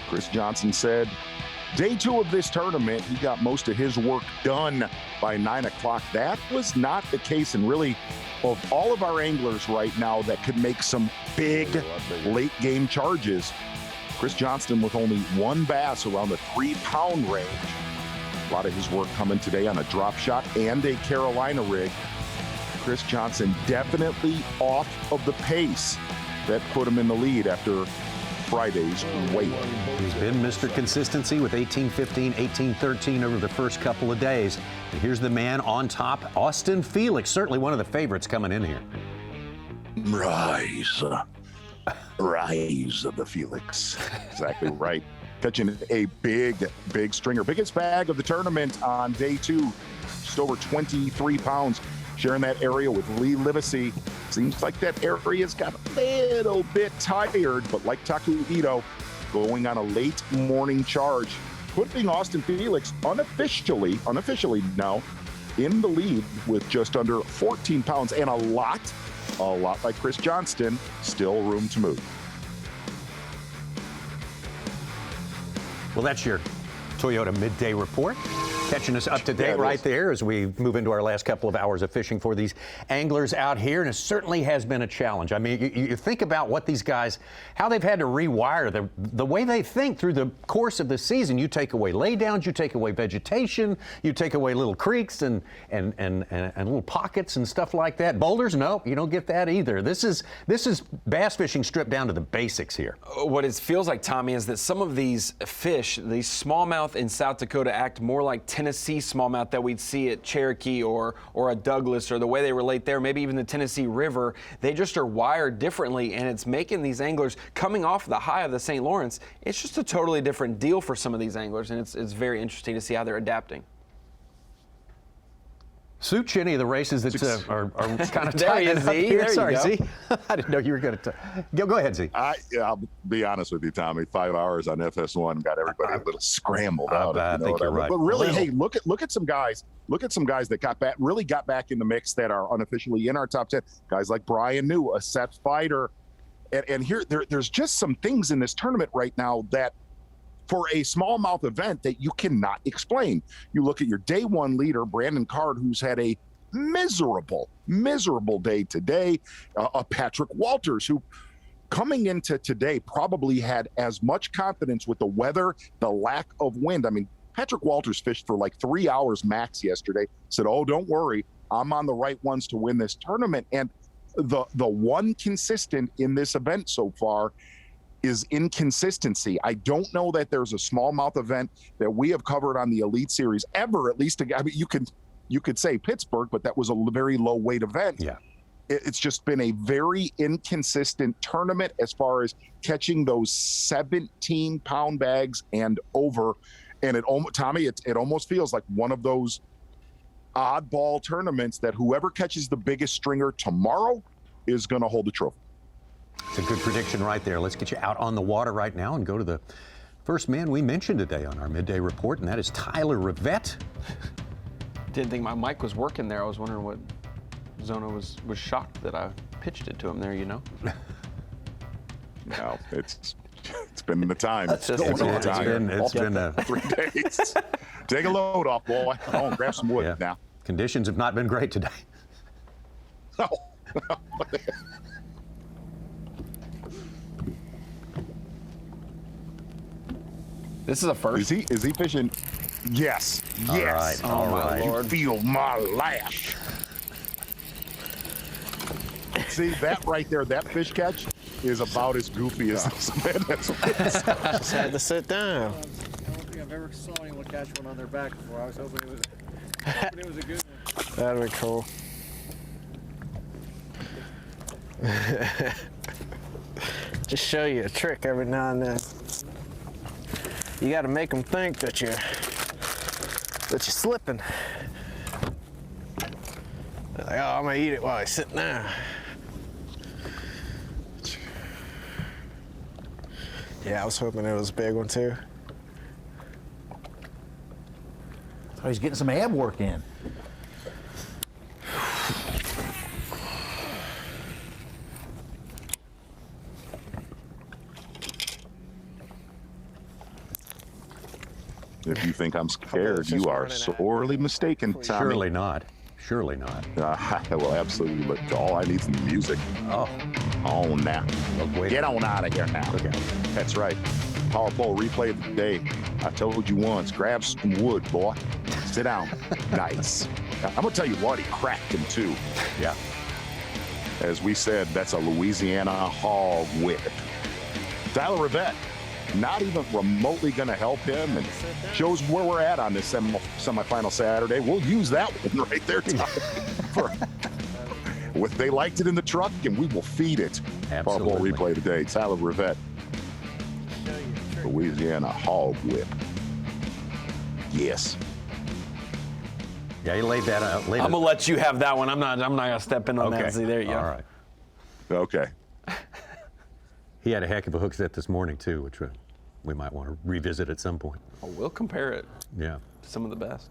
Chris Johnston said day 2 of this tournament, he got most of his work done by 9 o'clock. That was not the case, and really, of all of our anglers right now that could make some big late game charges, Chris Johnston with only 1 bass around the 3-pound range. A lot of his work coming today on a drop shot and a Carolina rig. Chris Johnston definitely off of the pace that put him in the lead after Friday's weigh-in. He's been Mr. Consistency with 18-15, 18-13 over the first couple of days. And here's the man on top, Austin Felix, certainly one of the favorites coming in here. Rise of the Felix. Exactly right. Catching a big stringer. Biggest bag of the tournament on day 2. Just over 23 pounds. Sharing that area with Lee Livesey. Seems like that area's got a little bit tired, but like Taku Ito, going on a late morning charge, putting Austin Felix unofficially now in the lead with just under 14 pounds and a lot like Chris Johnston, still room to move. Well, that's your Toyota midday report. Catching us up to date right there as we move into our last couple of hours of fishing for these anglers out here. And it certainly has been a challenge. I mean, you think about what these guys, how they've had to rewire the way they think through the course of the season. You take away laydowns, you take away vegetation, you take away little creeks and little pockets and stuff like that. Boulders, no, you don't get that either. This is bass fishing stripped down to the basics here. What it feels like, Tommy, is that some of these fish, these smallmouth in South Dakota, act more like Tennessee smallmouth that we'd see at Cherokee or a Douglas, or the way they relate there, maybe even the Tennessee River. They just are wired differently, and it's making these anglers, coming off the high of the St. Lawrence, it's just a totally different deal for some of these anglers, and it's very interesting to see how they're adapting. Suit any of the races that are kind of There he is, Z. There Sorry, you go. Z. I didn't know you were going to go ahead, Z. I'll be honest with you, Tommy. 5 hours on FS1 got everybody a little scrambled out. I think you're right. But really, hey, look at some guys. Look at some guys that really got back in the mix that are unofficially in our top 10. Guys like Brian New, a set fighter, and here there's just some things in this tournament right now that, for a smallmouth event, that you cannot explain. You look at your day 1 leader, Brandon Card, who's had a miserable day today. Patrick Walters, who coming into today probably had as much confidence with the weather, the lack of wind. I mean, Patrick Walters fished for like 3 hours max yesterday, said, oh, don't worry, I'm on the right ones to win this tournament. And the one consistent in this event so far is inconsistency. I don't know that there's a smallmouth event that we have covered on the Elite Series ever, at least. I mean, you could say Pittsburgh, but that was a very low weight event. Yeah. It's just been a very inconsistent tournament as far as catching those 17-pound bags and over. And Tommy, it almost feels like one of those oddball tournaments that whoever catches the biggest stringer tomorrow is going to hold the trophy. It's a good prediction right there. Let's get you out on the water right now and go to the first man we mentioned today on our midday report, and that is Tyler Rivet. Didn't think my mic was working there. I was wondering what Zona was shocked that I pitched it to him there, you know? No, it's been the time. It's been 3 days. Take a load off, boy. Go on, grab some wood now. Conditions have not been great today. No. This is a first. Is he fishing? Yes. Yes. All right. You feel my lash. See, that right there, that fish catch is about as goofy as this man has. Just had to sit down. I don't think I've ever saw anyone catch one on their back before. I was hoping it was a good one. That'd be cool. Just show you a trick every now and then. You got to make them think that you're slipping. They're like, oh, I'm gonna eat it while he's sitting there. Yeah, I was hoping it was a big one too. Oh, he's getting some ab work in. If you think I'm scared, you are sorely mistaken, Tommy. Surely not. Surely not. Well, absolutely. But all I need is some music. Oh. On now. Get on out of here now. Okay. That's right. Power pole replay of the day. I told you once, grab some wood, boy. Sit down. Nice. I'm going to tell you what, he cracked him too. Yeah. As we said, that's a Louisiana hog whip. Tyler Rivet, not even remotely going to help him, and shows where we're at on this semifinal Saturday. We'll use that one right there, Tyler. They liked it in the truck, and we will feed it. Power pole replay today. Tyler Rivet, Louisiana hog whip. Yes. Yeah, he laid that out. I'm gonna let you have that one. I'm not gonna step in on that. See, there you go. All right. Okay. He had a heck of a hook set this morning too, which we might want to revisit at some point. Oh, we'll compare it. Yeah. Some of the best.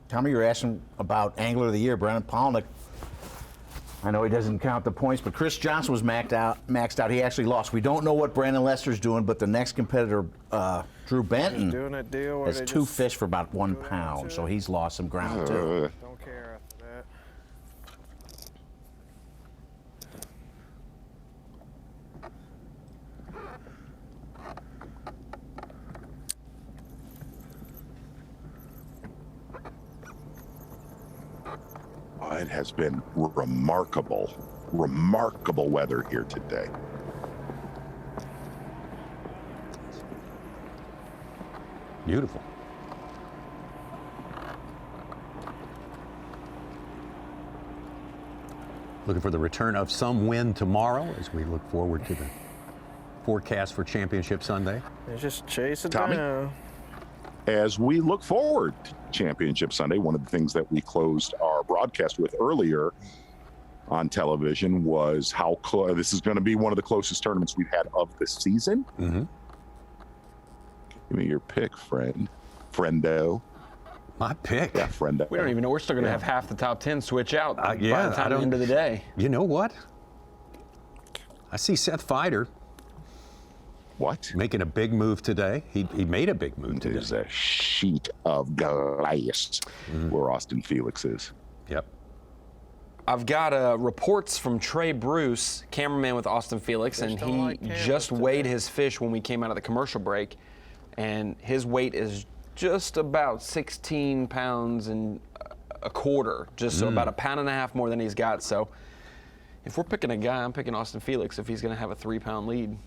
Tommy, you're asking about Angler of the Year, Brennan Polnick. I know he doesn't count the points, but Chris Johnston was maxed out. He actually lost. We don't know what Brandon Lester's doing, but the next competitor, Drew Benton, doing a deal has 2 fish for about 1 pound, so he's lost some ground too. Don't care after that. It has been remarkable weather here today. Beautiful. Looking for the return of some wind tomorrow as we look forward to the forecast for Championship Sunday. They're just chasing Tommy? down. As we look forward to Championship Sunday, one of the things that we closed our broadcast with earlier on television was how this is going to be one of the closest tournaments we've had of the season. Mm-hmm. Give me your pick, friendo. My pick? Yeah, friendo. We don't even know. We're still going to have half the top 10 switch out by the I time the don't. end of the day. You know what? I see Seth Feider. What? Making a big move today. He made a big move today. There's a sheet of glass where Austin Felix is. Yep. I've got reports from Trey Bruce, cameraman with Austin Felix, and he just weighed his fish when we came out of the commercial break, and his weight is just about 16 pounds and a quarter, just about 1.5 pounds more than he's got. So if we're picking a guy, I'm picking Austin Felix if he's going to have a 3-pound lead.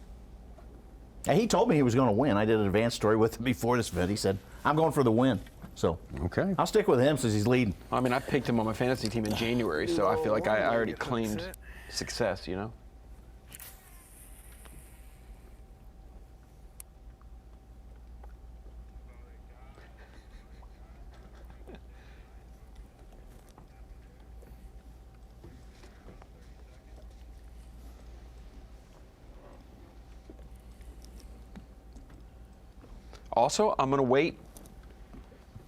And he told me he was going to win. I did an advanced story with him before this event. He said, I'm going for the win. So okay, I'll stick with him since he's leading. I mean, I picked him on my fantasy team in January, so I feel like I already claimed success, you know? Also, I'm going to wait.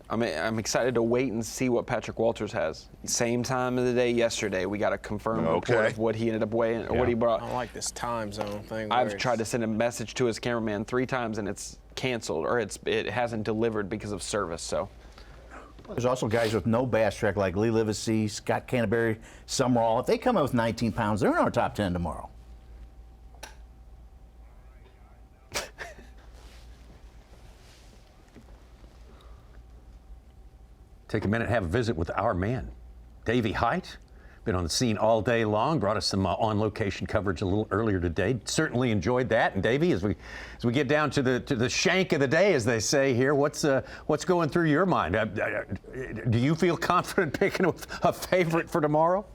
I'm excited to wait and see what Patrick Walters has. Same time of the day yesterday, we got a confirmed report of what he ended up weighing, or what he brought. I don't like this time zone thing. I've tried to send a message to his cameraman 3 times, and it's canceled, or it hasn't delivered because of service. So there's also guys with no bass track like Lee Livesey, Scott Canterbury, Summerall. If they come in with 19 pounds, they're in our top 10 tomorrow. Take a minute and have a visit with our man, Davey Height. Been on the scene all day long, brought us some on-location coverage a little earlier today. Certainly enjoyed that. And Davey, as we get down to the shank of the day, as they say here, what's going through your mind? Do you feel confident picking a favorite for tomorrow?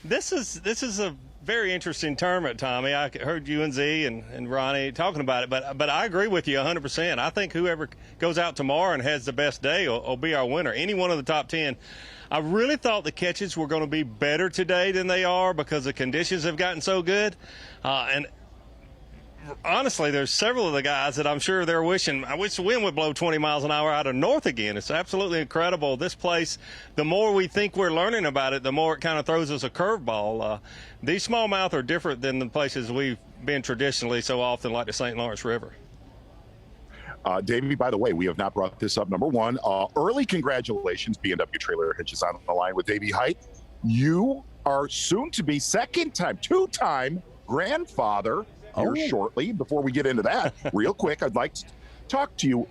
This is a very interesting tournament, Tommy. I heard you and Z and Ronnie talking about it, but I agree with you 100%. I think whoever goes out tomorrow and has the best day will be our winner. Any one of the top 10. I really thought the catches were going to be better today than they are because the conditions have gotten so good. And honestly, there's several of the guys that I'm sure they're wishing, I wish the wind would blow 20 miles an hour out of north again. It's absolutely incredible. This place, the more we think we're learning about it, the more it kind of throws us a curveball. These smallmouth are different than the places we've been traditionally so often, like the St. Lawrence River. Davey, by the way, we have not brought this up. Number one, early congratulations. B&W Trailer Hitches on the line with Davey Height. You are soon to be two-time grandfather here shortly. Before we get into that, real quick, I'd like to talk to you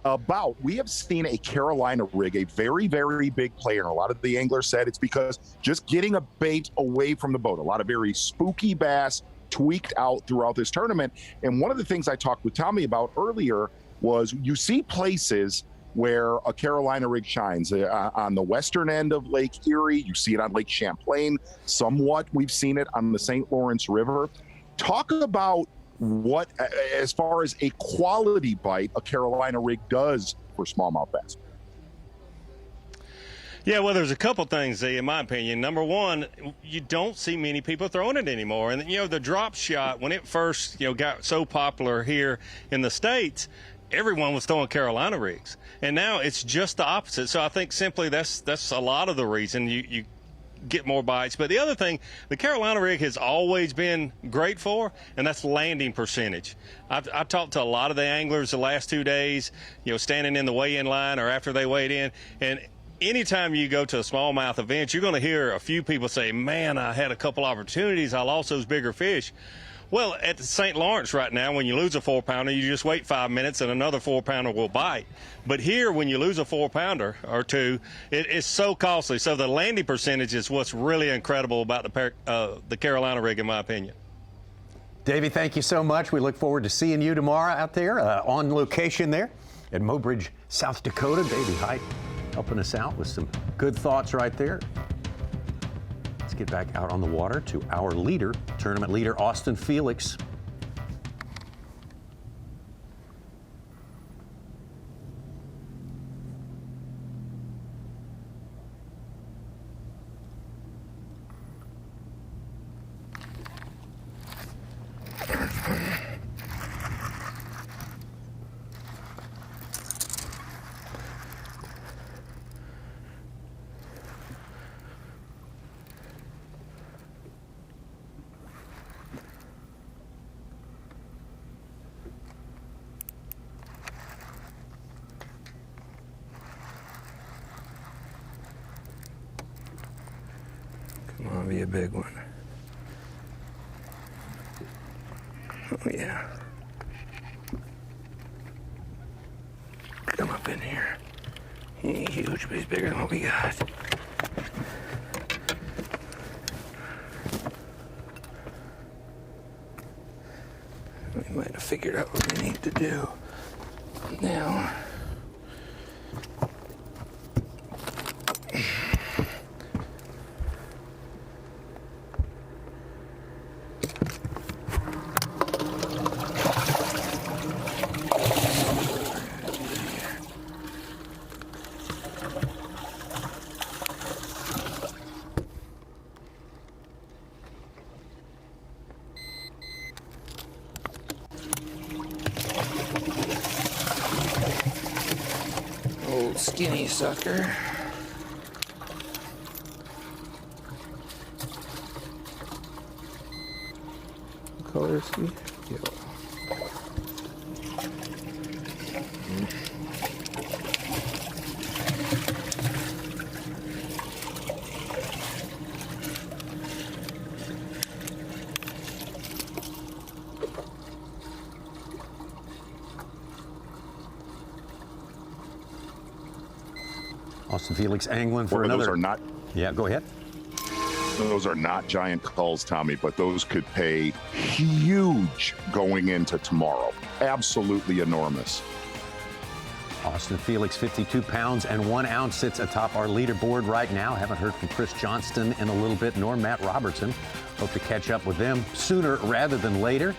about, we have seen a Carolina rig, a very, very big player. And a lot of the anglers said it's because just getting a bait away from the boat. A lot of very spooky bass tweaked out throughout this tournament. And one of the things I talked with Tommy about earlier was you see places where a Carolina rig shines. On the western end of Lake Erie, you see it on Lake Champlain. Somewhat, we've seen it on the St. Lawrence River. Talk about what, as far as a quality bite, a Carolina rig does for smallmouth bass. Yeah, well, there's a couple things, in my opinion. Number one, you don't see many people throwing it anymore. And, the drop shot, when it first, got so popular here in the States, everyone was throwing Carolina rigs. And now it's just the opposite. So I think simply that's a lot of the reason you get more bites. But the other thing, the Carolina rig has always been great for, and that's landing percentage. I've talked to a lot of the anglers the last 2 days, standing in the weigh-in line or after they weighed in, and anytime you go to a smallmouth event, you're going to hear a few people say, man, I had a couple opportunities. I lost those bigger fish. Well, at the St. Lawrence right now, when you lose a 4-pounder, you just wait 5 minutes and another 4-pounder will bite. But here, when you lose a 4-pounder or two, it's so costly. So the landing percentage is what's really incredible about the Carolina rig, in my opinion. Davey, thank you so much. We look forward to seeing you tomorrow out there on location there at Mobridge, South Dakota. Davey Height helping us out with some good thoughts right there. Let's get back out on the water to our leader, tournament leader, Austin Felix. Come on, be a big one. Oh, yeah. Come up in here. He ain't huge, but he's bigger than what we got. We might have figured out what we need to do now. Old skinny sucker. What color is he? Yellow. Austin Felix angling for another. Those are not. Yeah, go ahead. Those are not giant culls, Tommy, but those could pay huge going into tomorrow. Absolutely enormous. Austin Felix, 52 pounds and 1 ounce, sits atop our leaderboard right now. Haven't heard from Chris Johnston in a little bit, nor Matt Robertson. Hope to catch up with them sooner rather than later.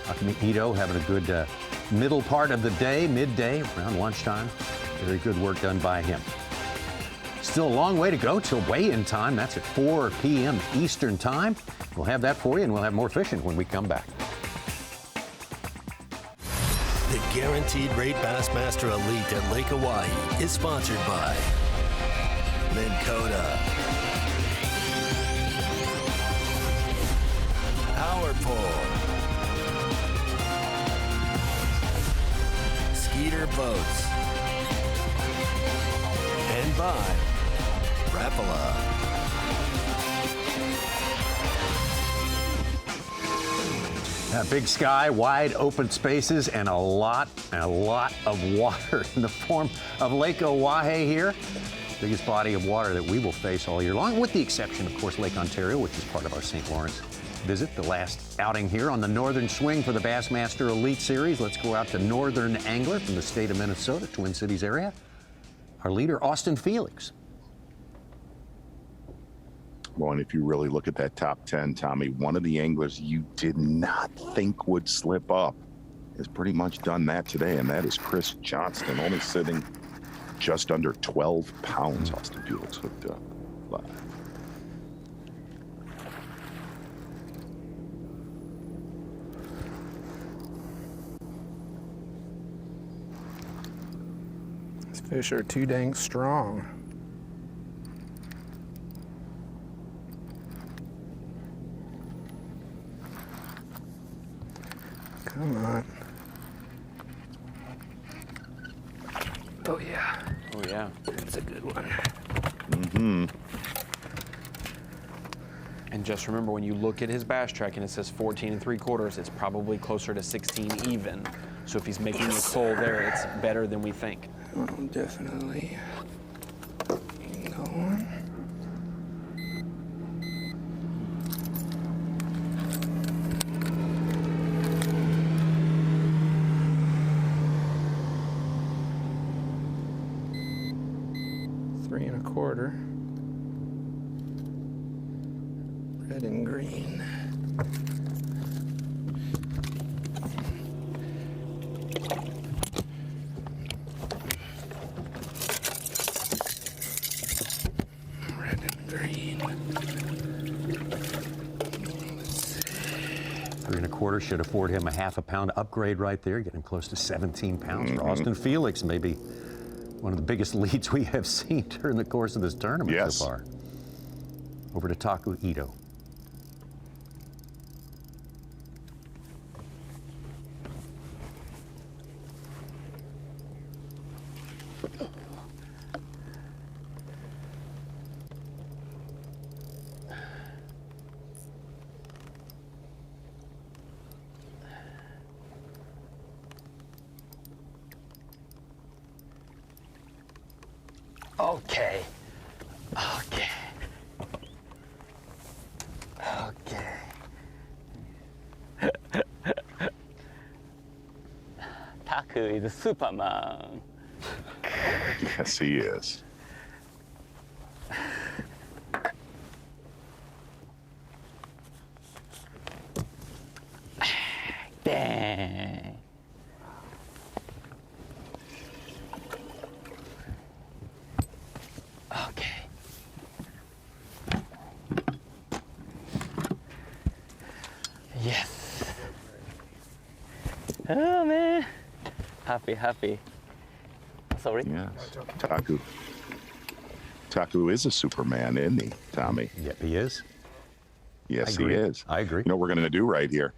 Taku Ito having a good middle part of the day, midday, around lunchtime. Very good work done by him. Still a long way to go till weigh-in time. That's at 4 p.m. Eastern time. We'll have that for you, and we'll have more fishing when we come back. The Guaranteed Rate Bassmaster Elite at Lake Oahe is sponsored by Dakota, Power Pole, Skeeter Boats, and by Rapala. Big sky, wide open spaces, and a lot of water in the form of Lake Oahe here. Biggest body of water that we will face all year long, with the exception, of course, Lake Ontario, which is part of our St. Lawrence visit. The last outing here on the northern swing for the Bassmaster Elite Series. Let's go out to Northern Angler from the state of Minnesota, Twin Cities area. Our leader, Austin Felix. Well, and if you really look at that top 10, Tommy, one of the anglers you did not think would slip up has pretty much done that today, and that is Chris Johnston, only sitting just under 12 pounds. Austin Felix hooked up live. These fish are too dang strong. Come on. Oh, yeah. Oh, yeah. That's a good one. Mm-hmm. And just remember, when you look at his bass track and it says 14 3/4, it's probably closer to 16 even. So if he's making a cull there, it's better than we think. Oh, definitely. Going. Red and green. Red and green. Let's see. 3 1/4 should afford him a half a pound upgrade right there, getting close to 17 pounds for Austin Felix, maybe one of the biggest leads we have seen during the course of this tournament so far. Over to Taku Ito. Okay. Okay. Okay. Taku is Superman. Yes, he is. Dang. Okay. Yes. Oh man. Happy. Sorry. Yes. Taku is a Superman, isn't he, Tommy? Yep, he is. Yes, he is. I agree. You know what we're going to do right here?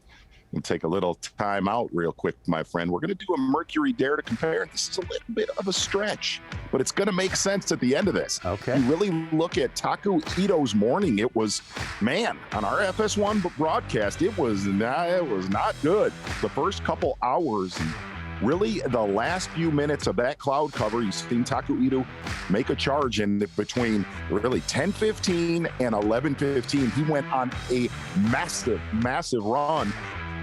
We'll take a little time out real quick, my friend. We're going to do a Mercury Dare to compare. This is a little bit of a stretch, but it's going to make sense at the end of this. Okay. You really look at Taku Ito's morning. It was, man, on our FS1 broadcast, it was not good. The first couple hours, really the last few minutes of that cloud cover, you've seen Taku Ito make a charge in between really 10:15 and 11:15. He went on a massive run,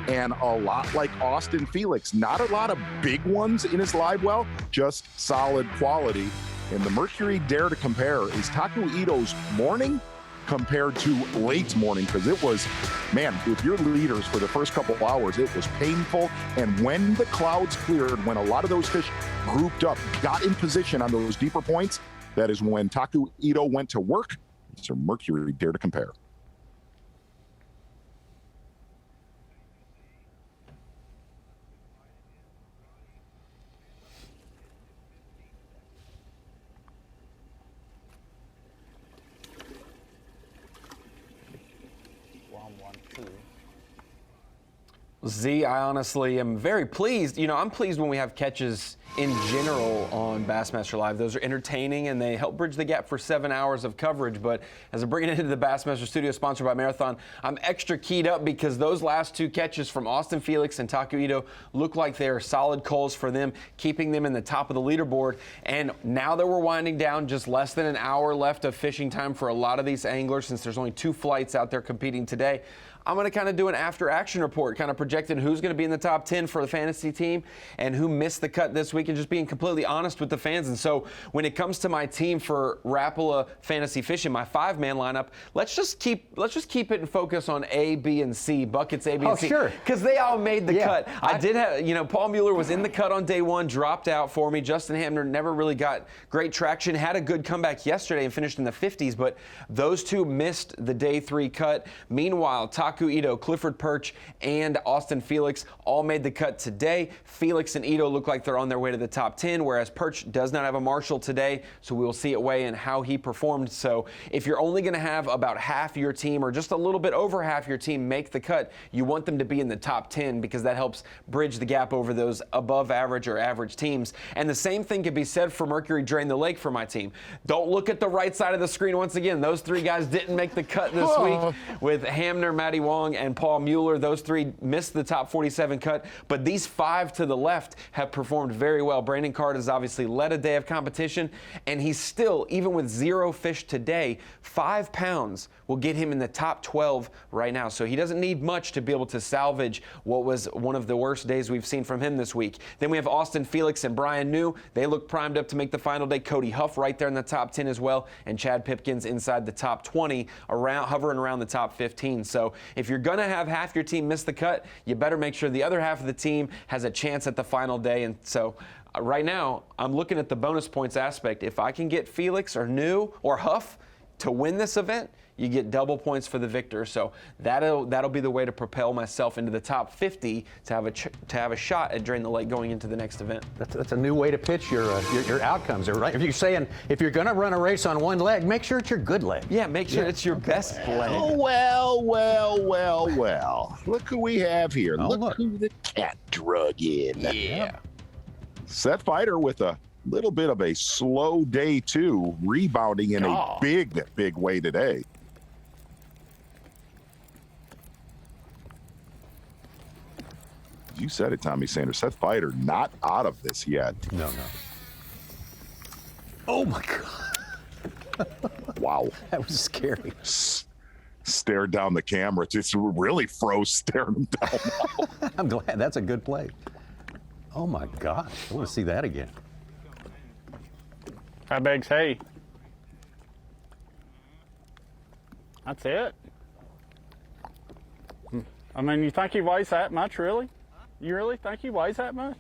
and a lot like Austin Felix, not a lot of big ones in his live well, just solid quality. And the Mercury Dare to Compare is Taku Ito's morning compared to late morning, because it was, man, with your leaders for the first couple of hours, it was painful. And when the clouds cleared, when a lot of those fish grouped up, got in position on those deeper points, that is when Taku Ito went to work. It's a Mercury Dare to Compare. Z, I honestly am very pleased. You know, I'm pleased when we have catches in general on Bassmaster Live. Those are entertaining and they help bridge the gap for 7 hours of coverage. But as I bring it into the Bassmaster studio sponsored by Marathon, I'm extra keyed up because those last two catches from Austin Felix and Taku Ito look like they are solid calls for them, keeping them in the top of the leaderboard. And now that we're winding down, just less than an hour left of fishing time for a lot of these anglers, since there's only 2 flights out there competing today, I'm going to kind of do an after-action report, kind of projecting who's going to be in the top 10 for the fantasy team and who missed the cut this week, and just being completely honest with the fans. And so when it comes to my team for Rapala Fantasy Fishing, my 5-man lineup, let's just keep it and focus on A, B, and C, buckets A, B, and C. Sure. Because they all made the cut. I did have, you know, Paul Mueller was in the cut on day 1, dropped out for me. Justin Hamner never really got great traction, had a good comeback yesterday and finished in the 50s, but those two missed the day 3 cut. Meanwhile, Taku Ito, Clifford Perch, and Austin Felix all made the cut today. Felix and Ito look like they're on their way to the top 10, whereas Perch does not have a marshal today, so we will see it weigh in how he performed. So if you're only going to have about half your team, or just a little bit over half your team, make the cut, you want them to be in the top 10, because that helps bridge the gap over those above average or average teams. And the same thing could be said for Mercury Drain the Lake for my team. Don't look at the right side of the screen once again. Those 3 guys didn't make the cut this week, with Hamner, Matty Wong, and Paul Mueller. Those 3 missed the top 47 cut, but these 5 to the left have performed very well. Brandon Card has obviously led a day of competition, and he's still, even with 0 fish today, 5 pounds will get him in the top 12 right now. So he doesn't need much to be able to salvage what was one of the worst days we've seen from him this week. Then we have Austin Felix and Brian New. They look primed up to make the final day. Cody Huff right there in the top 10 as well, and Chad Pipkins inside the top 20, hovering around the top 15. So if you're going to have half your team miss the cut, you better make sure the other half of the team has a chance at the final day. And so right now, I'm looking at the bonus points aspect. If I can get Felix or New or Huff to win this event, you get double points for the victor. So that'll be the way to propel myself into the top 50 to have a shot at Drain the Lake going into the next event. That's a new way to pitch your outcomes, right? If you're saying if you're going to run a race on one leg, make sure it's your good leg. Yeah, make sure it's your best leg. Oh, well. Look who we have here. Look who the cat drug in. Yeah. Seth Fighter with a little bit of a slow day 2, rebounding in a big way today. You said it, Tommy Sanders. Seth Fighter not out of this yet. No. Oh my God. Wow. That was scary. Stared down the camera. Just really froze staring him down. I'm glad. That's a good play. Oh my gosh. I want to see that again. How big's he? That's it? I mean, you think he weighs that much, really? You really think he weighs that much?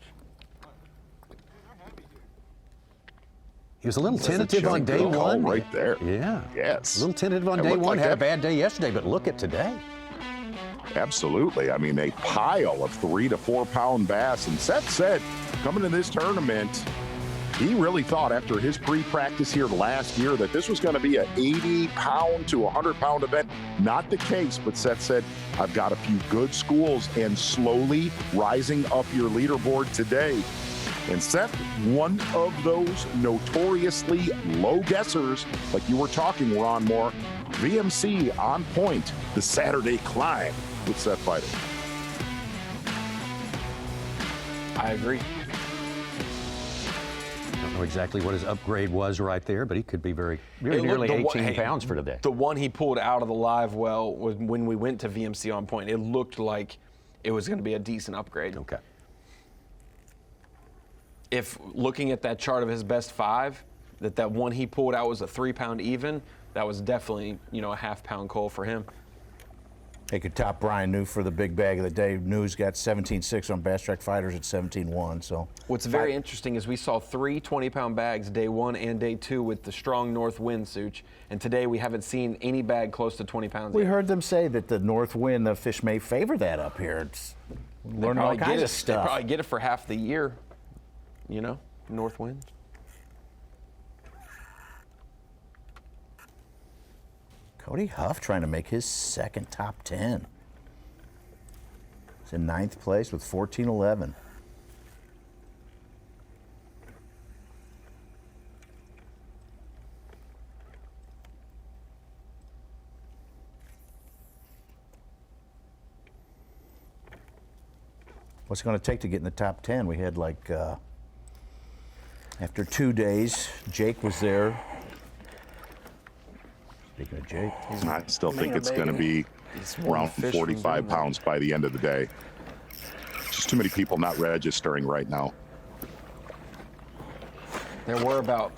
He was a little tentative on day 1. Right there. Yeah. Yes. A little tentative on day 1. Had a bad day yesterday, but look at today. Absolutely. I mean, a pile of 3 to 4 pound bass. And Seth said, coming to this tournament, he really thought after his pre-practice here last year that this was going to be an 80-pound to 100-pound event. Not the case, but Seth said, I've got a few good schools and slowly rising up your leaderboard today. And Seth, one of those notoriously low guessers, like you were talking, Ron Moore. VMC on point, the Saturday climb with Seth Fighter. I agree. Don't know exactly what his upgrade was right there, but he could be very nearly 18 pounds for today. The one he pulled out of the live well was when we went to VMC on point. It looked like it was going to be a decent upgrade. Okay. If looking at that chart of his best 5, that one he pulled out was a 3-pound even, that was definitely, you know, a half-pound coal for him. They could top Brian New for the big bag of the day. New's got 17.6 on Bass Track Fighters at 17.1. So what's very interesting is we saw 3 20-pound bags day 1 and day 2 with the strong north wind, Such, and today we haven't seen any bag close to 20 pounds we yet. heard them say that the north wind, the fish may favor that up here. It's learning all kinds of They stuff. probably get it for half the year, you know, north wind. Cody Huff trying to make his second top 10. He's in 9th place with 14.11. What's it going to take to get in the top 10? We had like, after 2 days, Jake was there. Speaking of Jake, I still think it's going to be around 45 pounds by the end of the day. Just too many people not registering right now. There were about,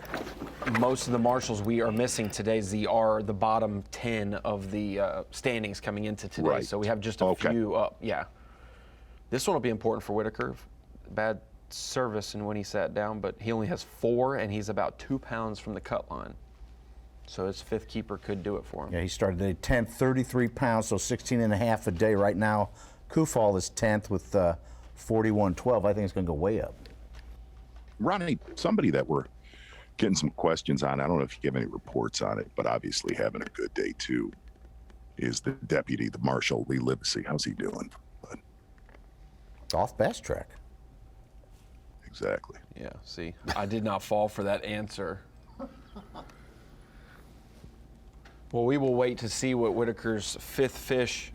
most of the marshals we are missing today are the bottom 10 of the standings coming into today. Right. So we have just a few up. Yeah. This one will be important for Whitaker. Bad service and when he sat down, but he only has 4 and he's about 2 pounds from the cut line. So his 5th keeper could do it for him. yeah, he started at 10th, 33 pounds, so 16.5 a day right now. Kufal is 10th with 41.12. I think it's going to go way up. Ronnie, somebody that we're getting some questions on, I don't know if you have any reports on it, but obviously having a good day too, is the deputy, the marshal, Lee Livesey. How's he doing? But off Bass Track. Exactly. Yeah, see, I did not fall for that answer. Well, we will wait to see what Whitaker's 5th fish,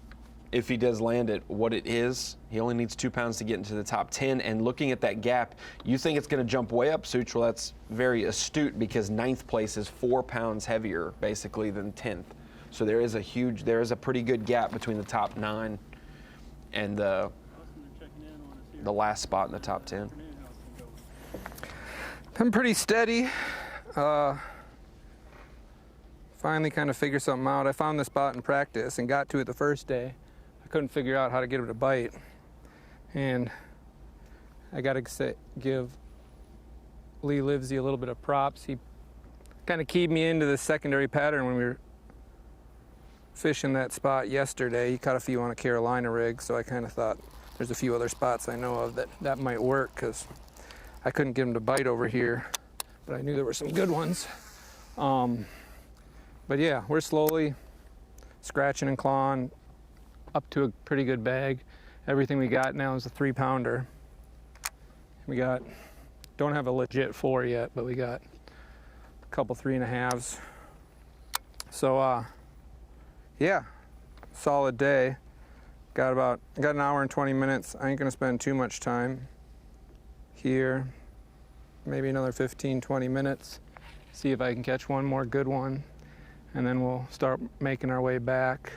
if he does land it, what it is. He only needs 2 pounds to get into the top 10. And looking at that gap, you think it's going to jump way up, Such? Well, that's very astute because 9th place is 4 pounds heavier, basically, than 10th. So there is a pretty good gap between the top 9 and the last spot in the top 10. I'm pretty steady. Finally kind of figured something out. I found this spot in practice and got to it the first day. I couldn't figure out how to get him to bite. And I got to give Lee Livesey a little bit of props. He kind of keyed me into the secondary pattern when we were fishing that spot yesterday. He caught a few on a Carolina rig, so I kind of thought there's a few other spots I know of that might work because I couldn't get him to bite over here, but I knew there were some good ones. But yeah, we're slowly scratching and clawing up to a pretty good bag. Everything we got now is a 3-pounder. We don't have a legit 4 yet, but we got a couple 3.5s. So yeah, solid day. Got an hour and 20 minutes. I ain't gonna spend too much time here. Maybe another 15, 20 minutes. See if I can catch one more good one. And then we'll start making our way back.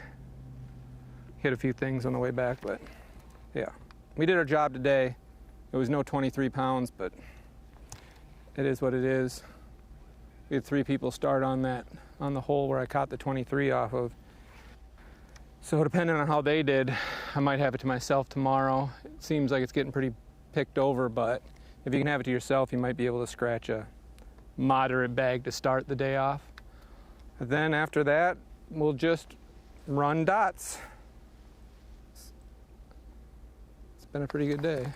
Hit a few things on the way back, but yeah. We did our job today. It was no 23 pounds, but it is what it is. We had 3 people start on the hole where I caught the 23 off of. So depending on how they did, I might have it to myself tomorrow. It seems like it's getting pretty picked over, but if you can have it to yourself, you might be able to scratch a moderate bag to start the day off. And then after that, we'll just run dots. It's been a pretty good day.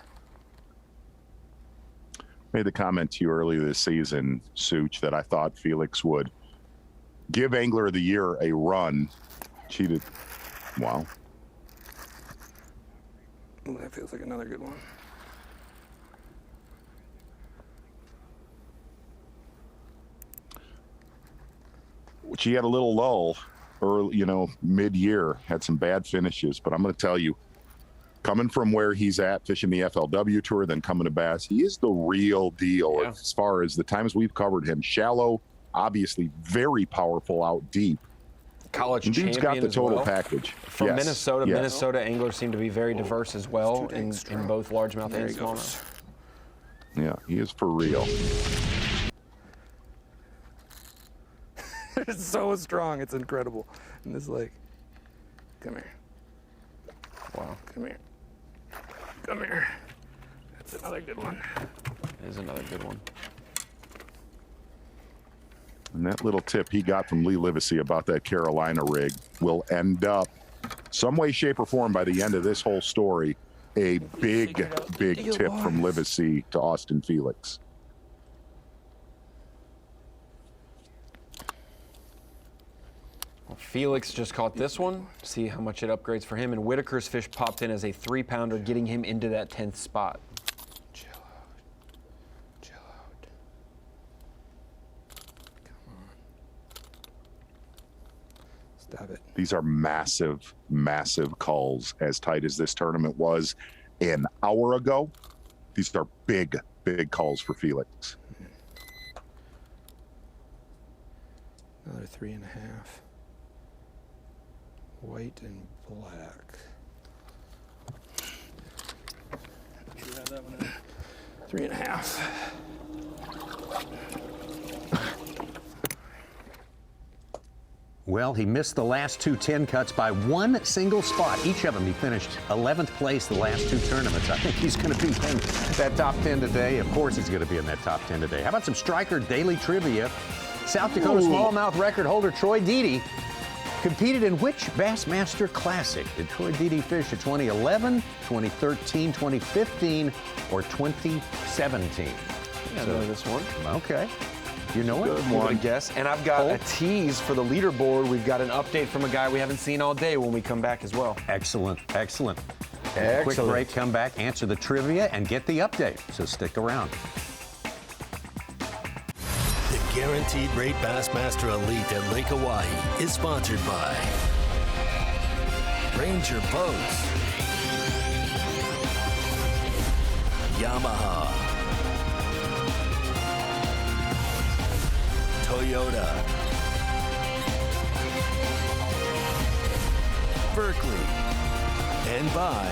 Made the comment to you earlier this season, Such, that I thought Felix would give Angler of the Year a run. Cheated. Wow. Ooh, that feels like another good one. She had a little lull early, mid-year, had some bad finishes, but I'm going to tell you, Coming from where he's at, fishing the FLW Tour, then coming to Bass, he is the real deal as far as the times we've covered him. Shallow, obviously very powerful out deep. College champion Dude's got the as total well. package. From Yes. Minnesota. Yes. Minnesota anglers seem to be very diverse as well in both largemouth and smallmouth. Yeah, he is for real. It's so strong, it's incredible. And this lake. Come here. Wow. Come here. Come here. That's another good one. That is another good one. And that little tip he got from Lee Livesey about that Carolina rig will end up, some way, shape, or form, by the end of this whole story, a big tip from Livesey to Austin Felix. Well, Felix just caught this one. See how much it upgrades for him. And Whitaker's fish popped in as a 3-pounder, getting him into that 10th spot. Chill out. Chill out. Come on. Stop it. These are massive, massive calls, as tight as this tournament was an hour ago. These are big, big calls for Felix. Another 3.5. White and black. You have that one in? 3.5. Well, he missed the last two 10 cuts by one single spot. Each of them, he finished 11th place the last two tournaments. I think he's going to be in that top 10 today. Of course he's going to be in that top 10 today. How about some striker daily trivia? South Dakota smallmouth record holder Troy Deedy competed in which Bassmaster Classic? Did Troy Deedy fish in 2011, 2013, 2015, or 2017? I know this one. Okay. You know it? Good one. Guess. And I've got a tease for the leaderboard. We've got an update from a guy we haven't seen all day when we come back as well. Excellent, excellent. Quick break, come back, answer the trivia, and get the update. So stick around. The Guaranteed Rate Bassmaster Elite at Lake Oahe is sponsored by Ranger Boats, Yamaha, Toyota, Berkeley, and by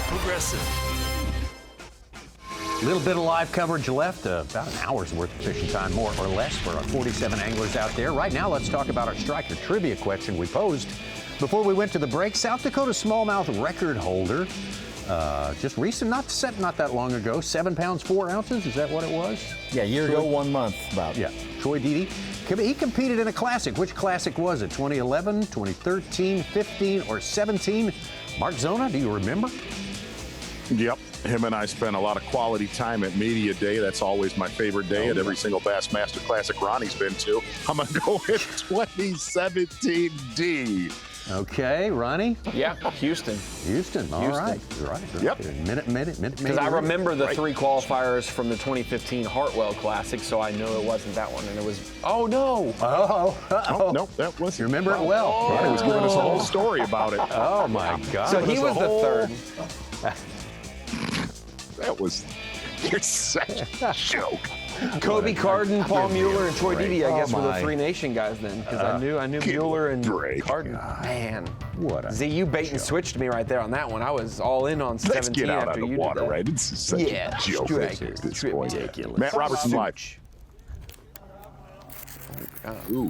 Progressive. A little bit of live coverage left, about an hour's worth of fishing time, more or less, for our 47 anglers out there. Right now, let's talk about our striker trivia question we posed before we went to the break. South Dakota smallmouth record holder, just recent, not that long ago, 7 pounds 4 ounces. Is that what it was? Yeah, a year ago, 1 month about. Yeah, Troy Deedy. He competed in a classic. Which classic was it? 2011, 2013, 15, or 17? Mark Zona, do you remember? Yep. Him and I spent a lot of quality time at Media Day. That's always my favorite day at every single Bassmaster Classic Ronnie's been to. I'm going to go with 2017 D. Okay, Ronnie? Yeah, Houston. Houston, all right. Right. Yep. Minute. Because I remember the 3 qualifiers from the 2015 Hartwell Classic, so I know it wasn't that one. And it was, oh no! Oh, nope, that wasn't. You remember it well. Ronnie was giving us a whole story about it. Oh my God. So he was the third. That was, you're such a joke. Kobe Carden, Paul Mueller, and Troy Deedy, I guess, were the my. 3 Nation guys then. Because I knew Mueller and Carden. Man. What a Z, you bait and switched me right there on that one. I was all in on 17 Let's get out after of the you water, did that. right? It's such a joke at this point. Ridiculous. Matt Robertson live. Ooh.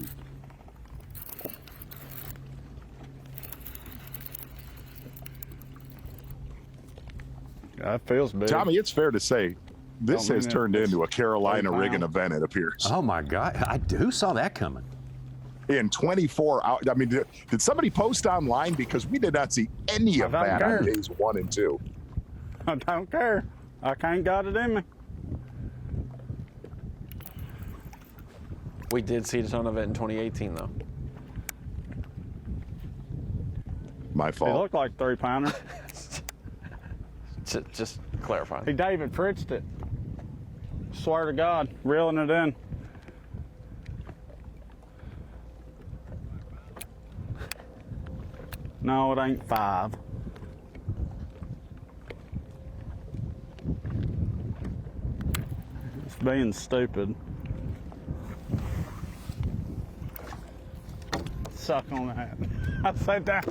That feels big. Tommy, it's fair to say this has turned into a Carolina rigging event, it appears. Oh my God. Who saw that coming? In 24 hours. I mean, did somebody post online? Because we did not see any of that on days 1 and 2. I don't care. I can't got it in me. We did see a ton of it in 2018, though. My fault. It looked like 3-pounder. Just clarifying. He David Fritzed it. Swear to God, reeling it in. No, it ain't 5. just being stupid. Suck on that. I sat down.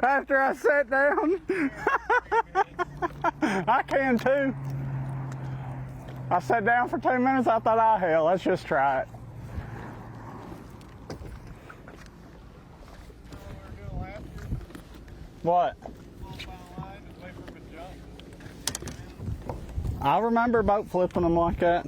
After I sat down, I can too. I sat down for 2 minutes. I thought, oh hell, let's just try it. What? I remember boat flipping them like that.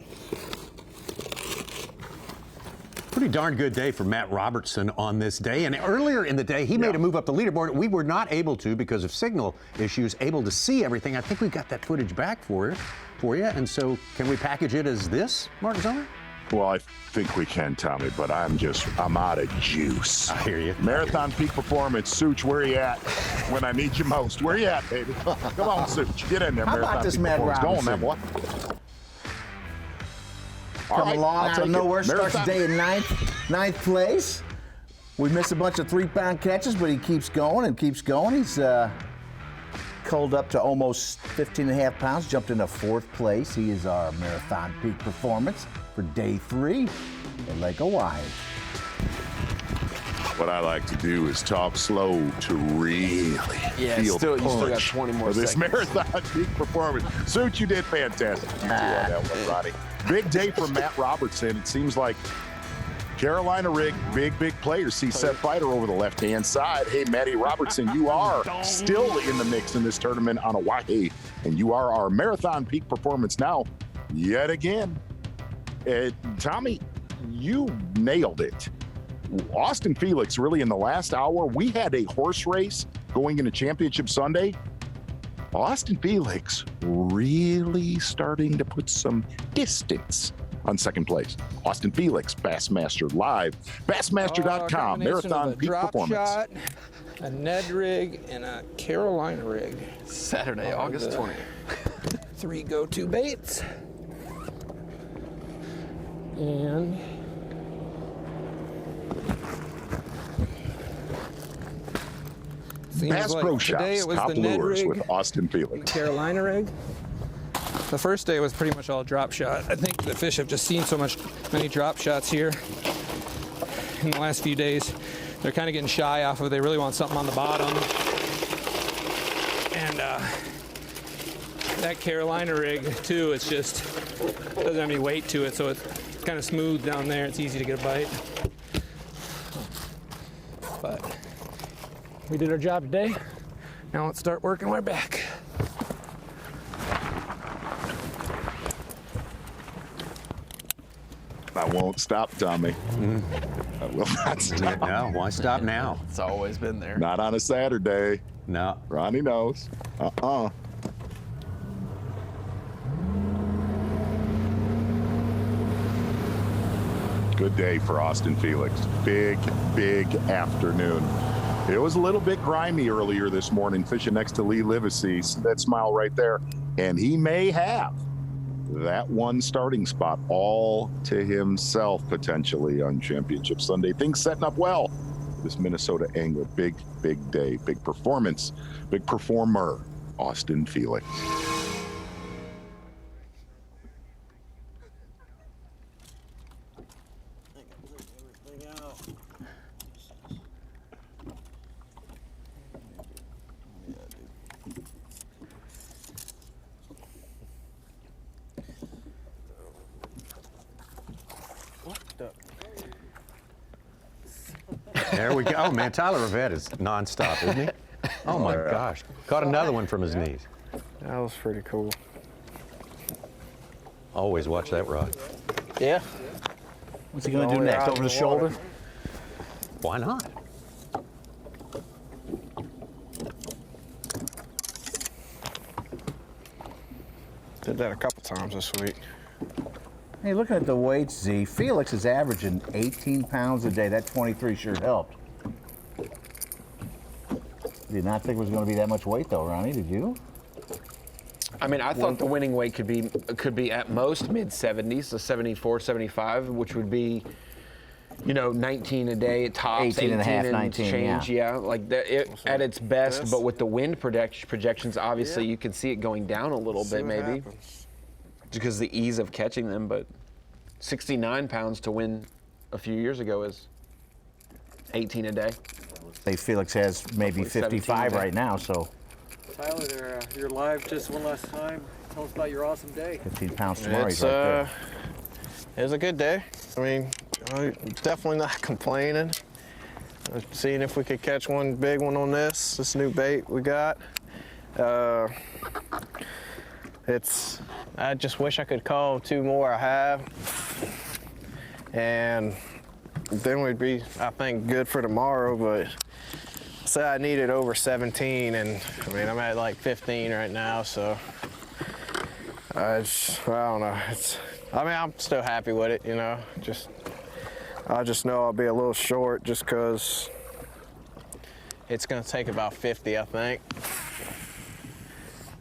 Pretty darn good day for Matt Robertson on this day. And earlier in the day, he made a move up the leaderboard. We were not able to, because of signal issues, able to see everything. I think we got that footage back for you. And so can we package it as this, Martin Sonar? Well, I think we can, Tommy, but I'm out of juice. I hear you. Marathon Peak Performance. Such, where you at when I need you most? Where you at, baby? Come on, Such. Get in there, How Marathon about this Peak Matt Performance. Robertson? Go on, man, boy. Come along out of nowhere, starts the day in ninth place. We missed a bunch of 3-pound catches, but he keeps going and keeps going. He's culled up to almost 15.5 pounds, jumped into 4th place. He is our Marathon Peak Performance for day 3 at Lake Oahe. What I like to do is talk slow to really feel the you still got punch 20 more of this seconds. Marathon Peak Performance. Suit, you did fantastic. You too on that one, Ronnie. Big day for Matt Robertson. It seems like Carolina rig, big players. See Seth Fighter over the left-hand side. Hey, Matty Robertson, you are still in the mix in this tournament on Oahe, and you are our Marathon Peak Performance now, yet again. Tommy, you nailed it. Austin Felix, really in the last hour, we had a horse race going into Championship Sunday. Austin Felix really starting to put some distance on 2nd place. Austin Felix, Bassmaster live, Bassmaster.com, Marathon Peak Performance. Shot, a Ned rig, and a Carolina rig. Saturday, August 20th. 3 go-to baits. And Bass like Pro today Shops, it was top the Ned lures rig, with Austin Felix. the Carolina rig. The first day was pretty much all drop shot. I think the fish have just seen many drop shots here in the last few days. They're kind of getting shy off of it. They really want something on the bottom. And that Carolina rig too, it's just doesn't have any weight to it, so it's kind of smooth down there. It's easy to get a bite. But we did our job today. Now let's start working our back. I won't stop, Tommy. I will not stop. No, why stop now? It's always been there. Not on a Saturday. No. Ronnie knows. Good day for Austin Felix. Big afternoon. It was a little bit grimy earlier this morning, fishing next to Lee Livesey. That smile right there. And he may have that one starting spot all to himself, potentially, on Championship Sunday. Things setting up well for this Minnesota angler. Big day, big performance, big performer, Austin Felix. There we go. Oh, man, Tyler Rivet is nonstop, isn't he? Oh, my gosh. Caught another one from his knees. That was pretty cool. Always watch that rod. Yeah. What's he going to do next? Over the shoulder? Why not? Did that a couple times this week. Hey, looking at the weights, Z, Felix is averaging 18 pounds a day. That 23 sure helped. Did not think it was going to be that much weight, though, Ronnie. Did you? I mean, I thought the winning weight could be at most mid-70s, so 74, 75, which would be you know, 19 a day at tops, 18 and a half, and 19, change, like that, at its best. But with the wind projections, obviously you can see it going down a little bit, maybe, because the ease of catching them. But 69 pounds to win a few years ago is 18 a day. Say Felix has maybe 55 right now, so. Tyler, you're live just one last time. Tell us about your awesome day. 15 pounds tomorrow, he's right there. It was a good day. I mean, definitely not complaining. Seeing if we could catch one big one on this new bait we got. I just wish I could call 2 more I have. And then we'd be, I think, good for tomorrow, but say I needed over 17, and I mean, I'm at like 15 right now, so I don't know. I mean, I'm still happy with it, you know. I just know I'll be a little short just because it's going to take about 50, I think.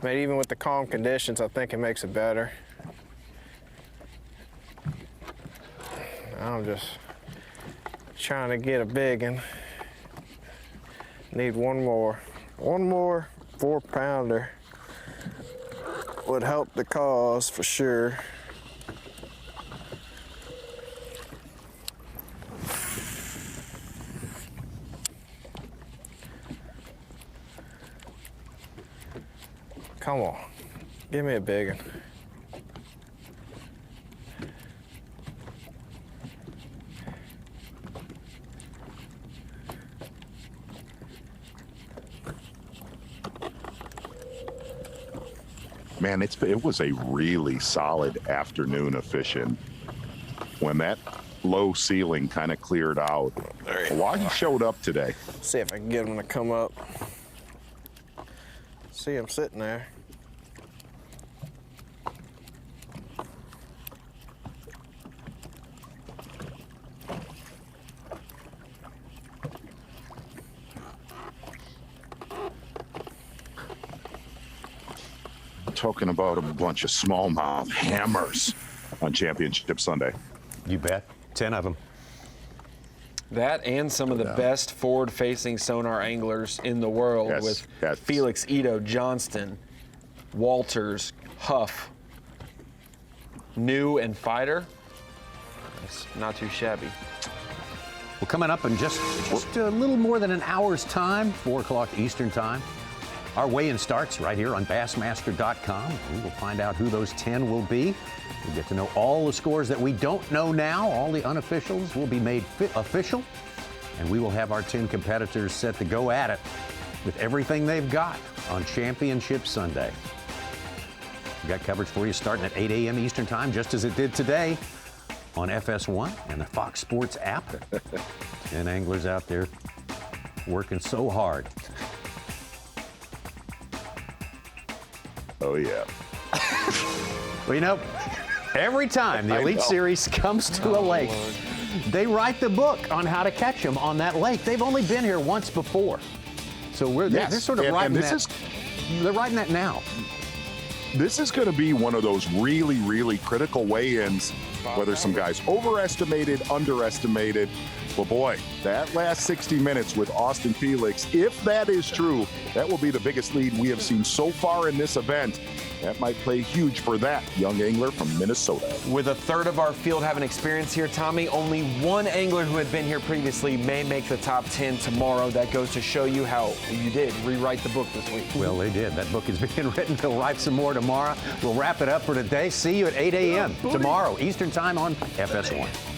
I mean, even with the calm conditions, I think it makes it better. I'm just trying to get a big one. Need one more. One more 4-pounder would help the cause for sure. Come on, give me a big one. Man, it was a really solid afternoon of fishing. When that low ceiling kind of cleared out, Oahe showed up today. See if I can get him to come up. See him sitting there. Talking about a bunch of smallmouth hammers on Championship Sunday. You bet. 10 of them. That and some of the best forward-facing sonar anglers in the world with Felix Ito, Johnston, Walters, Huff, New, and Fighter. It's not too shabby. Well, coming up in just a little more than an hour's time, 4 o'clock Eastern time, our weigh-in starts right here on Bassmaster.com. We will find out who those 10 will be. We'll get to know all the scores that we don't know now. All the unofficials will be made official. And we will have our 10 competitors set to go at it with everything they've got on Championship Sunday. We've got coverage for you starting at 8 a.m. Eastern time, just as it did today on FS1 and the Fox Sports app. 10 anglers out there working so hard. Oh, yeah. Well, you know, every time the Elite Series comes to a lake, they write the book on how to catch them on that lake. They've only been here once before. So they're sort of writing that. They're writing that now. This is going to be one of those really, really critical weigh-ins, whether some guys overestimated, underestimated. But boy, that last 60 minutes with Austin Felix, if that is true, that will be the biggest lead we have seen so far in this event. That might play huge for that young angler from Minnesota. With a third of our field having experience here, Tommy, only one angler who had been here previously may make the top 10 tomorrow. That goes to show you how you did rewrite the book this week. Well, they did. That book is being written. We'll write some more tomorrow. We'll wrap it up for today. See you at 8 a.m. tomorrow, Eastern time on FS1.